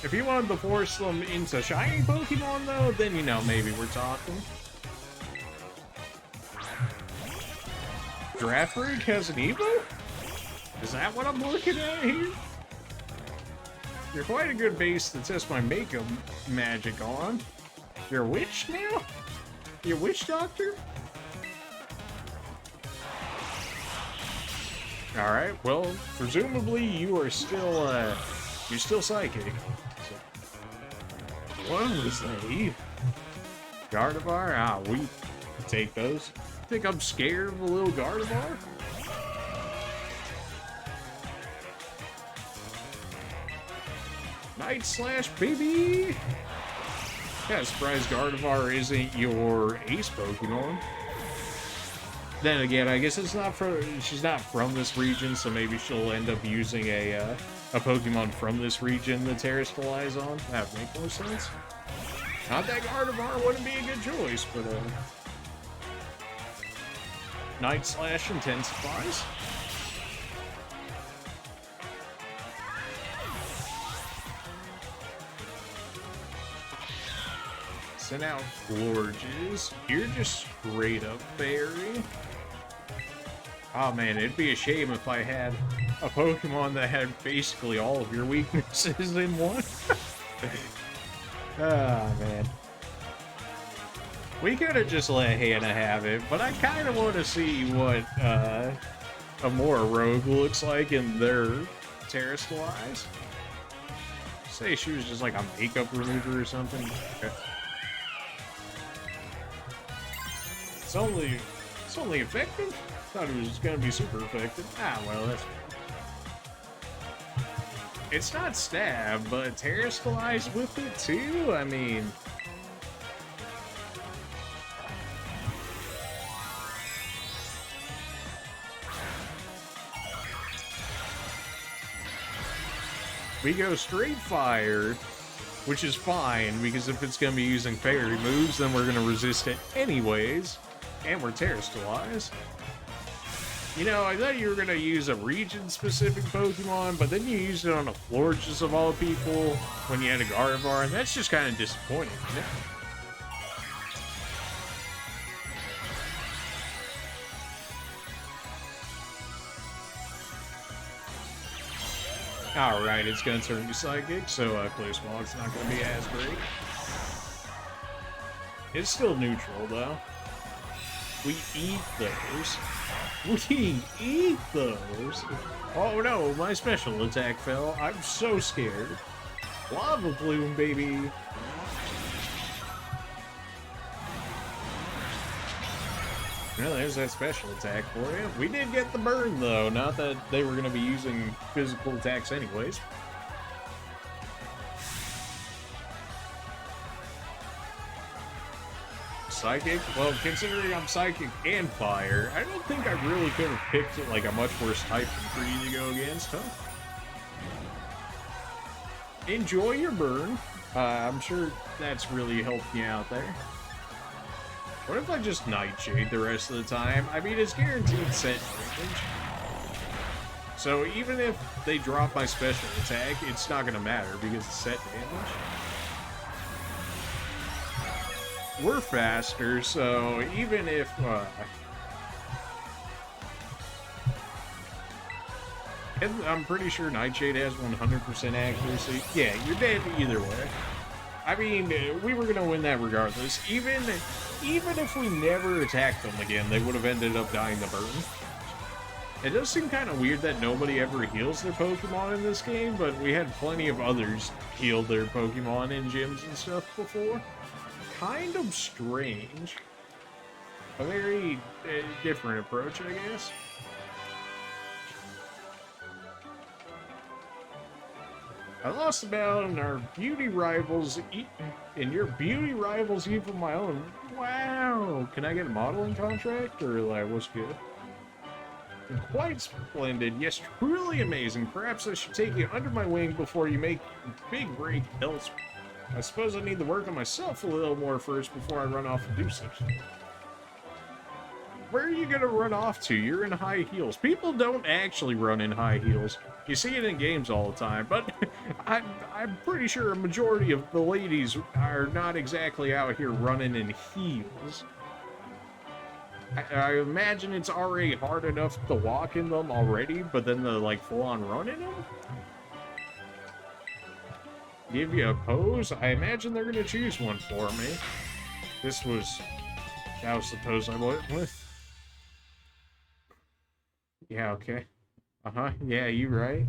If you wanted to force them into shiny Pokemon though, then maybe we're talking. Draft Rig has an Evo? Is that what I'm looking at here? You're quite a good base to test my makeup magic on. You're a witch now? You're a witch doctor? Alright, well, presumably you are still, you're still psychic. So, what was that? Gardevoir? We take those. Think I'm scared of a little Gardevoir? Night Slash, baby! Yeah, surprised Gardevoir isn't your ace Pokemon. Then again, I guess she's not from this region, so maybe she'll end up using a Pokemon from this region to terrestrialize on. That would make more sense. Not that Gardevoir wouldn't be a good choice, but Night Slash intensifies. Send out Florges. You're just straight up fairy. Oh man, it'd be a shame if I had a Pokemon that had basically all of your weaknesses in one. Ah, man. We could have just let Hannah have it, but I kind of want to see what a more rogue looks like in their terrestrialize. Say she was just like a makeup remover or something. Okay. It's only effective? Thought it was gonna be super effective. Ah, well, that's fine. It's not stab, but terrestrialize with it too? I mean... We go straight fire, which is fine, because if it's gonna be using fairy moves, then we're gonna resist it anyways. And we're terrestrialized. I thought you were gonna use a region-specific Pokemon, but then you used it on a Florges of all people when you had a Gardevoir, and that's just kind of disappointing, Alright, it's gonna turn you psychic, so Clear Smog's not gonna be as great. It's still neutral, though. We eat those. We eat those! Oh no, my special attack fell. I'm so scared. Lava Plume, baby! Well, there's that special attack for you. We did get the burn, though. Not that they were going to be using physical attacks anyways. Psychic? Well, considering I'm Psychic and Fire, I don't think I really could have picked like a much worse type for you to go against, huh? Enjoy your burn. I'm sure that's really helped you out there. What if I just Nightshade the rest of the time? I mean, it's guaranteed set damage. So even if they drop my special attack, it's not going to matter because it's set damage. We're faster, so even if... I'm pretty sure Nightshade has 100% accuracy. Yeah, you're dead either way. I mean, we were going to win that regardless. Even if we never attacked them again, they would have ended up dying to burn. It does seem kind of weird that nobody ever heals their Pokemon in this game, but we had plenty of others heal their Pokemon in gyms and stuff before. Kind of strange. A very different approach, I guess. I lost about in our beauty rivals, and your beauty rivals even my own. Wow! Can I get a modeling contract, or like, what's good? Quite splendid, yes, truly amazing. Perhaps I should take you under my wing before you make a big break elsewhere. I suppose I need to work on myself a little more first before I run off and do such. Where are you gonna run off to? You're in high heels. People don't actually run in high heels. You see it in games all the time, but I'm pretty sure a majority of the ladies are not exactly out here running in heels. I imagine it's already hard enough to walk in them already, but then the like full-on run in them? Give you a pose? I imagine they're gonna choose one for me. That was the pose I went with. Yeah, okay. Uh-huh, yeah, you right.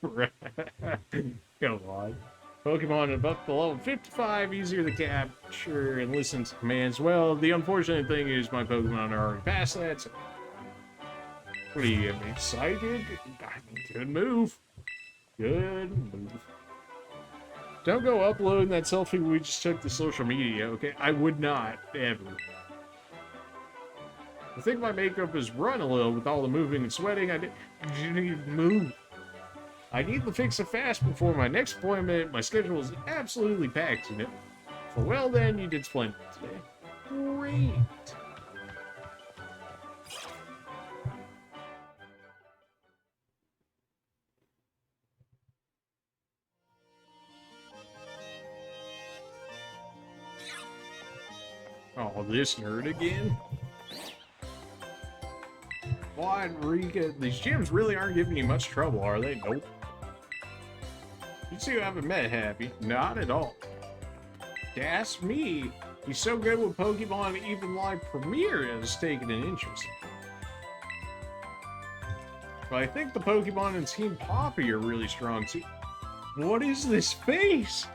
Come on. Pokemon above the level 55, easier to capture and listen to commands. Well, the unfortunate thing is my Pokemon are already past that, so... What are you getting excited? Good move. Good move. Don't go uploading that selfie we just took to social media, okay? I would not, ever. I think my makeup has run a little with all the moving and sweating. I didn't even move. I need to fix it fast before my next appointment. My schedule is absolutely packed, you know. Well then, you did splendid today. Great. Oh, this nerd again? What, Rika? These gyms really aren't giving you much trouble, are they? Nope. You two haven't met, have you? Not at all. That's me. He's so good with Pokemon, even live Premiere has taken an interest. But I think the Pokemon in Team Poppy are really strong too. What is this face?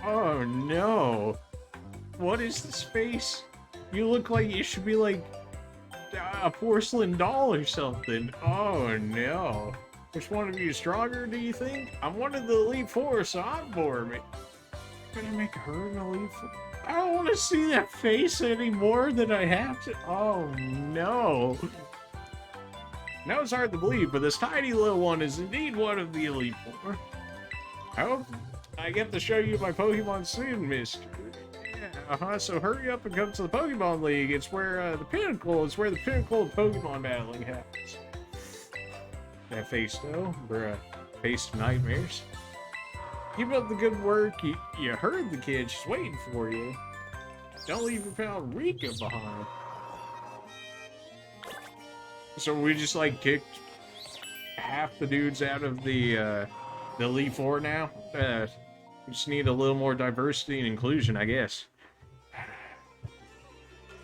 Oh no. What is this face? You look like you should be like a porcelain doll or something. Oh no. Which one of you is stronger, do you think? I'm one of the Elite Four, so I'm for me. Gonna make her an Elite Four? I don't want to see that face any more than I have to. Oh no. Now it's hard to believe, but this tiny little one is indeed one of the Elite Four. I hope I get to show you my Pokemon soon, mister. So hurry up and come to the Pokemon League. It's where the pinnacle of Pokemon battling happens. That face though, bruh. Face of nightmares. Keep up the good work. You heard the kid. She's waiting for you. Don't leave your pal Rika behind. So we just like kicked half the dudes out of the Elite Four now. We just need a little more diversity and inclusion, I guess.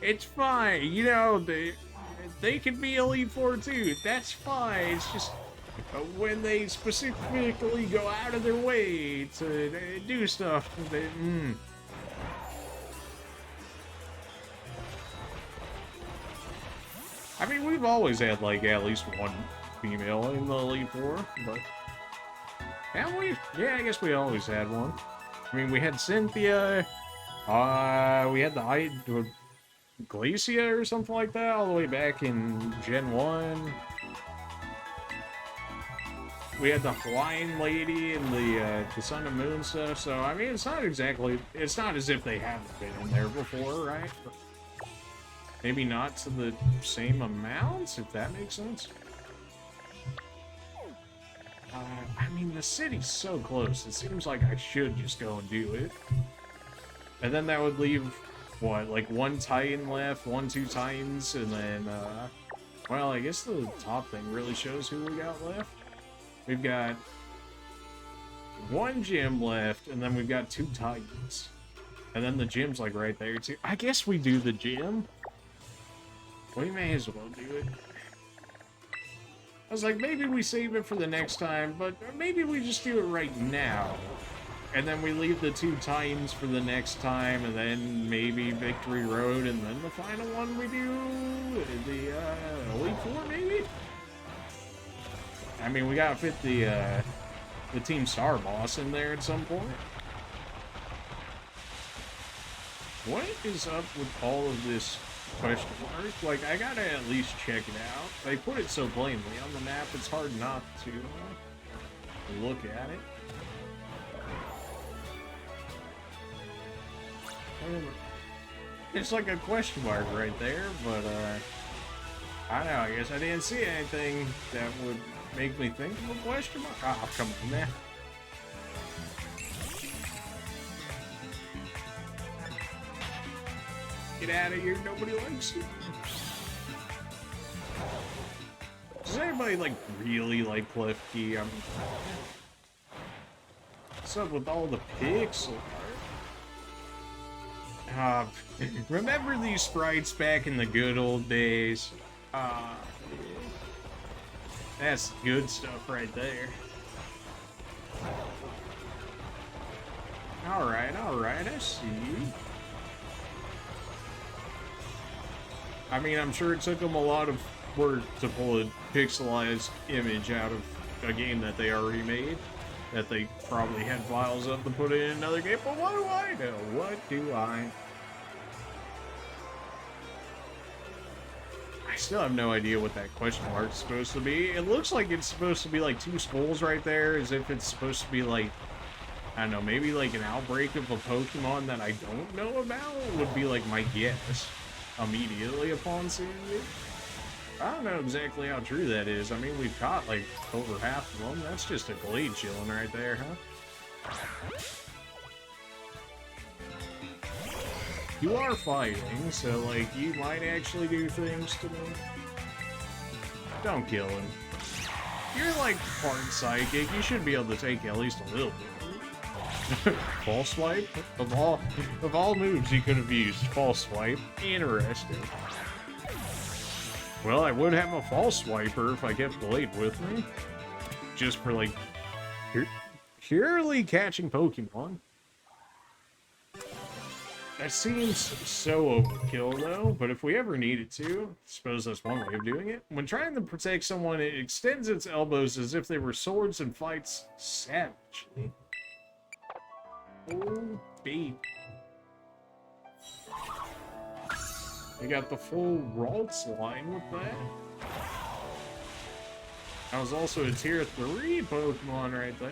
It's fine, you know, they can be Elite Four too. That's fine. It's just when they specifically go out of their way to do stuff, I mean, we've always had, like, at least one female in the Elite Four, but... Have we? Yeah, I guess we always had one. I mean, we had Cynthia, we had the Glacia or something like that, all the way back in Gen 1. We had the Flying Lady and the Sun and Moon stuff, so, I mean, it's not as if they haven't been in there before, right? But maybe not to the same amounts, if that makes sense. I mean, the city's so close, it seems like I should just go and do it. And then that would leave, what, like one Titan left, 2 Titans, and then, well, I guess the top thing really shows who we got left. We've got 1 gym left, and then we've got 2 Titans. And then the gym's, like, right there, too. I guess we do the gym. We may as well do it. I was like, maybe we save it for the next time, but maybe we just do it right now. And then we leave the 2 Titans for the next time, and then maybe Victory Road, and then the final one we do, the Elite Four, maybe? I mean, we gotta fit the Team Star Boss in there at some point. What is up with all of this question mark? Like, I gotta at least check it out. They put it so plainly on the map, it's hard not to look at it. It's like a question mark right there, but I don't know, I guess I didn't see anything that would make me think of a question mark. Oh, come on, man. Get out of here, nobody likes you. Does anybody, like, really like Klefki? What's up with all the pixel art? Remember these sprites back in the good old days? That's good stuff right there. Alright, I see you. I mean, I'm sure it took them a lot of work to pull a pixelized image out of a game that they already made, that they probably had files of to put in another game, but what do I know? What do I? I still have no idea what that question mark's supposed to be. It looks like it's supposed to be like 2 skulls right there, as if it's supposed to be like, I don't know, maybe like an outbreak of a Pokemon that I don't know about would be like my guess immediately upon seeing it. I don't know exactly how true that is. I mean, we've caught like over half of them. That's just a Glade chilling right there, huh? You are fighting, so like you might actually do things to me. Don't kill him. You're like part psychic. You should be able to take at least a little bit. False swipe? Of all moves you could have used, false swipe. Interesting. Well, I would have a false swiper if I kept Blade with me. Just for like purely catching Pokemon. That seems so overkill though, but if we ever needed to, I suppose that's one way of doing it. When trying to protect someone, it extends its elbows as if they were swords and fights savagely. Oh, babe. They got the full Ralts line with that. That was also a tier 3 Pokemon right there.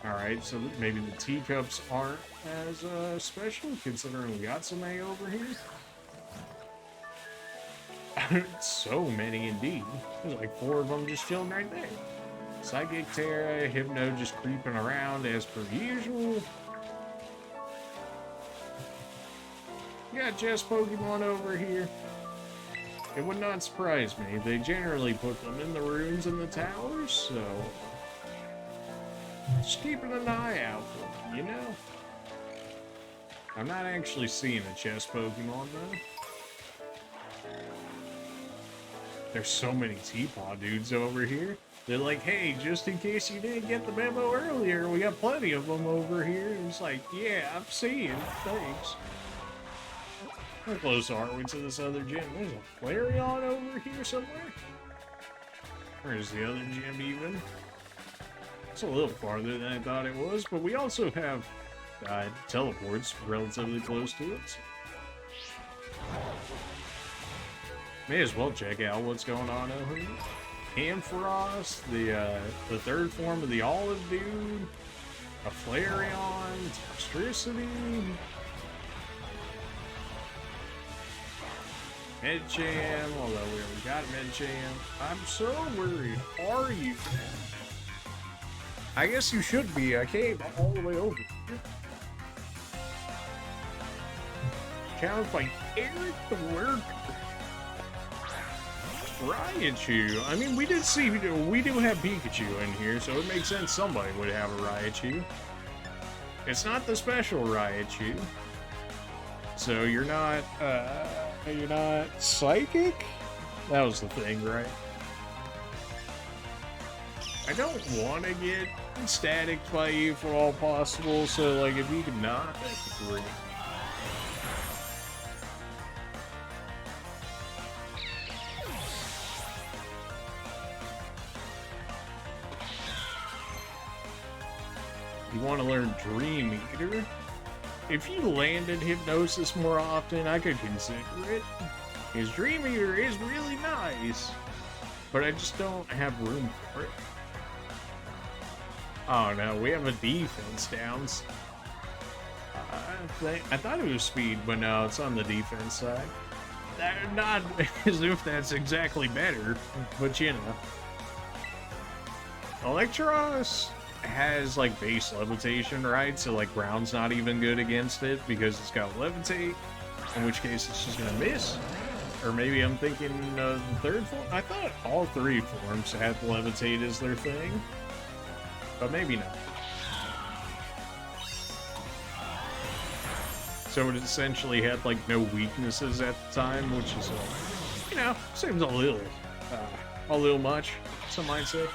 Alright, so maybe the teacups aren't as special, considering we got so many over here. So many indeed. There's like 4 of them just chilling right there. Psychic Terra, Hypno just creeping around as per usual. You got Chess Pokemon over here. It would not surprise me. They generally put them in the rooms and the towers, so just keeping an eye out for them, you know? I'm not actually seeing a chess Pokemon, though. There's so many Teapot dudes over here. They're like, hey, just in case you didn't get the memo earlier, we got plenty of them over here. And it's like, yeah, I'm seeing. Thanks. How close are we to this other gym? There's a Flareon over here somewhere. Where's the other gym even? It's a little farther than I thought it was, but we also have teleports relatively close to it. May as well check out what's going on over here. Ampharos, the third form of the Olive Dude, a Flareon, Toxtricity, Medicham, although we already got Medicham. I'm so worried. Are you? I guess you should be. I came all the way over here. Challenged by Eric the Worker. Raichu. I mean, we did see, we do have Pikachu in here, so it makes sense somebody would have a Raichu. It's not the special Raichu. So you're not psychic? That was the thing, right? I don't want to get static by you for all possible, so like if you could not, that'd be great. You want to learn Dream Eater? If you landed Hypnosis more often, I could consider it. His Dream Eater is really nice, but I just don't have room for it. Oh no, we have a defense downs. I thought it was speed, but no, it's on the defense side. Not as if that's exactly better, but you know. Electros has like base levitation, right? So like ground's not even good against it because it's got levitate, in which case it's just gonna miss. Or maybe I'm thinking the third form. I thought all three forms had levitate as their thing, but maybe not. So it essentially had like no weaknesses at the time, which is you know, seems a little much, some might say.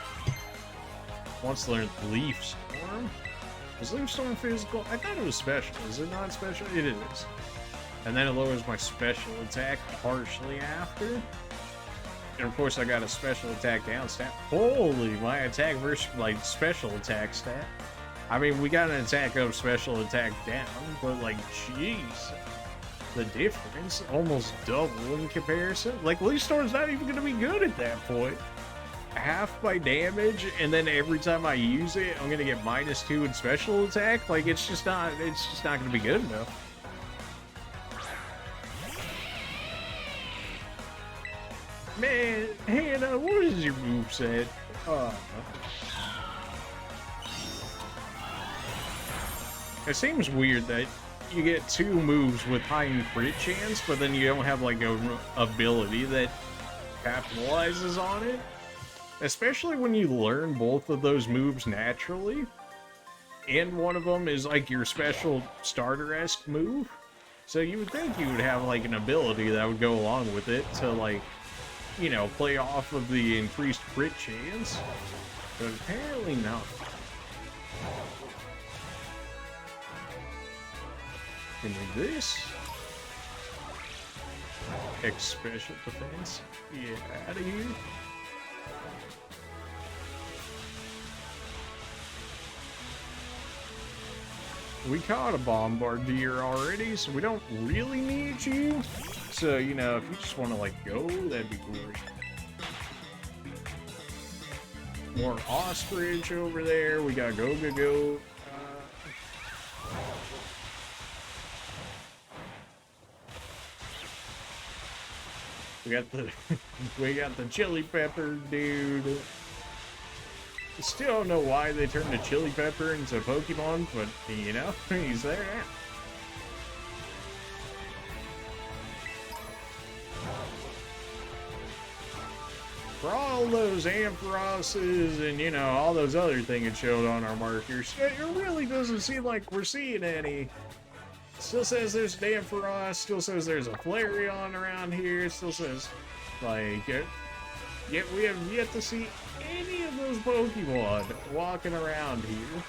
Wants to learn Leaf Storm. Is Leaf Storm physical? I thought it was special. Is it not special? It is. And then it lowers my special attack partially after. And of course I got a special attack down stat. Holy, my attack versus like special attack stat. I mean, we got an attack up, special attack down, but like, jeez. The difference, almost double in comparison. Like, Leaf Storm's not even gonna be good at that point. Half my damage, and then every time I use it, I'm gonna get -2 in special attack. Like, it's just not gonna be good enough. Man, Hannah, what is your moveset? It seems weird that you get 2 moves with high crit chance, but then you don't have like a ability that capitalizes on it. Especially when you learn both of those moves naturally, and one of them is like your special starter-esque move. So you would think you would have like an ability that would go along with it to like, you know, play off of the increased crit chance, but apparently not. Give me this. X special defense. Get out of here. We caught a Bombardier already, so we don't really need you. So, you know, if you just want to, like, go, that'd be great. More Ostrich over there. We got Go. We got the Chili Pepper dude. Still don't know why they turned the Chili Pepper into Pokemon, but, you know, he's there now. For all those Amphiroses and, you know, all those other things it showed on our markers, it really doesn't seem like we're seeing any. Still says there's an Ampharos, still says there's a Flareon around here, still says, like, yet we have yet to see any of those Pokemon walking around here.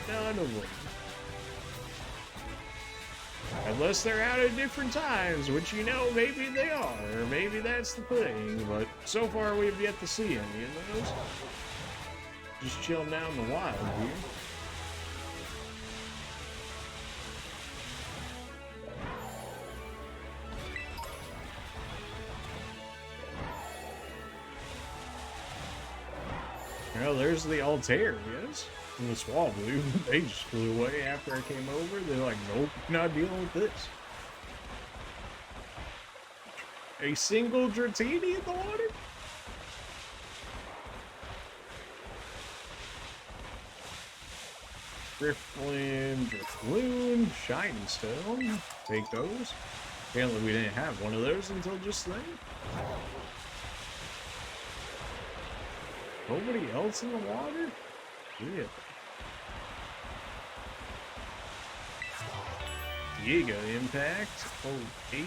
None of them. Unless they're out at different times, which, you know, maybe they are, or maybe that's the thing, but so far we've yet to see any of those. Just chilling out in the wild here. Well, there's the Altarias. And the Swablu, they just flew away after I came over. They're like, nope, not dealing with this. A single Dratini in the water? Drifloon, Drifloon, Shining Stone. Take those. Apparently we didn't have one of those until just then. Nobody else in the water? Yeah. Giga Impact. Oh, 8.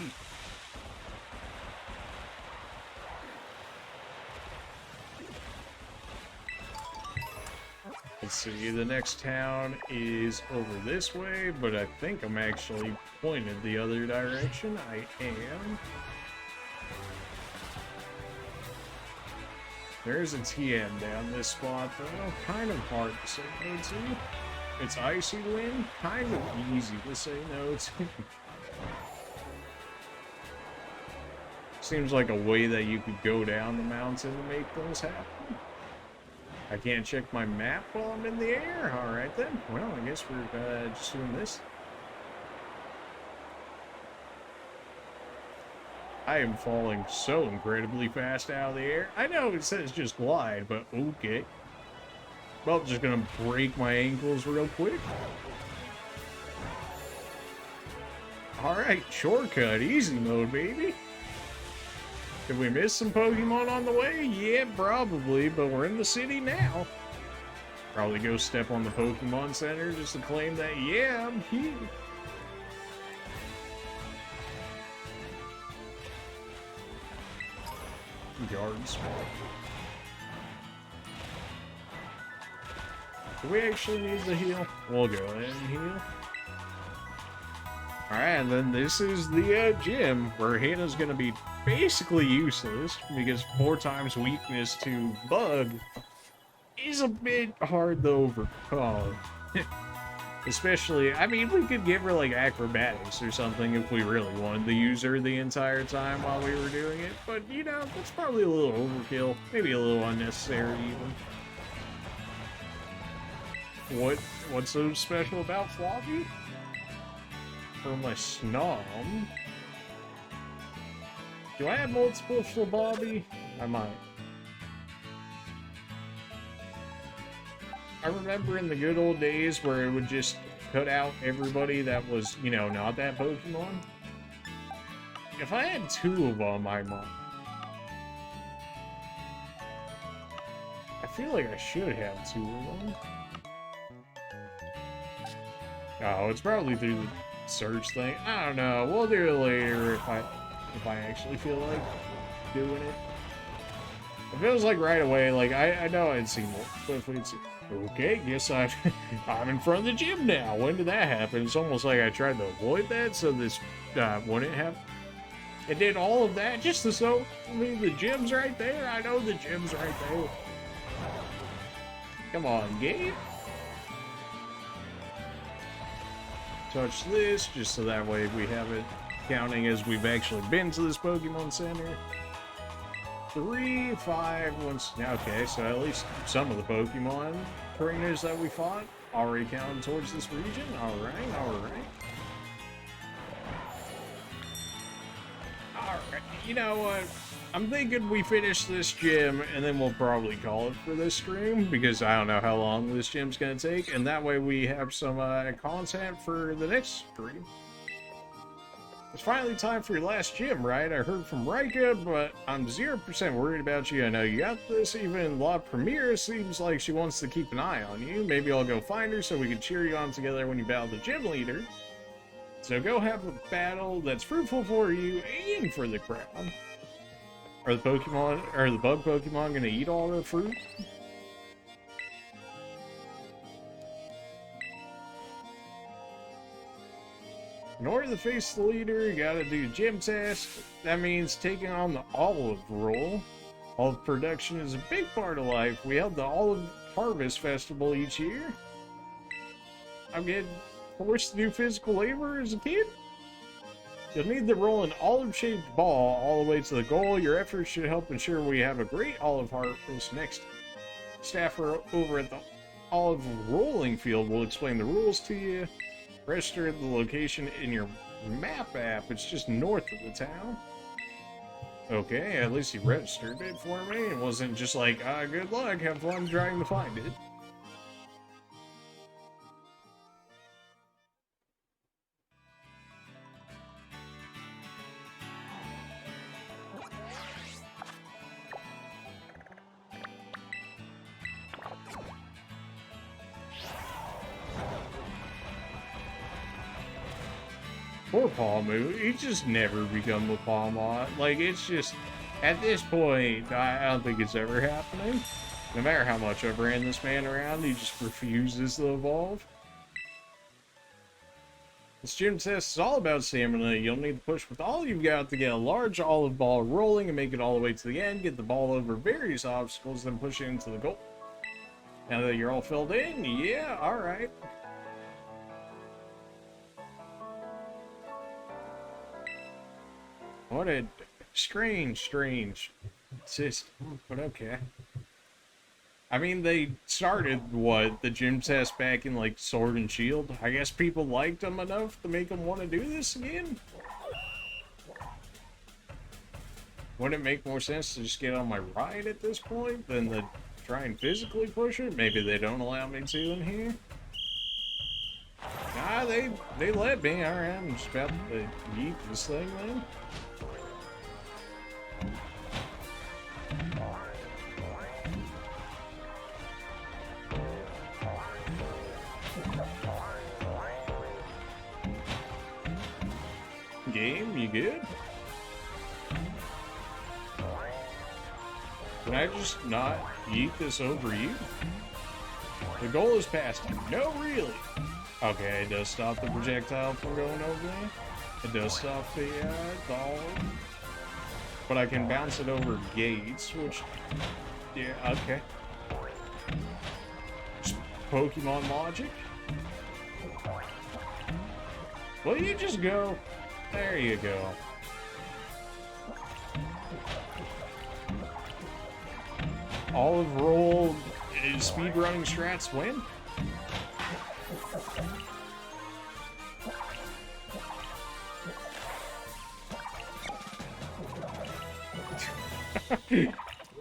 Let's see, the next town is over this way, but I think I'm actually pointed the other direction. I am. There's a TM down this spot, though. Kind of hard to say no to. It's Icy Wind, kind of easy to say no to. Seems like a way that you could go down the mountain to make those happen. I can't check my map while I'm in the air? Alright then. Well, I guess we're just doing this. I am falling so incredibly fast out of the air. I know it says just glide, but okay. Well, just gonna break my ankles real quick. Alright, shortcut, easy mode, baby. Did we miss some Pokemon on the way? Yeah, probably, but we're in the city now. Probably go step on the Pokemon Center just to claim that, yeah, I'm here. Guard spot. Do we actually need to heal? We'll go ahead and heal. Alright, and then this is the gym where Hannah's gonna be basically useless because 4 times weakness to Bug is a bit hard to overcome. Especially, I mean, we could give her like acrobatics or something if we really wanted to use her the entire time while we were doing it, but you know, that's probably a little overkill, maybe a little unnecessary even. What's so special about Floppy? For my Snom. Do I have multiple Flabobby? I might. I remember in the good old days where it would just cut out everybody that was, you know, not that Pokemon. If I had 2 of them, I might. I feel like I should have 2 of them. Oh, it's probably through the search thing. I don't know. We'll do it later if I actually feel like doing it. It feels like right away, like I know I'd seen more, but if we'd see, okay, guess I'm in front of the gym now. When did that happen? It's almost like I tried to avoid that so this wouldn't happen. It did all of that just to show me the gym's right there. I know the gym's right there. Come on, Gabe. Touch this just so that way we have it counting as we've actually been to this Pokemon Center. 3, 5, once. Okay, so at least some of the Pokemon trainers that we fought already counted towards this region. Alright, alright. Alright, you know what? I'm thinking we finish this gym and then we'll probably call it for this stream because I don't know how long this gym's gonna take, and that way we have some content for the next stream. It's finally time for your last gym, right? I heard from Rika, but I'm 0% worried about you. I know you got this. Even La Premiere seems like she wants to keep an eye on you. Maybe I'll go find her so we can cheer you on together when you battle the gym leader. So go have a battle that's fruitful for you and for the crowd. Are the bug Pokemon gonna eat all the fruit? In order to face the leader, you gotta do gym test. That means taking on the olive role. Olive production is a big part of life. We held the Olive Harvest Festival each year. I'm getting forced to do physical labor as a kid. You'll need to roll an olive-shaped ball all the way to the goal. Your efforts should help ensure we have a great olive harvest next time. Staff over at the olive rolling field will explain the rules to you. Register the location in your map app. It's just north of the town. Okay, at least he registered it for me. It wasn't just like, good luck, have fun trying to find it. Poor Palmu, he just never become a Palmot. Like, it's just, at this point, I don't think it's ever happening. No matter how much I've ran this man around, he just refuses to evolve. This gym test is all about stamina. You'll need to push with all you've got to get a large olive ball rolling and make it all the way to the end. Get the ball over various obstacles, then push it into the goal. Now that you're all filled in, yeah, alright. What a strange system, but okay. I mean, they started, what, the gym test back in, like, Sword and Shield? I guess people liked them enough to make them want to do this again? Wouldn't it make more sense to just get on my ride at this point than to try and physically push it? Maybe they don't allow me to in here? Nah, they let me. Alright, I'm just about to yeet this thing then. Game, you good? Can I just not yeet this over you? The goal is past you. No, really? Okay, it does stop the projectile from going over there. It does stop the olive. But I can bounce it over gates, which... yeah, okay. Just Pokemon logic. Will you just go? There you go. Olive roll speedrunning strats win?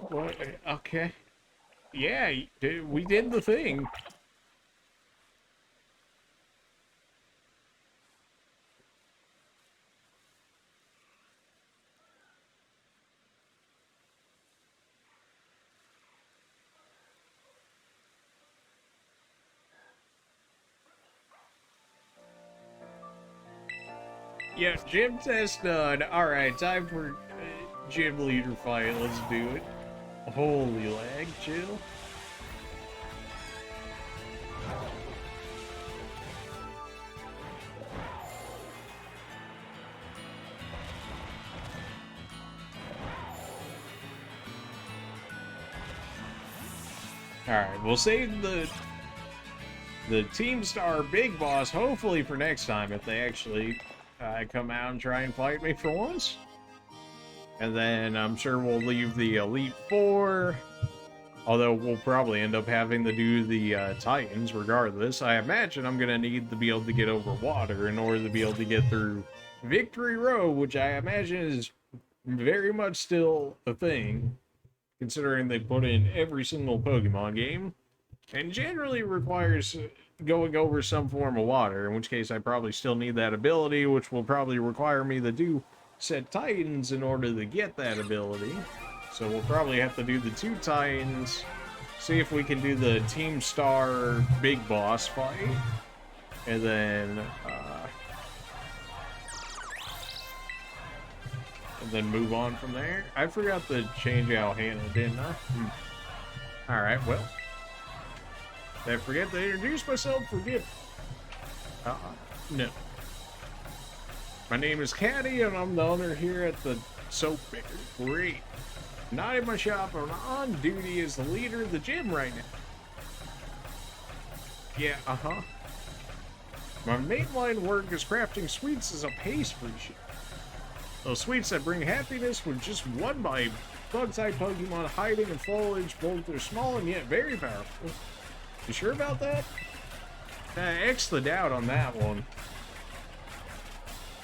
What? Okay. Yeah, we did the thing. Yeah, gym test done. Alright, time for gym leader fight. Let's do it. Holy lag, chill. Alright, we'll save the Team Star Big Boss, hopefully for next time, if they actually come out and try and fight me for once. And then I'm sure we'll leave the Elite Four, although we'll probably end up having to do the Titans regardless. I imagine I'm going to need to be able to get over water in order to be able to get through Victory Row, which I imagine is very much still a thing, considering they put in every single Pokemon game, and generally requires going over some form of water, in which case I probably still need that ability, which will probably require me to do said Titans in order to get that ability. So we'll probably have to do the 2 Titans, see if we can do the Team Star big boss fight, and then move on from there. I forgot to change out Hannah, didn't I? Alright, well. Did I forget to introduce myself? Forgive. No. My name is Caddy, and I'm the owner here at the Soap Maker. Great. Not in my shop, I'm on duty as the leader of the gym right now. Yeah, My mainline work is crafting sweets as a pastry shop. Those sweets that bring happiness were just won by bug-type Pokemon hiding in foliage. Both are small and yet very powerful. You sure about that? X the doubt on that one.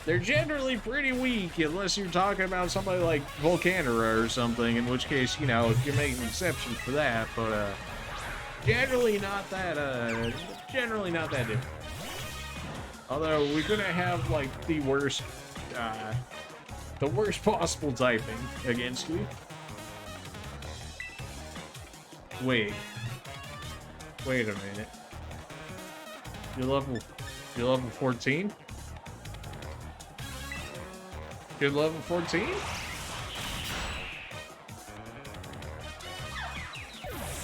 They're generally pretty weak, unless you're talking about somebody like Volcanora or something, in which case, you know, you make an exception for that, but, generally not that different. Although, we're gonna have, like, the worst possible typing against you. Wait a minute. You're level 14? You're level 14?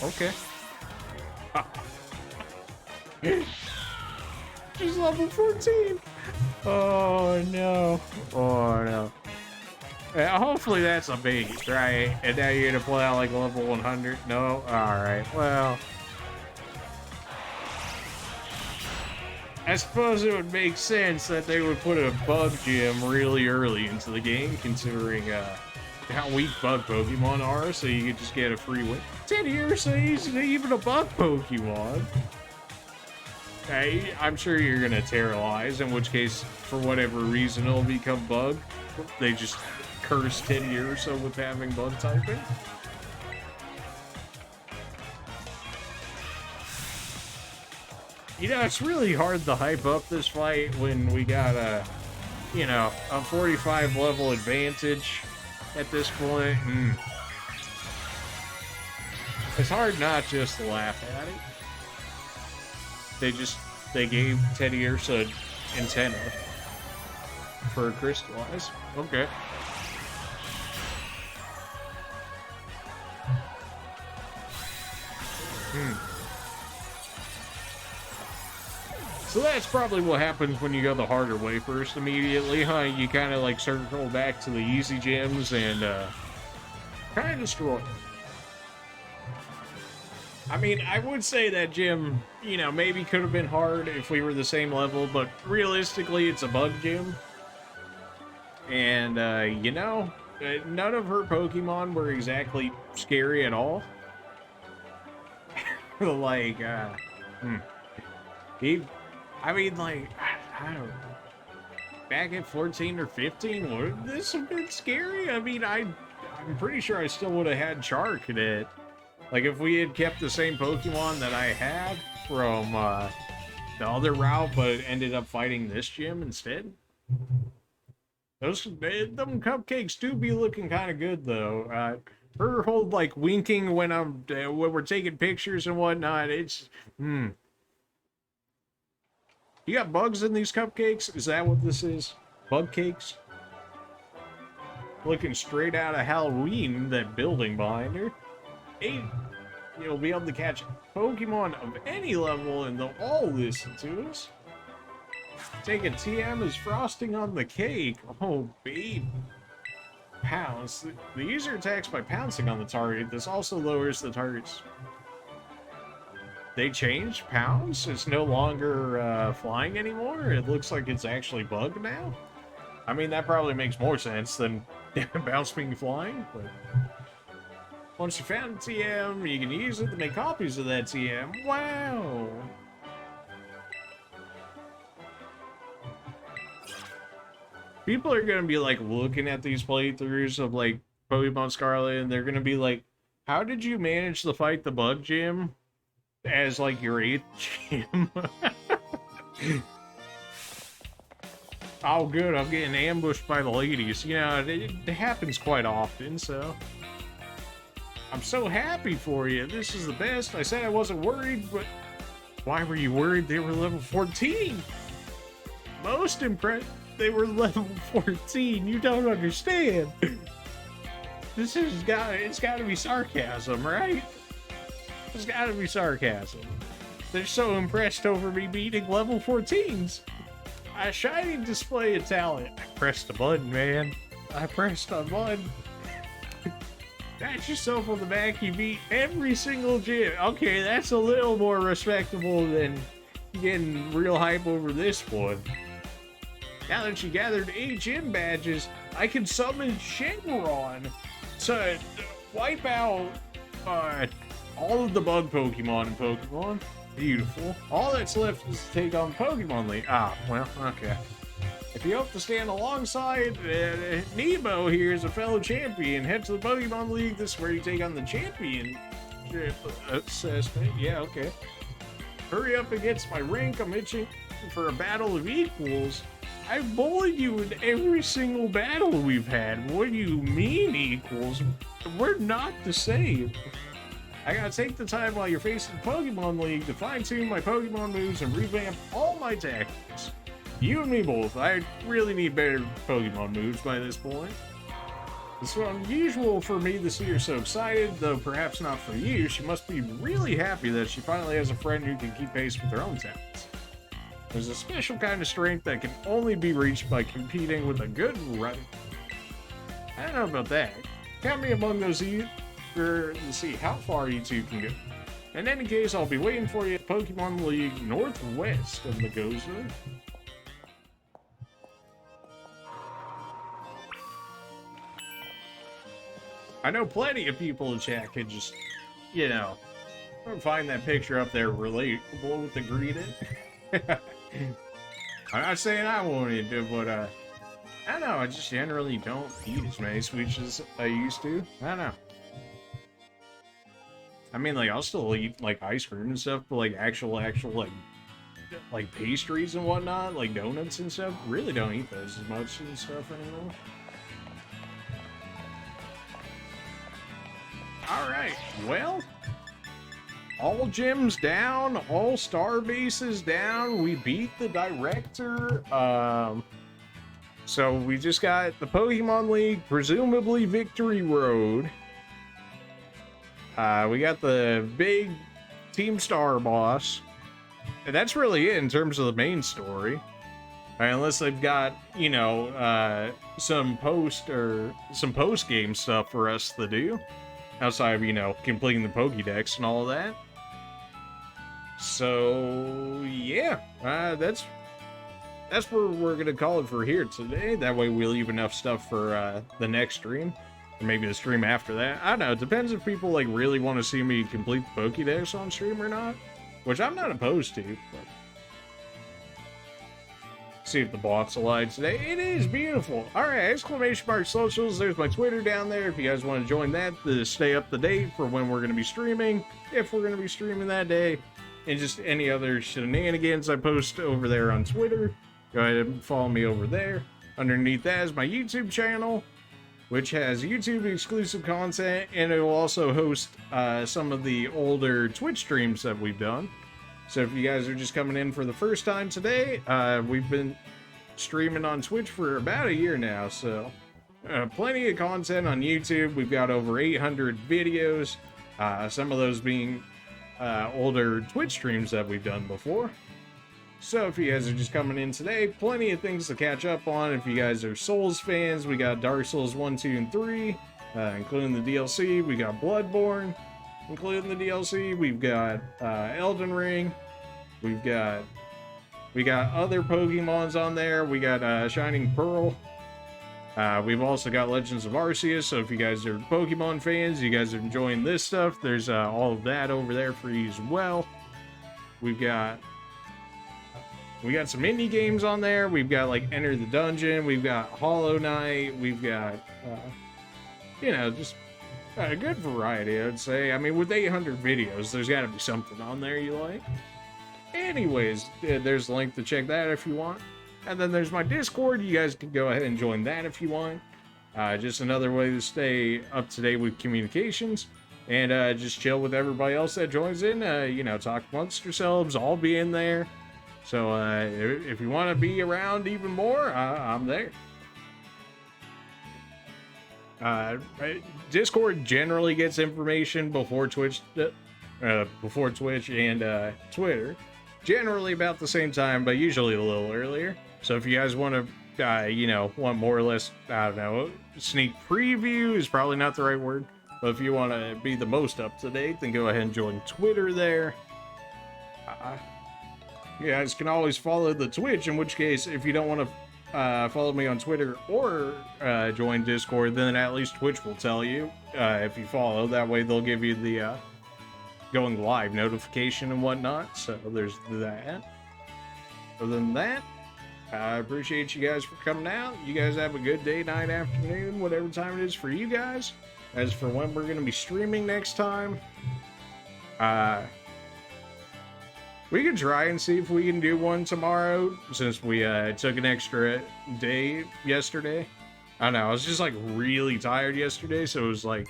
Okay. She's level 14. Oh no. Oh no. Hopefully that's a biggie, right? And now you're gonna play out like level 100? No? Alright, well. I suppose it would make sense that they would put a bug gym really early into the game, considering how weak bug Pokemon are, so you could just get a free win. 10 years, so he's even a bug Pokemon. Okay, I'm sure you're gonna terrorize, in which case, for whatever reason, it'll become bug. They just curse Teddy Ursa with having bug typing. You know, it's really hard to hype up this fight when we got a 45 level advantage at this point. It's hard not just to laugh at it. They gave Teddy Ursa an antenna for a crystallize. Okay. So that's probably what happens when you go the harder way first immediately, huh? You kind of like circle back to the easy gyms and kind of destroy. I mean, I would say that gym, you know, maybe could have been hard if we were the same level, but realistically, it's a bug gym. And, you know, none of her Pokemon were exactly scary at all. Like, I mean, like, I don't know. Back at 14 or 15, would this have been scary? I mean, I'm pretty sure I still would have had Chark in it. Like, if we had kept the same Pokemon that I had from the other route, but ended up fighting this gym instead. Them cupcakes do be looking kind of good, though. Her whole, like, winking when when we're taking pictures and whatnot, it's, You got bugs in these cupcakes? Is that what this is? Bug cakes? Looking straight out of Halloween, that building behind her. Hey, you'll be able to catch Pokemon of any level and they'll all listen to us. Take a TM as frosting on the cake. Oh, babe. Pounce. The user attacks by pouncing on the target. This also lowers the target's... They changed Pounce? It's no longer flying anymore? It looks like it's actually bugged now? I mean, that probably makes more sense than Bounce being flying, but... Once you found a TM, you can use it to make copies of that TM. Wow! People are gonna be, like, looking at these playthroughs of, like, Pokemon Scarlet, and they're gonna be like, how did you manage to fight the bug gym as like your 8th gym. Oh, good. I'm getting ambushed by the ladies. You know, it happens quite often, so. I'm so happy for you. This is the best. I said I wasn't worried, but why were you worried? They were level 14. Most impressed. They were level 14. You don't understand. This has it's got to be sarcasm, right? It's got to be sarcasm. They're so impressed over me beating level 14s. A shining display of talent. I pressed a button, man. I pressed a button. Pat yourself on the back. You beat every single gym. Okay, that's a little more respectable than getting real hype over this one. Now that you gathered 8 gym badges, I can summon Shenron to wipe out all of the bug Pokemon in Pokemon. Beautiful. All that's left is to take on Pokemon League. Ah, well, okay. If you hope to stand alongside Nemo here as a fellow champion, head to the Pokemon League. This is where you take on the championship assessment. Yeah, okay. Hurry up and get my rank. I'm itching for a battle of equals. I've bullied you in every single battle we've had. What do you mean equals? We're not the same. I gotta take the time while you're facing the Pokemon League to fine-tune my Pokemon moves and revamp all my tactics. You and me both. I really need better Pokemon moves by this point. It's unusual for me to see her so excited, though perhaps not for you. She must be really happy that she finally has a friend who can keep pace with her own talents. There's a special kind of strength that can only be reached by competing with a good run. I don't know about that. Count me among those to see how far you two can go. In any case, I'll be waiting for you at Pokemon League Northwest of Nagosa. I know plenty of people in chat could just, you know, find that picture up there relatable with the greeting. I'm not saying I wanted to, but I don't know, I just generally don't eat as many sweets as I used to. I don't know. I mean, like, I'll still eat, like, ice cream and stuff, but, like, actual, like, pastries and whatnot, like donuts and stuff, really don't eat those as much and stuff anymore. Alright, well, all gyms down, all star bases down, we beat the director, so we just got the Pokemon League, presumably Victory Road. We got the big Team Star boss, and that's really it in terms of the main story. Unless they've got, you know, some post-game stuff for us to do. Outside of, you know, completing the Pokédex and all of that. So, yeah, that's where we're going to call it for here today. That way we'll leave enough stuff for the next stream. Or maybe the stream after that. I don't know, it depends if people, like, really want to see me complete the Pokédex on stream or not. Which I'm not opposed to, but... See if the bot's alive today. It is beautiful. Alright, ! Socials. There's my Twitter down there if you guys want to join that to stay up to date for when we're going to be streaming, if we're going to be streaming that day, and just any other shenanigans I post over there on Twitter. Go ahead and follow me over there. Underneath that is my YouTube channel, which has YouTube exclusive content, and it will also host some of the older Twitch streams that we've done. So if you guys are just coming in for the first time today, we've been streaming on Twitch for about a year now, so plenty of content on YouTube. We've got over 800 videos, some of those being older Twitch streams that we've done before. So if you guys are just coming in today, plenty of things to catch up on. If you guys are Souls fans, we got Dark Souls 1, 2, and 3, including the DLC. We got Bloodborne, including the DLC. We've got Elden Ring. We've got other Pokemons on there. We got Shining Pearl. We've also got Legends of Arceus. So if you guys are Pokemon fans, you guys are enjoying this stuff, there's all of that over there for you as well. We got some indie games on there. We've got like Enter the Dungeon. We've got Hollow Knight. We've got you know, just A good variety, I'd say. I mean, with 800 videos, there's got to be something on there you like. Anyways, there's a link to check that if you want. And then there's my Discord. You guys can go ahead and join that if you want. Just another way to stay up to date with communications. And just chill with everybody else that joins in. You know, talk amongst yourselves. I'll be in there. So if you want to be around even more, I'm there. Discord generally gets information before Twitch and Twitter. Generally about the same time, but usually a little earlier. So if you guys want to, you know, want more or less, I don't know, sneak preview is probably not the right word. But if you want to be the most up to date, then go ahead and join Twitter there. You guys can always follow the Twitch, in which case, if you don't want to follow me on Twitter or join Discord, then at least Twitch will tell you if you follow. That way they'll give you the going live notification and whatnot. So there's that. Other than that, I appreciate you guys for coming out. You guys have a good day, night, afternoon, whatever time it is for you guys. As for when we're going to be streaming next time, we can try and see if we can do one tomorrow, since we took an extra day yesterday. I don't know, I was just like really tired yesterday, so it was like,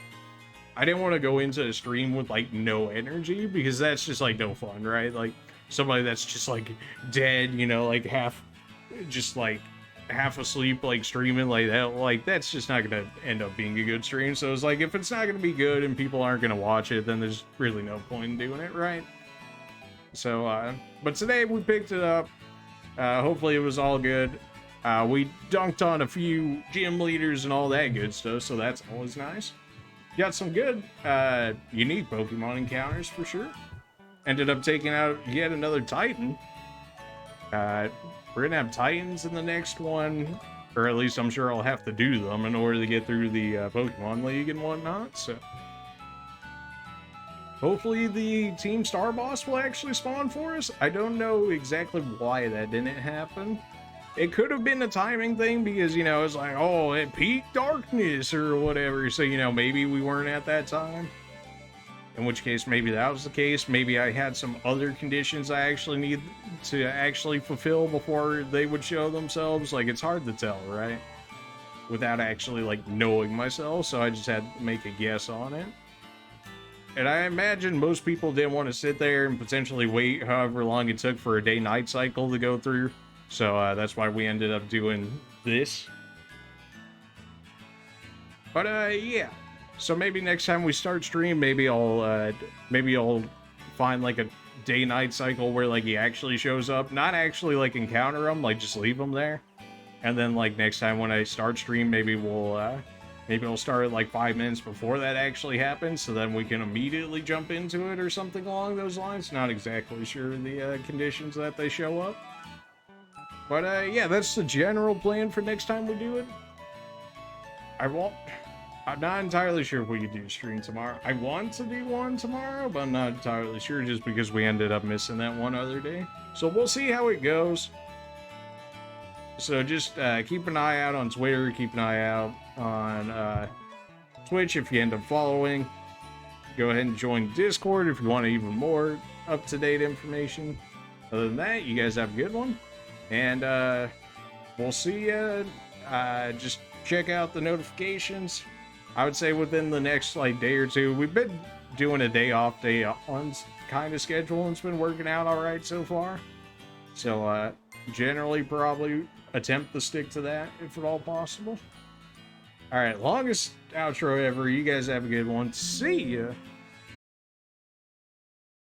I didn't want to go into a stream with like no energy, because that's just like no fun, right? Like somebody that's just like dead, you know, like half asleep, like streaming like that, like that's just not gonna end up being a good stream. So it's like, if it's not gonna be good and people aren't gonna watch it, then there's really no point in doing it, right? So but today we picked it up. Hopefully it was all good. We dunked on a few gym leaders and all that good stuff, so that's always nice. Got some good unique Pokemon encounters for sure. Ended up taking out yet another Titan. We're gonna have Titans in the next one, or at least I'm sure I'll have to do them in order to get through the Pokemon League and whatnot. So hopefully the Team Star Boss will actually spawn for us. I don't know exactly why that didn't happen. It could have been a timing thing, because, you know, it's like, oh, it peaked darkness or whatever. So, you know, maybe we weren't at that time. In which case, maybe that was the case. Maybe I had some other conditions I actually need to actually fulfill before they would show themselves. Like, it's hard to tell, right? Without actually, like, knowing myself. So I just had to make a guess on it. And I imagine most people didn't want to sit there and potentially wait however long it took for a day-night cycle to go through. So that's why we ended up doing this. But yeah. So maybe next time we start stream, maybe I'll find like a day-night cycle where like he actually shows up, not actually like encounter him, like just leave him there. And then like next time when I start stream, maybe we'll start at like 5 minutes before that actually happens, so then we can immediately jump into it or something along those lines. Not exactly sure the conditions that they show up. But yeah, that's the general plan for next time we do it. I'm not entirely sure if we could do a stream tomorrow. I want to do one tomorrow, but I'm not entirely sure, just because we ended up missing that one other day. So we'll see how it goes. So just keep an eye out on Twitter, keep an eye out on Twitch if you end up following. Go ahead and join Discord if you want even more up-to-date information. Other than that, you guys have a good one. And we'll see you. Just check out the notifications. I would say within the next like day or two. We've been doing a day off, day on kind of schedule, and it's been working out all right so far. So generally probably attempt to stick to that if at all possible. All right, longest outro ever. You guys have a good one. See ya.